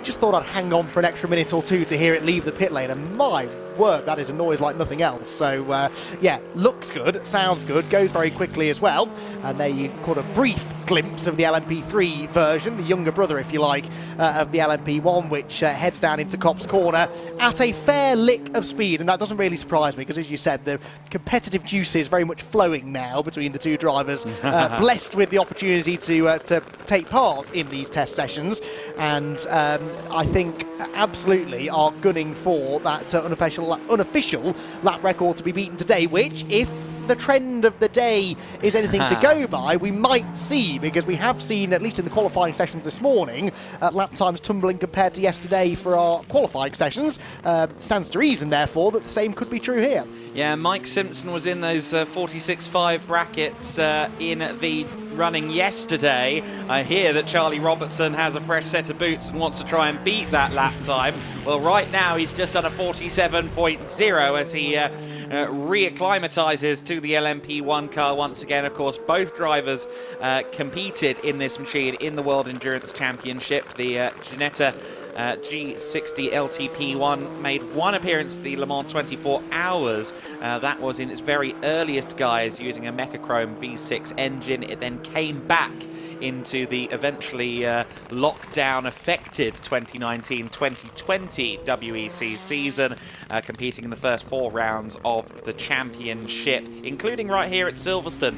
just thought I'd hang on for an extra minute or two to hear it leave the pit lane, and my word, that is a noise like nothing else. So yeah, looks good, sounds good, goes very quickly as well. And there you caught a brief glimpse of the LMP3 version, the younger brother, if you like, of the LMP1, which heads down into Copse Corner at a fair lick of speed. And that doesn't really surprise me, because as you said, the competitive juice is very much flowing now between the two drivers, blessed with the opportunity to take part in these test sessions. And I think absolutely are gunning for that unofficial lap record to be beaten today, which, if the trend of the day is anything to go by, we might see, because we have seen, at least in the qualifying sessions this morning, lap times tumbling compared to yesterday for our qualifying sessions. Stands to reason, therefore, that the same could be true here. Yeah, Mike Simpson was in those 46.5 brackets in the running yesterday. I hear that Charlie Robertson has a fresh set of boots and wants to try and beat that lap time. Well, right now he's just done a 47.0 as he reacclimatises to the LMP1 car once again. Of course, both drivers competed in this machine in the World Endurance Championship. The Ginetta G60 LTP1 made one appearance at the Le Mans 24 Hours. That was in its very earliest guise using a Mechachrome V6 engine. It then came back into the eventually lockdown-affected 2019-2020 WEC season, competing in the first 4 rounds of the championship, including right here at Silverstone,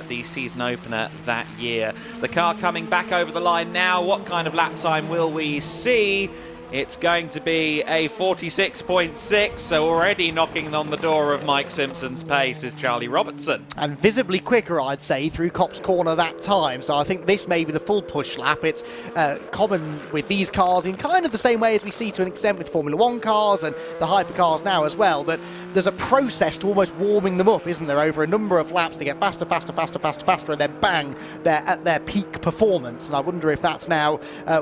the season opener that year. The car coming back over the line now. What kind of lap time will we see? It's going to be a 46.6, so already knocking on the door of Mike Simpson's pace is Charlie Robertson. And visibly quicker, I'd say, through Copse Corner that time. So I think this may be the full push lap. It's common with these cars in kind of the same way as we see to an extent with Formula 1 cars and the hypercars now as well, that there's a process to almost warming them up, isn't there? Over a number of laps, they get faster, faster, faster, faster, faster, and then bang, they're at their peak performance. And I wonder if that's now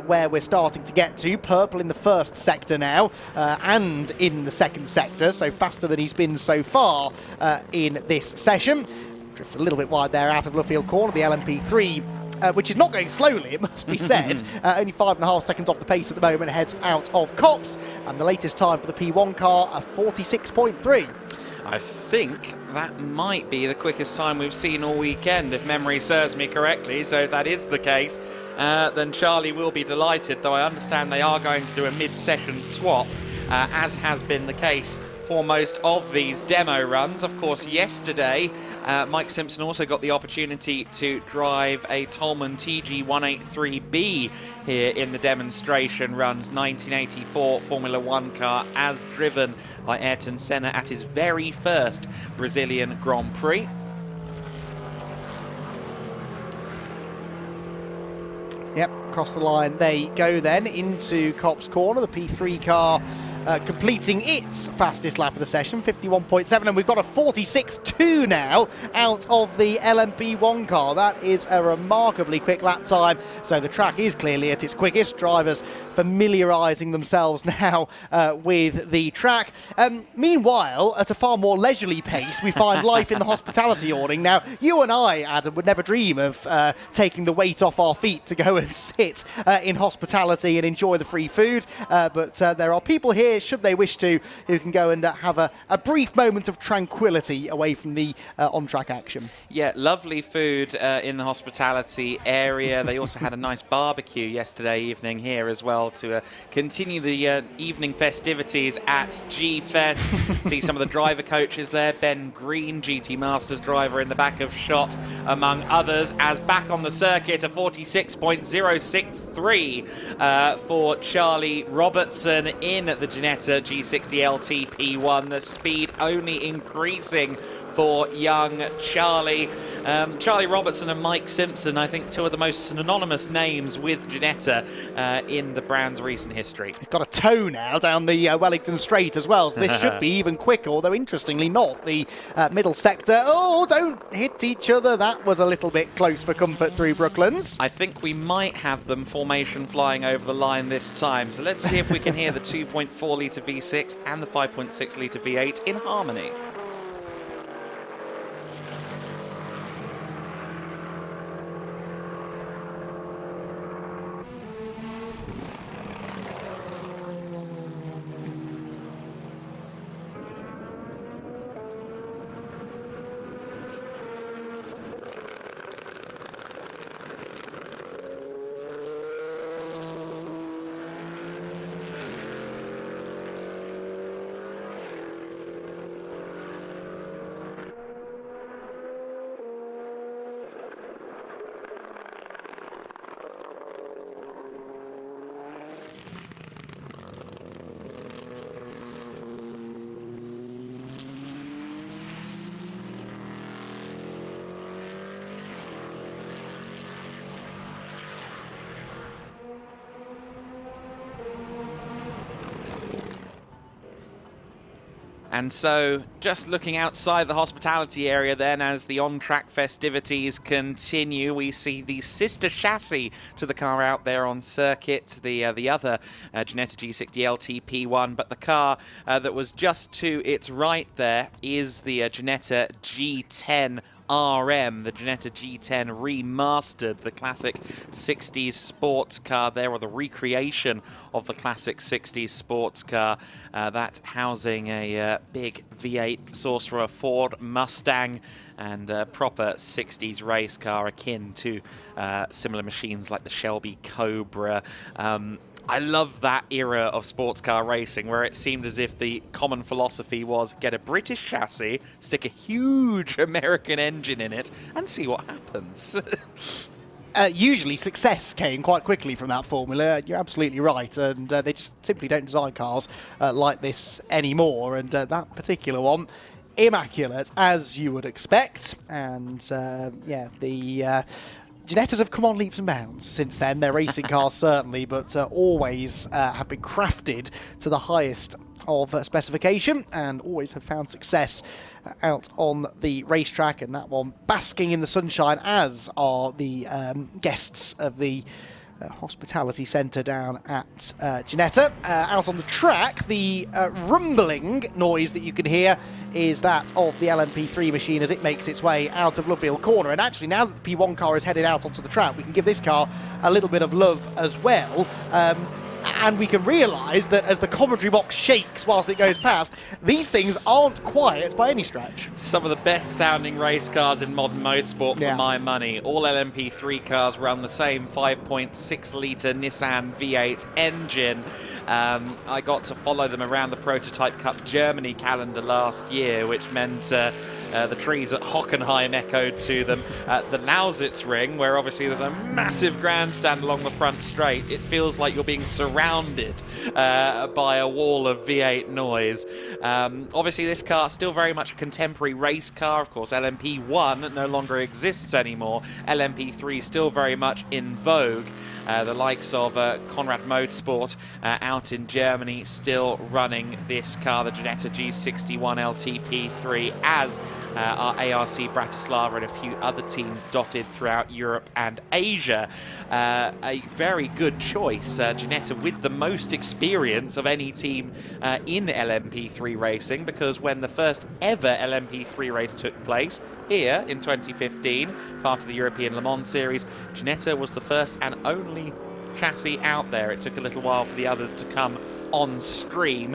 where we're starting to get to. Purple in the first sector now, and in the second sector, so faster than he's been so far in this session. Drifts a little bit wide there out of Luffield Corner, the LMP3, which is not going slowly, it must be said. Only 5.5 seconds off the pace at the moment, heads out of Copse, and the latest time for the P1 car, a 46.3. I think that might be the quickest time we've seen all weekend, if memory serves me correctly. So if that is the case, then Charlie will be delighted, though I understand they are going to do a mid-session swap, as has been the case for most of these demo runs. Of course, yesterday, Mike Simpson also got the opportunity to drive a Tolman TG183B here in the demonstration runs, 1984 Formula 1 car, as driven by Ayrton Senna at his very first Brazilian Grand Prix. Yep, across the line they go then into Copse Corner, the P3 car completing its fastest lap of the session, 51.7, and we've got a 46.2 now out of the LMP1 car. That is a remarkably quick lap time, so the track is clearly at its quickest. Drivers familiarising themselves now with the track. Meanwhile, at a far more leisurely pace, we find life in the hospitality awning. Now, you and I, Adam, would never dream of taking the weight off our feet to go and sit in hospitality and enjoy the free food, but there are people here, should they wish to, who can go and have a brief moment of tranquility away from the on-track action. Yeah, lovely food in the hospitality area. They also had a nice barbecue yesterday evening here as well to continue the evening festivities at G-Fest. See some of the driver coaches there. Ben Green, GT Masters driver, in the back of shot, among others, as back on the circuit, a 46.063 for Charlie Robertson in the Ginetta G60 LTP1. The speed only increasing for young Charlie. Charlie Robertson and Mike Simpson, I think, two of the most synonymous names with Ginetta in the brand's recent history. They've got a toe now down the Wellington Straight as well, so this should be even quicker, although interestingly not. The middle sector, oh, don't hit each other. That was a little bit close for comfort through Brooklands. I think we might have them formation flying over the line this time, so let's see if we can hear the 2.4 litre V6 and the 5.6 litre V8 in harmony. And so, just looking outside the hospitality area then, as the on-track festivities continue, we see the sister chassis to the car out there on circuit, the other Ginetta G60 LTP1, but the car that was just to its right there is the Ginetta G10 RM, the Ginetta G10 remastered, the classic 60s sports car there, or the recreation of the classic 60s sports car, that housing a big V8 source for a Ford Mustang and a proper 60s race car akin to similar machines like the Shelby Cobra. I love that era of sports car racing where it seemed as if the common philosophy was get a British chassis, stick a huge American engine in it, and see what happens. Usually success came quite quickly from that formula. You're absolutely right, and they just simply don't design cars like this anymore, and that particular one, immaculate, as you would expect. And yeah, the Ginettas have come on leaps and bounds since then. They're racing cars certainly, but always have been crafted to the highest of specification and always have found success out on the racetrack, and that one basking in the sunshine, as are the guests of the hospitality centre down at Ginetta. Out on the track, the rumbling noise that you can hear is that of the LMP3 machine as it makes its way out of Lovefield Corner. And actually, now that the P1 car is headed out onto the track, we can give this car a little bit of love as well. And we can realise that as the commentary box shakes whilst it goes past, these things aren't quiet by any stretch. Some of the best sounding race cars in modern motorsport for my money. All LMP3 cars run the same 5.6 litre Nissan V8 engine. I got to follow them around the Prototype Cup Germany calendar last year, which meant the trees at Hockenheim echoed to them. The Lausitz Ring, where obviously there's a massive grandstand along the front straight, it feels like you're being surrounded by a wall of V8 noise. Obviously this car is still very much a contemporary race car. Of course, LMP1 no longer exists anymore. LMP3 still very much in vogue. The likes of Conrad Motorsport out in Germany still running this car, the Ginetta G61 LTP3, as are ARC Bratislava and a few other teams dotted throughout Europe and Asia. A very good choice. Ginetta with the most experience of any team in LMP3 racing, because when the first ever LMP3 race took place here in 2015, part of the European Le Mans Series, Ginetta was the first and only chassis out there. It took a little while for the others to come on stream.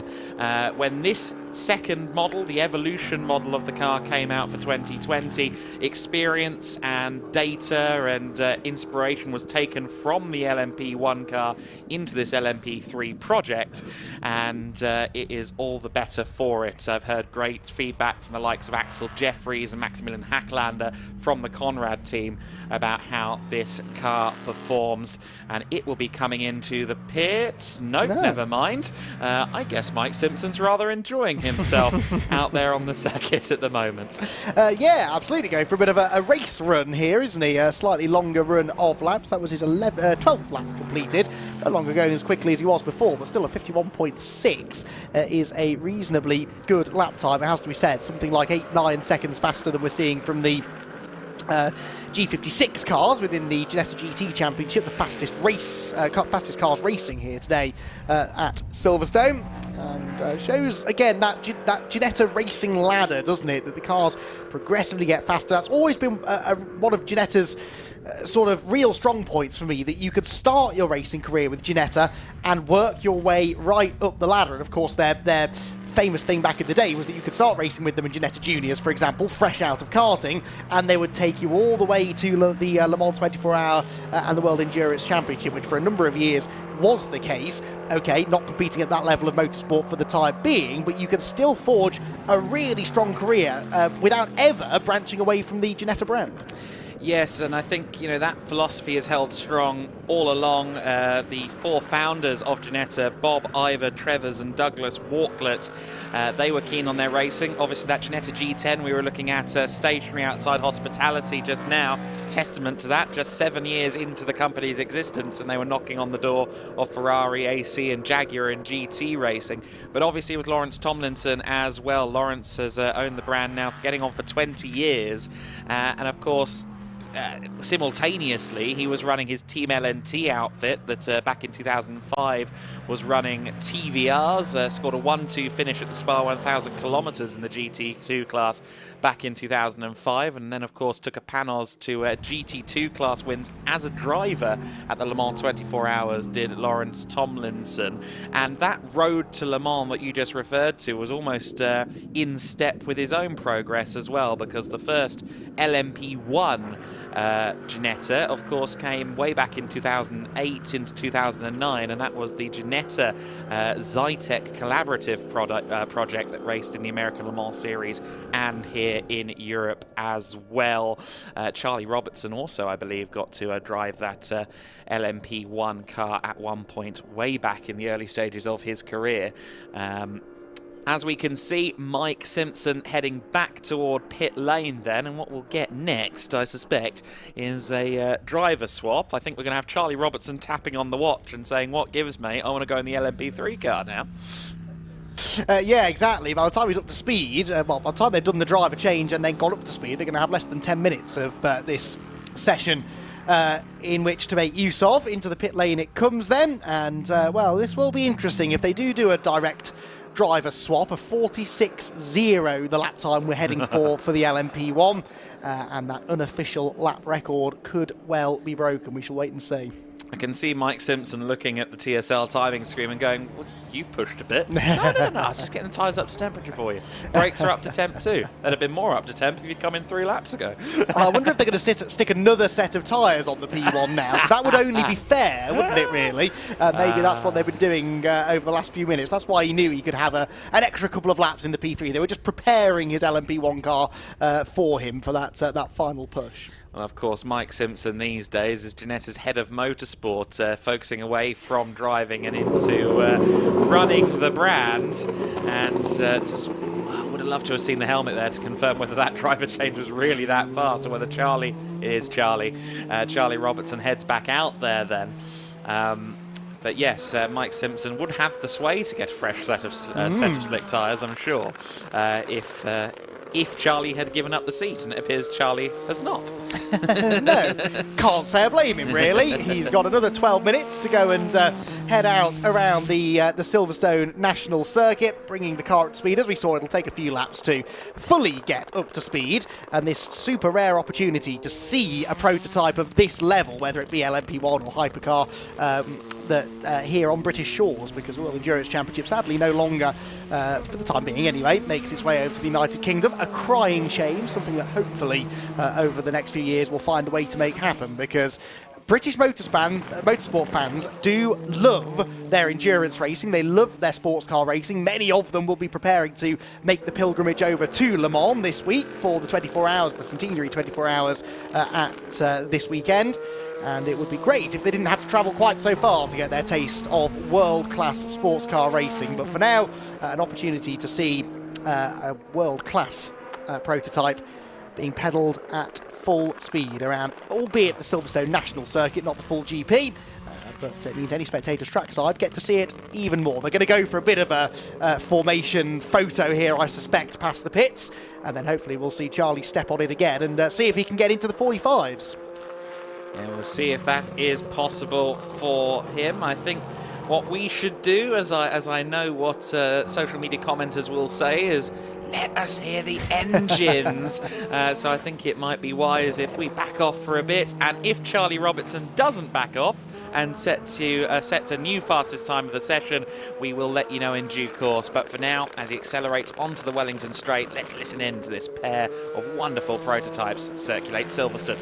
When this second model, the Evolution model of the car, came out for 2020, experience and data and inspiration was taken from the LMP1 car into this LMP3 project, and it is all the better for it. I've heard great feedback from the likes of Axel Jeffries and Maximilian Hacklander from the Conrad team about how this car performs, and it will be coming into the pits. Nope, never mind. I guess Mike Simpson's rather enjoying himself out there on the circuit at the moment. Yeah, absolutely. Going for a bit of a race run here, isn't he? A slightly longer run of laps. That was his 12th lap completed. No longer going as quickly as he was before, but still a 51.6 is a reasonably good lap time, it has to be said. Something like 8-9 seconds faster than we're seeing from the G56 cars within the Ginetta GT Championship, the fastest cars racing here today at Silverstone, and shows again that Ginetta racing ladder, doesn't it? That the cars progressively get faster. That's always been one of Ginetta's sort of real strong points for me, that you could start your racing career with Ginetta and work your way right up the ladder. And of course, their famous thing back in the day was that you could start racing with them in Ginetta Juniors, for example, fresh out of karting, and they would take you all the way to the Le Mans 24-hour and the World Endurance Championship, which for a number of years was the case. Okay, not competing at that level of motorsport for the time being, but you can still forge a really strong career without ever branching away from the Ginetta brand. Yes, and I think that philosophy has held strong all along. The four founders of Ginetta, Bob, Ivor, Trevors and Douglas Walklett, they were keen on their racing. Obviously that Ginetta G10 we were looking at stationary outside hospitality just now, testament to that, just 7 years into the company's existence, and they were knocking on the door of Ferrari, AC and Jaguar and GT racing. But obviously with Lawrence Tomlinson as well, Lawrence has owned the brand now for getting on for 20 years, and of course simultaneously he was running his Team LNT outfit that back in 2005 was running TVRs, scored a 1-2 finish at the Spa 1000 kilometres in the GT2 class back in 2005, and then of course took a Panos to GT2 class wins as a driver at the Le Mans 24 Hours, did Lawrence Tomlinson. And that road to Le Mans that you just referred to was almost in step with his own progress as well, because the first LMP1 Ginetta, of course, came way back in 2008 into 2009, and that was the Ginetta Zytec collaborative project that raced in the American Le Mans Series and here in Europe as well. Charlie Robertson also, I believe, got to drive that LMP1 car at one point way back in the early stages of his career. As we can see, Mike Simpson heading back toward pit lane then, and what we'll get next, I suspect, is a driver swap. I think we're going to have Charlie Robertson tapping on the watch and saying, "What gives, mate? I want to go in the LMP3 car now." Yeah, exactly. By the time he's up to speed, by the time they've done the driver change and then gone up to speed, they're going to have less than 10 minutes of this session in which to make use of. Into the pit lane it comes then, and well, this will be interesting if they do a direct driver swap, a 46.0 the lap time we're heading for the LMP1, and that unofficial lap record could well be broken. We shall wait and see. I can see Mike Simpson looking at the TSL timing screen and going, well, "You've pushed a bit." No, I was just getting the tyres up to temperature for you. Brakes are up to temp too. They'd have been more up to temp if you'd come in 3 laps ago. I wonder if they're going to stick another set of tyres on the P1 now, because that would only be fair, wouldn't it, really? Maybe that's what they've been doing over the last few minutes. That's why he knew he could have an extra couple of laps in the P3. They were just preparing his LMP1 car for him for that final push. Well, of course, Mike Simpson these days is Ginetta's head of motorsport, focusing away from driving and into running the brand. And just would have loved to have seen the helmet there to confirm whether that driver change was really that fast, or whether Charlie Robertson heads back out there then. But yes, Mike Simpson would have the sway to get a fresh set of slick tyres, I'm sure, if Charlie had given up the seat, and it appears Charlie has not. No, can't say I blame him, really. He's got another 12 minutes to go and head out around the Silverstone National circuit, bringing the car up to speed. As we saw, it'll take a few laps to fully get up to speed, and this super rare opportunity to see a prototype of this level, whether it be LMP1 or hypercar, here on British shores, because World Endurance Championship sadly no longer, for the time being anyway, makes its way over to the United Kingdom. A crying shame, something that hopefully over the next few years we'll find a way to make happen, because British motorsport fans do love their endurance racing. They love their sports car racing. Many of them will be preparing to make the pilgrimage over to Le Mans this week for the 24 hours, the centenary 24 hours at this weekend. And it would be great if they didn't have to travel quite so far to get their taste of world-class sports car racing. But for now, an opportunity to see a world-class prototype being pedalled at full speed around, albeit the Silverstone National circuit, not the full GP. But it means any spectators trackside get to see it even more. They're going to go for a bit of a formation photo here, I suspect, past the pits. And then hopefully we'll see Charlie step on it again and see if he can get into the 45s. Yeah, we'll see if that is possible for him. I think what we should do, as I know what social media commenters will say, is let us hear the engines. So I think it might be wise if we back off for a bit, and if Charlie Robertson doesn't back off and sets a new fastest time of the session, we will let you know in due course. But for now, as he accelerates onto the Wellington Straight, let's listen in to this pair of wonderful prototypes circulate Silverstone.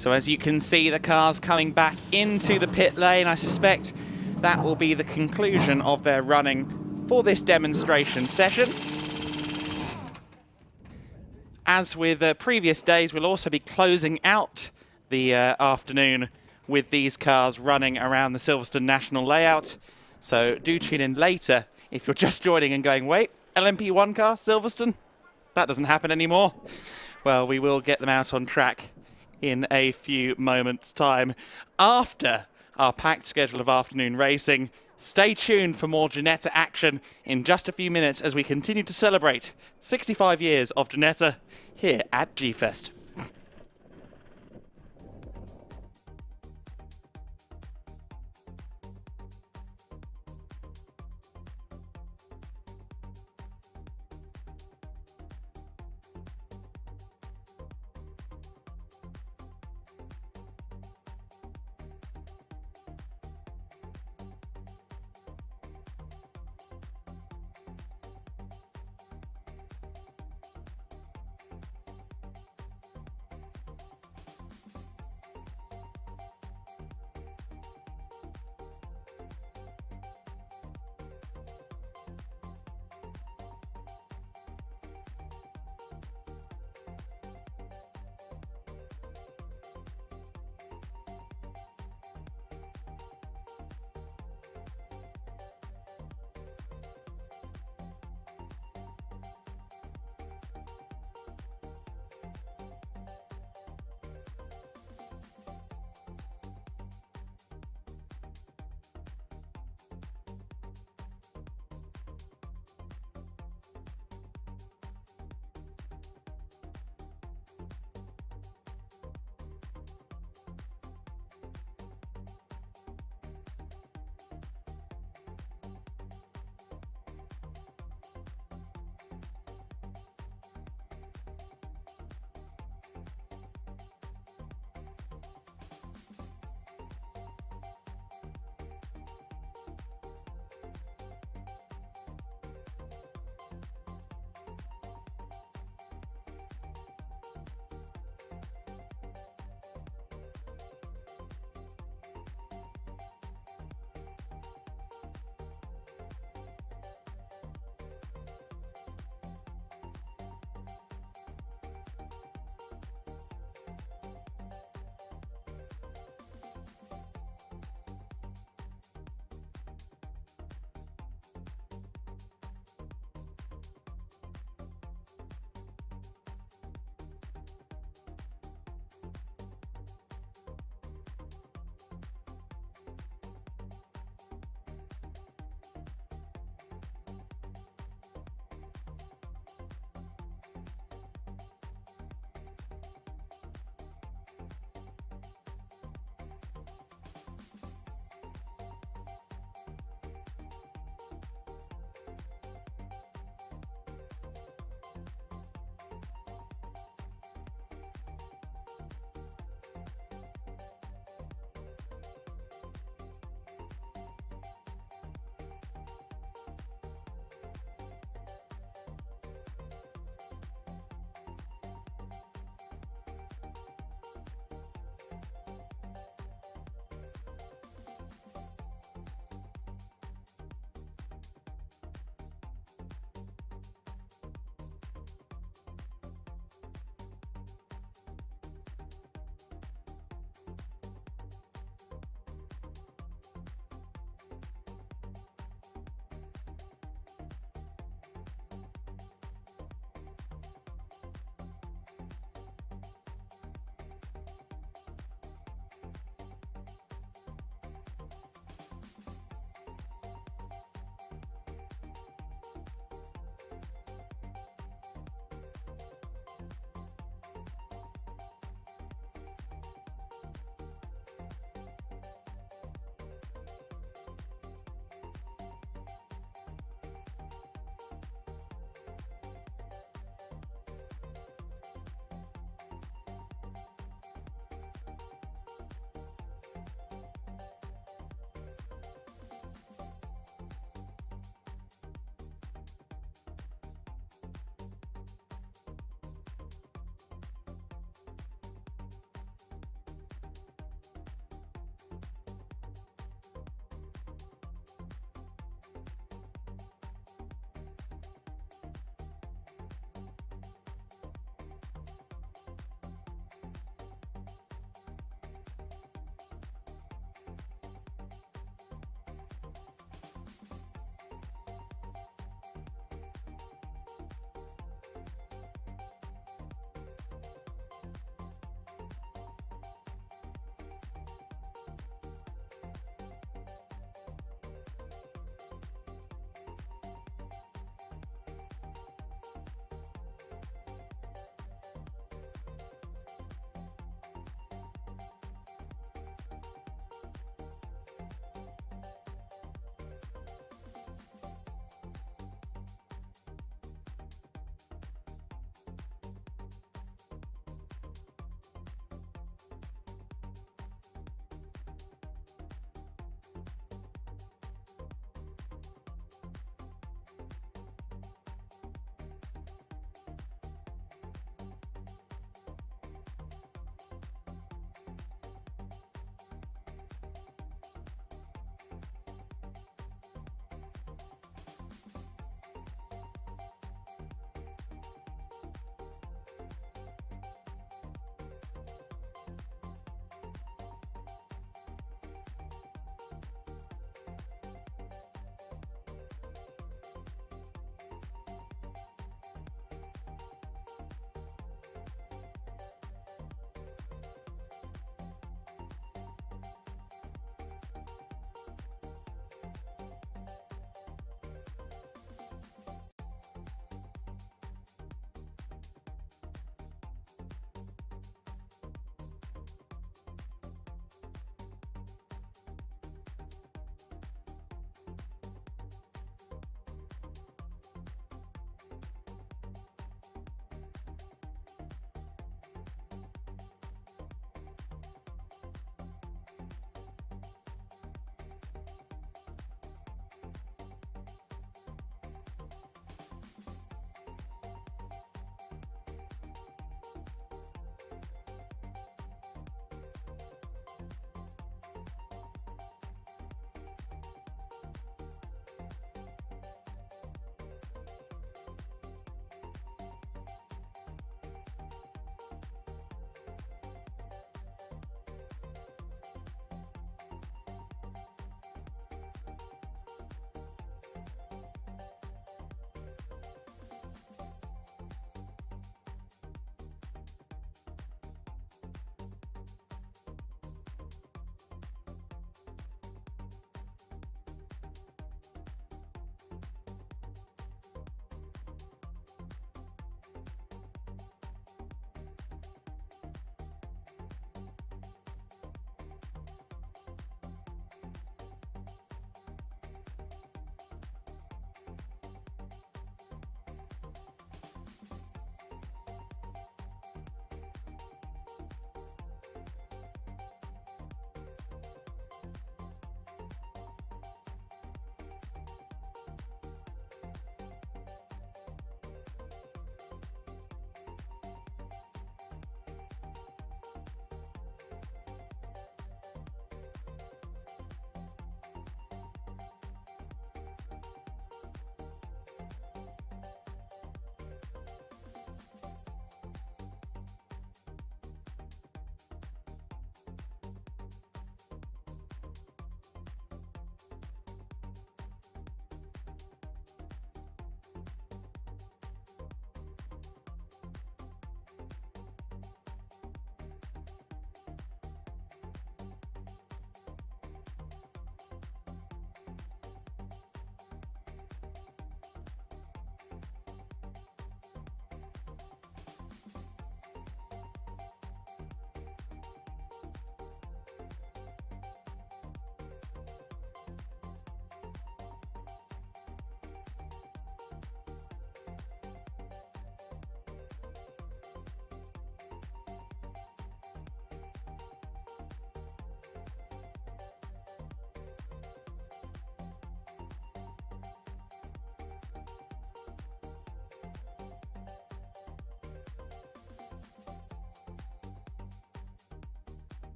So as you can see, the cars coming back into the pit lane. I suspect that will be the conclusion of their running for this demonstration session. As with previous days, we'll also be closing out the afternoon with these cars running around the Silverstone National layout. So do tune in later if you're just joining and going, wait, LMP1 car, Silverstone? That doesn't happen anymore. Well, we will get them out on track in a few moments' time. After our packed schedule of afternoon racing, stay tuned for more Ginetta action in just a few minutes as we continue to celebrate 65 years of Ginetta here at G-Fest.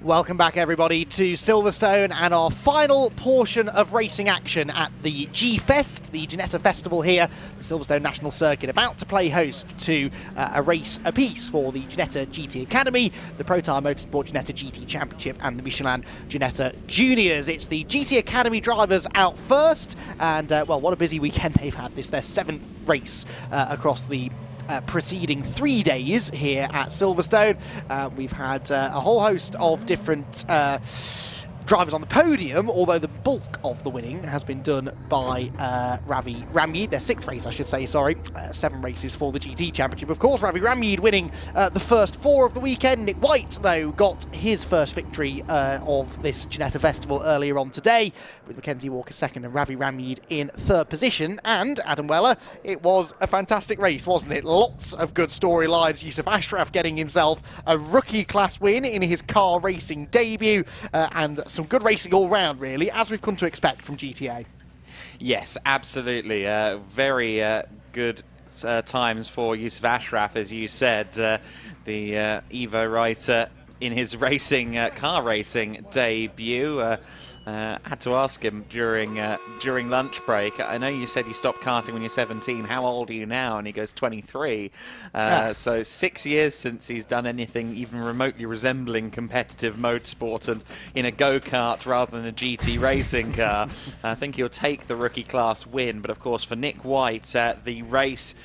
Welcome back, everybody, to Silverstone and our final portion of racing action at the G-Fest, the Ginetta Festival here, the Silverstone National Circuit, about to play host to a race apiece for the Ginetta GT Academy, the Protyre Motorsport Ginetta GT Championship and the Michelin Ginetta Juniors. It's the GT Academy drivers out first, and, well, what a busy weekend they've had. This their 7th race across the preceding 3 days here at Silverstone. We've had a whole host of different drivers on the podium, although the bulk of the winning has been done by Ravi Ramyeed, their 6th race I should say, sorry. 7 races for the GT Championship. Of course, Ravi Ramyeed winning the first 4 of the weekend. Nick White, though, got his first victory of this Ginetta Festival earlier on today, with Mackenzie Walker 2nd and Ravi Ramyeed in 3rd position. And, Adam Weller, it was a fantastic race, wasn't it? Lots of good storylines. Yusuf Ashraf getting himself a rookie class win in his car racing debut, and some good racing all round, really, as we've come to expect from GTA. Yes, absolutely. Very good times for Yusuf Ashraf, as you said. The Evo writer in his car racing debut. Had to ask him during lunch break. I know you said you stopped karting when you're 17. How old are you now? And he goes 23. So 6 years since he's done anything even remotely resembling competitive motorsport and in a go-kart rather than a GT racing car. I think he'll take the rookie class win. But of course, for Nick White, the race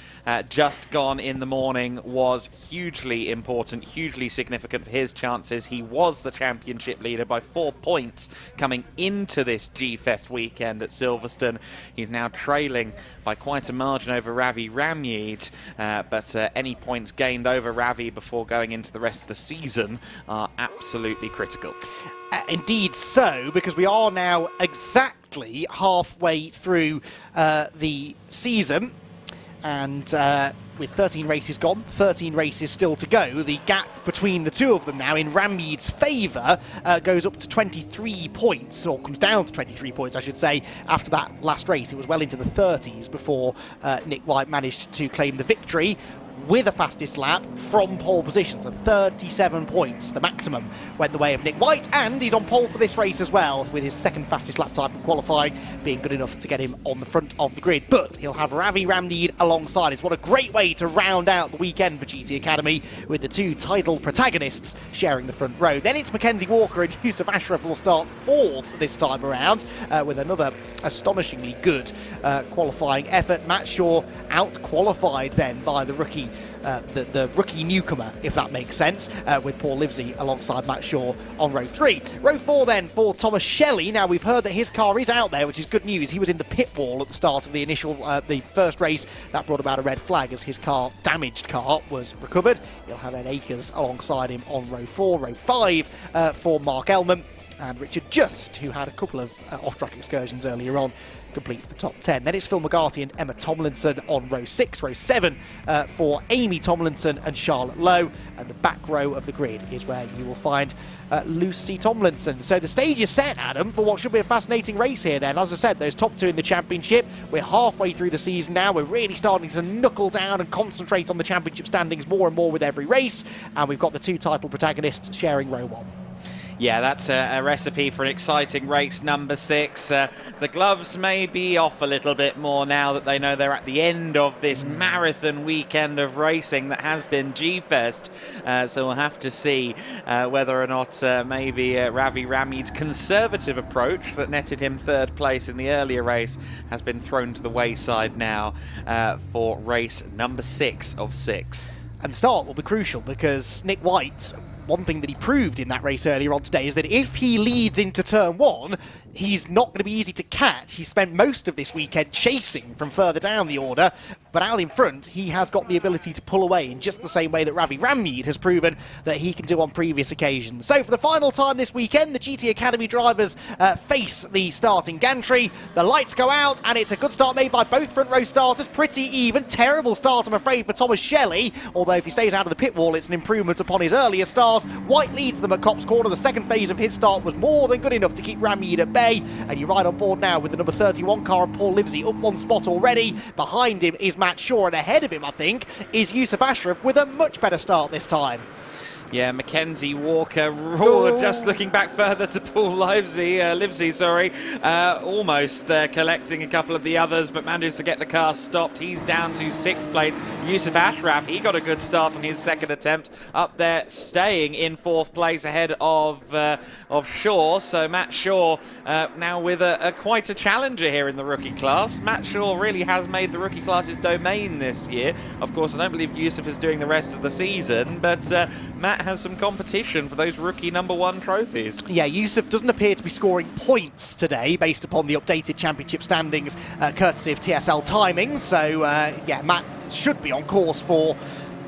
just gone in the morning was hugely important, hugely significant for his chances. He was the championship leader by 4 points coming into this G-Fest weekend at Silverstone. He's now trailing by quite a margin over Ravi Ramyeed, but any points gained over Ravi before going into the rest of the season are absolutely critical. Indeed so, because we are now exactly halfway through the season. And with 13 races gone, 13 races still to go, the gap between the two of them now in Ramyeed's favour goes up to 23 points, or comes down to 23 points, I should say, after that last race. It was well into the 30s before Nick White managed to claim the victory with a fastest lap from pole position. So 37 points, the maximum, went the way of Nick White, and he's on pole for this race as well, with his 2nd fastest lap time from qualifying being good enough to get him on the front of the grid. But he'll have Ravi Ramyeed alongside us. What a great way to round out the weekend for GT Academy, with the 2 title protagonists sharing the front row. Then it's Mackenzie Walker and Yusuf Ashraf will start 4th this time around, with another astonishingly good qualifying effort. Matt Shaw out-qualified then by the rookie the rookie newcomer, if that makes sense, with Paul Livesey alongside Matt Shaw on row 3. Row 4 then for Thomas Shelley. Now, we've heard that his car is out there, which is good news. He was in the pit wall at the start of the initial, the first race. That brought about a red flag as his damaged car was recovered. He'll have Ed Akers alongside him on row 4. Row 5 for Mark Ellman and Richard Just, who had a couple of off-track excursions earlier on, completes the top 10. Then it's Phil McGarty and Emma Tomlinson on row 6. Row 7 for Amy Tomlinson and Charlotte Lowe. And the back row of the grid is where you will find Lucy Tomlinson. So the stage is set, Adam, for what should be a fascinating race here then. As I said, those top 2 in the championship. We're halfway through the season now. We're really starting to knuckle down and concentrate on the championship standings more and more with every race. And we've got the 2 title protagonists sharing row 1. Yeah, that's a recipe for an exciting race number 6. The gloves may be off a little bit more now that they know they're at the end of this marathon weekend of racing that has been G-Fest. So we'll have to see whether or not maybe Ravi Ramyeed's conservative approach that netted him 3rd place in the earlier race has been thrown to the wayside now for race number 6 of 6. And the start will be crucial, because Nick White, one thing that he proved in that race earlier on today is that if he leads into turn 1, he's not going to be easy to catch. He spent most of this weekend chasing from further down the order, but out in front, he has got the ability to pull away in just the same way that Ravi Ramyeed has proven that he can do on previous occasions. So for the final time this weekend, the GT Academy drivers face the starting gantry. The lights go out, and it's a good start made by both front row starters. Pretty even. Terrible start, I'm afraid, for Thomas Shelley, although if he stays out of the pit wall, it's an improvement upon his earlier start. White leads them at Copse Corner. The 2nd phase of his start was more than good enough to keep Ramyeed at bay, and you're right on board now with the number 31 car of Paul Livesey up 1 spot already. Behind him is Matt Shaw, and ahead of him, I think, is Yusuf Ashraf with a much better start this time. Yeah, Mackenzie Walker, just looking back further to Paul Livesey, almost collecting a couple of the others, but managed to get the car stopped. He's down to 6th place. Yusuf Ashraf, he got a good start on his second attempt, up there staying in 4th place ahead of Shaw. So Matt Shaw now with quite a challenger here in the rookie class. Matt Shaw really has made the rookie class his domain this year. Of course, I don't believe Yusuf is doing the rest of the season, but Matt has some competition for those rookie #1 trophies. Yeah, Yusuf doesn't appear to be scoring points today based upon the updated championship standings courtesy of TSL timings. So, yeah, Matt should be on course for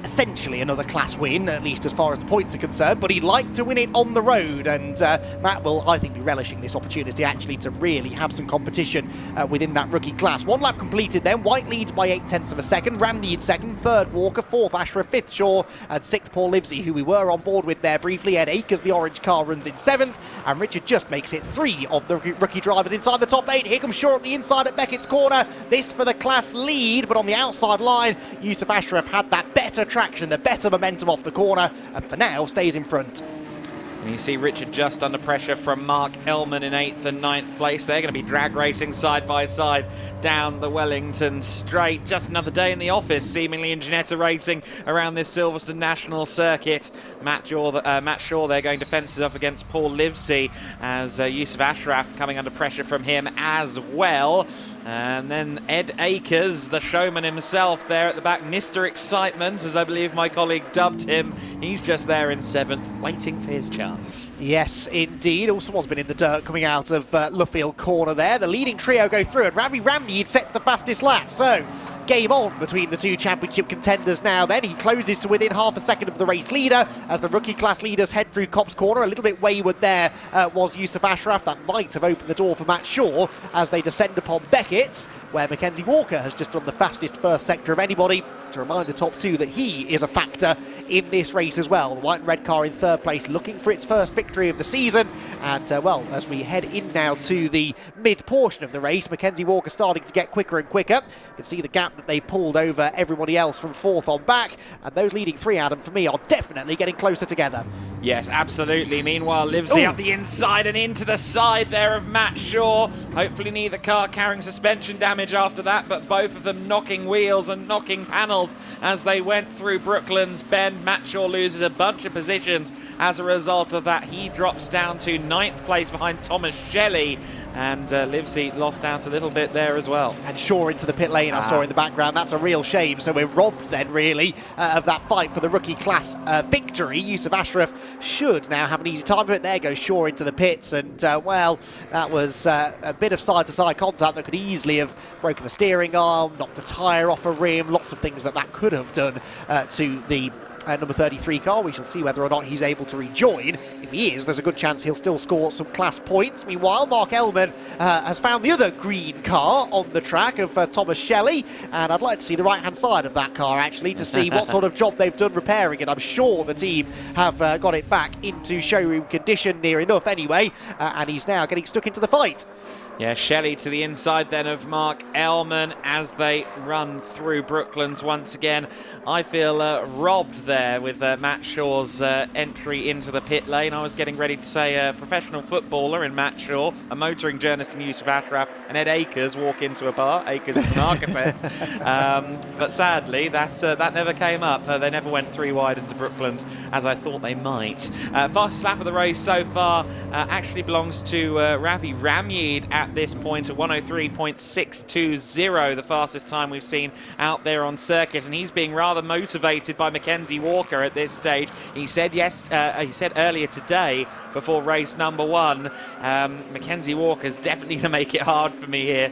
essentially another class win, at least as far as the points are concerned, but he'd like to win it on the road, and Matt will, I think, be relishing this opportunity actually to really have some competition within that rookie class. 1 lap completed then. White leads by 0.8 of a second, Ramneed second, 3rd Walker, 4th Ashraf, 5th Shaw, and 6th Paul Livesey, who we were on board with there briefly. Ed Akers, the orange car, runs in 7th, and Richard just makes it 3 of the rookie drivers inside the top 8. Here comes Shaw up the inside at Beckett's corner. This for the class lead, but on the outside line, Yusuf Ashraf had that better traction, the better momentum off the corner, and for now stays in front. And you see Richard just under pressure from Mark Ellman in 8th and 9th place. They're going to be drag racing side by side down the Wellington Straight. Just another day in the office, seemingly, in Ginetta Racing around this Silverstone National circuit. Matt Shaw, they're going defensive up against Paul Livesey, as Yusuf Ashraf coming under pressure from him as well. And then Ed Akers, the showman himself, there at the back, Mr. Excitement, as I believe my colleague dubbed him. He's just there in 7th, waiting for his chance. Yes, indeed. Oh, someone's been in the dirt coming out of Luffield corner there. The leading trio go through, and Ravi Ramneed sets the fastest lap. So, game on between the two championship contenders now then. He closes to within half a second of the race leader as the rookie class leaders head through Copse corner. A little bit wayward there was Yusuf Ashraf. That might have opened the door for Matt Shaw as they descend upon Beckett, where Mackenzie Walker has just done the fastest first sector of anybody. To remind the top 2 that he is a factor in this race as well. The white and red car in 3rd place, looking for its first victory of the season. And, well, as we head in now to the mid-portion of the race, Mackenzie Walker starting to get quicker and quicker. You can see the gap that they pulled over everybody else from 4th on back. And those leading 3, Adam, for me, are definitely getting closer together. Yes, absolutely. Meanwhile, Livesey up the inside and into the side there of Matt Shaw. Hopefully neither car carrying suspension damage after that, but both of them knocking wheels and knocking panels as they went through Brooklands Bend. Matt Shaw loses a bunch of positions as a result of that. He drops down to 9th place behind Thomas Shelley. And Livesey lost out a little bit there as well. And Shaw into the pit lane, I saw in the background. That's a real shame. So we're robbed then, really, of that fight for the rookie class victory. Yusuf Ashraf should now have an easy time of it. There goes Shaw into the pits. And, well, that was a bit of side-to-side contact that could easily have broken a steering arm, knocked a tyre off a rim, lots of things that could have done to the number 33 car. We shall see whether or not he's able to rejoin. If he is, there's a good chance he'll still score some class points. Meanwhile, Mark Ellman has found the other green car on the track of Thomas Shelley, and I'd like to see the right-hand side of that car, actually, to see what sort of job they've done repairing it. I'm sure the team have got it back into showroom condition, near enough anyway, and he's now getting stuck into the fight. Yeah, Shelley to the inside then of Mark Ellman as they run through Brooklands once again. I feel robbed there with Matt Shaw's entry into the pit lane. I was getting ready to say a professional footballer in Matt Shaw, a motoring journalist in Yusuf Ashraf, and Ed Akers walk into a bar. Akers is an architect. But sadly, that never came up. They never went 3 wide into Brooklands, as I thought they might. Fastest lap of the race so far actually belongs to Ravi Ramneed at this point, at 103.620, the fastest time we've seen out there on circuit, and he's being rather motivated by Mackenzie Walker at this stage. He said he said earlier today, before race number 1, Mackenzie Walker's definitely going to make it hard for me here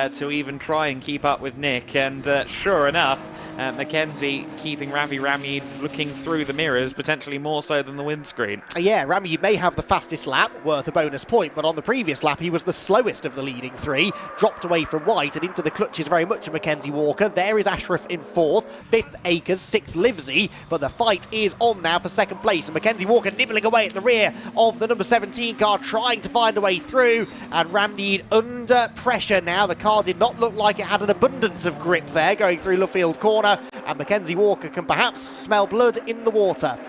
to even try and keep up with Nick, and sure enough, Mackenzie keeping Ravi Ramneed looking through the mirrors, potentially more so than the windscreen. Yeah, Ramneed may have the fastest lap, worth a bonus point, but on the previous lap he was the slowest of the leading 3, dropped away from White and into the clutches very much of Mackenzie Walker. There is Ashraf in 4th, 5th Akers, 6th Livesey, but the fight is on now for 2nd place, and Mackenzie Walker nibbling away at the rear of the number 17 car, trying to find a way through, and Ramneed under pressure now. The car did not look like it had an abundance of grip there going through Luffield corner, and Mackenzie Walker can perhaps smell blood in the water.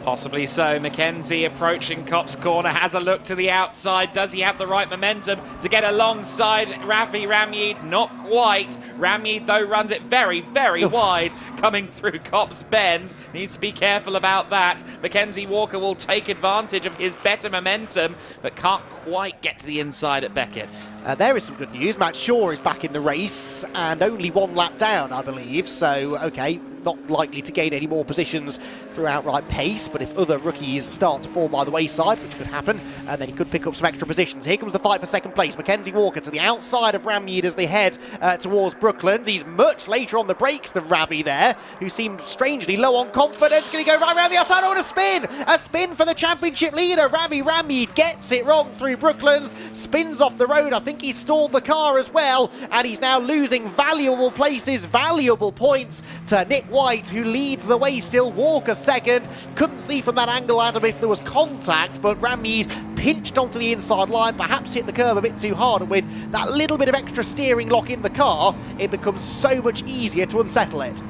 Possibly so. Mackenzie approaching Copse Corner, has a look to the outside. Does he have the right momentum to get alongside Ravi Ramyeed? Not quite. Ramyeed, though, runs it very, very wide coming through Copse Bend. Needs to be careful about that. Mackenzie Walker will take advantage of his better momentum, but can't quite get to the inside at Beckett's. There is some good news. Matt Shaw is back in the race and only 1 lap down, I believe. So, okay, not likely to gain any more positions through outright pace, but if other rookies start to fall by the wayside, which could happen, then he could pick up some extra positions. Here comes the fight for second place. Mackenzie Walker to the outside of Ramyeed as they head towards Brooklands. He's much later on the brakes than Ravi there, who seemed strangely low on confidence. Going to go right around the outside. Oh, and a spin! A spin for the championship leader. Ravi Ramyeed gets it wrong through Brooklands, spins off the road. I think he stalled the car as well, and he's now losing valuable places, valuable points to Nick White, who leads the way still. Walker second. Couldn't see from that angle, Adam, if there was contact, but Ramyeed pinched onto the inside line, perhaps hit the curb a bit too hard, and with that little bit of extra steering lock in the car, it becomes so much easier to unsettle it.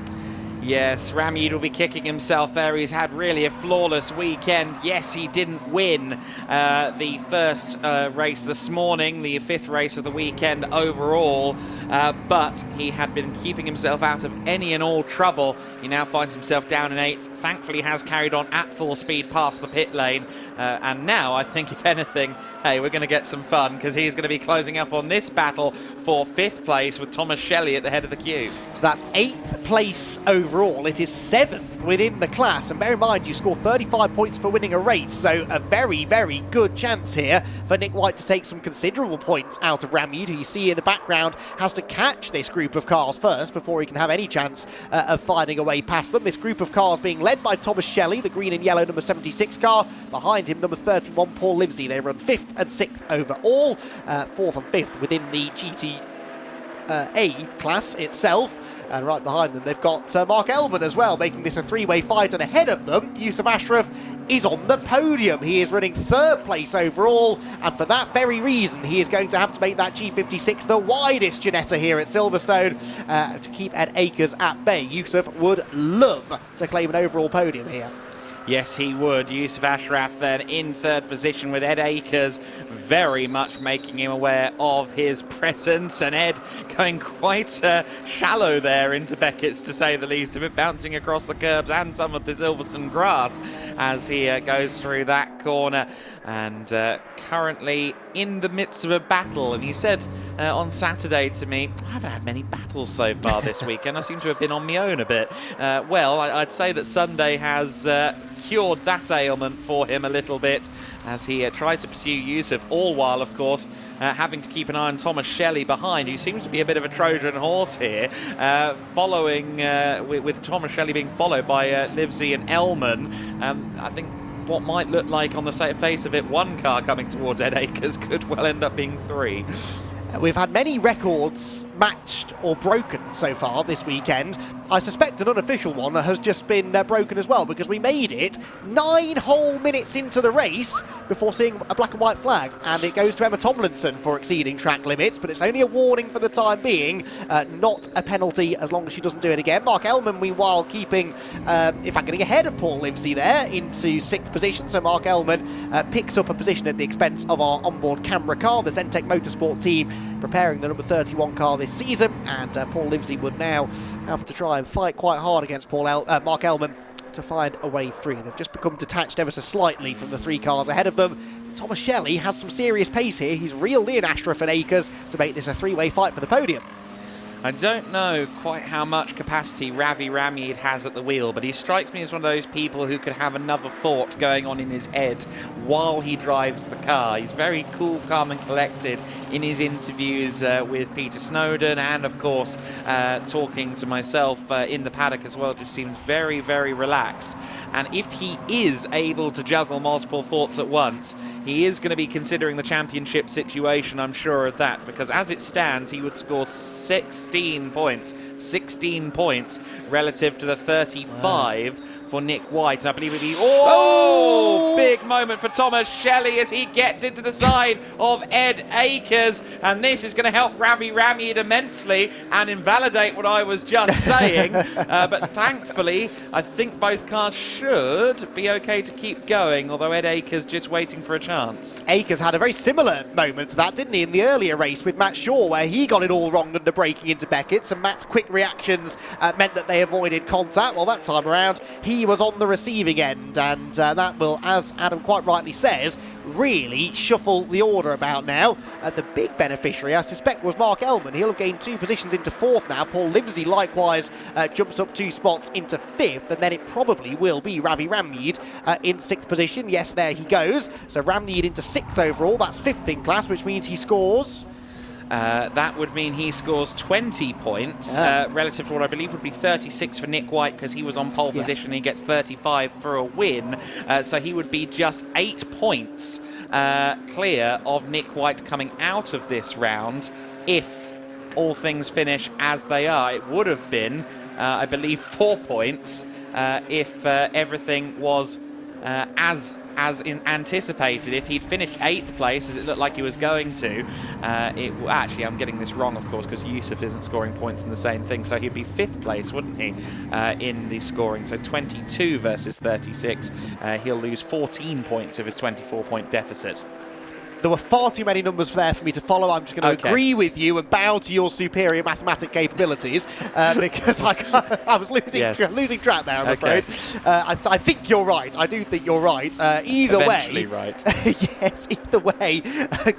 Yes, Ramyeed will be kicking himself there. He's had really a flawless weekend. Yes, he didn't win the first race this morning, the 5th race of the weekend overall, but he had been keeping himself out of any and all trouble. He now finds himself down in 8th. Thankfully has carried on at full speed past the pit lane, and now I think, if anything, hey, we're going to get some fun, because he's going to be closing up on this battle for 5th place with Thomas Shelley at the head of the queue. So that's 8th place overall. It is 7th within the class, and bear in mind you score 35 points for winning a race, so a very, very good chance here for Nick White to take some considerable points out of Ramyeed, who you see in the background has to catch this group of cars first before he can have any chance of finding a way past them. This group of cars being led by Thomas Shelley, the green and yellow number 76 car. Behind him, number 31, Paul Livesey. They run 5th and 6th overall, 4th and 5th within the GTA class itself. And right behind them, they've got Mark Elman as well, making this a 3-way fight. And ahead of them, Yusuf Ashraf is on the podium. He is running 3rd place overall, and for that very reason, he is going to have to make that G56 the widest Ginetta here at Silverstone to keep Ed Akers at bay. Yusuf would love to claim an overall podium here. Yes, he would. Yusuf Ashraf then in 3rd position, with Ed Akers very much making him aware of his presence, and Ed going quite shallow there into Beckett's, to say the least of it, bouncing across the curbs and some of the Silverstone grass as he goes through that corner, and currently in the midst of a battle. And he said on Saturday to me, I haven't had many battles so far this weekend. I seem to have been on my own a bit. Well, I'd say that Sunday has cured that ailment for him a little bit, as he tries to pursue Yusuf, all while, of course, having to keep an eye on Thomas Shelley behind, who seems to be a bit of a Trojan horse here, following with Thomas Shelley being followed by Livesey and Elman. I think what might look like, on the face of it, 1 car coming towards Ed Akers could well end up being 3. We've had many records matched or broken so far this weekend. I suspect an unofficial one has just been broken as well, because we made it 9 whole minutes into the race before seeing a black and white flag, and it goes to Emma Tomlinson for exceeding track limits, but it's only a warning for the time being, not a penalty as long as she doesn't do it again. Mark Elman, meanwhile, keeping, in fact, getting ahead of Paul Livesey there into 6th position, so Mark Elman picks up a position at the expense of our onboard camera car, the Zentech Motorsport team, preparing the number 31 car this season, and Paul Livesey would now have to try and fight quite hard against Mark Elman to find a way through. They've just become detached ever so slightly from the 3 cars ahead of them. Thomas Shelley has some serious pace here. He's reeled in Ashraf and Akers to make this a 3-way fight for the podium. I don't know quite how much capacity Ravi Ramyeed has at the wheel, but he strikes me as one of those people who could have another thought going on in his head while he drives the car. He's very cool, calm and collected in his interviews with Peter Snowden, and of course talking to myself in the paddock as well. Just seems very, very relaxed. And if he is able to juggle multiple thoughts at once, he is going to be considering the championship situation, I'm sure of that, because as it stands, he would score 16 points relative to the 35 for Nick White. I believe it'd be... Oh! Big moment for Thomas Shelley as he gets into the side of Ed Akers. And this is going to help Ravi Ramid immensely and invalidate what I was just saying. But thankfully, I think both cars should be okay to keep going, although Ed Akers just waiting for a chance. Akers had a very similar moment to that, didn't he, in the earlier race with Matt Shaw, where he got it all wrong under braking into Beckett, and Matt's quick reactions meant that they avoided contact. Well, that time around, he was on the receiving end, and that will, as Adam quite rightly says, really shuffle the order about now. The big beneficiary, I suspect, was Mark Ellman. He'll have gained 2 positions into 4th now. Paul Livesey likewise jumps up 2 spots into 5th, and then it probably will be Ravi Ramid in 6th position. Yes, there he goes. So Ramid into 6th overall. That's 5th in class, which means he scores... that would mean he scores 20 points, relative to what I believe would be 36 for Nick White, because he was on pole position. He gets 35 for a win, so he would be just 8 points clear of Nick White coming out of this round if all things finish as they are. It would have been, I believe, 4 points if everything was as anticipated. If he'd finished 8th place, as it looked like he was going to, actually, I'm getting this wrong, of course, because Yusuf isn't scoring points in the same thing, so he'd be 5th place, wouldn't he, in the scoring. So 22 versus 36. He'll lose 14 points of his 24-point deficit. There were far too many numbers there for me to follow. I'm just going to agree with you and bow to your superior mathematic capabilities because I was losing track there, I'm afraid. I think you're right. I do think you're right. Eventually right. Yes, either way,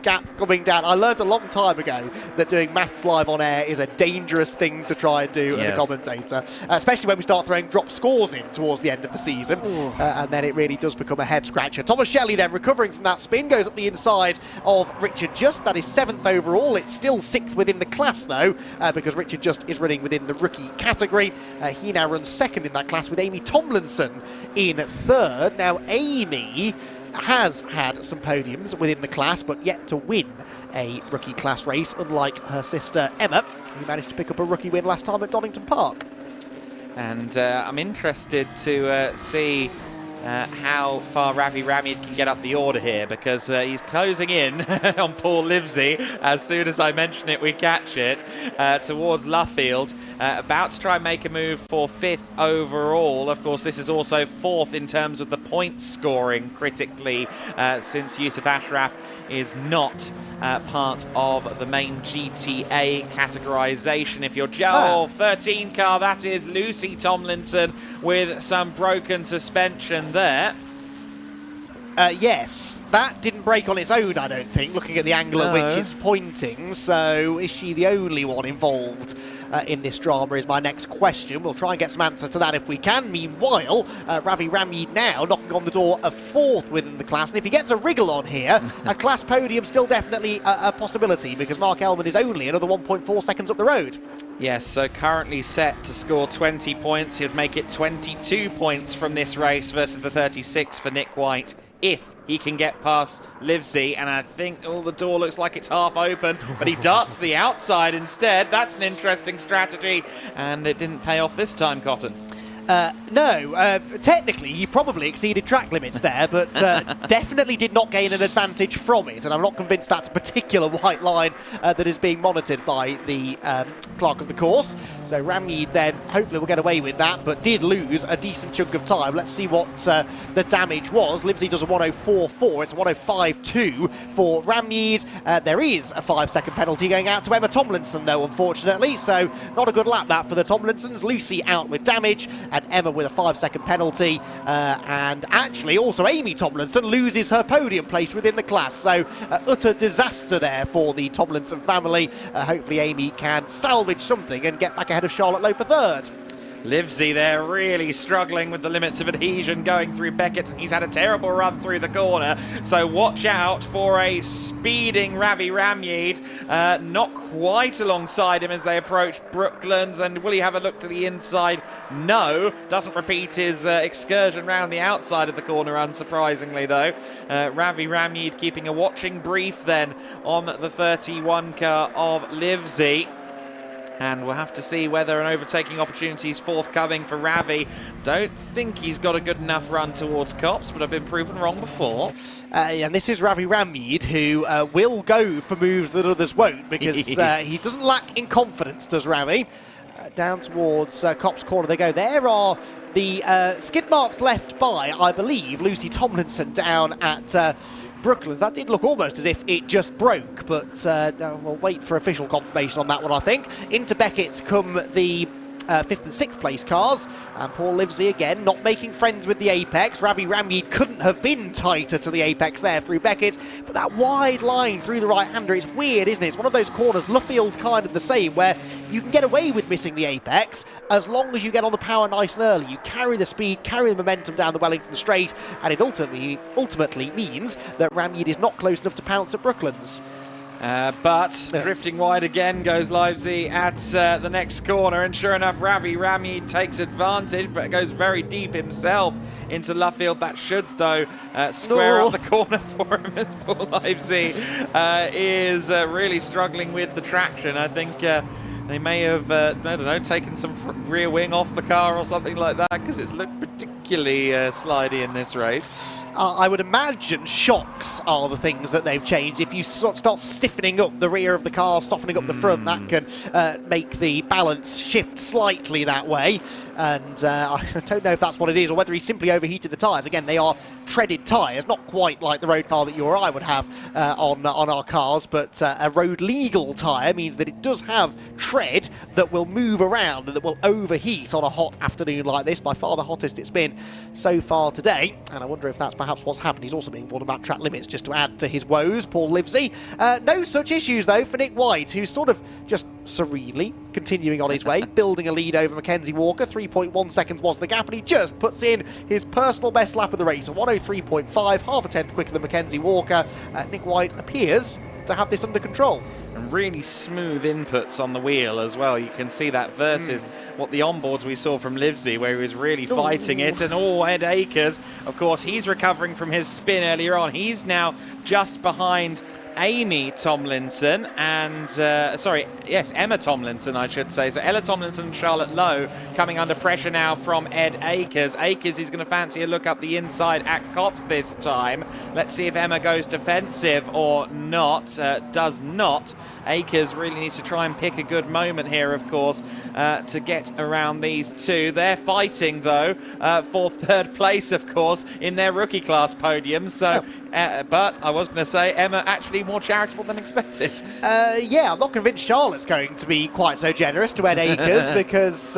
gap coming down. I learned a long time ago that doing maths live on air is a dangerous thing to try and do as a commentator, especially when we start throwing drop scores in towards the end of the season, and then it really does become a head-scratcher. Thomas Shelley then recovering from that spin, goes up the inside of Richard Just. That is 7th overall. It's still 6th within the class, though, because Richard Just is running within the rookie category. He now runs 2nd in that class with Amy Tomlinson in 3rd. Now, Amy has had some podiums within the class, but yet to win a rookie class race, unlike her sister Emma, who managed to pick up a rookie win last time at Donington Park. And I'm interested to see how far Ravi Ramid can get up the order here, because he's closing in on Paul Livesey. As soon as I mention it, we catch it towards Luffield, about to try and make a move for 5th overall. Of course, this is also 4th in terms of the points scoring critically, since Yusuf Ashraf is not part of the main GTA categorisation. If you're Joe 13 car, that is Lucy Tomlinson with some broken suspension there. Yes, that didn't break on its own, I don't think, looking at the angle at which it's pointing. So is she the only one involved in this drama is my next question. We'll try and get some answer to that if we can. Meanwhile, Ravi Ramid now knocking on the door of 4th within the class. And if he gets a wriggle on here, a class podium still definitely a possibility, because Mark Ellman is only another 1.4 seconds up the road. Yes, so currently set to score 20 points. He'd make it 22 points from this race versus the 36 for Nick White, if he can get past Livesey. And I think the door looks like it's half open, but he darts to the outside instead. That's an interesting strategy, and it didn't pay off this time, Cotton. No, technically he probably exceeded track limits there, but definitely did not gain an advantage from it, and I'm not convinced that's a particular white line that is being monitored by the clerk of the course. So Ramid then hopefully will get away with that, but did lose a decent chunk of time. Let's see what the damage was. Livesey does a 1:04.4, it's a 1:05.2 for Ramid. There is a 5-second penalty going out to Emma Tomlinson, though, unfortunately, so not a good lap that for the Tomlinsons. Lucy out with damage, and Emma with a 5-second penalty, and actually also Amy Tomlinson loses her podium place within the class, so utter disaster there for the Tomlinson family. Hopefully Amy can salvage something and get back ahead of Charlotte Lowe for 3rd. Livesey there really struggling with the limits of adhesion going through Beckett. He's had a terrible run through the corner, so watch out for a speeding Ravi Ramid. Not quite alongside him as they approach Brooklands, and will he have a look to the inside? No, doesn't repeat his excursion round the outside of the corner, unsurprisingly though. Ravi Ramid keeping a watching brief then on the 31 car of Livesey. And we'll have to see whether an overtaking opportunity is forthcoming for Ravi. Don't think he's got a good enough run towards Copse, but I've been proven wrong before. And this is Ravi Ramid, who will go for moves that others won't, because he doesn't lack in confidence, does Ravi. Down towards Copse Corner they go. There are the skid marks left by, I believe, Lucy Tomlinson down at Brooklands. That did look almost as if it just broke, but we'll wait for official confirmation on that one, I think. Into Beckett's come the 5th and 6th place cars, and Paul Livesey again not making friends with the apex. Ravi Ramid couldn't have been tighter to the apex there through Beckett, but that wide line through the right-hander is weird, isn't it? It's one of those corners, Luffield kind of the same, where you can get away with missing the apex as long as you get on the power nice and early. You carry the speed, carry the momentum down the Wellington Straight, and it ultimately means that Ramid is not close enough to pounce at Brooklands. But drifting wide again goes Livesey at the next corner, and sure enough, Ravi Ramid takes advantage, but goes very deep himself into Luffield. That should, though, square up the corner for him, as Paul Livesey is really struggling with the traction. I think they may have, I don't know, taken some rear wing off the car or something like that, because it's looked particularly slidey in this race. I would imagine shocks are the things that they've changed. If you start stiffening up the rear of the car, softening up the front, that can make the balance shift slightly that way. And I don't know if that's what it is, or whether he simply overheated the tyres. Again, they are treaded tyres, not quite like the road car that you or I would have on our cars, but a road legal tyre means that it does have tread that will move around and that will overheat on a hot afternoon like this. By far the hottest it's been so far today, and I wonder if that's perhaps what's happened. He's also being warned about track limits just to add to his woes, Paul Livesey. No such issues though for Nick White, who's sort of just serenely continuing on his way, building a lead over Mackenzie Walker. 3.1 seconds was the gap, and he just puts in his personal best lap of the race, a 1:03.5, half a tenth quicker than Mackenzie Walker. Nick White appears to have this under control. And really smooth inputs on the wheel as well. You can see that versus what the onboards we saw from Livesey, where he was really fighting it. And Ed Akers, of course, he's recovering from his spin earlier on. He's now just behind Amy Tomlinson and, Emma Tomlinson, I should say. So Ella Tomlinson and Charlotte Lowe coming under pressure now from Ed Akers. Akers is going to fancy a look up the inside at Copse this time. Let's see if Emma goes defensive or not. Does not. Akers really needs to try and pick a good moment here, of course, to get around these two. They're fighting, though, for third place, of course, in their rookie class podium. So, but I was going to say, Emma actually more charitable than expected. I'm not convinced Charlotte's going to be quite so generous to Ed Akers because,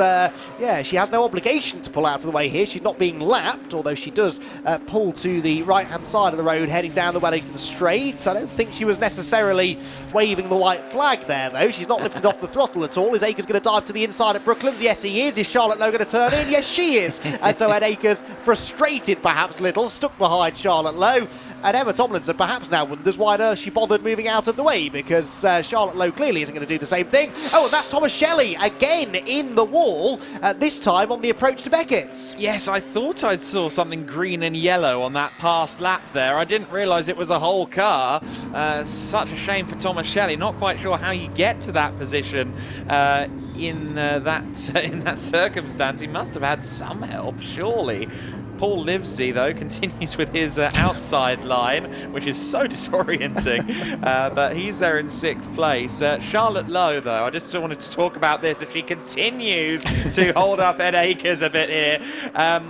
she has no obligation to pull out of the way here. She's not being lapped, although she does pull to the right-hand side of the road heading down the Wellington Straight. I don't think she was necessarily waving the white flag there, though. She's not lifted off the throttle at all. Is Akers going to dive to the inside at Brooklands? Yes, he is. Is Charlotte Lowe going to turn in? Yes, she is. And so Ed Akers, frustrated perhaps a little, stuck behind Charlotte Lowe. And Emma Tomlinson perhaps now wonders why on earth she bothered moving out of the way, because Charlotte Lowe clearly isn't going to do the same thing. Oh, and that's Thomas Shelley again in the wall, this time on the approach to Beckett's. Yes, I thought I saw something green and yellow on that past lap there. I didn't realise it was a whole car. Such a shame for Thomas Shelley. Not quite sure how you get to that position in that circumstance. He must have had some help, surely. Paul Livesey, though, continues with his outside line, which is so disorienting, but he's there in 6th place. Charlotte Lowe, though, I just wanted to talk about this. If she continues to hold up Ed Akers a bit here,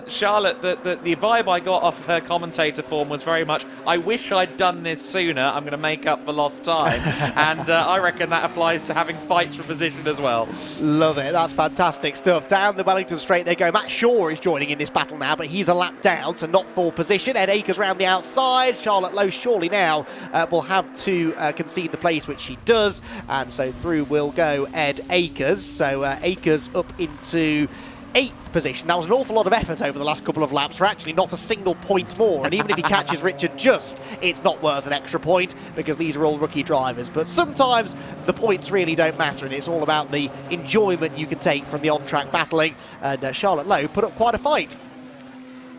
Charlotte, the vibe I got off of her commentator form was very much, I wish I'd done this sooner, I'm going to make up for lost time. And I reckon that applies to having fights for position as well. Love it, that's fantastic stuff. Down the Wellington Straight they go. Matt Shaw is joining in this battle now, but he's a lap down, so not full position. Ed Akers round the outside. Charlotte Lowe surely now will have to concede the place, which she does, and so through will go Ed Akers. So Akers up into 8th position. That was an awful lot of effort over the last couple of laps for actually not a single point more, and even if he catches Richard Just, it's not worth an extra point because these are all rookie drivers. But sometimes the points really don't matter, and it's all about the enjoyment you can take from the on-track battling, and Charlotte Lowe put up quite a fight.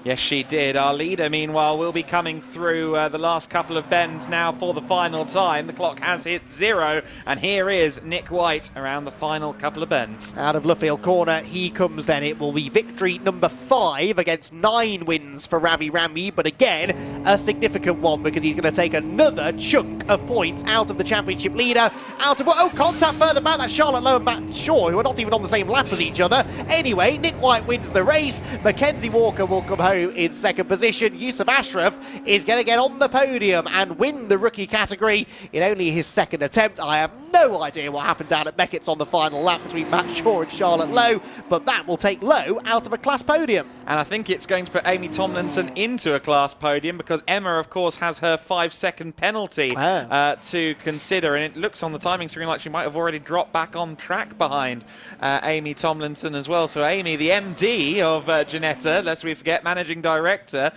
Yes, she did. Our leader, meanwhile, will be coming through the last couple of bends now for the final time. The clock has hit 0, and here is Nick White around the final couple of bends. Out of Luffield corner, he comes then. It will be victory number 5 against 9 wins for Ravi Ramy, but again, a significant one because he's going to take another chunk of points out of the championship leader. Contact further back. That's Charlotte Lowe and Matt Shaw, who are not even on the same lap as each other. Anyway, Nick White wins the race. Mackenzie Walker will come home in second position. Yusuf Ashraf is going to get on the podium and win the rookie category in only his second attempt. I have no idea what happened down at Beckett's on the final lap between Matt Shaw and Charlotte Lowe, but that will take Lowe out of a class podium. And I think it's going to put Amy Tomlinson into a class podium because Emma, of course, has her 5-second penalty to consider. And it looks on the timing screen like she might have already dropped back on track behind Amy Tomlinson as well. So Amy, the MD of Ginetta, lest we forget, managing director,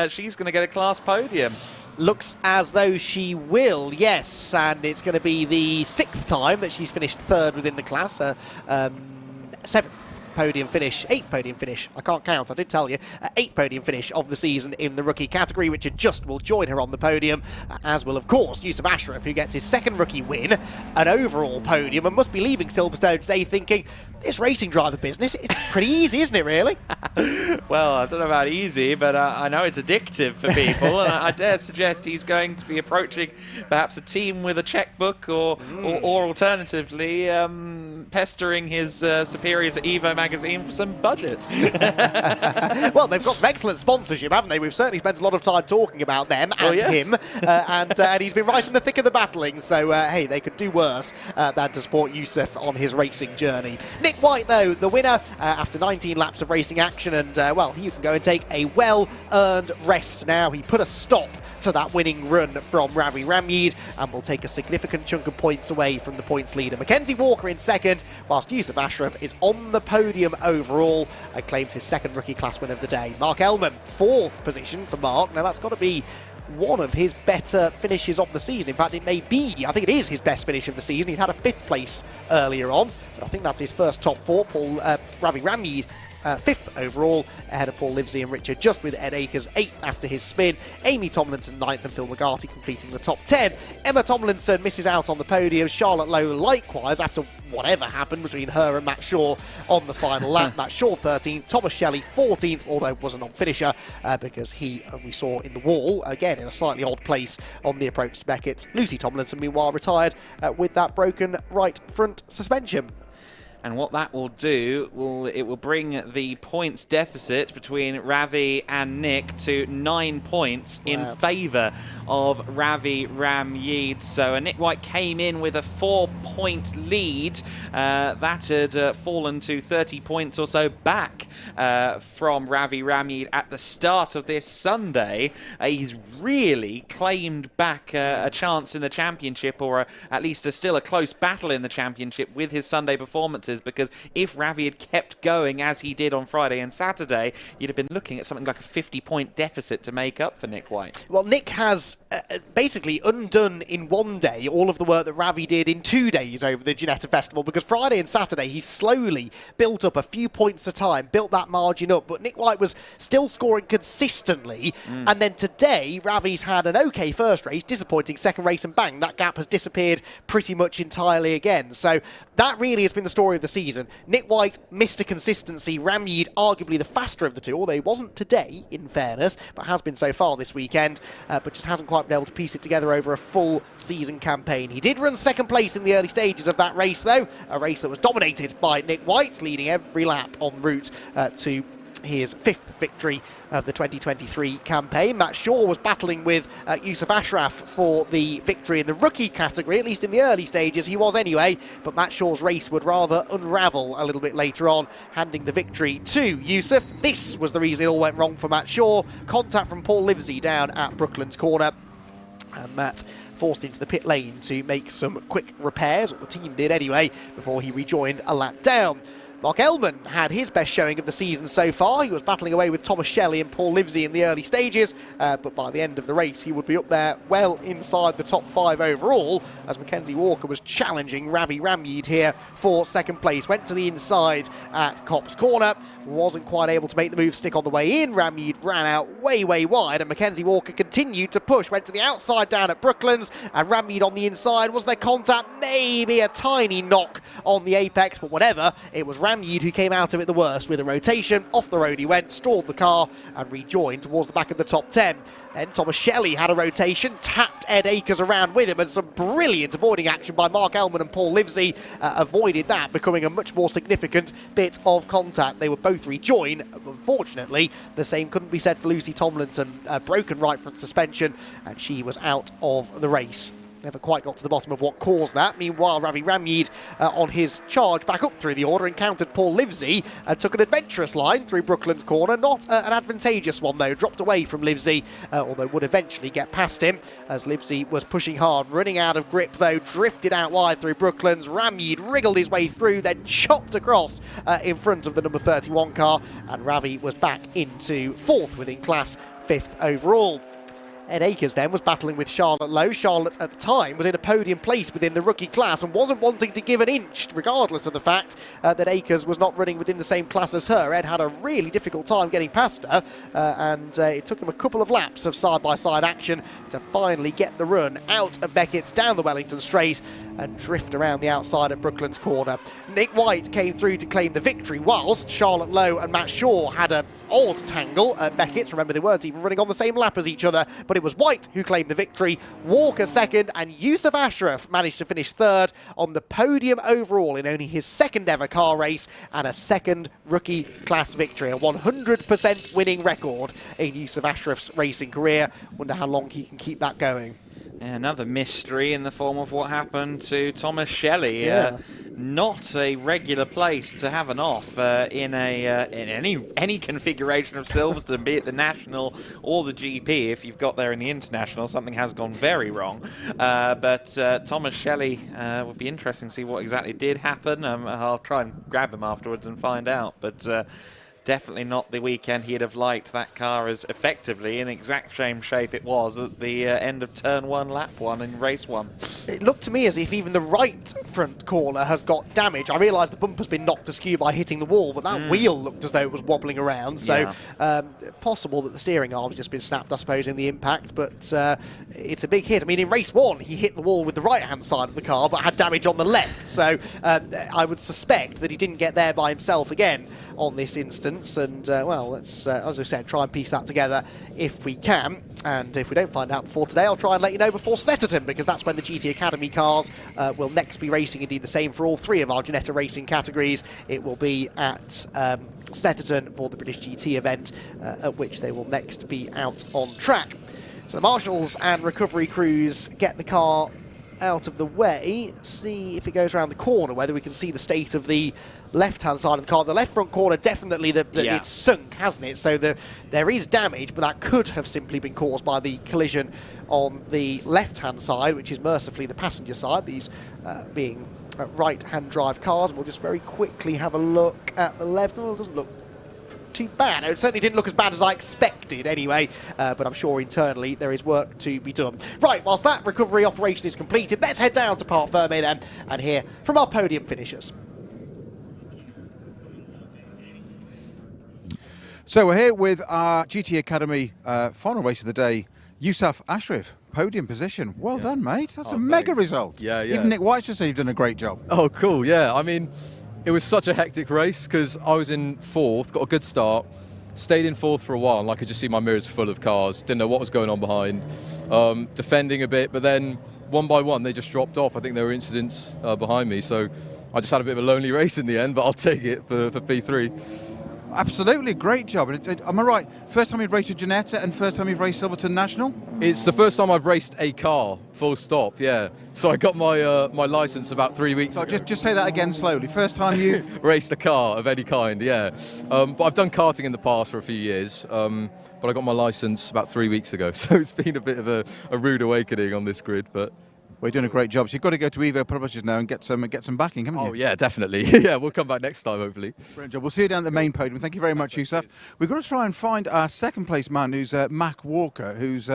she's going to get a class podium. Looks as though she will, yes, and it's going to be the 6th time that she's finished 3rd within the class, 7th podium finish, 8th podium finish, I can't count, I did tell you, 8th podium finish of the season in the rookie category. Richard Just will join her on the podium, as will of course Yusuf Ashraf, who gets his 2nd rookie win, an overall podium, and must be leaving Silverstone today thinking, this racing driver business, it's pretty easy, isn't it, really? Well, I don't know about easy, but I know it's addictive for people, and I dare suggest he's going to be approaching perhaps a team with a checkbook or alternatively pestering his superiors at Evo magazine for some budget. Well, they've got some excellent sponsorship, haven't they? We've certainly spent a lot of time talking about them and him, and he's been right in the thick of the battling, so hey, they could do worse than to support Yusuf on his racing journey. Nick White, though, the winner after 19 laps of racing action, and well, he can go and take a well-earned rest now. He put a stop to that winning run from Ravi Ramyeed and will take a significant chunk of points away from the points leader. Mackenzie Walker in 2nd, whilst Yusuf Ashraf is on the podium overall and claims his 2nd rookie class win of the day. Mark Ellman, 4th position for Mark. Now that's got to be one of his better finishes of the season. In fact, it may be, I think it is his best finish of the season. He had a 5th place earlier on, but I think that's his first top 4. Ravi Ramyeed 5th overall, ahead of Paul Livesey and Richard Just, with Ed Akers 8th after his spin. Amy Tomlinson 9th and Phil McGarty completing the top 10. Emma Tomlinson misses out on the podium. Charlotte Lowe likewise after whatever happened between her and Matt Shaw on the final lap. Matt Shaw 13th, Thomas Shelley 14th, although was a non-finisher because he, we saw in the wall, again in a slightly odd place on the approach to Beckett. Lucy Tomlinson, meanwhile, retired with that broken right front suspension. And what that will do, it will bring the points deficit between Ravi and Nick to 9 points in favour of Ravi Ramyeed. So Nick White came in with a 4-point lead. That had fallen to 30 points or so back from Ravi Ramyeed at the start of this Sunday. He's really claimed back a chance in the championship, or at least still a close battle in the championship with his Sunday performances, because if Ravi had kept going as he did on Friday and Saturday, you'd have been looking at something like a 50-point deficit to make up for Nick White. Well, Nick has basically undone in one day all of the work that Ravi did in 2 days over the Ginetta Festival, because Friday and Saturday he slowly built up a few points at a time, built that margin up, but Nick White was still scoring consistently, and then today Ravi's had an okay first race, disappointing second race, and bang, that gap has disappeared pretty much entirely again. So that really has been the story of the season. Nick White, Mr. Consistency. Ramyeed, arguably the faster of the two, although he wasn't today, in fairness, but has been so far this weekend, but just hasn't quite been able to piece it together over a full season campaign. He did run 2nd place in the early stages of that race, though, a race that was dominated by Nick White, leading every lap en route to his 5th victory of the 2023 campaign. Matt Shaw was battling with Yusuf Ashraf for the victory in the rookie category, at least in the early stages he was anyway, but Matt Shaw's race would rather unravel a little bit later on, handing the victory to Yusuf. This was the reason it all went wrong for Matt Shaw. Contact from Paul Livesey down at Brooklands corner, and Matt forced into the pit lane to make some quick repairs, or the team did anyway, before he rejoined a lap down. Mark Ellman had his best showing of the season so far. He was battling away with Thomas Shelley and Paul Livesey in the early stages, but by the end of the race he would be up there well inside the top 5 overall, as Mackenzie Walker was challenging Ravi Ramyeed here for second place. Went to the inside at Copse Corner, wasn't quite able to make the move stick on the way in. Ramyeed ran out way wide, and Mackenzie Walker continued to push, went to the outside down at Brooklands, and Ramyeed on the inside. Was there contact? Maybe a tiny knock on the apex, but whatever, it was Ramyeed who came out of it the worst with a rotation. Off the road he went, stalled the car and rejoined towards the back of the top 10. Then Thomas Shelley had a rotation, tapped Ed Akers around with him, and some brilliant avoiding action by Mark Ellman and Paul Livesey avoided that, becoming a much more significant bit of contact. They would both rejoin. Unfortunately, the same couldn't be said for Lucy Tomlinson. Broken right front suspension, and she was out of the race. Never quite got to the bottom of what caused that. Meanwhile, Ravi Ramyeed on his charge back up through the order encountered Paul Livesey and took an adventurous line through Brooklands Corner. Not an advantageous one though, dropped away from Livesey, although would eventually get past him as Livesey was pushing hard, running out of grip though, drifted out wide through Brooklands. Ramyeed wriggled his way through, then chopped across in front of the number 31 car, and Ravi was back into 4th within class, 5th overall. Ed Akers then was battling with Charlotte Lowe. Charlotte at the time was in a podium place within the rookie class and wasn't wanting to give an inch, regardless of the fact that Akers was not running within the same class as her. Ed had a really difficult time getting past her, and it took him a couple of laps of side-by-side action to finally get the run out of Beckett's down the Wellington Straight and drift around the outside at Brooklands Corner. Nick White came through to claim the victory, whilst Charlotte Lowe and Matt Shaw had an odd tangle at Beckett's. Remember, they weren't even running on the same lap as each other, but it was White who claimed the victory, Walker second, and Yusuf Ashraf managed to finish 3rd on the podium overall in only his 2nd ever car race and a 2nd rookie class victory. A 100% winning record in Yusuf Ashraf's racing career. Wonder how long he can keep that going. Another mystery in the form of what happened to Thomas Shelley. Yeah. Not a regular place to have an off in any configuration of Silverstone, be it the National or the GP. If you've got there in the International, something has gone very wrong. But Thomas Shelley would be interesting to see what exactly did happen. I'll try and grab him afterwards and find out. But definitely not the weekend he'd have liked. That car is effectively in the exact same shape it was at the end of turn 1, lap 1 in race 1. It looked to me as if even the right front corner has got damage. I realise the bumper's been knocked askew by hitting the wall, but that wheel looked as though it was wobbling around. So possible that the steering arm's just been snapped, I suppose, in the impact, but it's a big hit. I mean, in race 1, he hit the wall with the right-hand side of the car, but had damage on the left. So I would suspect that he didn't get there by himself again on this instance, and well, let's, as I said, try and piece that together if we can. And if we don't find out before today, I'll try and let you know before Snetterton, because that's when the GT Academy cars will next be racing. Indeed, the same for all 3 of our Ginetta racing categories. It will be at Snetterton for the British GT event, at which they will next be out on track. So the marshals and recovery crews get the car out of the way, see if it goes around the corner, whether we can see the state of the left-hand side of the car. The left front corner, definitely it's sunk, hasn't it? So there is damage, but that could have simply been caused by the collision on the left-hand side, which is mercifully the passenger side, these being right-hand drive cars. We'll just very quickly have a look at the left. Oh, it doesn't look too bad. It certainly didn't look as bad as I expected anyway, but I'm sure internally there is work to be done. Right, whilst that recovery operation is completed, let's head down to Parc Ferme then and hear from our podium finishers. So we're here with our GT Academy final race of the day, Yusuf Ashraf, podium position. Well done, mate. That's a mega result. Yeah. Even Nick White just said you've done a great job. Oh, cool. Yeah, I mean, it was such a hectic race because I was in 4th, got a good start, stayed in 4th for a while, and I could just see my mirrors full of cars. Didn't know what was going on behind. Defending a bit, but then one by one they just dropped off. I think there were incidents behind me, so I just had a bit of a lonely race in the end, but I'll take it for P3. Absolutely, great job. Am I right? First time you've raced a Ginetta and first time you've raced Silverstone National? It's the first time I've raced a car, full stop, yeah. So I got my my licence about 3 weeks ago. Just say that again slowly. First time you raced a car of any kind, yeah. But I've done karting in the past for a few years, but I got my licence about 3 weeks ago. So it's been a bit of a rude awakening on this grid, but Well, you're doing a great job. So you've got to go to Evo Publishers now and get some backing, haven't you? Oh yeah, definitely. Yeah, we'll come back next time, hopefully. Brilliant job. We'll see you down at the main podium. Thank you very much, Yusuf. We've got to try and find our second place man, who's Mac Walker, who's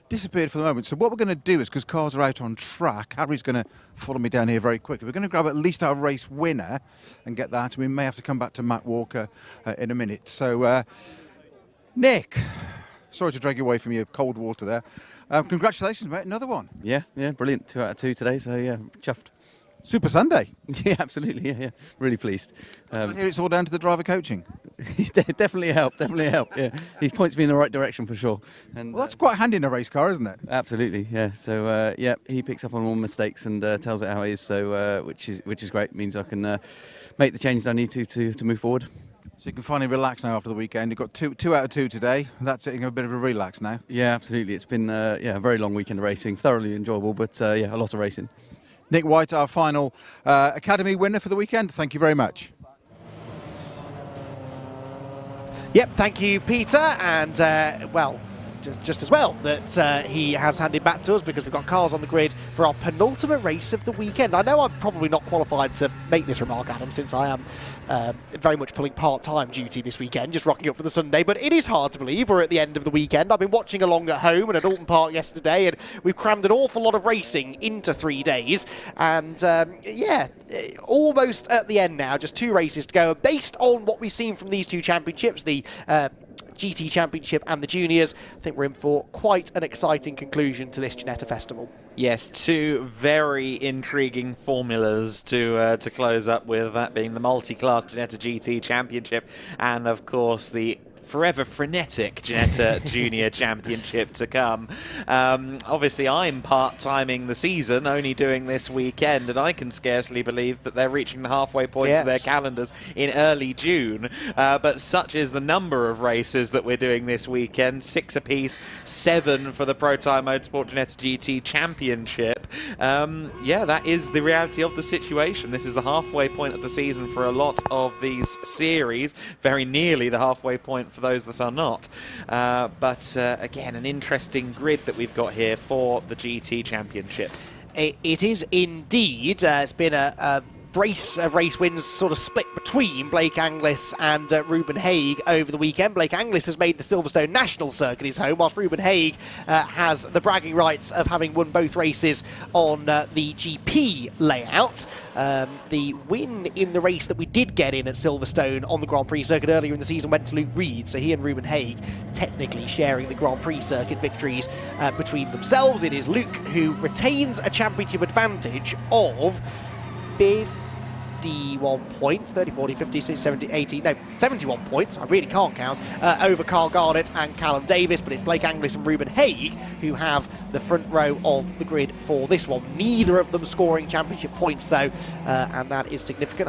disappeared for the moment. So what we're going to do is, because cars are out on track, Harry's going to follow me down here very quickly. We're going to grab at least our race winner and get that. And we may have to come back to Mac Walker in a minute. So, Nick, sorry to drag you away from your cold water there. Congratulations, mate. Another one. Yeah, brilliant. 2 out of 2 today, so yeah, chuffed. Super Sunday. Yeah, absolutely. Yeah. Really pleased. I hear it's all down to the driver coaching. Definitely helped. Yeah, he points me in the right direction for sure. And well, that's quite handy in a race car, isn't it? Absolutely. Yeah. So he picks up on all mistakes and tells it how it is. So which is great. Means I can make the changes I need to move forward. So you can finally relax now after the weekend. You've got 2 out of 2 today. That's it. You can have a bit of a relax now. Yeah, absolutely. It's been a very long weekend of racing. Thoroughly enjoyable, but a lot of racing. Nick White, our final Academy winner for the weekend. Thank you very much. Yep, thank you, Peter. And, well, just as well that he has handed back to us, because we've got cars on the grid for our penultimate race of the weekend. I know I'm probably not qualified to make this remark, Adam, since I am very much pulling part-time duty this weekend, just rocking up for the Sunday, but it is hard to believe we're at the end of the weekend. I've been watching along at home and at Alton Park yesterday, and we've crammed an awful lot of racing into 3 days, and yeah, almost at the end now, just 2 races to go. Based on what we've seen from these 2 championships, the GT Championship and the Juniors, I think we're in for quite an exciting conclusion to this Ginetta Festival. Yes, 2 very intriguing formulas to close up with, that being the multi-class Ginetta GT Championship and, of course, the forever frenetic Ginetta Junior Championship to come. Obviously, I'm part-timing the season, only doing this weekend, and I can scarcely believe that they're reaching the halfway point of their calendars in early June. But such is the number of races that we're doing this weekend, 6 apiece, 7 for the Protyre Motorsport Ginetta GT Championship. Yeah, that is the reality of the situation. This is the halfway point of the season for a lot of these series, very nearly the halfway point for those that are not. But again, an interesting grid that we've got here for the GT Championship. It is indeed. It's been a brace of race wins sort of split between Blake Anglis and Ruben Haig over the weekend. Blake Anglis has made the Silverstone National circuit his home, whilst Ruben Haig has the bragging rights of having won both races on the GP layout. The win in the race that we did get in at Silverstone on the Grand Prix circuit earlier in the season went to Luke Reed, so he and Ruben Haig technically sharing the Grand Prix circuit victories between themselves. It is Luke who retains a championship advantage of 51 points, 30, 40, 50, 60, 70, 80, no, 71 points, I really can't count, over Carl Garnett and Callum Davis, but it's Blake Anglis and Ruben Haig who have the front row of the grid for this one. Neither of them scoring championship points though, and that is significant.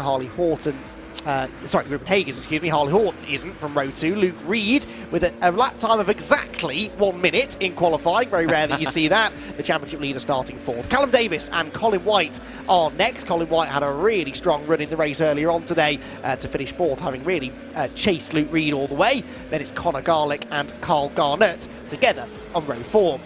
Ruben Haig is, Harley Horton isn't from row 2. Luke Reed with a lap time of exactly 1 minute in qualifying. Very rare that you see that. The championship leader starting 4th. Callum Davis and Colin White are next. Colin White had a really strong run in the race earlier on today to finish 4th, having really chased Luke Reed all the way. Then it's Conor Garlick and Carl Garnett together on row 4.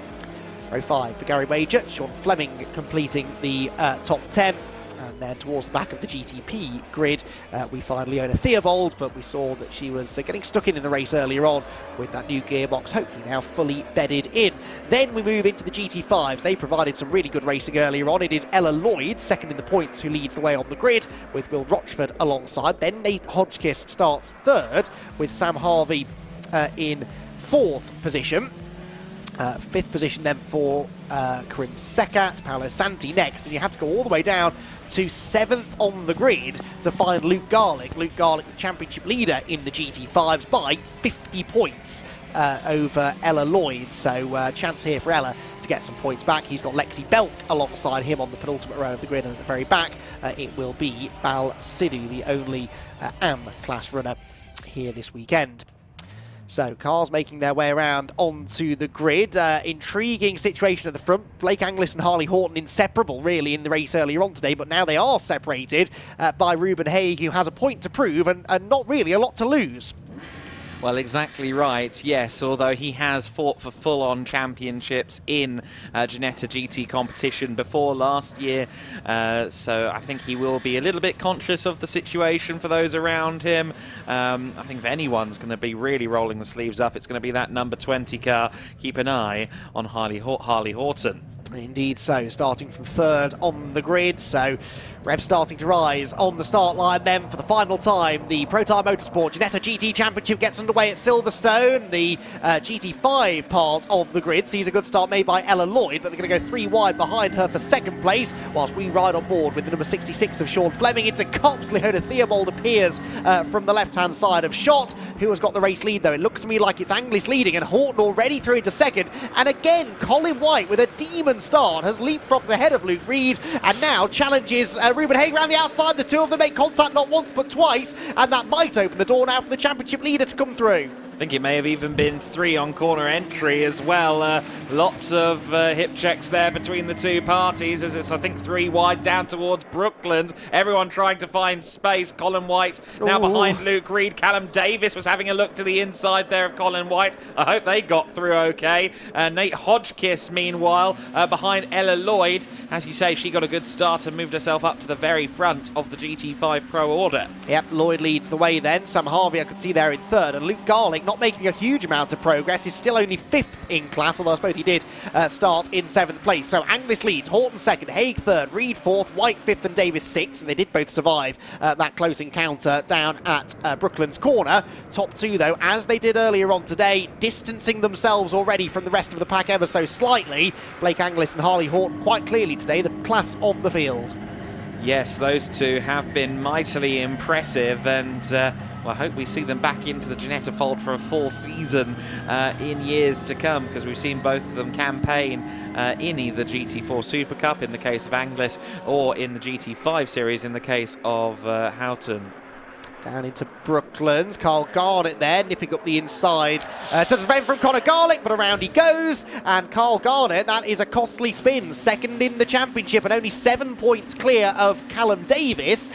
Row 5 for Gary Major, Sean Fleming completing the top 10. And then towards the back of the GTP grid, we find Leona Theobald, but we saw that she was getting stuck in the race earlier on with that new gearbox, hopefully now fully bedded in. Then we move into the GT5s. They provided some really good racing earlier on. It is Ella Lloyd, second in the points, who leads the way on the grid, with Will Rochford alongside. Then Nate Hodgkiss starts 3rd, with Sam Harvey in 4th position. 5th position then for Karim Sekat, Paolo Santi next, and you have to go all the way down to 7th on the grid to find Luke Garlick. Luke Garlick, the championship leader in the GT5s by 50 points over Ella Lloyd, so chance here for Ella to get some points back. He's got Lexi Belk alongside him on the penultimate row of the grid, and at the very back it will be Bal Sidhu, the only AM class runner here this weekend. So cars making their way around onto the grid. Intriguing situation at the front. Blake Anglis and Harley Horton inseparable really in the race earlier on today, but now they are separated by Ruben Haig, who has a point to prove and not really a lot to lose. Well, exactly right, yes, although he has fought for full-on championships in Ginetta GT competition before last year, so I think he will be a little bit conscious of the situation for those around him. I think if anyone's going to be really rolling the sleeves up, it's going to be that number 20 car. Keep an eye on Harley Horton. Indeed so, starting from third on the grid, so Rev starting to rise on the start line then for the final time. The Protyre Motorsport Ginetta GT Championship gets underway at Silverstone. The GT5 part of the grid sees a good start made by Ella Lloyd, but they're going to go 3 wide behind her for second place, whilst we ride on board with the number 66 of Sean Fleming into Cops. Leona Theobald appears from the left-hand side of Shot, who has got the race lead though. It looks to me like it's Anglis leading, and Horton already through into second, and again Colin White with a demon start has leapfrogged ahead of Luke Reed and now challenges Ruben Haig around the outside. The two of them make contact not once but twice, and that might open the door now for the championship leader to come through. I think it may have even been 3 on corner entry as well. Lots of hip checks there between the two parties, as it's, I think, 3 wide down towards Brooklands. Everyone trying to find space. Colin White now behind Luke Reed. Callum Davis was having a look to the inside there of Colin White. I hope they got through okay. Nate Hodgkiss, meanwhile, behind Ella Lloyd. As you say, she got a good start and moved herself up to the very front of the GT5 Pro order. Yep, Lloyd leads the way then. Sam Harvey I could see there in third, and Luke Garlick not making a huge amount of progress. He's still only 5th in class, although I suppose he did start in 7th place. So Anglis leads, Horton second, Haig third, Reed 4th, White 5th and Davis 6th. They did both survive that close encounter down at Brooklands Corner. Top 2 though, as they did earlier on today, distancing themselves already from the rest of the pack ever so slightly. Blake Anglis and Harley Horton quite clearly today the class of the field. Yes, those two have been mightily impressive, and well, I hope we see them back into the Ginetta fold for a full season in years to come, because we've seen both of them campaign in either GT4 Super Cup in the case of Anglis, or in the GT5 series in the case of Houghton. Down into Brooklands, Carl Garnett there, nipping up the inside to defend from Conor Garlick, but around he goes, and Carl Garnett, that is a costly spin, second in the championship and only 7 points clear of Callum Davis,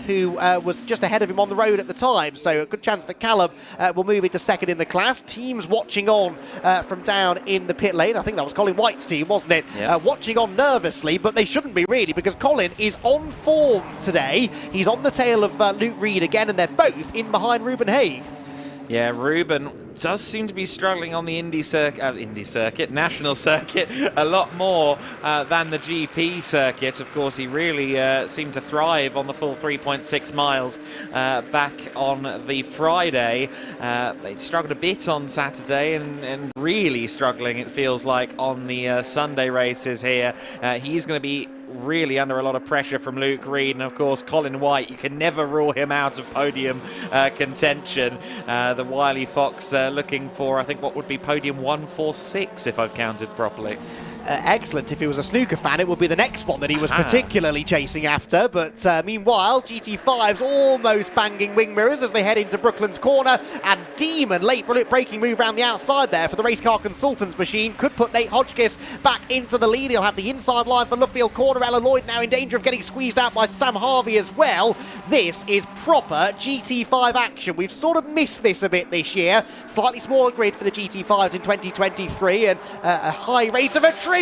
who was just ahead of him on the road at the time, so a good chance that Callum will move into second in the class. Teams watching on from down in the pit lane. I think that was Colin White's team, wasn't it? Yep. Watching on nervously, but they shouldn't be really, because Colin is on form today. He's on the tail of Luke Reed again, and they're both in behind Ruben Haig. Yeah, Ruben does seem to be struggling on the national circuit a lot more than the GP circuit. Of course, he really seemed to thrive on the full 3.6 miles back on the Friday. They struggled a bit on Saturday and really struggling, it feels like, on the Sunday races here. He's going to be really under a lot of pressure from Luke Reed, and of course Colin White, you can never rule him out of podium contention. The wily fox looking for, I think, what would be podium 146 if I've counted properly. Excellent. If he was a snooker fan, it would be the next one that he was particularly chasing after. But meanwhile, GT5's almost banging wing mirrors as they head into Brooklands Corner. And Demon, late braking move around the outside there for the race car consultants machine, could put Nate Hodgkiss back into the lead. He'll have the inside line for Luffield Corner. Ella Lloyd now in danger of getting squeezed out by Sam Harvey as well. This is proper GT5 action. We've sort of missed this a bit this year. Slightly smaller grid for the GT5s in 2023, and a high rate of attrition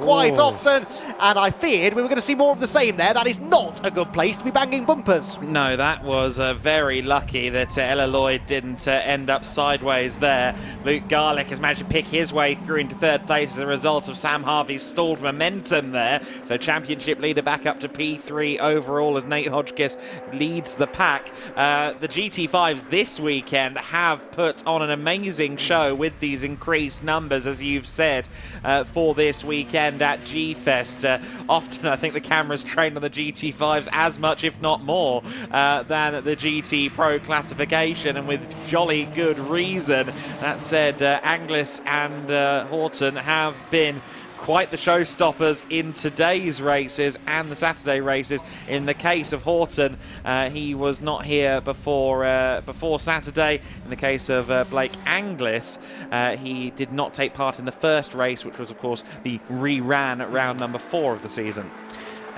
quite often, and I feared we were going to see more of the same there. That is not a good place to be banging bumpers. No, that was very lucky that Ella Lloyd didn't end up sideways there. Luke Garlick has managed to pick his way through into third place as a result of Sam Harvey's stalled momentum there. So championship leader back up to P3 overall as Nate Hodgkiss leads the pack. The GT5s this weekend have put on an amazing show with these increased numbers, as you've said, for this weekend at G-Fest. Often I think the cameras trained on the GT5s as much, if not more, than the GT Pro classification, and with jolly good reason. That said, Anglis and Horton have been quite the showstoppers in today's races and the Saturday races. In the case of Horton, he was not here before Saturday. In the case of Blake Anglis, he did not take part in the first race, which was, of course, the re-ran at round number 4 of the season.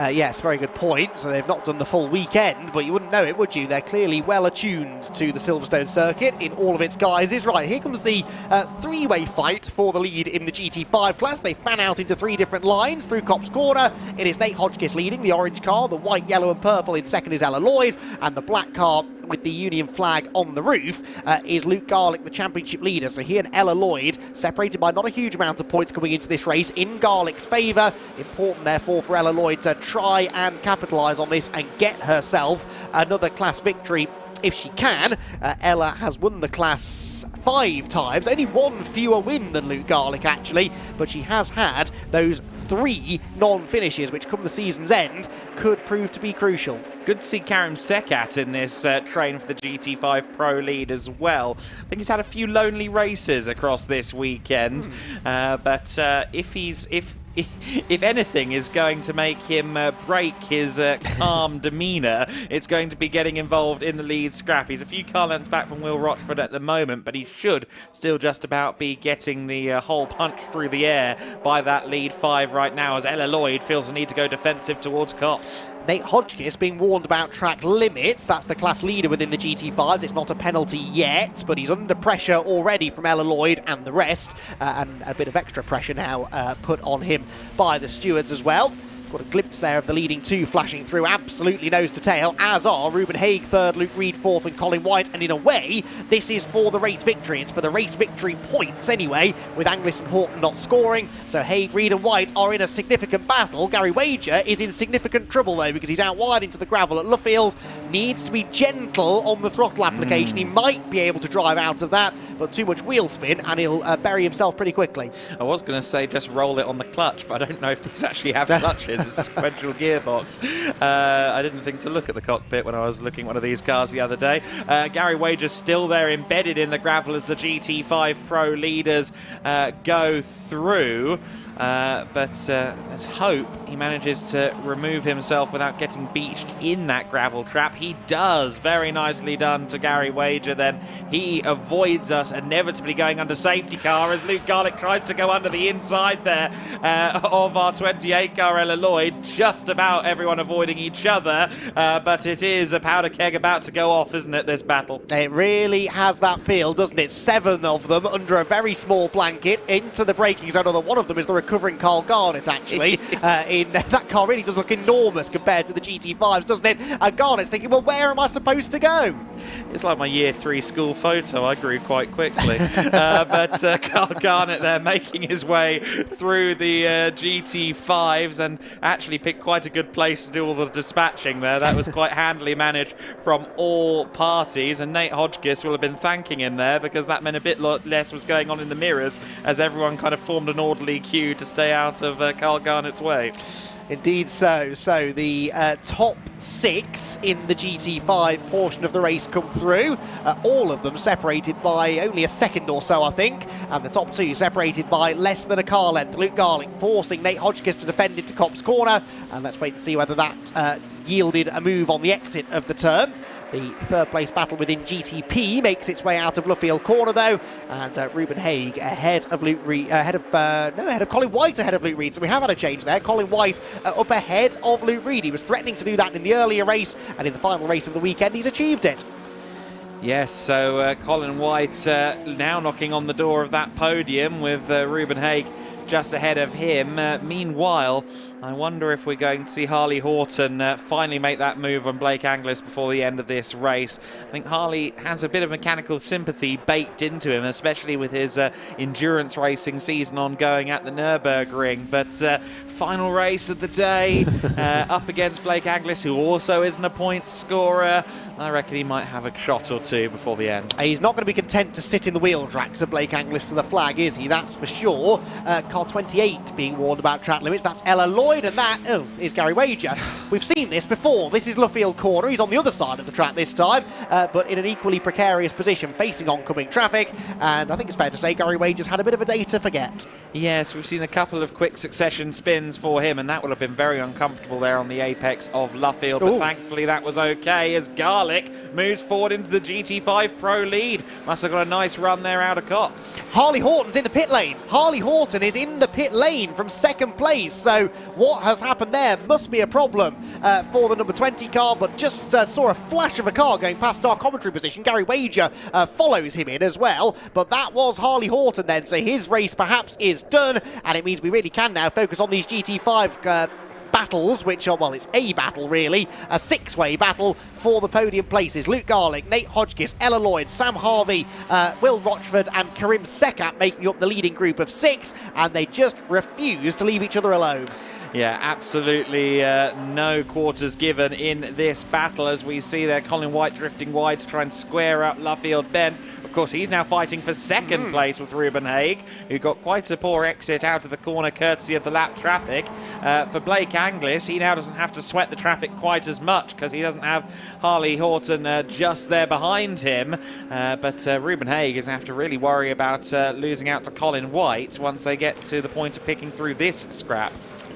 Yes, very good point. So they've not done the full weekend, but you wouldn't know it, would you? They're clearly well attuned to the Silverstone circuit in all of its guises. Right, here comes the three-way fight for the lead in the GT5 class. They fan out into 3 different lines through Copse Corner. It is Nate Hodgkiss leading, the orange car. The white, yellow and purple in second is Ella Lloyd, and the black car with the Union flag on the roof is Luke Garlick, the championship leader. So he and Ella Lloyd separated by not a huge amount of points coming into this race in Garlick's favour. Important, therefore, for Ella Lloyd to try and capitalise on this and get herself another class victory if she can. Ella has won the class 5 times, only 1 fewer win than Luke Garlick actually, but she has had those 3 non-finishes, which come the season's end could prove to be crucial. Good to see Karim Sekat in this train for the GT5 Pro Lead as well. I think he's had a few lonely races across this weekend, but if anything is going to make him break his calm demeanour, it's going to be getting involved in the lead scrap. He's a few car lengths back from Will Rochford at the moment, but he should still just about be getting the hole punched through the air by that lead 5 right now, as Ella Lloyd feels the need to go defensive towards Copse. Nate Hodgkiss being warned about track limits. That's the class leader within the GT5s. It's not a penalty yet, but he's under pressure already from Ella Lloyd and the rest, and a bit of extra pressure now put on him by the stewards as well. Got a glimpse there of the leading 2 flashing through, absolutely nose to tail, as are Ruben Haig 3rd, Luke Reed 4th and Colin White, and in a way this is for the race victory. It's for the race victory points anyway, with Anglis and Horton not scoring, so Haig, Reed and White are in a significant battle. Gary Wager is in significant trouble though, because he's out wide into the gravel at Luffield, needs to be gentle on the throttle application. He might be able to drive out of that, but too much wheel spin and he'll bury himself pretty quickly. I was going to say just roll it on the clutch, but I don't know if these actually have clutches. It's a sequential gearbox. I didn't think to look at the cockpit when I was looking at one of these cars the other day. Gary Wager's still there embedded in the gravel as the GT5 Pro leaders go through. But let's hope he manages to remove himself without getting beached in that gravel trap. He does. Very nicely done to Gary Wager then. He avoids us inevitably going under safety car as Luke Garlick tries to go under the inside there of our 28 car Ella Lloyd. Just about everyone avoiding each other, but it is a powder keg about to go off, isn't it, this battle? It really has that feel, doesn't it? 7 of them under a very small blanket into the braking zone, although one of them is the recovering Carl Garnett actually. That car really does look enormous compared to the GT5s, doesn't it? And Garnett's thinking, well, where am I supposed to go? It's like my year 3 school photo. I grew quite quickly. But Carl Garnett there making his way through the GT5s and actually picked quite a good place to do all the dispatching there. That was quite handily managed from all parties, and Nate Hodgkiss will have been thanking him there, because that meant a bit less was going on in the mirrors as everyone kind of formed an orderly queue to stay out of Carl Garnett's way. Indeed so. So the top 6 in the GT5 portion of the race come through. All of them separated by only a second or so, I think. And the top 2 separated by less than a car length. Luke Garlick forcing Nate Hodgkiss to defend into Copse Corner. And let's wait to see whether that yielded a move on the exit of the turn. The 3rd place battle within GTP makes its way out of Luffield Corner though, and Ruben Haig ahead of Luke Reed, ahead of Colin White ahead of Luke Reed. So we have had a change there. Colin White up ahead of Luke Reed. He was threatening to do that in the earlier race, and in the final race of the weekend he's achieved it. Yes, so Colin White now knocking on the door of that podium with Ruben Haig just ahead of him. Meanwhile, I wonder if we're going to see Harley Horton finally make that move on Blake Anglis before the end of this race. I think Harley has a bit of mechanical sympathy baked into him, especially with his endurance racing season ongoing at the Nürburgring. But final race of the day, up against Blake Anglis, who also isn't a point scorer. I reckon he might have a shot or 2 before the end. He's not going to be content to sit in the wheel tracks of Blake Anglis to the flag, is he? That's for sure. Car 28 being warned about track limits. That's Ella Lloyd, and that is Gary Wager. We've seen this before. This is Luffield Corner. He's on the other side of the track this time, but in an equally precarious position, facing oncoming traffic. And I think it's fair to say Gary Wager's had a bit of a day to forget. Yes, we've seen a couple of quick succession spins for him, and that would have been very uncomfortable there on the apex of Luffield. But thankfully that was okay, as Garlick moves forward into the GT5 Pro lead. Must have got a nice run there out of Copse. Harley Horton's in the pit lane. Harley Horton is in the pit lane from second place. So what has happened there must be a problem for the number 20 car, but just saw a flash of a car going past our commentary position. Gary Wager follows him in as well, but that was Harley Horton then, so his race perhaps is done, and it means we really can now focus on these GT5 battles, which are, well, it's a battle really, a six-way battle for the podium places. Luke Garlick, Nate Hodgkiss, Ella Lloyd, Sam Harvey, Will Rochford and Karim Sekat making up the leading group of 6, and they just refuse to leave each other alone. Yeah, absolutely no quarters given in this battle, as we see there Colin White drifting wide to try and square up Luffield Bend. Of course, he's now fighting for second place with Ruben Haig, who got quite a poor exit out of the corner courtesy of the lap traffic. For Blake Anglis, he now doesn't have to sweat the traffic quite as much because he doesn't have Harley Horton just there behind him. But Ruben Haig is going to have to really worry about losing out to Colin White once they get to the point of picking through this scrap.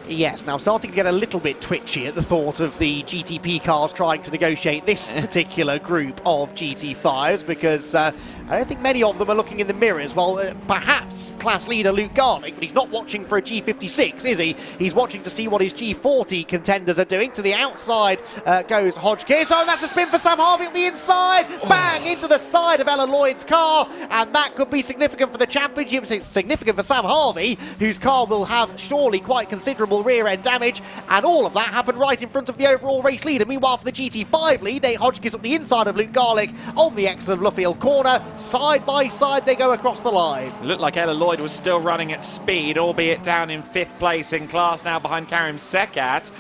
Yes, now starting to get a little bit twitchy at the thought of the GTP cars trying to negotiate this particular group of GT5s, because I don't think many of them are looking in the mirrors. Well, perhaps class leader Luke Garlick, but he's not watching for a G56, is he? He's watching to see what his G40 contenders are doing. To the outside goes Hodgkiss. Oh, that's a spin for Sam Harvey on the inside. Bang! Into the side of Ella Lloyd's car, and that could be significant for the championship. It's significant for Sam Harvey, whose car will have surely quite considerable rear end damage, and all of that happened right in front of the overall race leader. Meanwhile, for the GT5 lead, Nate Hodgkiss up the inside of Luke Garlick on the exit of Luffield corner. Side by side they go across the line. It looked like Ella Lloyd was still running at speed, albeit down in 5th place in class now behind Karim Sekat.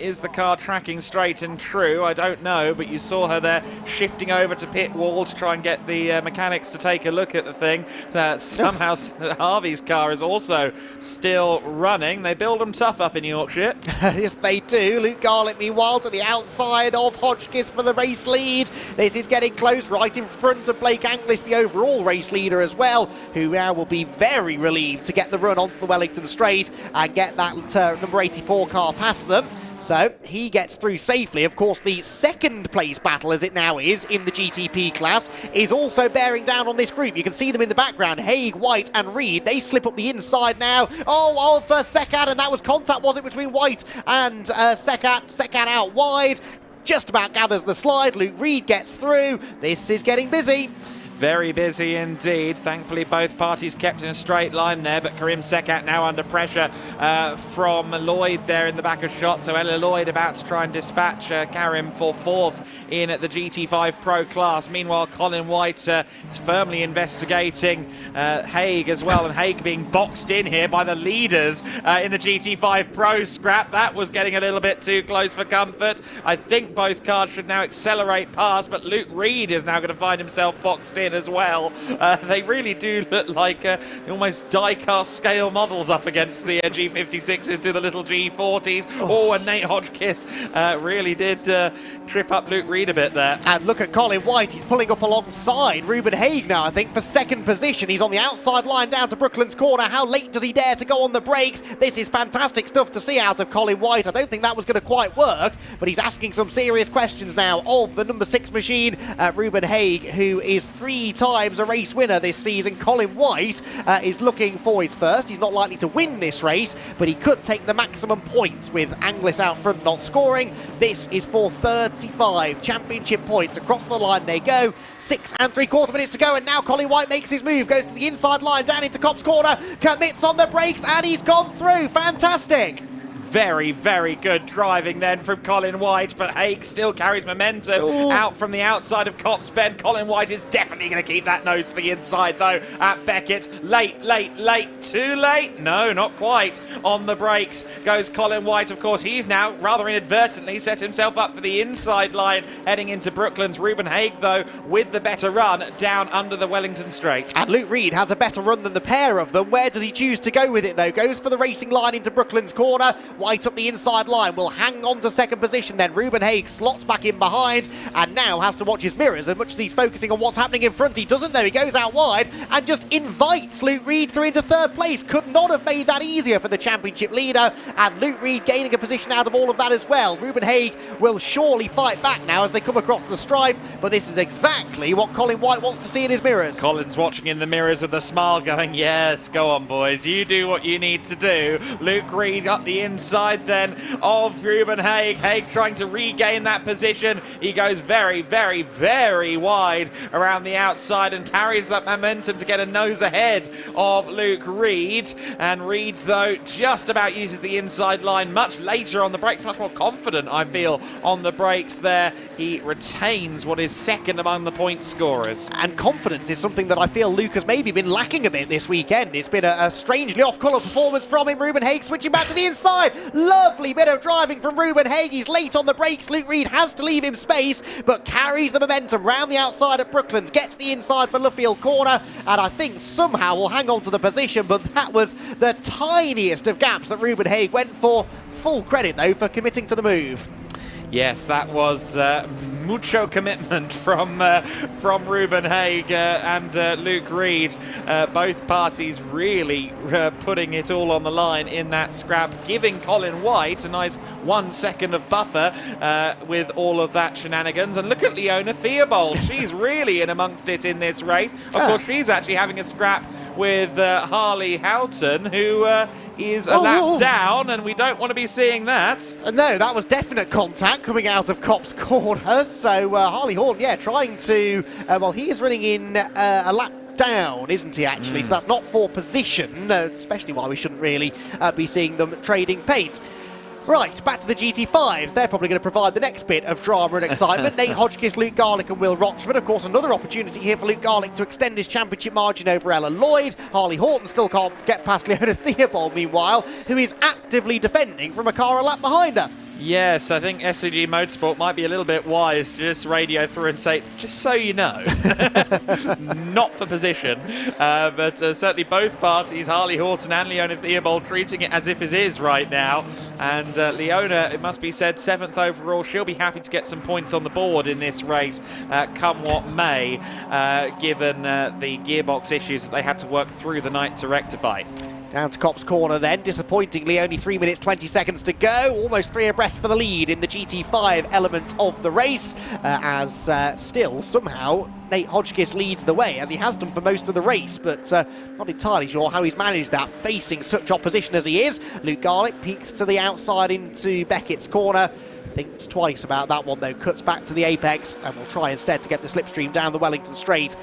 Is the car tracking straight and true? I don't know, but you saw her there shifting over to pit wall to try and get the mechanics to take a look at the thing. Somehow Harvey's car is also still running. They build them tough up in Yorkshire. Yes, they do. Luke Garlick, meanwhile, to the outside of Hodgkiss for the race lead. This is getting close, right in front of Blake Anglis, the overall race leader as well, who now will be very relieved to get the run onto the Wellington Straight and get that number 84 car past them. So he gets through safely. Of course, the second place battle, as it now is in the GTP class, is also bearing down on this group. You can see them in the background. Haig, White and Reed, they slip up the inside now. Oh, for Sekat, and that was contact, was it, between White and Sekat? Sekat out wide. Just about gathers the slide. Luke Reed gets through. This is getting busy. Very busy indeed. Thankfully, both parties kept in a straight line there, but Karim Sekat now under pressure from Lloyd there in the back of shot. So Ella Lloyd about to try and dispatch Karim for 4th in the GT5 Pro class. Meanwhile, Colin White is firmly investigating Haig as well, and Haig being boxed in here by the leaders in the GT5 Pro scrap. That was getting a little bit too close for comfort. I think both cars should now accelerate past, but Luke Reed is now going to find himself boxed in as well. They really do look like almost die-cast scale models up against the G56s to the little G40s. Oh, and Nate Hodgkiss really did trip up Luke Reed a bit there. And look at Colin White, he's pulling up alongside Ruben Haig now, I think, for second position. He's on the outside line down to Brooklands corner. How late does he dare to go on the brakes? This is fantastic stuff to see out of Colin White. I don't think that was going to quite work, but he's asking some serious questions now of the number 6 machine, Ruben Haig, who is 3 times a race winner this season. Colin White is looking for his first. He's not likely to win this race, but he could take the maximum points with Anglis out front not scoring. This is for 35 championship points. Across the line they go. 6 3/4 minutes to go, and now Colin White makes his move, goes to the inside line, down into Copse corner, commits on the brakes, and he's gone through. Fantastic. Very, very good driving then from Colin White, but Haig still carries momentum out from the outside of Copse Bend. Colin White is definitely going to keep that nose to the inside, though, at Beckett. Late, too late? No, not quite. On the brakes goes Colin White. Of course, he's now, rather inadvertently, set himself up for the inside line, heading into Brooklands. Ruben Haig, though, with the better run down under the Wellington Straight. And Luke Reed has a better run than the pair of them. Where does he choose to go with it, though? Goes for the racing line into Brooklands corner. White up the inside line, will hang on to second position then. Ruben Haig slots back in behind and now has to watch his mirrors. As much as he's focusing on what's happening in front, he doesn't though. He goes out wide and just invites Luke Reed through into third place. Could not have made that easier for the championship leader, and Luke Reed gaining a position out of all of that as well. Ruben Haig will surely fight back now as they come across the stripe, but this is exactly what Colin White wants to see in his mirrors. Colin's watching in the mirrors with a smile going, yes, go on boys, you do what you need to do. Luke Reed up the inside then of Ruben Haig. Haig trying to regain that position. He goes very, very, very wide around the outside and carries that momentum to get a nose ahead of Luke Reed. And Reed, though, just about uses the inside line much later on the brakes, much more confident, I feel, on the brakes there. He retains what is second among the point scorers. And confidence is something that I feel Luke has maybe been lacking a bit this weekend. It's been a strangely off-colour performance from him. Ruben Haig switching back to the inside. Lovely bit of driving from Ruben Haig. He's late on the brakes. Luke Reed has to leave him space, but carries the momentum round the outside at Brooklands, gets the inside for Luffield Corner, and I think somehow will hang on to the position, but that was the tiniest of gaps that Ruben Haig went for. Full credit, though, for committing to the move. Yes, that was mucho commitment from Ruben Haig and Luke Reed. Both parties really putting it all on the line in that scrap, giving Colin White a nice 1 second of buffer with all of that shenanigans. And look at Leona Theobald. She's really in amongst it in this race. Of course, she's actually having a scrap with Harley Houghton, who is a lap down, and we don't want to be seeing that. No, that was definite contact coming out of Copse Corner. So Harley Houghton, yeah, trying to... well, he is running in a lap down, isn't he, actually? So that's not for position, especially why we shouldn't really be seeing them trading paint. Right, back to the GT5s. They're probably going to provide the next bit of drama and excitement. Nate Hodgkiss, Luke Garlick and Will Rochford. Of course, another opportunity here for Luke Garlick to extend his championship margin over Ella Lloyd. Harley Houghton still can't get past Leona Theobald, meanwhile, who is actively defending from a car a lap behind her. Yes, I think SCG Motorsport might be a little bit wise to just radio through and say, just so you know, not for position. But certainly both parties, Harley Houghton and Leona Theobald, treating it as if it is right now. And Leona, it must be said, 7th overall. She'll be happy to get some points on the board in this race, come what may, given the gearbox issues that they had to work through the night to rectify. Down to Copse Corner then, disappointingly only 3 minutes 20 seconds to go, almost 3 abreast for the lead in the GT5 element of the race, as still somehow Nate Hodgkiss leads the way, as he has done for most of the race, but not entirely sure how he's managed that, facing such opposition as he is. Luke Garlick peeks to the outside into Beckett's corner, thinks twice about that one though, cuts back to the apex and will try instead to get the slipstream down the Wellington Straight.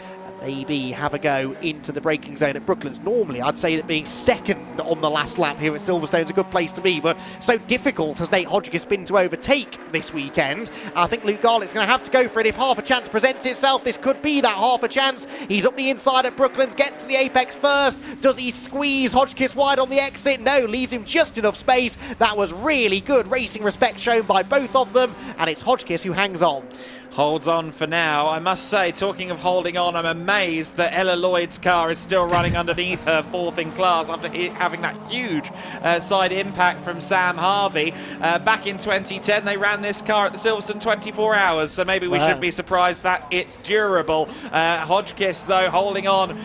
Maybe have a go into the braking zone at Brooklands. Normally, I'd say that being second on the last lap here at Silverstone is a good place to be, but so difficult has Nate Hodgkiss been to overtake this weekend. I think Luke Garlick's going to have to go for it if half a chance presents itself. This could be that half a chance. He's up the inside at Brooklands, gets to the apex first. Does he squeeze Hodgkiss wide on the exit? No, leaves him just enough space. That was really good racing respect shown by both of them, and it's Hodgkiss who hangs on. Holds on for now. I must say, talking of holding on, I'm amazed that Ella Lloyd's car is still running underneath her 4th in class after having that huge side impact from Sam Harvey. Back in 2010, they ran this car at the Silverstone 24 hours, so maybe we shouldn't be surprised that it's durable. Hodgkiss, though, holding on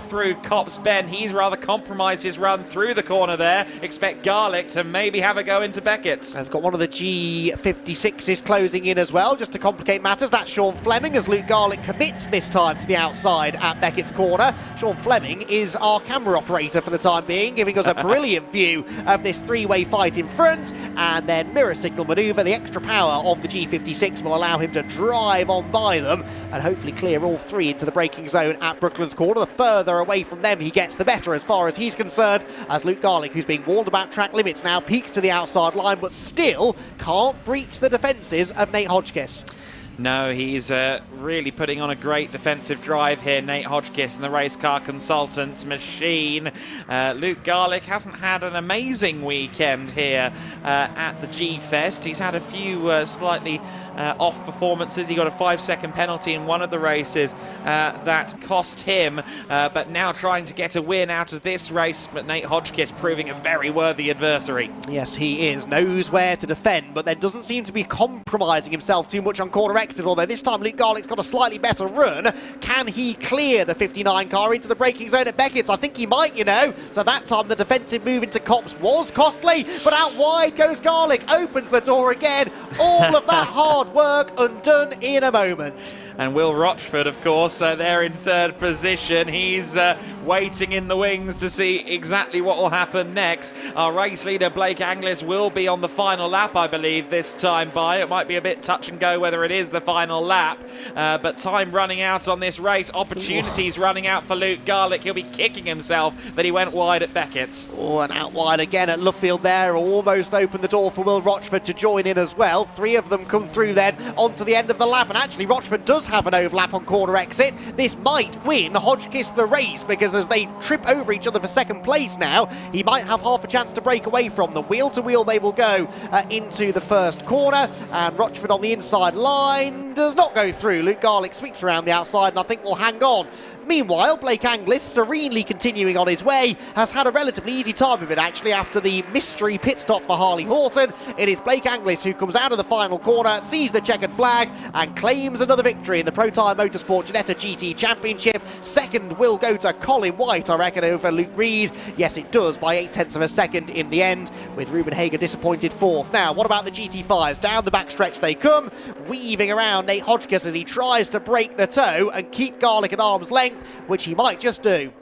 through Copse Bend. He's rather compromised his run through the corner there. Expect Garlick to maybe have a go into Beckett's. I've got one of the G56s closing in as well, just to complicate matters. That's Sean Fleming, as Luke Garlick commits this time to the outside at Beckett's corner. Sean Fleming is our camera operator for the time being, giving us a brilliant view of this three-way fight in front, and then mirror signal manoeuvre. The extra power of the G56 will allow him to drive on by them and hopefully clear all three into the braking zone at Brooklands corner. The further away from them he gets, the better as far as he's concerned, as Luke Garlick, who's being warned about track limits now, peaks to the outside line but still can't breach the defences of Nate Hodgkiss. No, he's really putting on a great defensive drive here, Nate Hodgkiss and the race car consultants machine. Luke Garlick hasn't had an amazing weekend here at the G-Fest. He's had a few slightly off performances. He got a 5-second penalty in one of the races that cost him, but now trying to get a win out of this race. But Nate Hodgkiss proving a very worthy adversary. Yes, he is. Knows where to defend, but then doesn't seem to be compromising himself too much on corner exit, although this time Luke Garlick's got a slightly better run. Can he clear the 59 car into the braking zone at Beckett's? I think he might, you know. So that time the defensive move into Copse was costly, but out wide goes Garlick, opens the door again. All of that hard work undone in a moment. And Will Rochford, of course, there in third position. He's waiting in the wings to see exactly what will happen next. Our race leader, Blake Anglis, will be on the final lap, I believe, this time by. It might be a bit touch and go whether it is the final lap, but time running out on this race. Opportunities running out for Luke Garlick. He'll be kicking himself that he went wide at Beckett's. Oh, and out wide again at Luffield there. Almost opened the door for Will Rochford to join in as well. 3 of them come through then onto the end of the lap, and actually Rochford does have an overlap on corner exit. This might win Hodgkiss the race, because as they trip over each other for second place now, he might have half a chance to break away from them. Wheel to wheel they will go into the first corner, and Rochford on the inside line does not go through. Luke Garlick sweeps around the outside and I think will hang on. Meanwhile, Blake Anglis, serenely continuing on his way, has had a relatively easy time of it actually after the mystery pit stop for Harley Horton. It is Blake Anglis who comes out of the final corner, sees the checkered flag and claims another victory in the Protyre Motorsport Ginetta GT Championship. Second will go to Colin White, I reckon, over Luke Reed. Yes, it does, by 0.8 of a second in the end, with Ruben Hager disappointed fourth. Now, what about the GT5s? Down the backstretch they come, weaving around Nate Hodgkiss as he tries to break the toe and keep Garlick at arm's length, which he might just do.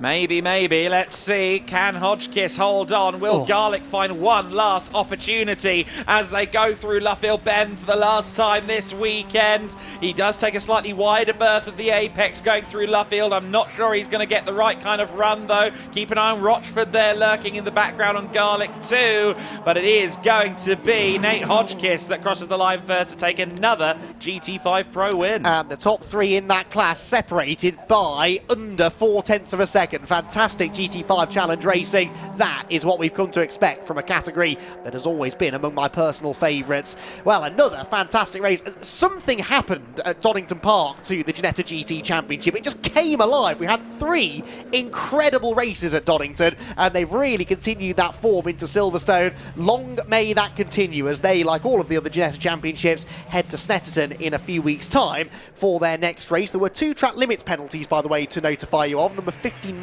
Maybe. Let's see. Can Hodgkiss hold on? Will Garlick find one last opportunity as they go through Luffield Bend for the last time this weekend? He does take a slightly wider berth of the apex going through Luffield. I'm not sure he's going to get the right kind of run, though. Keep an eye on Rochford there lurking in the background on Garlick too. But it is going to be Nate Hodgkiss that crosses the line first to take another GT5 Pro win. And the top 3 in that class separated by under 0.4 of a second. Fantastic GT5 challenge racing. That is what we've come to expect from a category that has always been among my personal favourites. Well, another fantastic race. Something happened at Donington Park to the Ginetta GT Championship. It just came alive. We had 3 incredible races at Donington, and they've really continued that form into Silverstone. Long may that continue as they, like all of the other Ginetta Championships, head to Snetterton in a few weeks' time for their next race. There were 2 track limits penalties, by the way, to notify you of. Number 59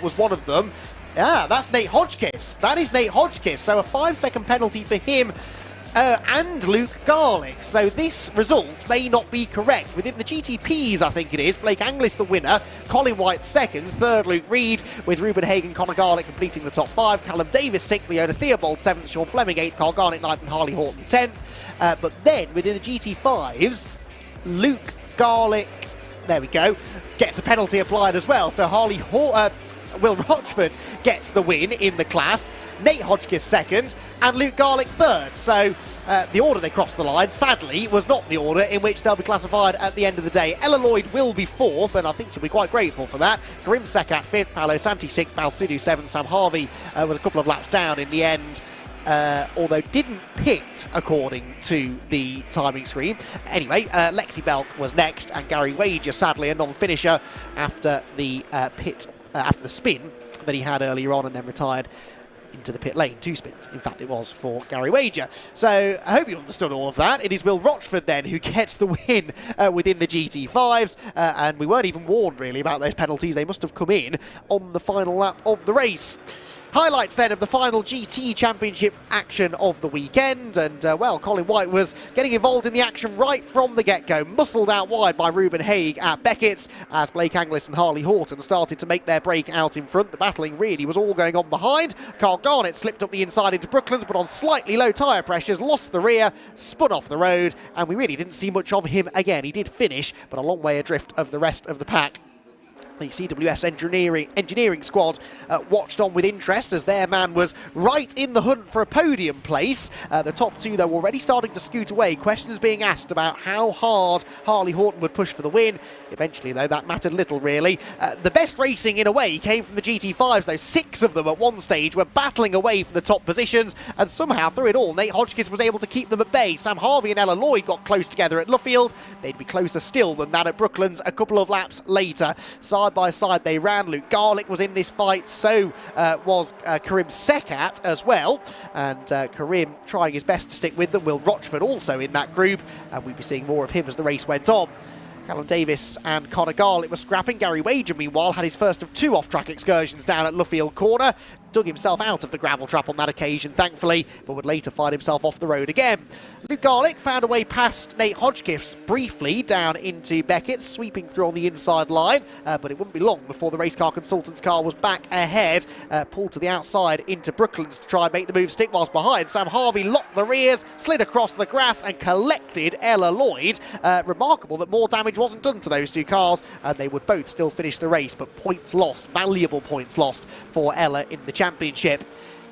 was one of them. Yeah, that's Nate Hodgkiss. That is Nate Hodgkiss. So a 5-second penalty for him and Luke Garlick. So this result may not be correct. Within the GTPs, I think it is, Blake Anglis the winner, Colin White second, third Luke Reed, with Ruben Hagen, Conor Garlick completing the top 5, Callum Davis 6th, Leona Theobald 7th, Sean Fleming 8th, Carl Garnett 9th and Harley Horton 10th. But then within the GT5s, Luke Garlick, there we go, gets a penalty applied as well. So Will Rochford gets the win in the class, Nate Hodgkiss second, and Luke Garlick third. So the order they crossed the line, sadly, was not the order in which they'll be classified at the end of the day. Ella Lloyd will be fourth, and I think she'll be quite grateful for that. Karim Sekat fifth, Paolo Santi sixth, Balsidu seventh, Sam Harvey was a couple of laps down in the end. Although didn't pit according to the timing screen. Anyway, Lexi Belk was next, and Gary Wager, sadly, a non-finisher after the after the spin that he had earlier on and then retired into the pit lane. 2 spins, in fact, it was for Gary Wager. So I hope you understood all of that. It is Will Rochford then who gets the win within the GT5s, and we weren't even warned really about those penalties. They must have come in on the final lap of the race. Highlights then of the final GT Championship action of the weekend, and well, Colin White was getting involved in the action right from the get-go, muscled out wide by Ruben Haig at Beckett's as Blake Anglis and Harley Horton started to make their break out in front. The battling really was all going on behind. Carl Garnett slipped up the inside into Brooklands, but on slightly low tyre pressures, lost the rear, spun off the road, and we really didn't see much of him again. He did finish, but a long way adrift of the rest of the pack. The CWS engineering squad watched on with interest as their man was right in the hunt for a podium place. The top two, though, already starting to scoot away. Questions being asked about how hard Harley Horton would push for the win. Eventually, though, that mattered little, really. The best racing, in a way, came from the GT5s, though. 6 of them at one stage were battling away for the top positions, and somehow, through it all, Nate Hodgkiss was able to keep them at bay. Sam Harvey and Ella Lloyd got close together at Luffield. They'd be closer still than that at Brooklands a couple of laps later. Side by side they ran. Luke Garlick was in this fight, so was Karim Sekat as well, and Karim trying his best to stick with them. Will Rochford also in that group, and we'd be seeing more of him as the race went on. Callum Davis and Conor Garlick were scrapping. Gary Wager, meanwhile, had his first of 2 off-track excursions down at Luffield Corner. Dug himself out of the gravel trap on that occasion, thankfully, but would later find himself off the road again. Luke Garlick found a way past Nate Hodgkiss briefly down into Beckett, sweeping through on the inside line, but it wouldn't be long before the race car consultant's car was back ahead, pulled to the outside into Brooklands to try and make the move stick, whilst behind Sam Harvey locked the rears, slid across the grass and collected Ella Lloyd. Remarkable that more damage wasn't done to those 2 cars, and they would both still finish the race, but points lost, valuable points lost for Ella in the championship.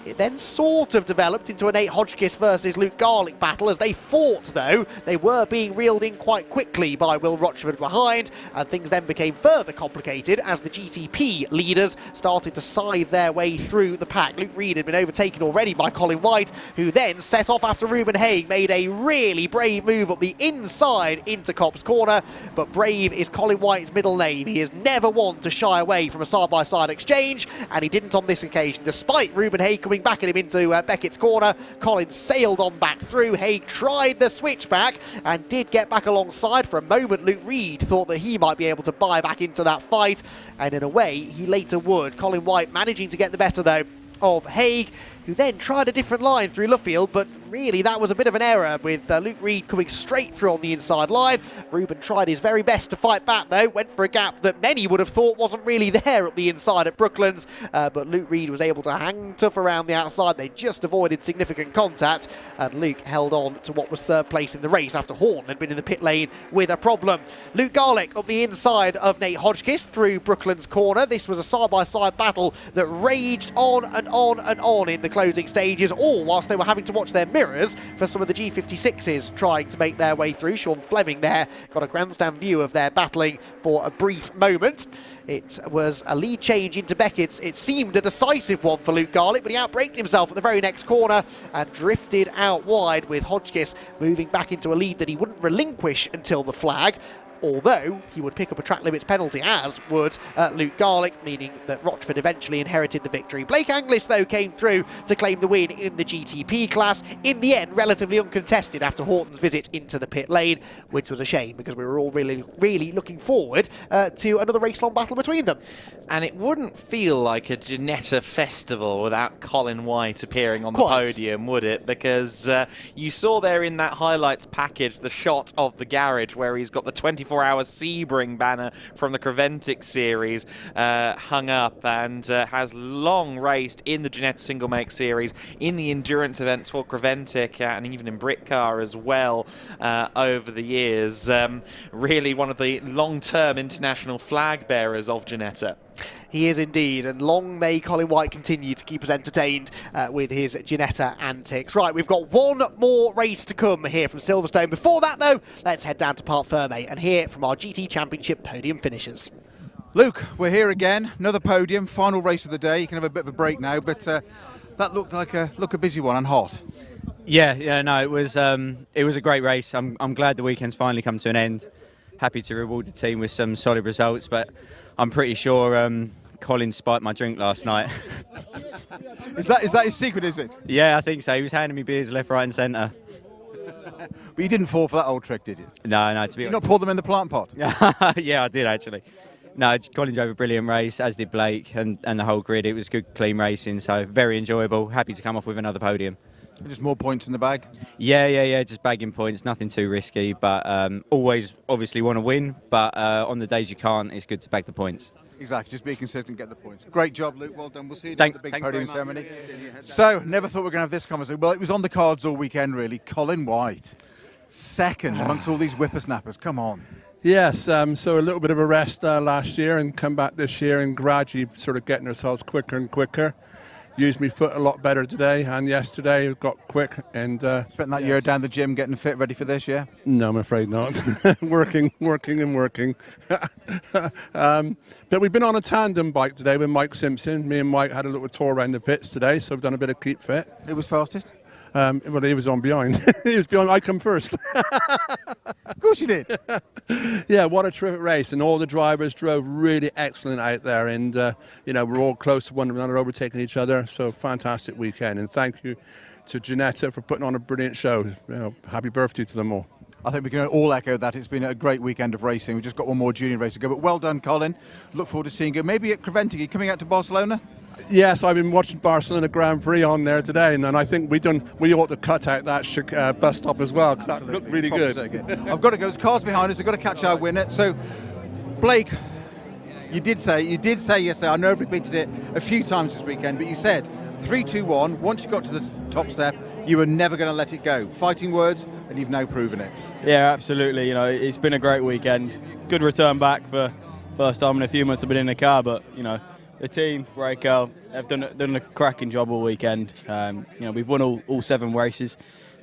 It then sort of developed into a Nate Hodgkiss versus Luke Garlick battle. As they fought, though, they were being reeled in quite quickly by Will Rochford behind, and things then became further complicated as the GTP leaders started to scythe their way through the pack. Luke Reed had been overtaken already by Colin White, who then set off after Ruben Haig, made a really brave move up the inside into Cobb's Corner, but brave is Colin White's middle name. He is never one to shy away from a side-by-side exchange, and he didn't on this occasion. Despite Ruben Haig coming back at him into Beckett's corner, Colin sailed on back through. Haig tried the switchback and did get back alongside. For a moment, Luke Reed thought that he might be able to buy back into that fight, and in a way, he later would. Colin White managing to get the better, though, of Haig, who then tried a different line through Luffield, but really that was a bit of an error with Luke Reed coming straight through on the inside line. Ruben tried his very best to fight back, though, went for a gap that many would have thought wasn't really there up the inside at Brooklands, but Luke Reed was able to hang tough around the outside. They just avoided significant contact, and Luke held on to what was 3rd place in the race after Horn had been in the pit lane with a problem. Luke Garlick up the inside of Nate Hodgkiss through Brooklands corner. This was a side-by-side battle that raged on and on and on in the closing stages, all whilst they were having to watch their mirrors for some of the G56s trying to make their way through. Sean Fleming there got a grandstand view of their battling for a brief moment. It was a lead change into Beckett's. It seemed a decisive one for Luke Garlick, but he outbraked himself at the very next corner and drifted out wide, with Hodgkiss moving back into a lead that he wouldn't relinquish until the flag, although he would pick up a track limits penalty, as would Luke Garlick, meaning that Rochford eventually inherited the victory. Blake Anglis, though, came through to claim the win in the GTP class, in the end relatively uncontested after Horton's visit into the pit lane, which was a shame because we were all really looking forward to another race-long battle between them. And it wouldn't feel like a Ginetta festival without Colin White appearing on the podium, would it? Because you saw there in that highlights package the shot of the garage where he's got the 24-hour Sebring banner from the Creventic series hung up, and has long raced in the Ginetta single make series, in the endurance events for Creventic, and even in Britcar as well over the years. Really one of the long-term international flag bearers of Ginetta. He is indeed, and long may Colin White continue to keep us entertained with his Ginetta antics. Right, we've got one more race to come here from Silverstone. Before that, though, let's head down to Parc Ferme and hear from our GT Championship podium finishers. Luke, we're here again, another podium, final race of the day. You can have a bit of a break now, but that looked like a busy one and hot. Yeah, no, it was a great race. I'm glad the weekend's finally come to an end. Happy to reward the team with some solid results, but I'm pretty sure Colin spiked my drink last night. Is that his secret, is it? Yeah, I think so. He was handing me beers left, right and centre. But you didn't fall for that old trick, did you? No, to be honest. You not pour them in the plant pot? Yeah, I did actually. No, Colin drove a brilliant race, as did Blake and the whole grid. It was good, clean racing, so very enjoyable. Happy to come off with another podium. Just more points in the bag? Yeah, just bagging points, nothing too risky, but always obviously want to win, but on the days you can't, it's good to bag the points. Exactly, just be consistent, get the points. Great job, Luke, well done. We'll see you at the big podium ceremony. So, never thought we were going to have this conversation. Well, it was on the cards all weekend, really. Colin White, second amongst all these whippersnappers, come on. Yes, so a little bit of a rest last year and come back this year and gradually sort of getting ourselves quicker and quicker. Used my foot a lot better today and yesterday, got quick and... Spent that year down the gym getting fit, ready for this, yeah? No, I'm afraid not. working. But we've been on a tandem bike today with Mike Simpson. Me and Mike had a little tour around the pits today, so we've done a bit of keep fit. Who was fastest? Well, he was on behind. He was behind. I come first. Of course you did. Yeah, what a terrific race. And all the drivers drove really excellent out there. And, we're all close to one another, overtaking each other. So fantastic weekend. And thank you to Ginetta for putting on a brilliant show. Happy birthday to them all. I think we can all echo that. It's been a great weekend of racing. We've just got one more junior race to go. But well done, Colin. Look forward to seeing you. Maybe at Creventi. Are you coming out to Barcelona? Yes, I've been watching Barcelona Grand Prix on there today, and I think we ought to cut out that bus stop as well, because that looked really good. I've got to go. There's cars behind us. I've got to catch our winner. So, Blake, you did say yesterday, I know I've repeated it a few times this weekend, but you said 3, 2, 1. Once you got to the top step, you were never going to let it go. Fighting words, and you've now proven it. Yeah, absolutely. It's been a great weekend. Good return back for first time in a few months I've been in the car, but the team, Breakout, have done a cracking job all weekend. We've won all 7 races,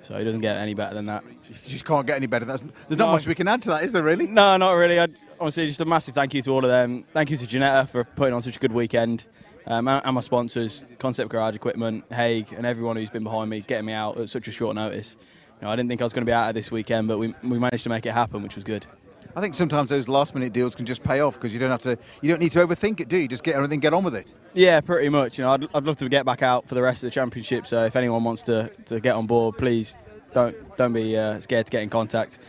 so it doesn't get any better than that. You just can't get any better. There's not much we can add to that, is there really? No, not really. Honestly, just a massive thank you to all of them. Thank you to Ginetta for putting on such a good weekend, and my sponsors, Concept Garage Equipment, Haig, and everyone who's been behind me, getting me out at such a short notice. I didn't think I was going to be out of this weekend, but we managed to make it happen, which was good. I think sometimes those last-minute deals can just pay off because you don't need to overthink it, do you? Just get on with it. Yeah, pretty much. I'd love to get back out for the rest of the championship. So if anyone wants to get on board, please don't be scared to get in contact.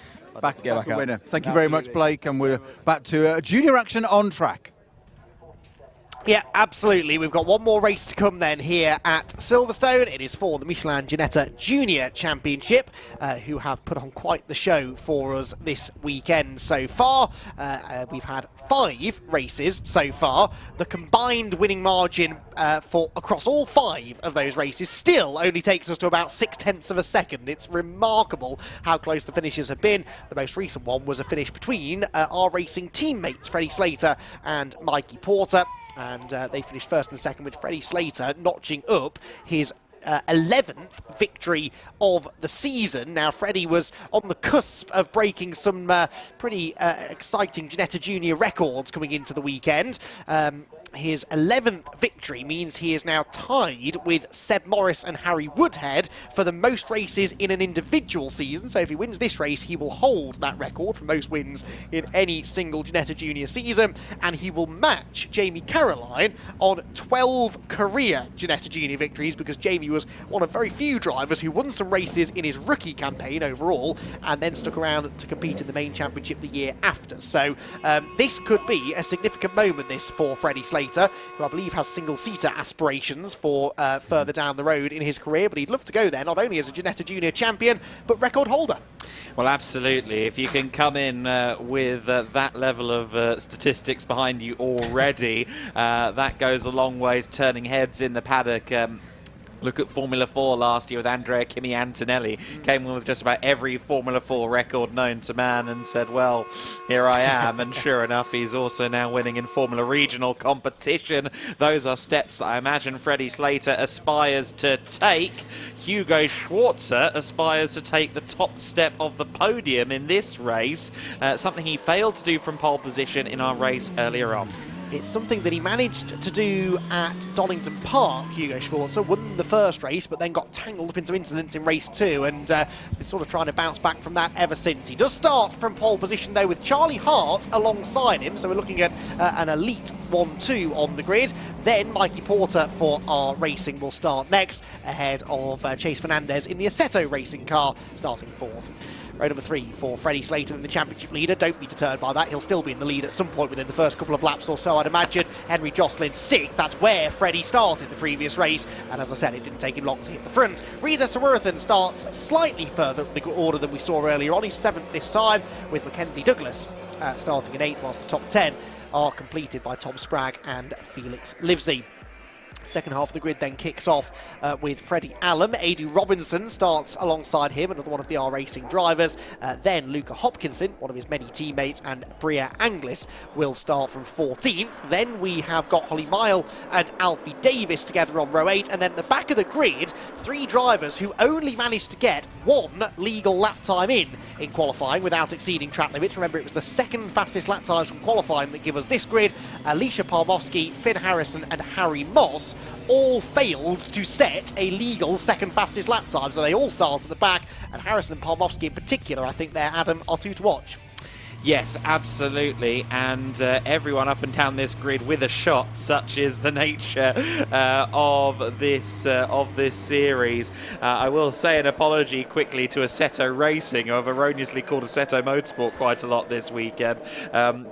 Back out. Winner. Thank you very much, Blake, and we're back to junior action on track. Yeah, absolutely. We've got one more race to come then here at Silverstone. It is for the Michelin Ginetta Junior Championship, who have put on quite the show for us this weekend so far. We've had 5 races so far. The combined winning margin for across all 5 of those races still only takes us to about 0.6 of a second. It's remarkable how close the finishes have been. The most recent one was a finish between our racing teammates, Freddie Slater and Mikey Porter. And they finished first and second, with Freddie Slater notching up his 11th victory of the season. Now, Freddie was on the cusp of breaking some pretty exciting Ginetta Junior records coming into the weekend. His 11th victory means he is now tied with Seb Morris and Harry Woodhead for the most races in an individual season. So if he wins this race, he will hold that record for most wins in any single Ginetta Junior season, and he will match Jamie Caroline on 12 career Ginetta Junior victories, because Jamie was one of very few drivers who won some races in his rookie campaign overall and then stuck around to compete in the main championship the year after. So this could be a significant moment, this, for Freddie Slater, who I believe has single-seater aspirations for further down the road in his career, but he'd love to go there, not only as a Ginetta Junior champion, but record holder. Well, absolutely. If you can come in with that level of statistics behind you already, that goes a long way to turning heads in the paddock. Look at Formula 4 last year with Andrea Kimi Antonelli. Came in with just about every Formula 4 record known to man and said, well, here I am. And sure enough, he's also now winning in Formula Regional competition. Those are steps that I imagine Freddie Slater aspires to take. Hugo Schwarzer aspires to take the top step of the podium in this race, something he failed to do from pole position in our race earlier on. It's something that he managed to do at Donington Park. Hugo Schwarzer won the first race, but then got tangled up in some incidents in race 2, and been sort of trying to bounce back from that ever since. He does start from pole position, though, with Charlie Hart alongside him, so we're looking at an elite 1-2 on the grid. Then Mikey Porter for our racing will start next, ahead of Chase Fernandez in the Assetto racing car, starting 4th. Row number 3 for Freddie Slater, the championship leader. Don't be deterred by that. He'll still be in the lead at some point within the first couple of laps or so, I'd imagine. Henry Jocelyn 6th. That's where Freddie started the previous race. And as I said, it didn't take him long to hit the front. Reza Sarurathan starts slightly further up the order than we saw earlier on. He's 7th this time, with Mackenzie Douglas starting in 8th, whilst the top 10 are completed by Tom Spragg and Felix Livesey. Second half of the grid then kicks off with Freddie Allen. Adu Robinson starts alongside him, another one of the R Racing drivers. Then Luca Hopkinson, one of his many teammates, and Bria Anglis will start from 14th. Then we have got Holly Mile and Alfie Davis together on row 8. And then at the back of the grid, 3 drivers who only managed to get 1 legal lap time in qualifying without exceeding track limits. Remember, it was the second fastest lap times from qualifying that give us this grid. Alicia Palmowski, Finn Harrison and Harry Moss all failed to set a legal second fastest lap time, so they all start at the back, and Harrison and Palmowski in particular, I think there, Adam, are 2 to watch. Yes, absolutely, and everyone up and down this grid with a shot. Such is the nature of this series. I will say an apology quickly to Assetto Racing, who I've erroneously called Assetto Motorsport quite a lot this weekend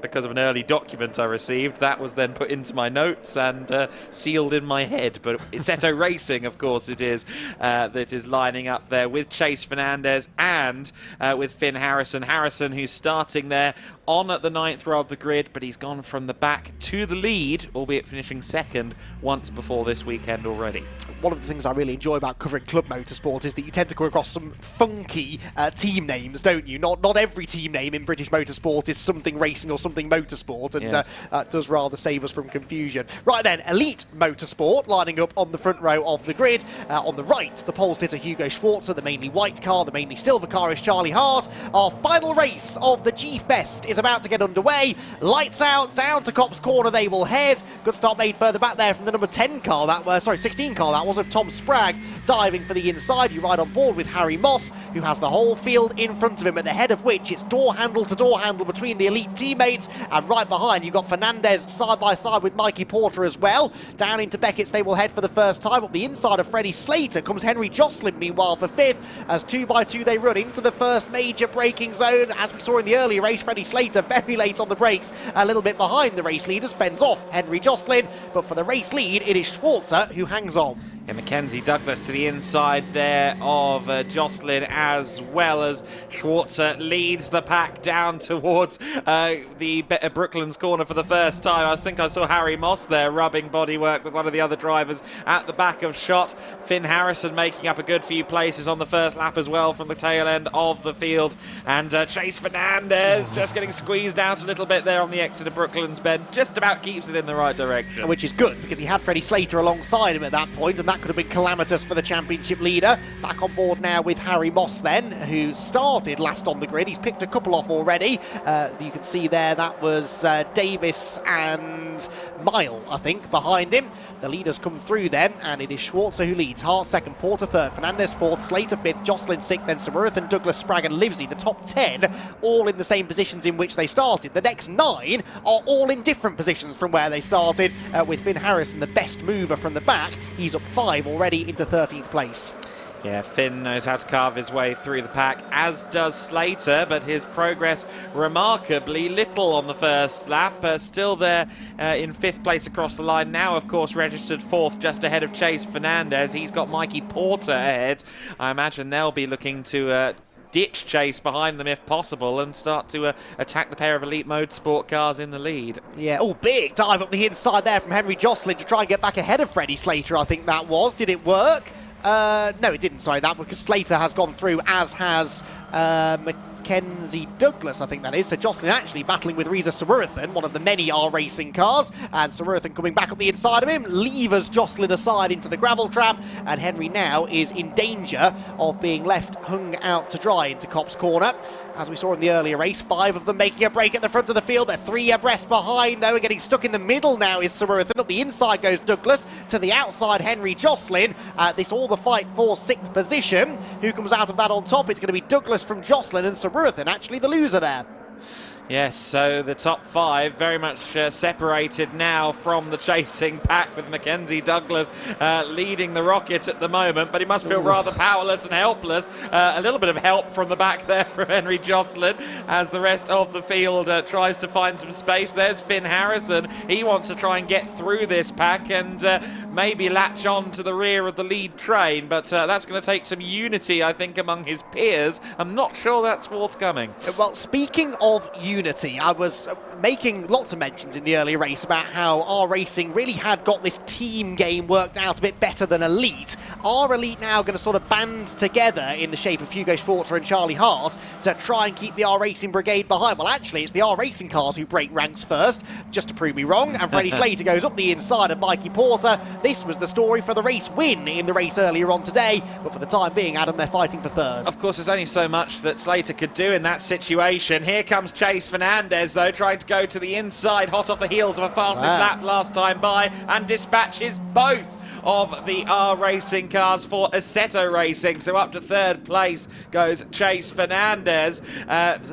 because of an early document I received. That was then put into my notes and sealed in my head. But Assetto Racing, of course, it is that is lining up there with Chase Fernandez and with Finn Harrison. Harrison, who's starting there on at the 9th row of the grid, but he's gone from the back to the lead, albeit finishing second once before this weekend already. One of the things I really enjoy about covering club motorsport is that you tend to come across some funky team names, don't you? Not every team name in British motorsport is something racing or something motorsport, and yes, does rather save us from confusion. Right then, Elite Motorsport lining up on the front row of the grid. On the right, the pole sitter Hugo Schwarzer, the mainly white car, the mainly silver car is Charlie Hart. Our final race of the G-Fest is about to get underway. Lights out, down to Copse Corner they will head. Good start made further back there from the number 10 car, 16 car that was, of Tom Spragg, diving for the inside. You ride on board with Harry Moss, who has the whole field in front of him, at the head of which it's door handle to door handle between the elite teammates, and right behind you've got Fernandez side by side with Mikey Porter as well. Down into Beckett's they will head for the first time. Up the inside of Freddie Slater comes Henry Jocelyn, meanwhile, for 5th, as 2 by 2 they run into the first major braking zone. As we saw in the earlier race, Freddie Slater very late on the brakes, a little bit behind the race leaders, fends off Henry Jocelyn, but for the race lead it is Schwarzer who hangs on. Yeah, Mackenzie Douglas to the inside there of Jocelyn, as well as Schwarzer leads the pack down towards the Brooklands corner for the first time. I think I saw Harry Moss there rubbing bodywork with one of the other drivers at the back of shot. Finn Harrison making up a good few places on the first lap as well from the tail end of the field. And Chase Fernandez just getting squeezed out a little bit there on the exit of Brooklands bend. Just about keeps it in the right direction. Which is good, because he had Freddie Slater alongside him at that point, and that could have been calamitous for the championship leader. Back on board now with Harry Moss then, who started last on the grid. He's picked a couple off already. You can see there that was Davis and Mile, I think, behind him. The leaders come through then, and it is Schwarzer who leads. Hart second, Porter third, Fernandez fourth, Slater fifth, Jocelyn sixth, then Samurthan, Douglas, Spragg and Livesey. The top 10 all in the same positions in which they started. The next 9 are all in different positions from where they started, with Finn Harrison the best mover from the back. He's up 5 already into 13th place. Yeah, Finn knows how to carve his way through the pack, as does Slater, but his progress remarkably little on the first lap. Still there in 5th place across the line. Now, of course, registered 4th just ahead of Chase Fernandez. He's got Mikey Porter ahead. I imagine they'll be looking to ditch Chase behind them if possible and start to attack the pair of Elite Motorsport cars in the lead. Yeah, big dive up the inside there from Henry Jocelyn to try and get back ahead of Freddie Slater, I think that was. Did it work? No, it didn't, sorry, that because Slater has gone through, as has Mackenzie Douglas, I think that is. So Jocelyn actually battling with Reza Samurthan, one of the many R Racing cars, and Samurthan coming back up the inside of him, levers Jocelyn aside into the gravel trap, and Henry now is in danger of being left hung out to dry into Copse Corner. As we saw in the earlier race, 5 of them making a break at the front of the field. They're 3 abreast behind, though, and getting stuck in the middle now is Samurthan. Up the inside goes Douglas, to the outside Henry Jocelyn. This all the fight for 6th position. Who comes out of that on top? It's going to be Douglas from Jocelyn, and Samurthan actually the loser there. Yes, so the top 5 very much separated now from the chasing pack, with Mackenzie Douglas leading the Rocket at the moment, but he must feel rather powerless and helpless. A little bit of help from the back there from Henry Jocelyn as the rest of the field tries to find some space. There's Finn Harrison. He wants to try and get through this pack, and maybe latch on to the rear of the lead train, but that's going to take some unity, I think, among his peers. I'm not sure that's forthcoming. Well, speaking of unity, I was making lots of mentions in the earlier race about how our racing really had got this team game worked out a bit better than Elite. Are Elite now going to sort of band together in the shape of Hugo Schwarzer and Charlie Hart to try and keep the R Racing brigade behind? Well, actually, it's the R Racing cars who break ranks first, just to prove me wrong, and Freddie Slater goes up the inside of Mikey Porter. This was the story for the race win in the race earlier on today, but for the time being, Adam, they're fighting for third. Of course, there's only so much that Slater could do in that situation. Here comes Chase Fernandez, though, trying to go to the inside, hot off the heels of a fastest lap last time by, and dispatches both of the R Racing cars for Assetto Racing. So up to third place goes Chase Fernandez.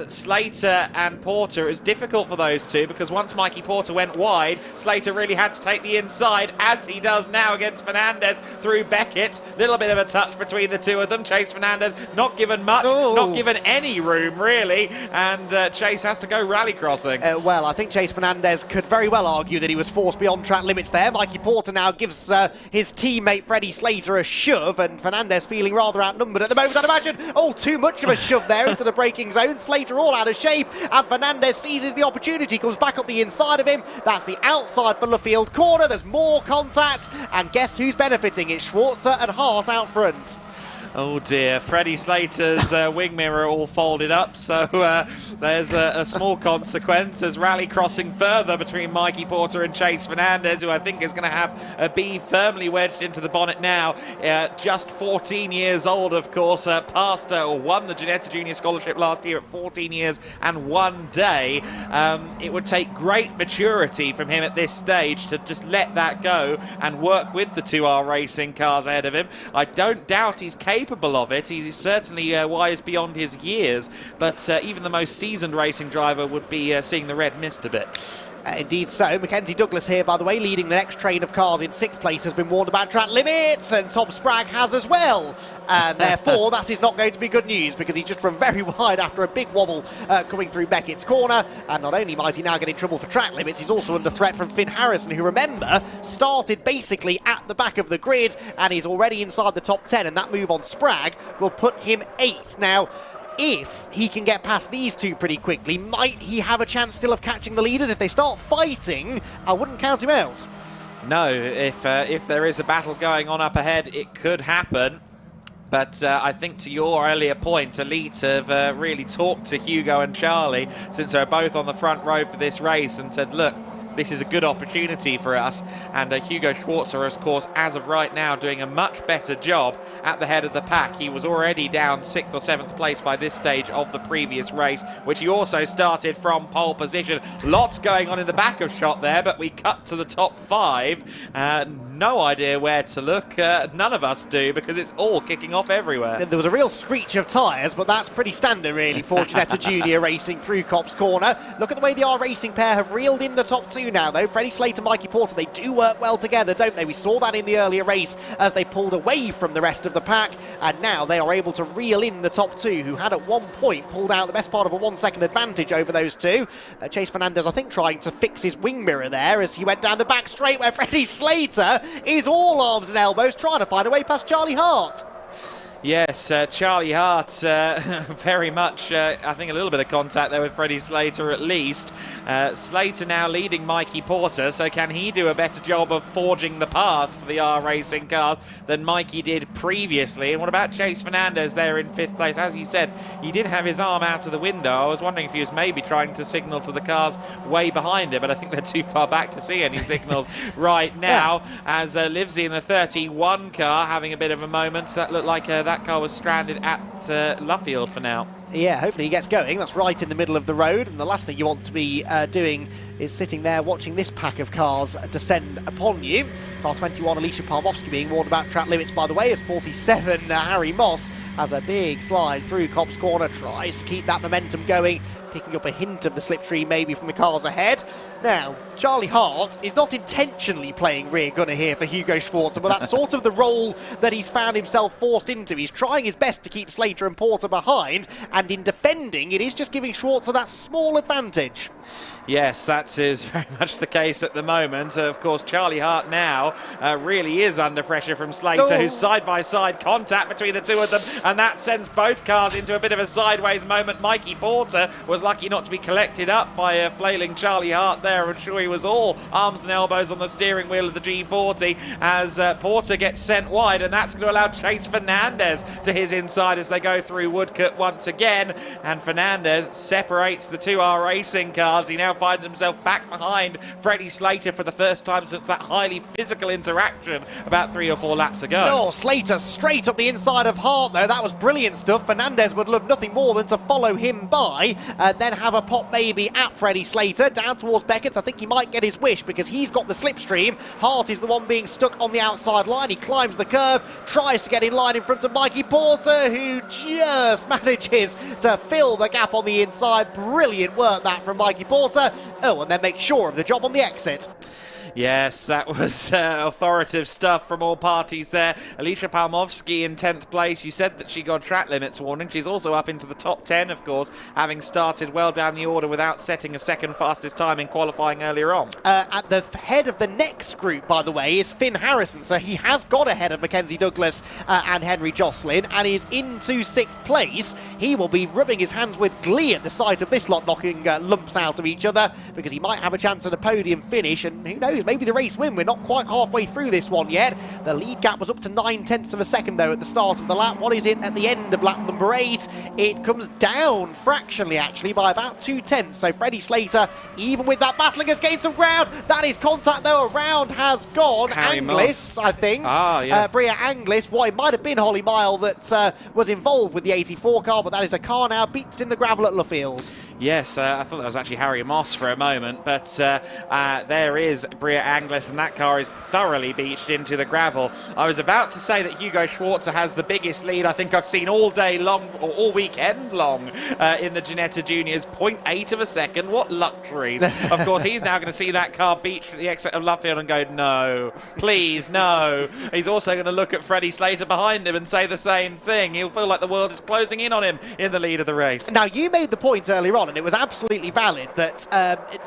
Slater and Porter, is difficult for those two because once Mikey Porter went wide, Slater really had to take the inside, as he does now against Fernandez through Beckett. Little bit of a touch between the two of them. Chase Fernandez not given much, not given any room really, and Chase has to go rallycrossing. Well, I think Chase Fernandez could very well argue that he was forced beyond track limits there. Mikey Porter now gives his teammate Freddie Slater a shove, and Fernandez feeling rather outnumbered at the moment, I'd imagine. Oh, too much of a shove there into the braking zone. Slater all out of shape, and Fernandez seizes the opportunity, comes back up the inside of him. That's the outside for Luffield corner. There's more contact, and guess who's benefiting? It's Schwarzer and Hart out front. Oh dear, Freddie Slater's wing mirror all folded up, so there's a small consequence as rally crossing further between Mikey Porter and Chase Fernandez, who I think is going to have a B firmly wedged into the bonnet now. Just 14 years old, of course, won the Ginetta Junior Scholarship last year at 14 years and 1 day. It would take great maturity from him at this stage to just let that go and work with the 2R Racing cars ahead of him. I don't doubt he's capable of it. He's certainly wise beyond his years, but even the most seasoned racing driver would be seeing the red mist a bit. Indeed so. Mackenzie Douglas here, by the way, leading the next train of cars in 6th place, has been warned about track limits, and Tom Spragg has as well. And therefore, that is not going to be good news, because he's just run very wide after a big wobble coming through Beckett's corner. And not only might he now get in trouble for track limits, he's also under threat from Finn Harrison, who, remember, started basically at the back of the grid and is already inside the top 10. And that move on Spragg will put him 8th. Now, if he can get past these two pretty quickly, might he have a chance still of catching the leaders? If they start fighting, I wouldn't count him out. No, if there is a battle going on up ahead, it could happen. But I think to your earlier point, Elite have really talked to Hugo and Charlie since they're both on the front row for this race and said, look, this is a good opportunity for us. And Hugo Schwarzer, of course, as of right now, doing a much better job at the head of the pack. He was already down 6th or 7th place by this stage of the previous race, which he also started from pole position. Lots going on in the back of shot there, but we cut to the top 5. No idea where to look. None of us do, because it's all kicking off everywhere. There was a real screech of tyres, but that's pretty standard, really, for Ginetta Junior racing through Copse Corner. Look at the way the R Racing pair have reeled in the top 2 now, though. Freddie Slater, Mikey Porter, they do work well together, don't they? We saw that in the earlier race as they pulled away from the rest of the pack, and now they are able to reel in the top 2, who had at one point pulled out the best part of a 1 second advantage over those two. Chase Fernandez, I think, trying to fix his wing mirror there as he went down the back straight, where Freddie Slater is all arms and elbows trying to find a way past Charlie Hart. Yes, Charlie Hart, very much, I think a little bit of contact there with Freddie Slater at least. Slater now leading Mikey Porter, so can he do a better job of forging the path for the R Racing cars than Mikey did previously? And what about Chase Fernandez there in 5th place? As you said, he did have his arm out of the window. I was wondering if he was maybe trying to signal to the cars way behind him, but I think they're too far back to see any signals right now. As Livesey in the 31 car having a bit of a moment. So that looked like that car was stranded at Luffield for now. Yeah, hopefully he gets going. That's right in the middle of the road, and the last thing you want to be doing is sitting there watching this pack of cars descend upon you. Car 21, Alicia Palmowski, being warned about track limits, by the way, as 47, Harry Moss has a big slide through Copse Corner, tries to keep that momentum going, picking up a hint of the slipstream maybe from the cars ahead. Now, Charlie Hart is not intentionally playing rear gunner here for Hugo Schwarzer, but that's sort of the role that he's found himself forced into. He's trying his best to keep Slater and Porter behind, and in defending, it is just giving Schwarzer that small advantage. Yes, that is very much the case at the moment. Of course, Charlie Hart now really is under pressure from Slater, who's side-by-side contact between the two of them, and that sends both cars into a bit of a sideways moment. Mikey Porter was lucky not to be collected up by a flailing Charlie Hart there. I'm sure he was all arms and elbows on the steering wheel of the G40 as Porter gets sent wide, and that's going to allow Chase Fernandez to his inside as they go through Woodcote once again, and Fernandez separates the 2R Racing cars. He now finds himself back behind Freddie Slater for the first time since that highly physical interaction about 3 or 4 laps ago. Oh, Slater straight up the inside of Hart though. That was brilliant stuff. Fernandez would love nothing more than to follow him by and then have a pop maybe at Freddie Slater down towards Beckett's. I think he might get his wish because he's got the slipstream. Hart is the one being stuck on the outside line. He climbs the curve, tries to get in line in front of Mikey Porter, who just manages to fill the gap on the inside. Brilliant work that from Mikey Porter. Oh, and then make sure of the job on the exit. Yes, that was authoritative stuff from all parties there. Alicia Palmovsky in 10th place. She said that she got track limits warning. She's also up into the top 10, of course, having started well down the order without setting a second fastest time in qualifying earlier on. At the head of the next group, by the way, is Finn Harrison. So he has got ahead of Mackenzie Douglas and Henry Jocelyn and is into 6th place. He will be rubbing his hands with glee at the sight of this lot knocking lumps out of each other because he might have a chance at a podium finish, and who knows, maybe the race win. We're not quite halfway through this one yet. The lead gap was up to 9/10 of a second though at the start of the lap. What is it at the end of lap number 8? It comes down fractionally actually by about 2/10. So Freddie Slater, even with that battling, has gained some ground. That is contact though. Around has gone Anglis, I think. Bria Anglis. What it might have been Holly Mile that was involved with the 84 car, but that is a car now beached in the gravel at Luffield. Yes, I thought that was actually Harry Moss for a moment, but there is Bria Anglis, and that car is thoroughly beached into the gravel. I was about to say that Hugo Schwarzer has the biggest lead I think I've seen all day long, or all weekend long, in the Ginetta Juniors. 0.8 of a second. What luxuries. Of course, he's now going to see that car beached at the exit of Luffield and go, no, please, no. He's also going to look at Freddie Slater behind him and say the same thing. He'll feel like the world is closing in on him in the lead of the race. Now, you made the point earlier on, and it was absolutely valid, that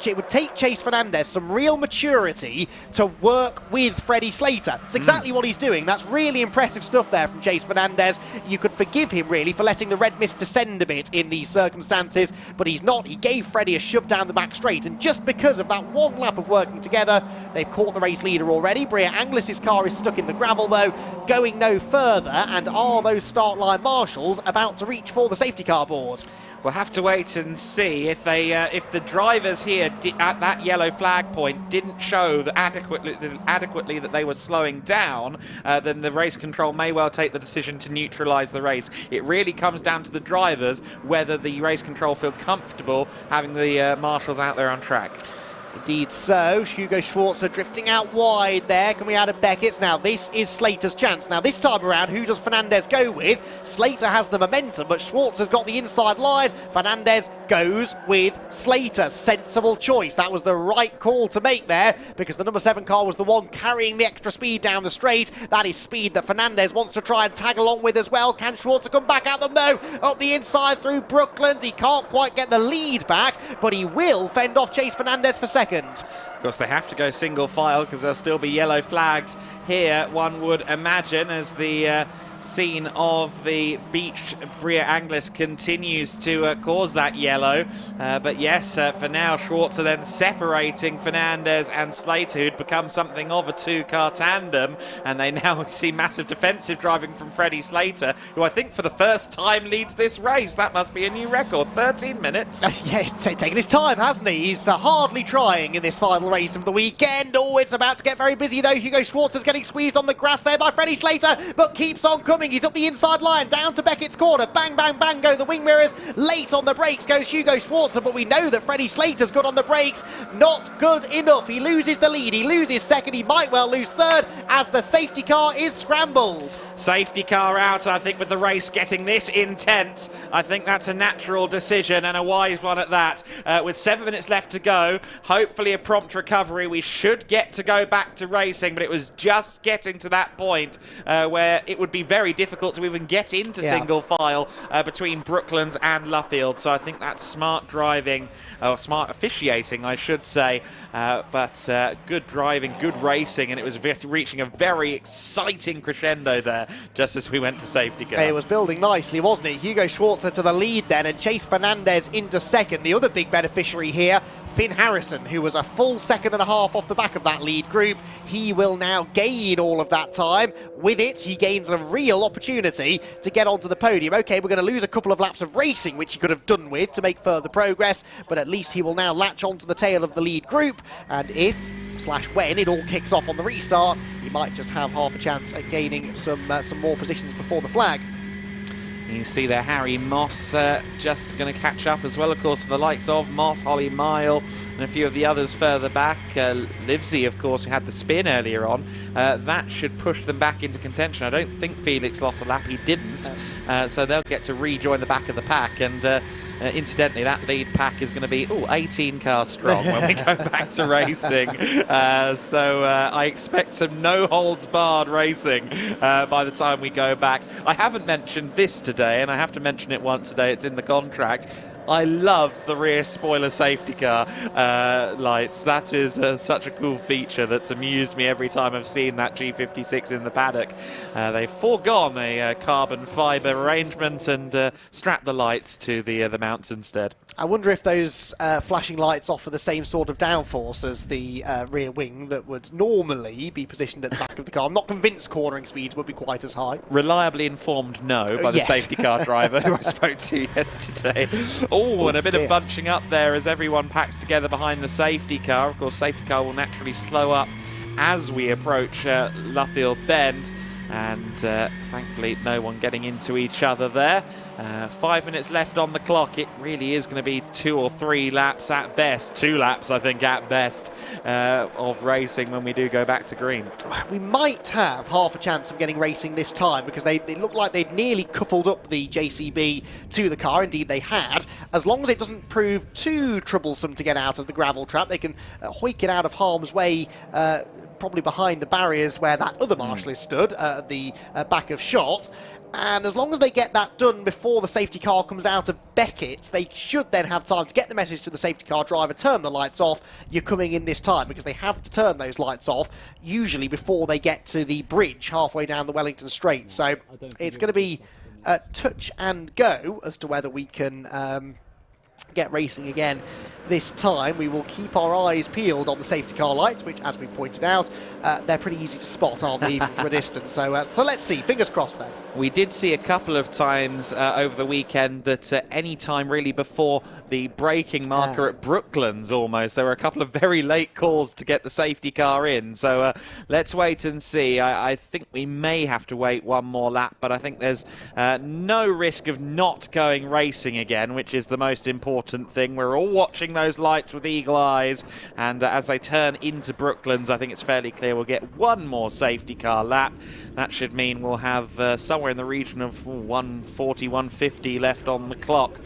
it would take Chase Fernandez some real maturity to work with Freddie Slater. It's exactly what he's doing. That's really impressive stuff there from Chase Fernandez. You could forgive him, really, for letting the red mist descend a bit in these circumstances, but he's not. He gave Freddie a shove down the back straight, and just because of that one lap of working together, they've caught the race leader already. Bria Anglis' car is stuck in the gravel, though, going no further, and are those start line marshals about to reach for the safety car board? We'll have to wait and see if they, if the drivers here at that yellow flag point didn't show that adequately that they were slowing down, then the race control may well take the decision to neutralise the race. It really comes down to the drivers whether the race control feel comfortable having the marshals out there on track. Indeed so. Hugo Schwarzer drifting out wide there. Can we add a Beckett's? Now, this is Slater's chance. Now, this time around, who does Fernandez go with? Slater has the momentum, but Schwarzer's got the inside line. Fernandez goes with Slater. Sensible choice. That was the right call to make there because the number 7 car was the one carrying the extra speed down the straight. That is speed that Fernandez wants to try and tag along with as well. Can Schwarzer come back at them? No. Up the inside through Brooklands. He can't quite get the lead back, but he will fend off Chase Fernandez for second. Of course, they have to go single file because there'll still be yellow flags here, one would imagine, as the scene of the beach Bria Anglis continues to cause that yellow. But yes, for now, Schwarzer then separating Fernandez and Slater, who'd become something of a 2-car tandem. And they now see massive defensive driving from Freddie Slater, who I think for the first time leads this race. That must be a new record, 13 minutes. Yeah, he's taking his time, hasn't he? He's hardly trying in this final race of the weekend. Oh, it's about to get very busy, though. Hugo Schwarzer's getting squeezed on the grass there by Freddie Slater, but keeps on coming. He's up the inside line, down to Beckett's corner. Bang, bang, bang go the wing mirrors. Late on the brakes goes Hugo Schwarzer, but we know that Freddie Slater's good on the brakes. Not good enough. He loses the lead. He loses second. He might well lose third as the safety car is scrambled. Safety car out, I think, with the race getting this intense. I think that's a natural decision and a wise one at that. With 7 minutes left to go, hopefully a prompt recovery. We should get to go back to racing, but it was just getting to that point where it would be very very difficult to even get into single file between Brooklands and Luffield. So I think that's smart driving, or smart officiating, I should say. But good driving, good racing, and it was reaching a very exciting crescendo there just as we went to safety car. It was building nicely, wasn't it? Hugo Schwarzer to the lead then, and Chase Fernandez into second. The other big beneficiary here, Finn Harrison, who was a full second and a half off the back of that lead group. He will now gain all of that time. With it, he gains a real opportunity to get onto the podium. Okay, we're going to lose a couple of laps of racing, which he could have done with to make further progress, but at least he will now latch onto the tail of the lead group, and if/when it all kicks off on the restart, he might just have half a chance at gaining some more positions before the flag. You see there Harry Moss just going to catch up as well, of course, for the likes of Moss, Holly Mile, and a few of the others further back. Livesey, of course, who had the spin earlier on. That should push them back into contention. I don't think Felix lost a lap. He didn't. So they'll get to rejoin the back of the pack. And incidentally, that lead pack is going to be 18 cars strong when we go back to racing. So I expect some no-holds-barred racing by the time we go back. I haven't mentioned this today, and I have to mention it once today. It's in the contract. I love the rear spoiler safety car lights. That is such a cool feature that's amused me every time I've seen that G56 in the paddock. They've foregone a carbon fibre arrangement and strapped the lights to the mounts instead. I wonder if those flashing lights offer the same sort of downforce as the rear wing that would normally be positioned at the back of the car. I'm not convinced cornering speeds would be quite as high. Reliably informed no by the safety car driver who I spoke to yesterday. Oh, and a bit of bunching up there as everyone packs together behind the safety car. Of course, safety car will naturally slow up as we approach Luffield Bend. And thankfully, no one getting into each other there. 5 minutes left on the clock. It really is going to be 2 or 3 laps at best. 2 laps, I think, at best of racing when we do go back to green. We might have half a chance of getting racing this time because they looked like they'd nearly coupled up the JCB to the car. Indeed, they had. As long as it doesn't prove too troublesome to get out of the gravel trap, they can hoik it out of harm's way, probably behind the barriers where that other marshal is stood at the back of shot. And as long as they get that done before the safety car comes out of Beckett, they should then have time to get the message to the safety car driver, turn the lights off, you're coming in this time, because they have to turn those lights off, usually before they get to the bridge halfway down the Wellington Straight. So it's going to be touch and go as to whether we can get racing again this time. We will keep our eyes peeled on the safety car lights, which, as we pointed out, they're pretty easy to spot, aren't they, even from a distance. So let's see. Fingers crossed then. We did see a couple of times over the weekend that any time really before the braking marker at Brooklands almost, there were a couple of very late calls to get the safety car in. So let's wait and see. I think we may have to wait one more lap, but I think there's no risk of not going racing again, which is the most important thing. We're all watching those lights with eagle eyes, and as they turn into Brooklands, I think it's fairly clear we'll get one more safety car lap. That should mean we'll have somewhere in the region of 140, 150 left on the clock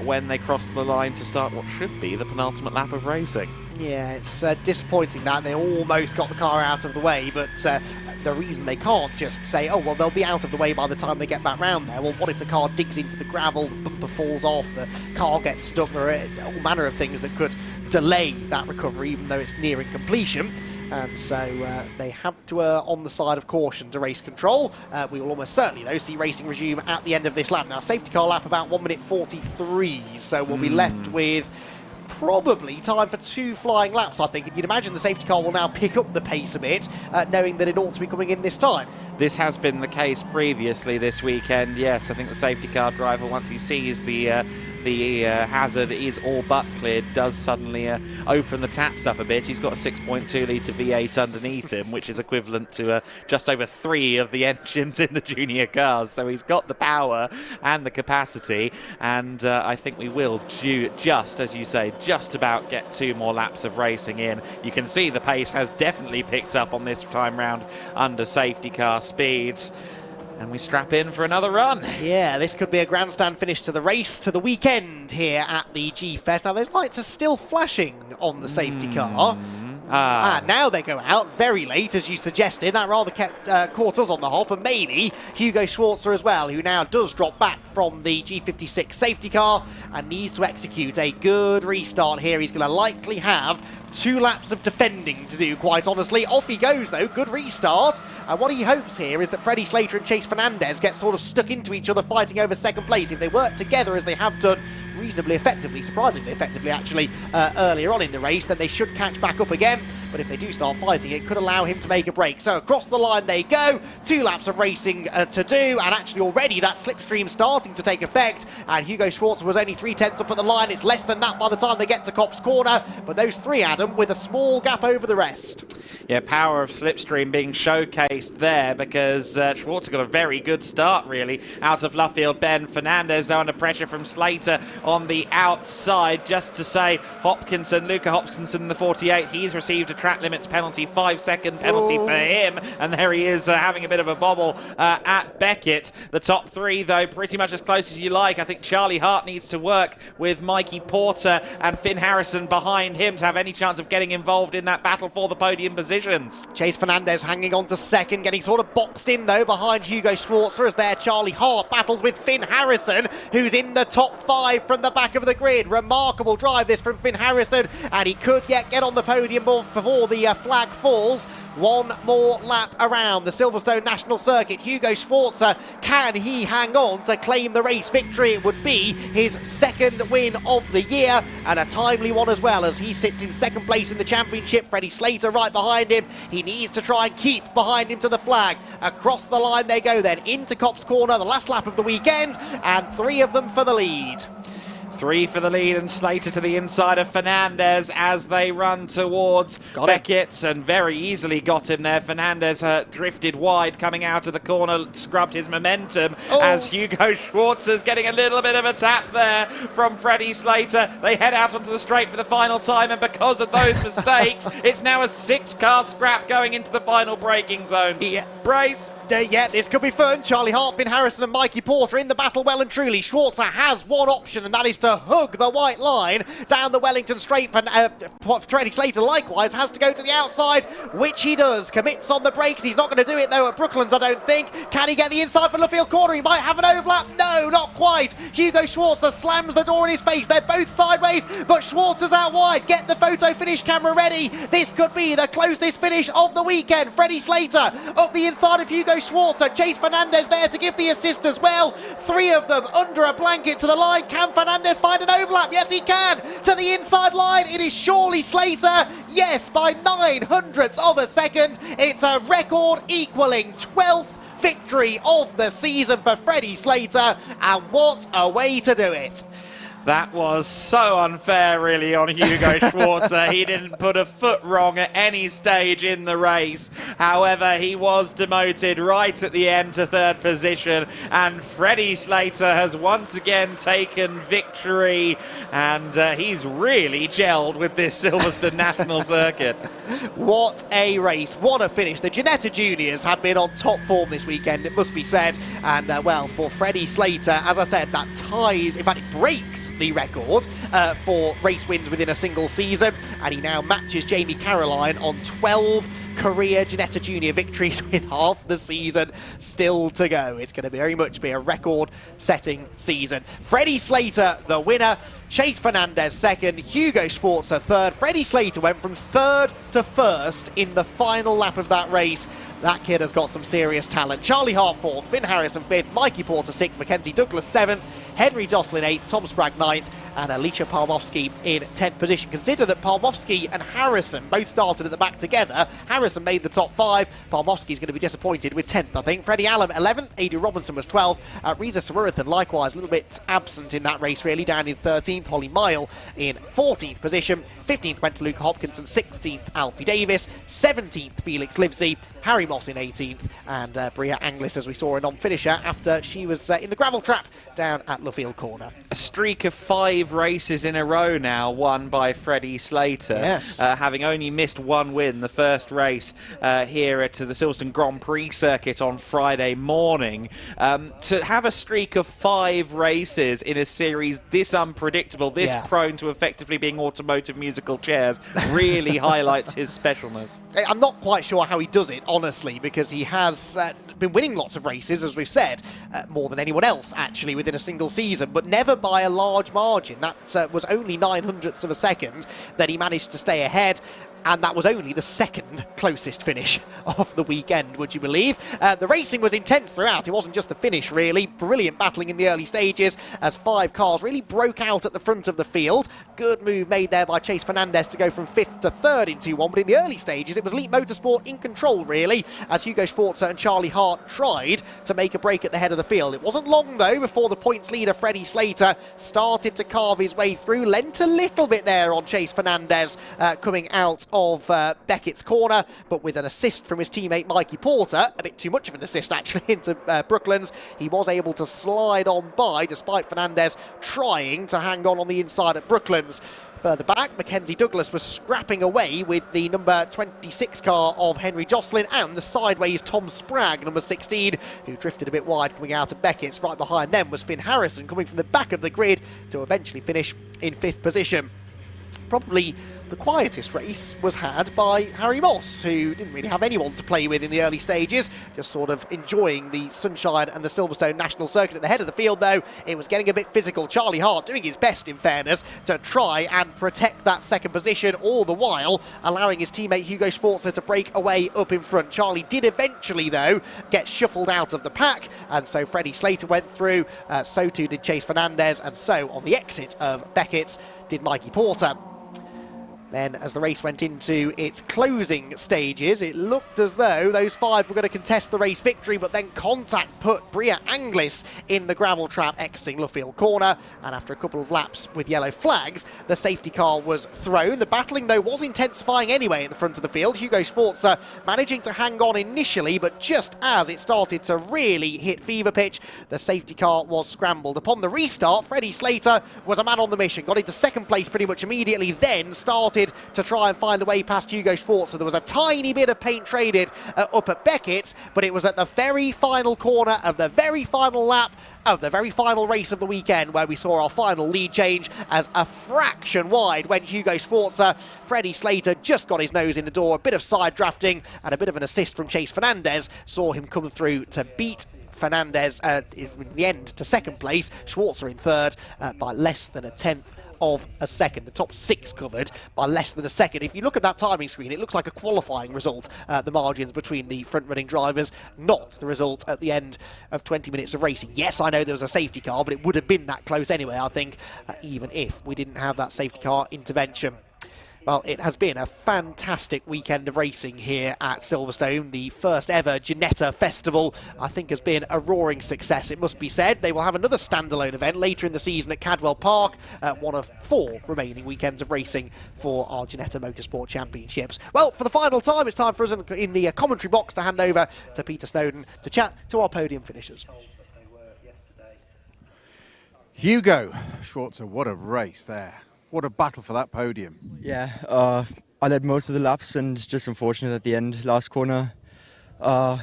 when they cross the line to start what should be the penultimate lap of racing. Yeah, it's disappointing that they almost got the car out of the way, but the reason they can't just say, oh, well, they'll be out of the way by the time they get back round there. Well, what if the car digs into the gravel, the bumper falls off, the car gets stuck? There are all manner of things that could delay that recovery, even though it's nearing completion. And so they have to on the side of caution to race control. We will almost certainly, though, see racing resume at the end of this lap. Now, safety car lap about 1 minute 43, so we'll be left with probably time for 2 flying laps, I think. And you'd imagine the safety car will now pick up the pace a bit, knowing that it ought to be coming in this time. This has been the case previously this weekend, yes. I think the safety car driver, once he sees the hazard is all but cleared, does suddenly open the taps up a bit. He's got a 6.2 litre V8 underneath him, which is equivalent to just over 3 of the engines in the junior cars. So he's got the power and the capacity, and I think we will just, as you say, just about get 2 more laps of racing in. You can see the pace has definitely picked up on this time round under safety car speeds. And we strap in for another run. Yeah, this could be a grandstand finish to the race, to the weekend here at the G-Fest. Now, those lights are still flashing on the safety car, And now they go out very late, as you suggested. That rather caught us on the hop, and maybe Hugo Schwarzer as well, who now does drop back from the G56 safety car and needs to execute a good restart here. He's going to likely have 2 laps of defending to do, quite honestly. Off he goes, though. Good restart. And what he hopes here is that Freddie Slater and Chase Fernandez get sort of stuck into each other, fighting over second place. If they work together, as they have done reasonably effectively, surprisingly effectively actually, earlier on in the race, then they should catch back up again. But if they do start fighting, it could allow him to make a break. So across the line they go. 2 laps of racing to do, and actually already that slipstream starting to take effect. And Hugo Schwarzer was only 3/10 up at the line. It's less than that by the time they get to Copse Corner. But those 3, Adam, with a small gap over the rest. Yeah, power of slipstream being showcased there, because Schwarzer got a very good start, really, out of Luffield Bend. Fernandez, though, under pressure from Slater on the outside. Just to say, Luca Hopkinson in the 48, he's received a track limits penalty, 5-second penalty for him, and there he is having a bit of a bobble at Beckett. The top 3, though, pretty much as close as you like. I think Charlie Hart needs to work with Mikey Porter and Finn Harrison behind him to have any chance of getting involved in that battle for the podium positions. Chase Fernandez hanging on to second, getting sort of boxed in, though, behind Hugo Schwarzer, as there Charlie Hart battles with Finn Harrison, who's in the top 5 from the back of the grid. Remarkable drive this from Finn Harrison, and he could yet get on the podium before the flag falls. 1 more lap around the Silverstone National Circuit. Hugo Schwarzer, can he hang on to claim the race victory? It would be his 2nd win of the year, and a timely one as well, as he sits in 2nd place in the championship. Freddie Slater right behind him. He needs to try and keep behind him to the flag. Across the line they go then, into Copse Corner, the last lap of the weekend, and 3 of them for the lead. 3 for the lead, and Slater to the inside of Fernandez as they run towards Beckett, and very easily got him there. Fernandez drifted wide coming out of the corner, scrubbed his momentum as Hugo Schwarzer's getting a little bit of a tap there from Freddie Slater. They head out onto the straight for the final time, and because of those mistakes, it's now a 6-car scrap going into the final braking zone. Yeah. Brace. Yeah, this could be fun. Charlie Hart, Finn Harrison and Mikey Porter in the battle well and truly. Schwarzer has one option, and that is to hug the white line down the Wellington straight. Freddie Slater likewise has to go to the outside, which he does. Commits on the brakes. He's not going to do it, though, at Brooklands, I don't think. Can he get the inside for Luffield Corner? He might have an overlap. No, not quite. Hugo Schwarzer slams the door in his face. They're both sideways, but Schwarzer's out wide. Get the photo finish camera ready. This could be the closest finish of the weekend. Freddie Slater up the inside of Hugo Schwarzer. Chase Fernandez there to give the assist as well. 3 of them under a blanket to the line. Can Fernandez find an overlap? Yes, he can. To the inside line, it is surely Slater. Yes, by 900ths of a second. It's a record equaling 12th victory of the season for Freddie Slater, and what a way to do it. That was so unfair, really, on Hugo Schwarzer. He didn't put a foot wrong at any stage in the race. However, he was demoted right at the end to 3rd position, and Freddie Slater has once again taken victory, and he's really gelled with this Silverstone National Circuit. What a race, what a finish. The Ginetta Juniors have been on top form this weekend, it must be said, and well, for Freddie Slater, as I said, that ties, in fact it breaks the record for race wins within a single season, and he now matches Jamie Caroline on 12 career Ginetta Junior victories with half the season still to go. It's going to very much be a record-setting season. Freddie Slater, the winner. Chase Fernandez second, Hugo Schwarzer third. Freddie Slater went from 3rd to 1st in the final lap of that race. That kid has got some serious talent. Charlie Hart 4th, Finn Harrison 5th, Mikey Porter 6th, Mackenzie Douglas 7th, Henry Joslin 8th, Tom Spragg 9th, and Alicia Palmowski in 10th position. Consider that Palmowski and Harrison both started at the back together. Harrison made the top 5. Palmowski's going to be disappointed with 10th, I think. Freddie Allen 11th, Adrian Robinson was 12th. Reza Sarurathan likewise a little bit absent in that race, really, down in 13th. Holly Mile in 14th position. 15th went to Luca Hopkinson, 16th Alfie Davis, 17th Felix Livesey, Harry Moss in 18th, and Bria Anglis, as we saw, a non-finisher after she was in the gravel trap down at Luffield Corner. A streak of 5 5 races in a row now won by Freddie Slater, yes. Having only missed one win, the first race here at the Silverstone Grand Prix circuit on Friday morning. To have a streak of 5 races in a series this unpredictable, this prone to effectively being automotive musical chairs, really highlights his specialness. I'm not quite sure how he does it, honestly, because he has been winning lots of races, as we've said, more than anyone else, actually, within a single season, but never by a large margin. That was only 900ths of a second that he managed to stay ahead. And that was only the second closest finish of the weekend, would you believe? The racing was intense throughout. It wasn't just the finish, really. Brilliant battling in the early stages as 5 cars really broke out at the front of the field. Good move made there by Chase Fernandez to go from 5th to 3rd in 2-1. But in the early stages, it was Leap Motorsport in control, really, as Hugo Sforza and Charlie Hart tried to make a break at the head of the field. It wasn't long, though, before the points leader, Freddie Slater, started to carve his way through. Lent a little bit there on Chase Fernandez coming out of Beckett's corner, but with an assist from his teammate Mikey Porter, a bit too much of an assist actually, into Brooklands, he was able to slide on by despite Fernandez trying to hang on the inside at Brooklands. Further back, Mackenzie Douglas was scrapping away with the number 26 car of Henry Jocelyn and the sideways Tom Spragg, number 16, who drifted a bit wide coming out of Beckett's. Right behind them was Finn Harrison coming from the back of the grid to eventually finish in 5th position. Probably the quietest race was had by Harry Moss, who didn't really have anyone to play with in the early stages, just sort of enjoying the sunshine and the Silverstone National circuit. At the head of the field, though, it was getting a bit physical. Charlie Hart doing his best, in fairness, to try and protect that second position, all the while allowing his teammate Hugo Sforza to break away up in front. Charlie did eventually, though, get shuffled out of the pack, and so Freddie Slater went through, so too did Chase Fernandez, and so on the exit of Beckett's did Mikey Porter. Then, as the race went into its closing stages, it looked as though those 5 were going to contest the race victory, but then contact put Bria Anglis in the gravel trap exiting Luffield Corner, and after a couple of laps with yellow flags, the safety car was thrown. The battling, though, was intensifying anyway at the front of the field. Hugo Sforza managing to hang on initially, but just as it started to really hit fever pitch, the safety car was scrambled. Upon the restart, Freddie Slater was a man on the mission, got into 2nd place pretty much immediately, then started to try and find a way past Hugo Sforza. There was a tiny bit of paint traded up at Beckett's, but it was at the very final corner of the very final lap of the very final race of the weekend where we saw our final lead change, as a fraction wide went Hugo Sforza. Freddie Slater just got his nose in the door. A bit of side drafting and a bit of an assist from Chase Fernandez saw him come through to beat Fernandez in the end to 2nd place. Schwarzer in 3rd by less than a 1/10 of a second. The top 6 covered by less than a second. If you look at that timing screen, it looks like a qualifying result, the margins between the front-running drivers, not the result at the end of 20 minutes of racing. Yes, I know there was a safety car, but it would have been that close anyway, I think, even if we didn't have that safety car intervention. Well, it has been a fantastic weekend of racing here at Silverstone. The first ever Ginetta Festival, I think, has been a roaring success, it must be said. They will have another standalone event later in the season at Cadwell Park, one of 4 remaining weekends of racing for our Ginetta Motorsport Championships. Well, for the final time, it's time for us in the commentary box to hand over to Peter Snowden to chat to our podium finishers. Hugo Sforza, what a race there. What a battle for that podium. Yeah, I led most of the laps and just unfortunate at the end, last corner.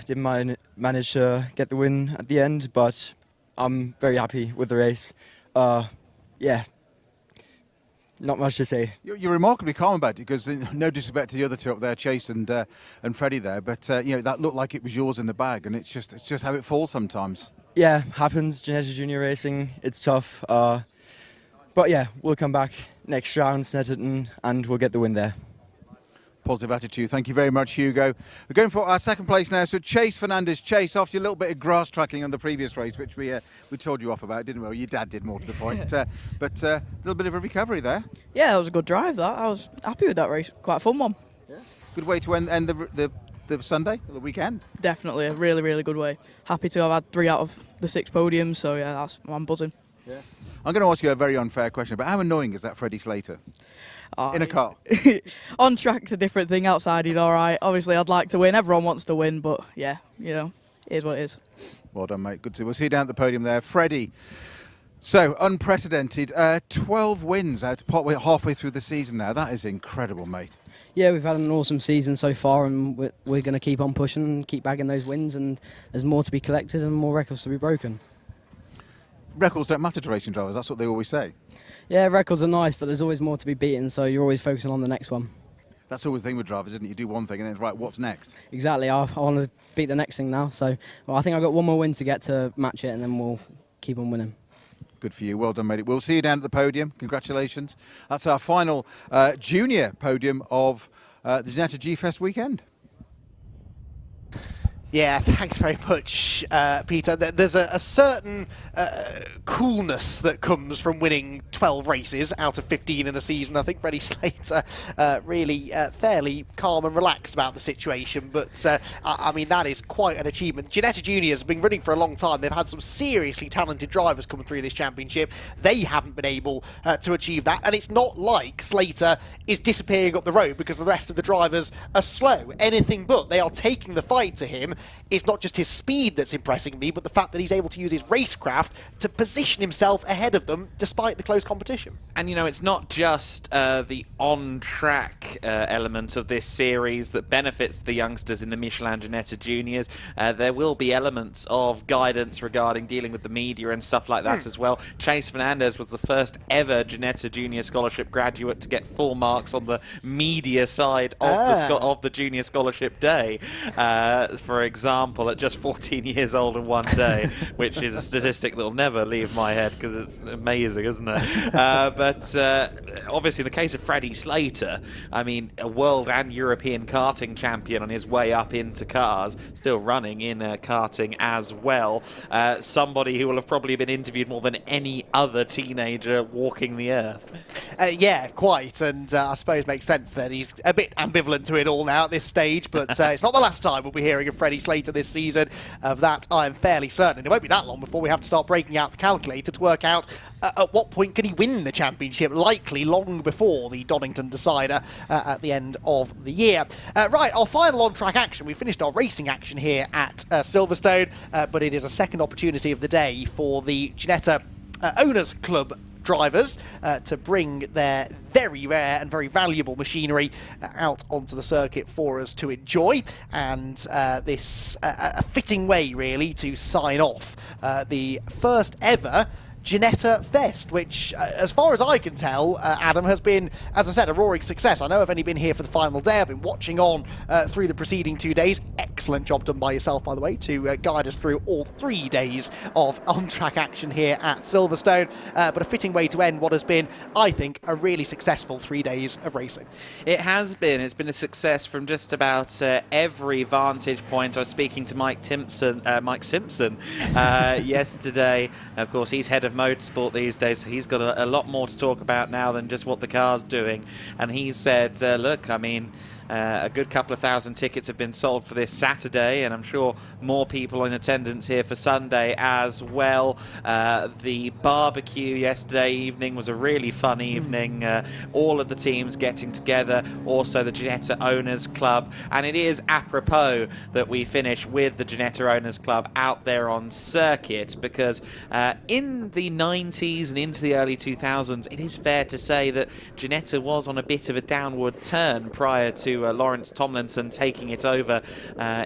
Didn't manage to get the win at the end, but I'm very happy with the race. Yeah, not much to say. You're remarkably calm about it, because no disrespect to the other 2 up there, Chase and Freddie there, but you know, that looked like it was yours in the bag, and it's just how it falls sometimes. Yeah, happens. Ginetta Junior Racing, it's tough. But yeah, we'll come back next round, Snetterton, and we'll get the win there. Positive attitude. Thank you very much, Hugo. We're going for our 2nd place now. So Chase Fernandez. Chase, after a little bit of grass tracking on the previous race, which we told you off about, didn't we? Well, your dad did, more to the point. But a little bit of a recovery there. Yeah, that was a good drive, that. I was happy with that race. Quite a fun one. Yeah. Good way to end the Sunday, the weekend. Definitely, a really, really good way. Happy to have had 3 out of the 6 podiums, so yeah, I'm buzzing. Yeah. I'm going to ask you a very unfair question, but how annoying is that Freddie Slater? In a car? On track's a different thing. Outside, he's all right. Obviously, I'd like to win. Everyone wants to win, but yeah, you know, it is what it is. Well done, mate. Good to see. We'll see you down at the podium there. Freddie, So, unprecedented, 12 wins halfway through the season now. That is incredible, mate. Yeah, we've had an awesome season so far, and we're going to keep on pushing and keep bagging those wins, and there's more to be collected and more records to be broken. Records don't matter to racing drivers, that's what they always say. Yeah, records are nice, but there's always more to be beaten, so you're always focusing on the next one. That's always the thing with drivers, isn't it? You do one thing and then it's right, what's next? Exactly, I want to beat the next thing now, so I think I've got one more win to get to match it, and then we'll keep on winning. Good for you. Well done, mate. We'll see you down at the podium. Congratulations. That's our final junior podium of the Ginetta G-Fest weekend. Yeah, thanks very much, Peter. There's a certain coolness that comes from winning 12 races out of 15 in a season. I think Freddie Slater really fairly calm and relaxed about the situation, but I mean, that is quite an achievement. Ginetta Juniors have been running for a long time. They've had some seriously talented drivers coming through this championship. They haven't been able to achieve that, and it's not like Slater is disappearing up the road because the rest of the drivers are slow. Anything but. They are taking the fight to him. It's not just his speed that's impressing me, but the fact that he's able to use his racecraft to position himself ahead of them despite the close competition. And, you know, it's not just the on-track element of this series that benefits the youngsters in the Michelin Ginetta Juniors. There will be elements of guidance regarding dealing with the media and stuff like that as well. Chase Fernandez was the first ever Ginetta Junior Scholarship graduate to get full marks on the media side of the Junior Scholarship Day, for example, at just 14 years old in one day, which is a statistic that will never leave my head because it's amazing, isn't it? But obviously in the case of Freddie Slater, I mean, a world and European karting champion on his way up into cars, still running in karting as well. Somebody who will have probably been interviewed more than any other teenager walking the earth. Yeah, quite, and I suppose it makes sense that he's a bit ambivalent to it all now at this stage, but it's not the last time we'll be hearing of Freddie Slater this season. Of that, I'm fairly certain. It won't be that long before we have to start breaking out the calculator to work out at what point can he win the championship, likely long before the Donington decider at the end of the year. Right, our final on-track action. We finished our racing action here at Silverstone, but it is a second opportunity of the day for the Ginetta Owners Club drivers to bring their very rare and very valuable machinery out onto the circuit for us to enjoy, and this a fitting way really to sign off the first ever Ginetta Fest, which, as far as I can tell, Adam, has been, as I said, a roaring success. I know I've only been here for the final day. I've been watching on through the preceding 2 days. Excellent job done by yourself, by the way, to guide us through all 3 days of on-track action here at Silverstone. But a fitting way to end what has been, I think, a really successful 3 days of racing. It has been. It's been a success from just about every vantage point. I was speaking to Mike Simpson yesterday. Of course, he's head of Motorsport these days, so he's got a lot more to talk about now than just what the car's doing. And he said, look, I mean, a good couple of thousand tickets have been sold for this Saturday, and I'm sure more people in attendance here for Sunday as well. The barbecue yesterday evening was a really fun evening. All of the teams getting together, also the Ginetta Owners Club, and it is apropos that we finish with the Ginetta Owners Club out there on circuit, because in the 90s and into the early 2000s, it is fair to say that Ginetta was on a bit of a downward turn prior to Lawrence Tomlinson taking it over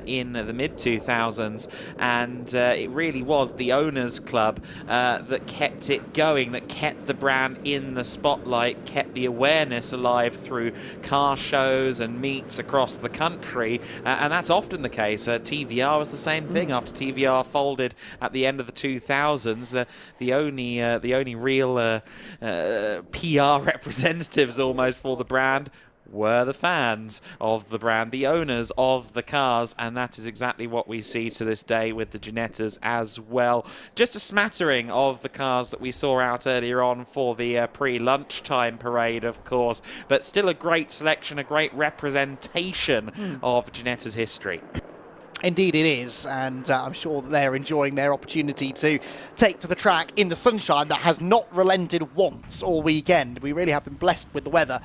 in the mid-2000s, and it really was the Owners Club that kept it going, that kept the brand in the spotlight, kept the awareness alive through car shows and meets across the country, and that's often the case. TVR was the same thing. After TVR folded at the end of the 2000s, the only real PR representatives almost for the brand were the fans of the brand, the owners of the cars, and that is exactly what we see to this day with the Ginettas as well. Just a smattering of the cars that we saw out earlier on for the pre-lunchtime parade, of course, but still a great selection, a great representation of Ginetta's history. Indeed it is, and I'm sure that they're enjoying their opportunity to take to the track in the sunshine that has not relented once all weekend. We really have been blessed with the weather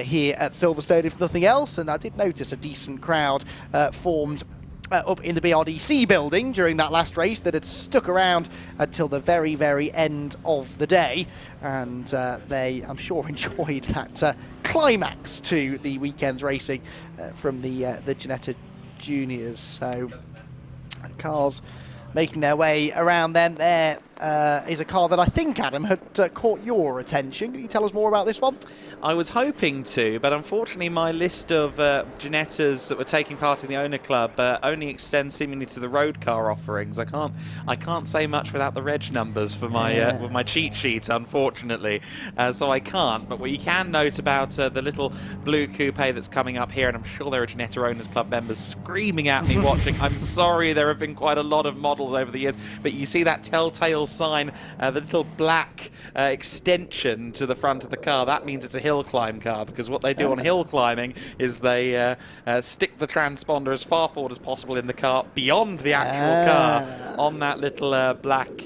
here at Silverstone, if nothing else, and I did notice a decent crowd formed up in the BRDC building during that last race that had stuck around until the very, very end of the day. And they, I'm sure, enjoyed that climax to the weekend's racing from the Ginetta Juniors. So cars making their way around then. There is a car that I think, Adam, had caught your attention. Can you tell us more about this one? I was hoping to, but unfortunately my list of Ginettas that were taking part in the Owner Club only extends seemingly to the road car offerings. I can't say much without the reg numbers for my with my cheat sheet, unfortunately. So I can't. But what you can note about the little blue coupe that's coming up here, and I'm sure there are Ginetta Owners Club members screaming at me watching. I'm sorry, there have been quite a lot of models over the years, but you see that telltale sign, the little black extension to the front of the car. That means it's a hill climb car, because what they do on hill climbing is they stick the transponder as far forward as possible in the car beyond the actual car on that little black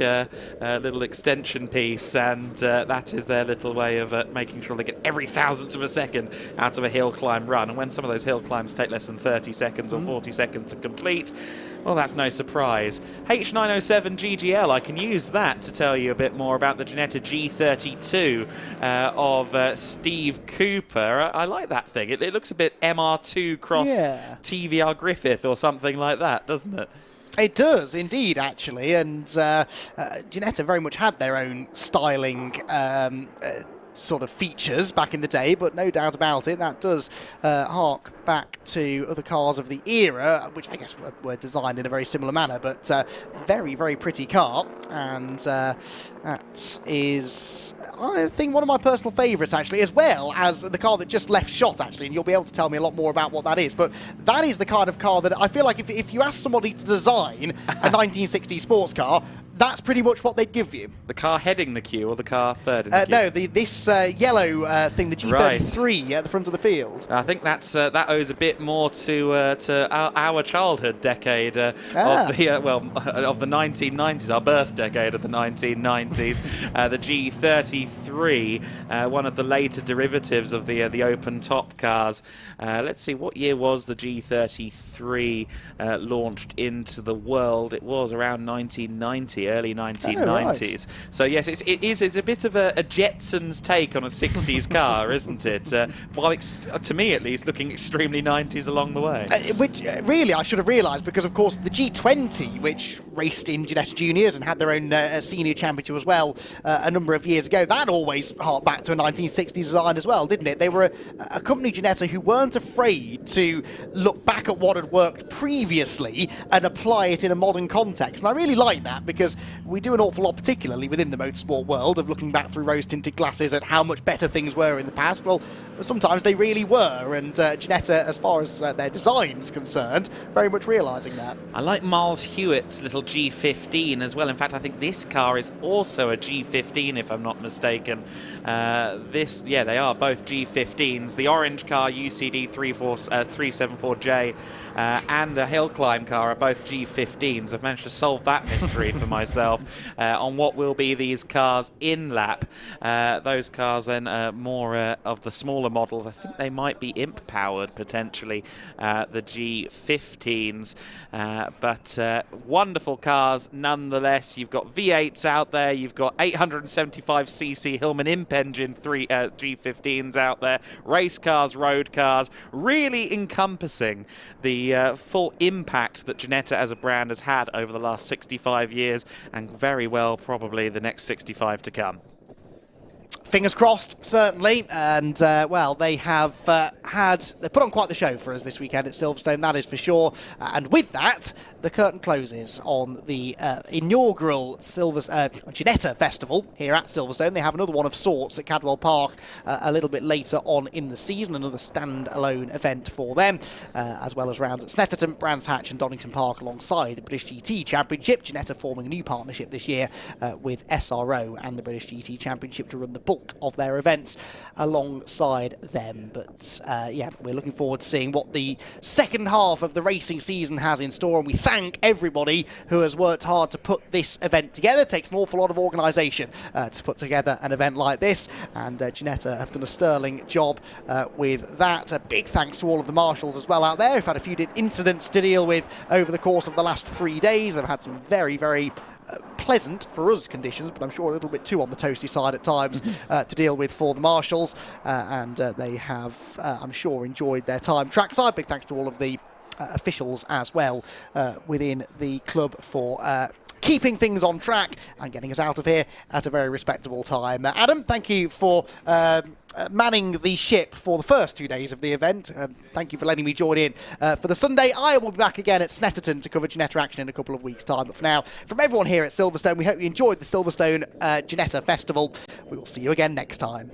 little extension piece, and that is their little way of making sure they get every thousandth of a second out of a hill climb run. And when some of those hill climbs take less than 30 seconds or 40 seconds to complete, well, that's no surprise. H907 GGL, I can use that to tell you a bit more about the Ginetta G32 of Steve Cooper. I like that thing. It looks a bit MR2 cross TVR Griffith or something like that, doesn't it? It does, indeed, actually. And Ginetta very much had their own styling sort of features back in the day, but no doubt about it, that does hark back to other cars of the era, which I guess were designed in a very similar manner, but very, very pretty car. And that is, I think, one of my personal favourites, actually, as well as the car that just left shot, actually, and you'll be able to tell me a lot more about what that is. But that is the kind of car that I feel like if you ask somebody to design a 1960s sports car, that's pretty much what they'd give you. The car heading the queue or the car third in the queue? No, this yellow thing, the G33 at the front of the field. I think that's that owes a bit more to our childhood decade of the 1990s, our birth decade of the 1990s. The G33, one of the later derivatives of the open top cars. Let's see, what year was the G33 launched into the world? It was around 1990. Early 1990s. Oh, right. So yes, it's a bit of a Jetsons take on a 60s car, isn't it? While it's, to me at least, looking extremely 90s along the way. Which really I should have realised, because of course the G20, which raced in Ginetta Juniors and had their own senior championship as well a number of years ago, that always harked back to a 1960s design as well, didn't it? They were a company, Ginetta, who weren't afraid to look back at what had worked previously and apply it in a modern context. And I really like that, because we do an awful lot, particularly within the motorsport world, of looking back through rose-tinted glasses at how much better things were in the past. Well, sometimes they really were, and Ginetta, as far as their design is concerned, very much realising that. I like Miles Hewitt's little G15 as well. In fact, I think this car is also a G15, if I'm not mistaken. They are both G15s. The orange car, UCD 374J, and the hill climb car are both G15s. I've managed to solve that mystery for myself on what will be these cars in lap. Those cars then more of the smaller models. I think they might be imp powered potentially, the G15s, but wonderful cars nonetheless. You've got V8s out there, you've got 875cc Hillman imp engine G15s out there, race cars, road cars, really encompassing the full impact that Ginetta as a brand has had over the last 65 years, and very well probably the next 65 to come. Fingers crossed, certainly, and well, they have they put on quite the show for us this weekend at Silverstone, that is for sure. And with that, the curtain closes on the inaugural Ginetta Festival here at Silverstone. They have another one of sorts at Cadwell Park a little bit later on in the season, another standalone event for them, as well as rounds at Snetterton, Brands Hatch and Donington Park alongside the British GT Championship. Ginetta forming a new partnership this year with SRO and the British GT Championship to run the Bull bulk of their events alongside them. But yeah, we're looking forward to seeing what the second half of the racing season has in store, and we thank everybody who has worked hard to put this event together. It takes an awful lot of organisation to put together an event like this, and Ginetta have done a sterling job with that. A big thanks to all of the marshals as well out there who've had a few incidents to deal with over the course of the last 3 days. They've had some very, very pleasant for us conditions, but I'm sure a little bit too on the toasty side at times to deal with for the marshals, and they have, I'm sure, enjoyed their time trackside. Big thanks to all of the officials as well within the club for keeping things on track and getting us out of here at a very respectable time. Adam, thank you for manning the ship for the first 2 days of the event. Thank you for letting me join in for the Sunday. I will be back again at Snetterton to cover Ginetta action in a couple of weeks' time. But for now, from everyone here at Silverstone, we hope you enjoyed the Silverstone Ginetta Festival. We will see you again next time.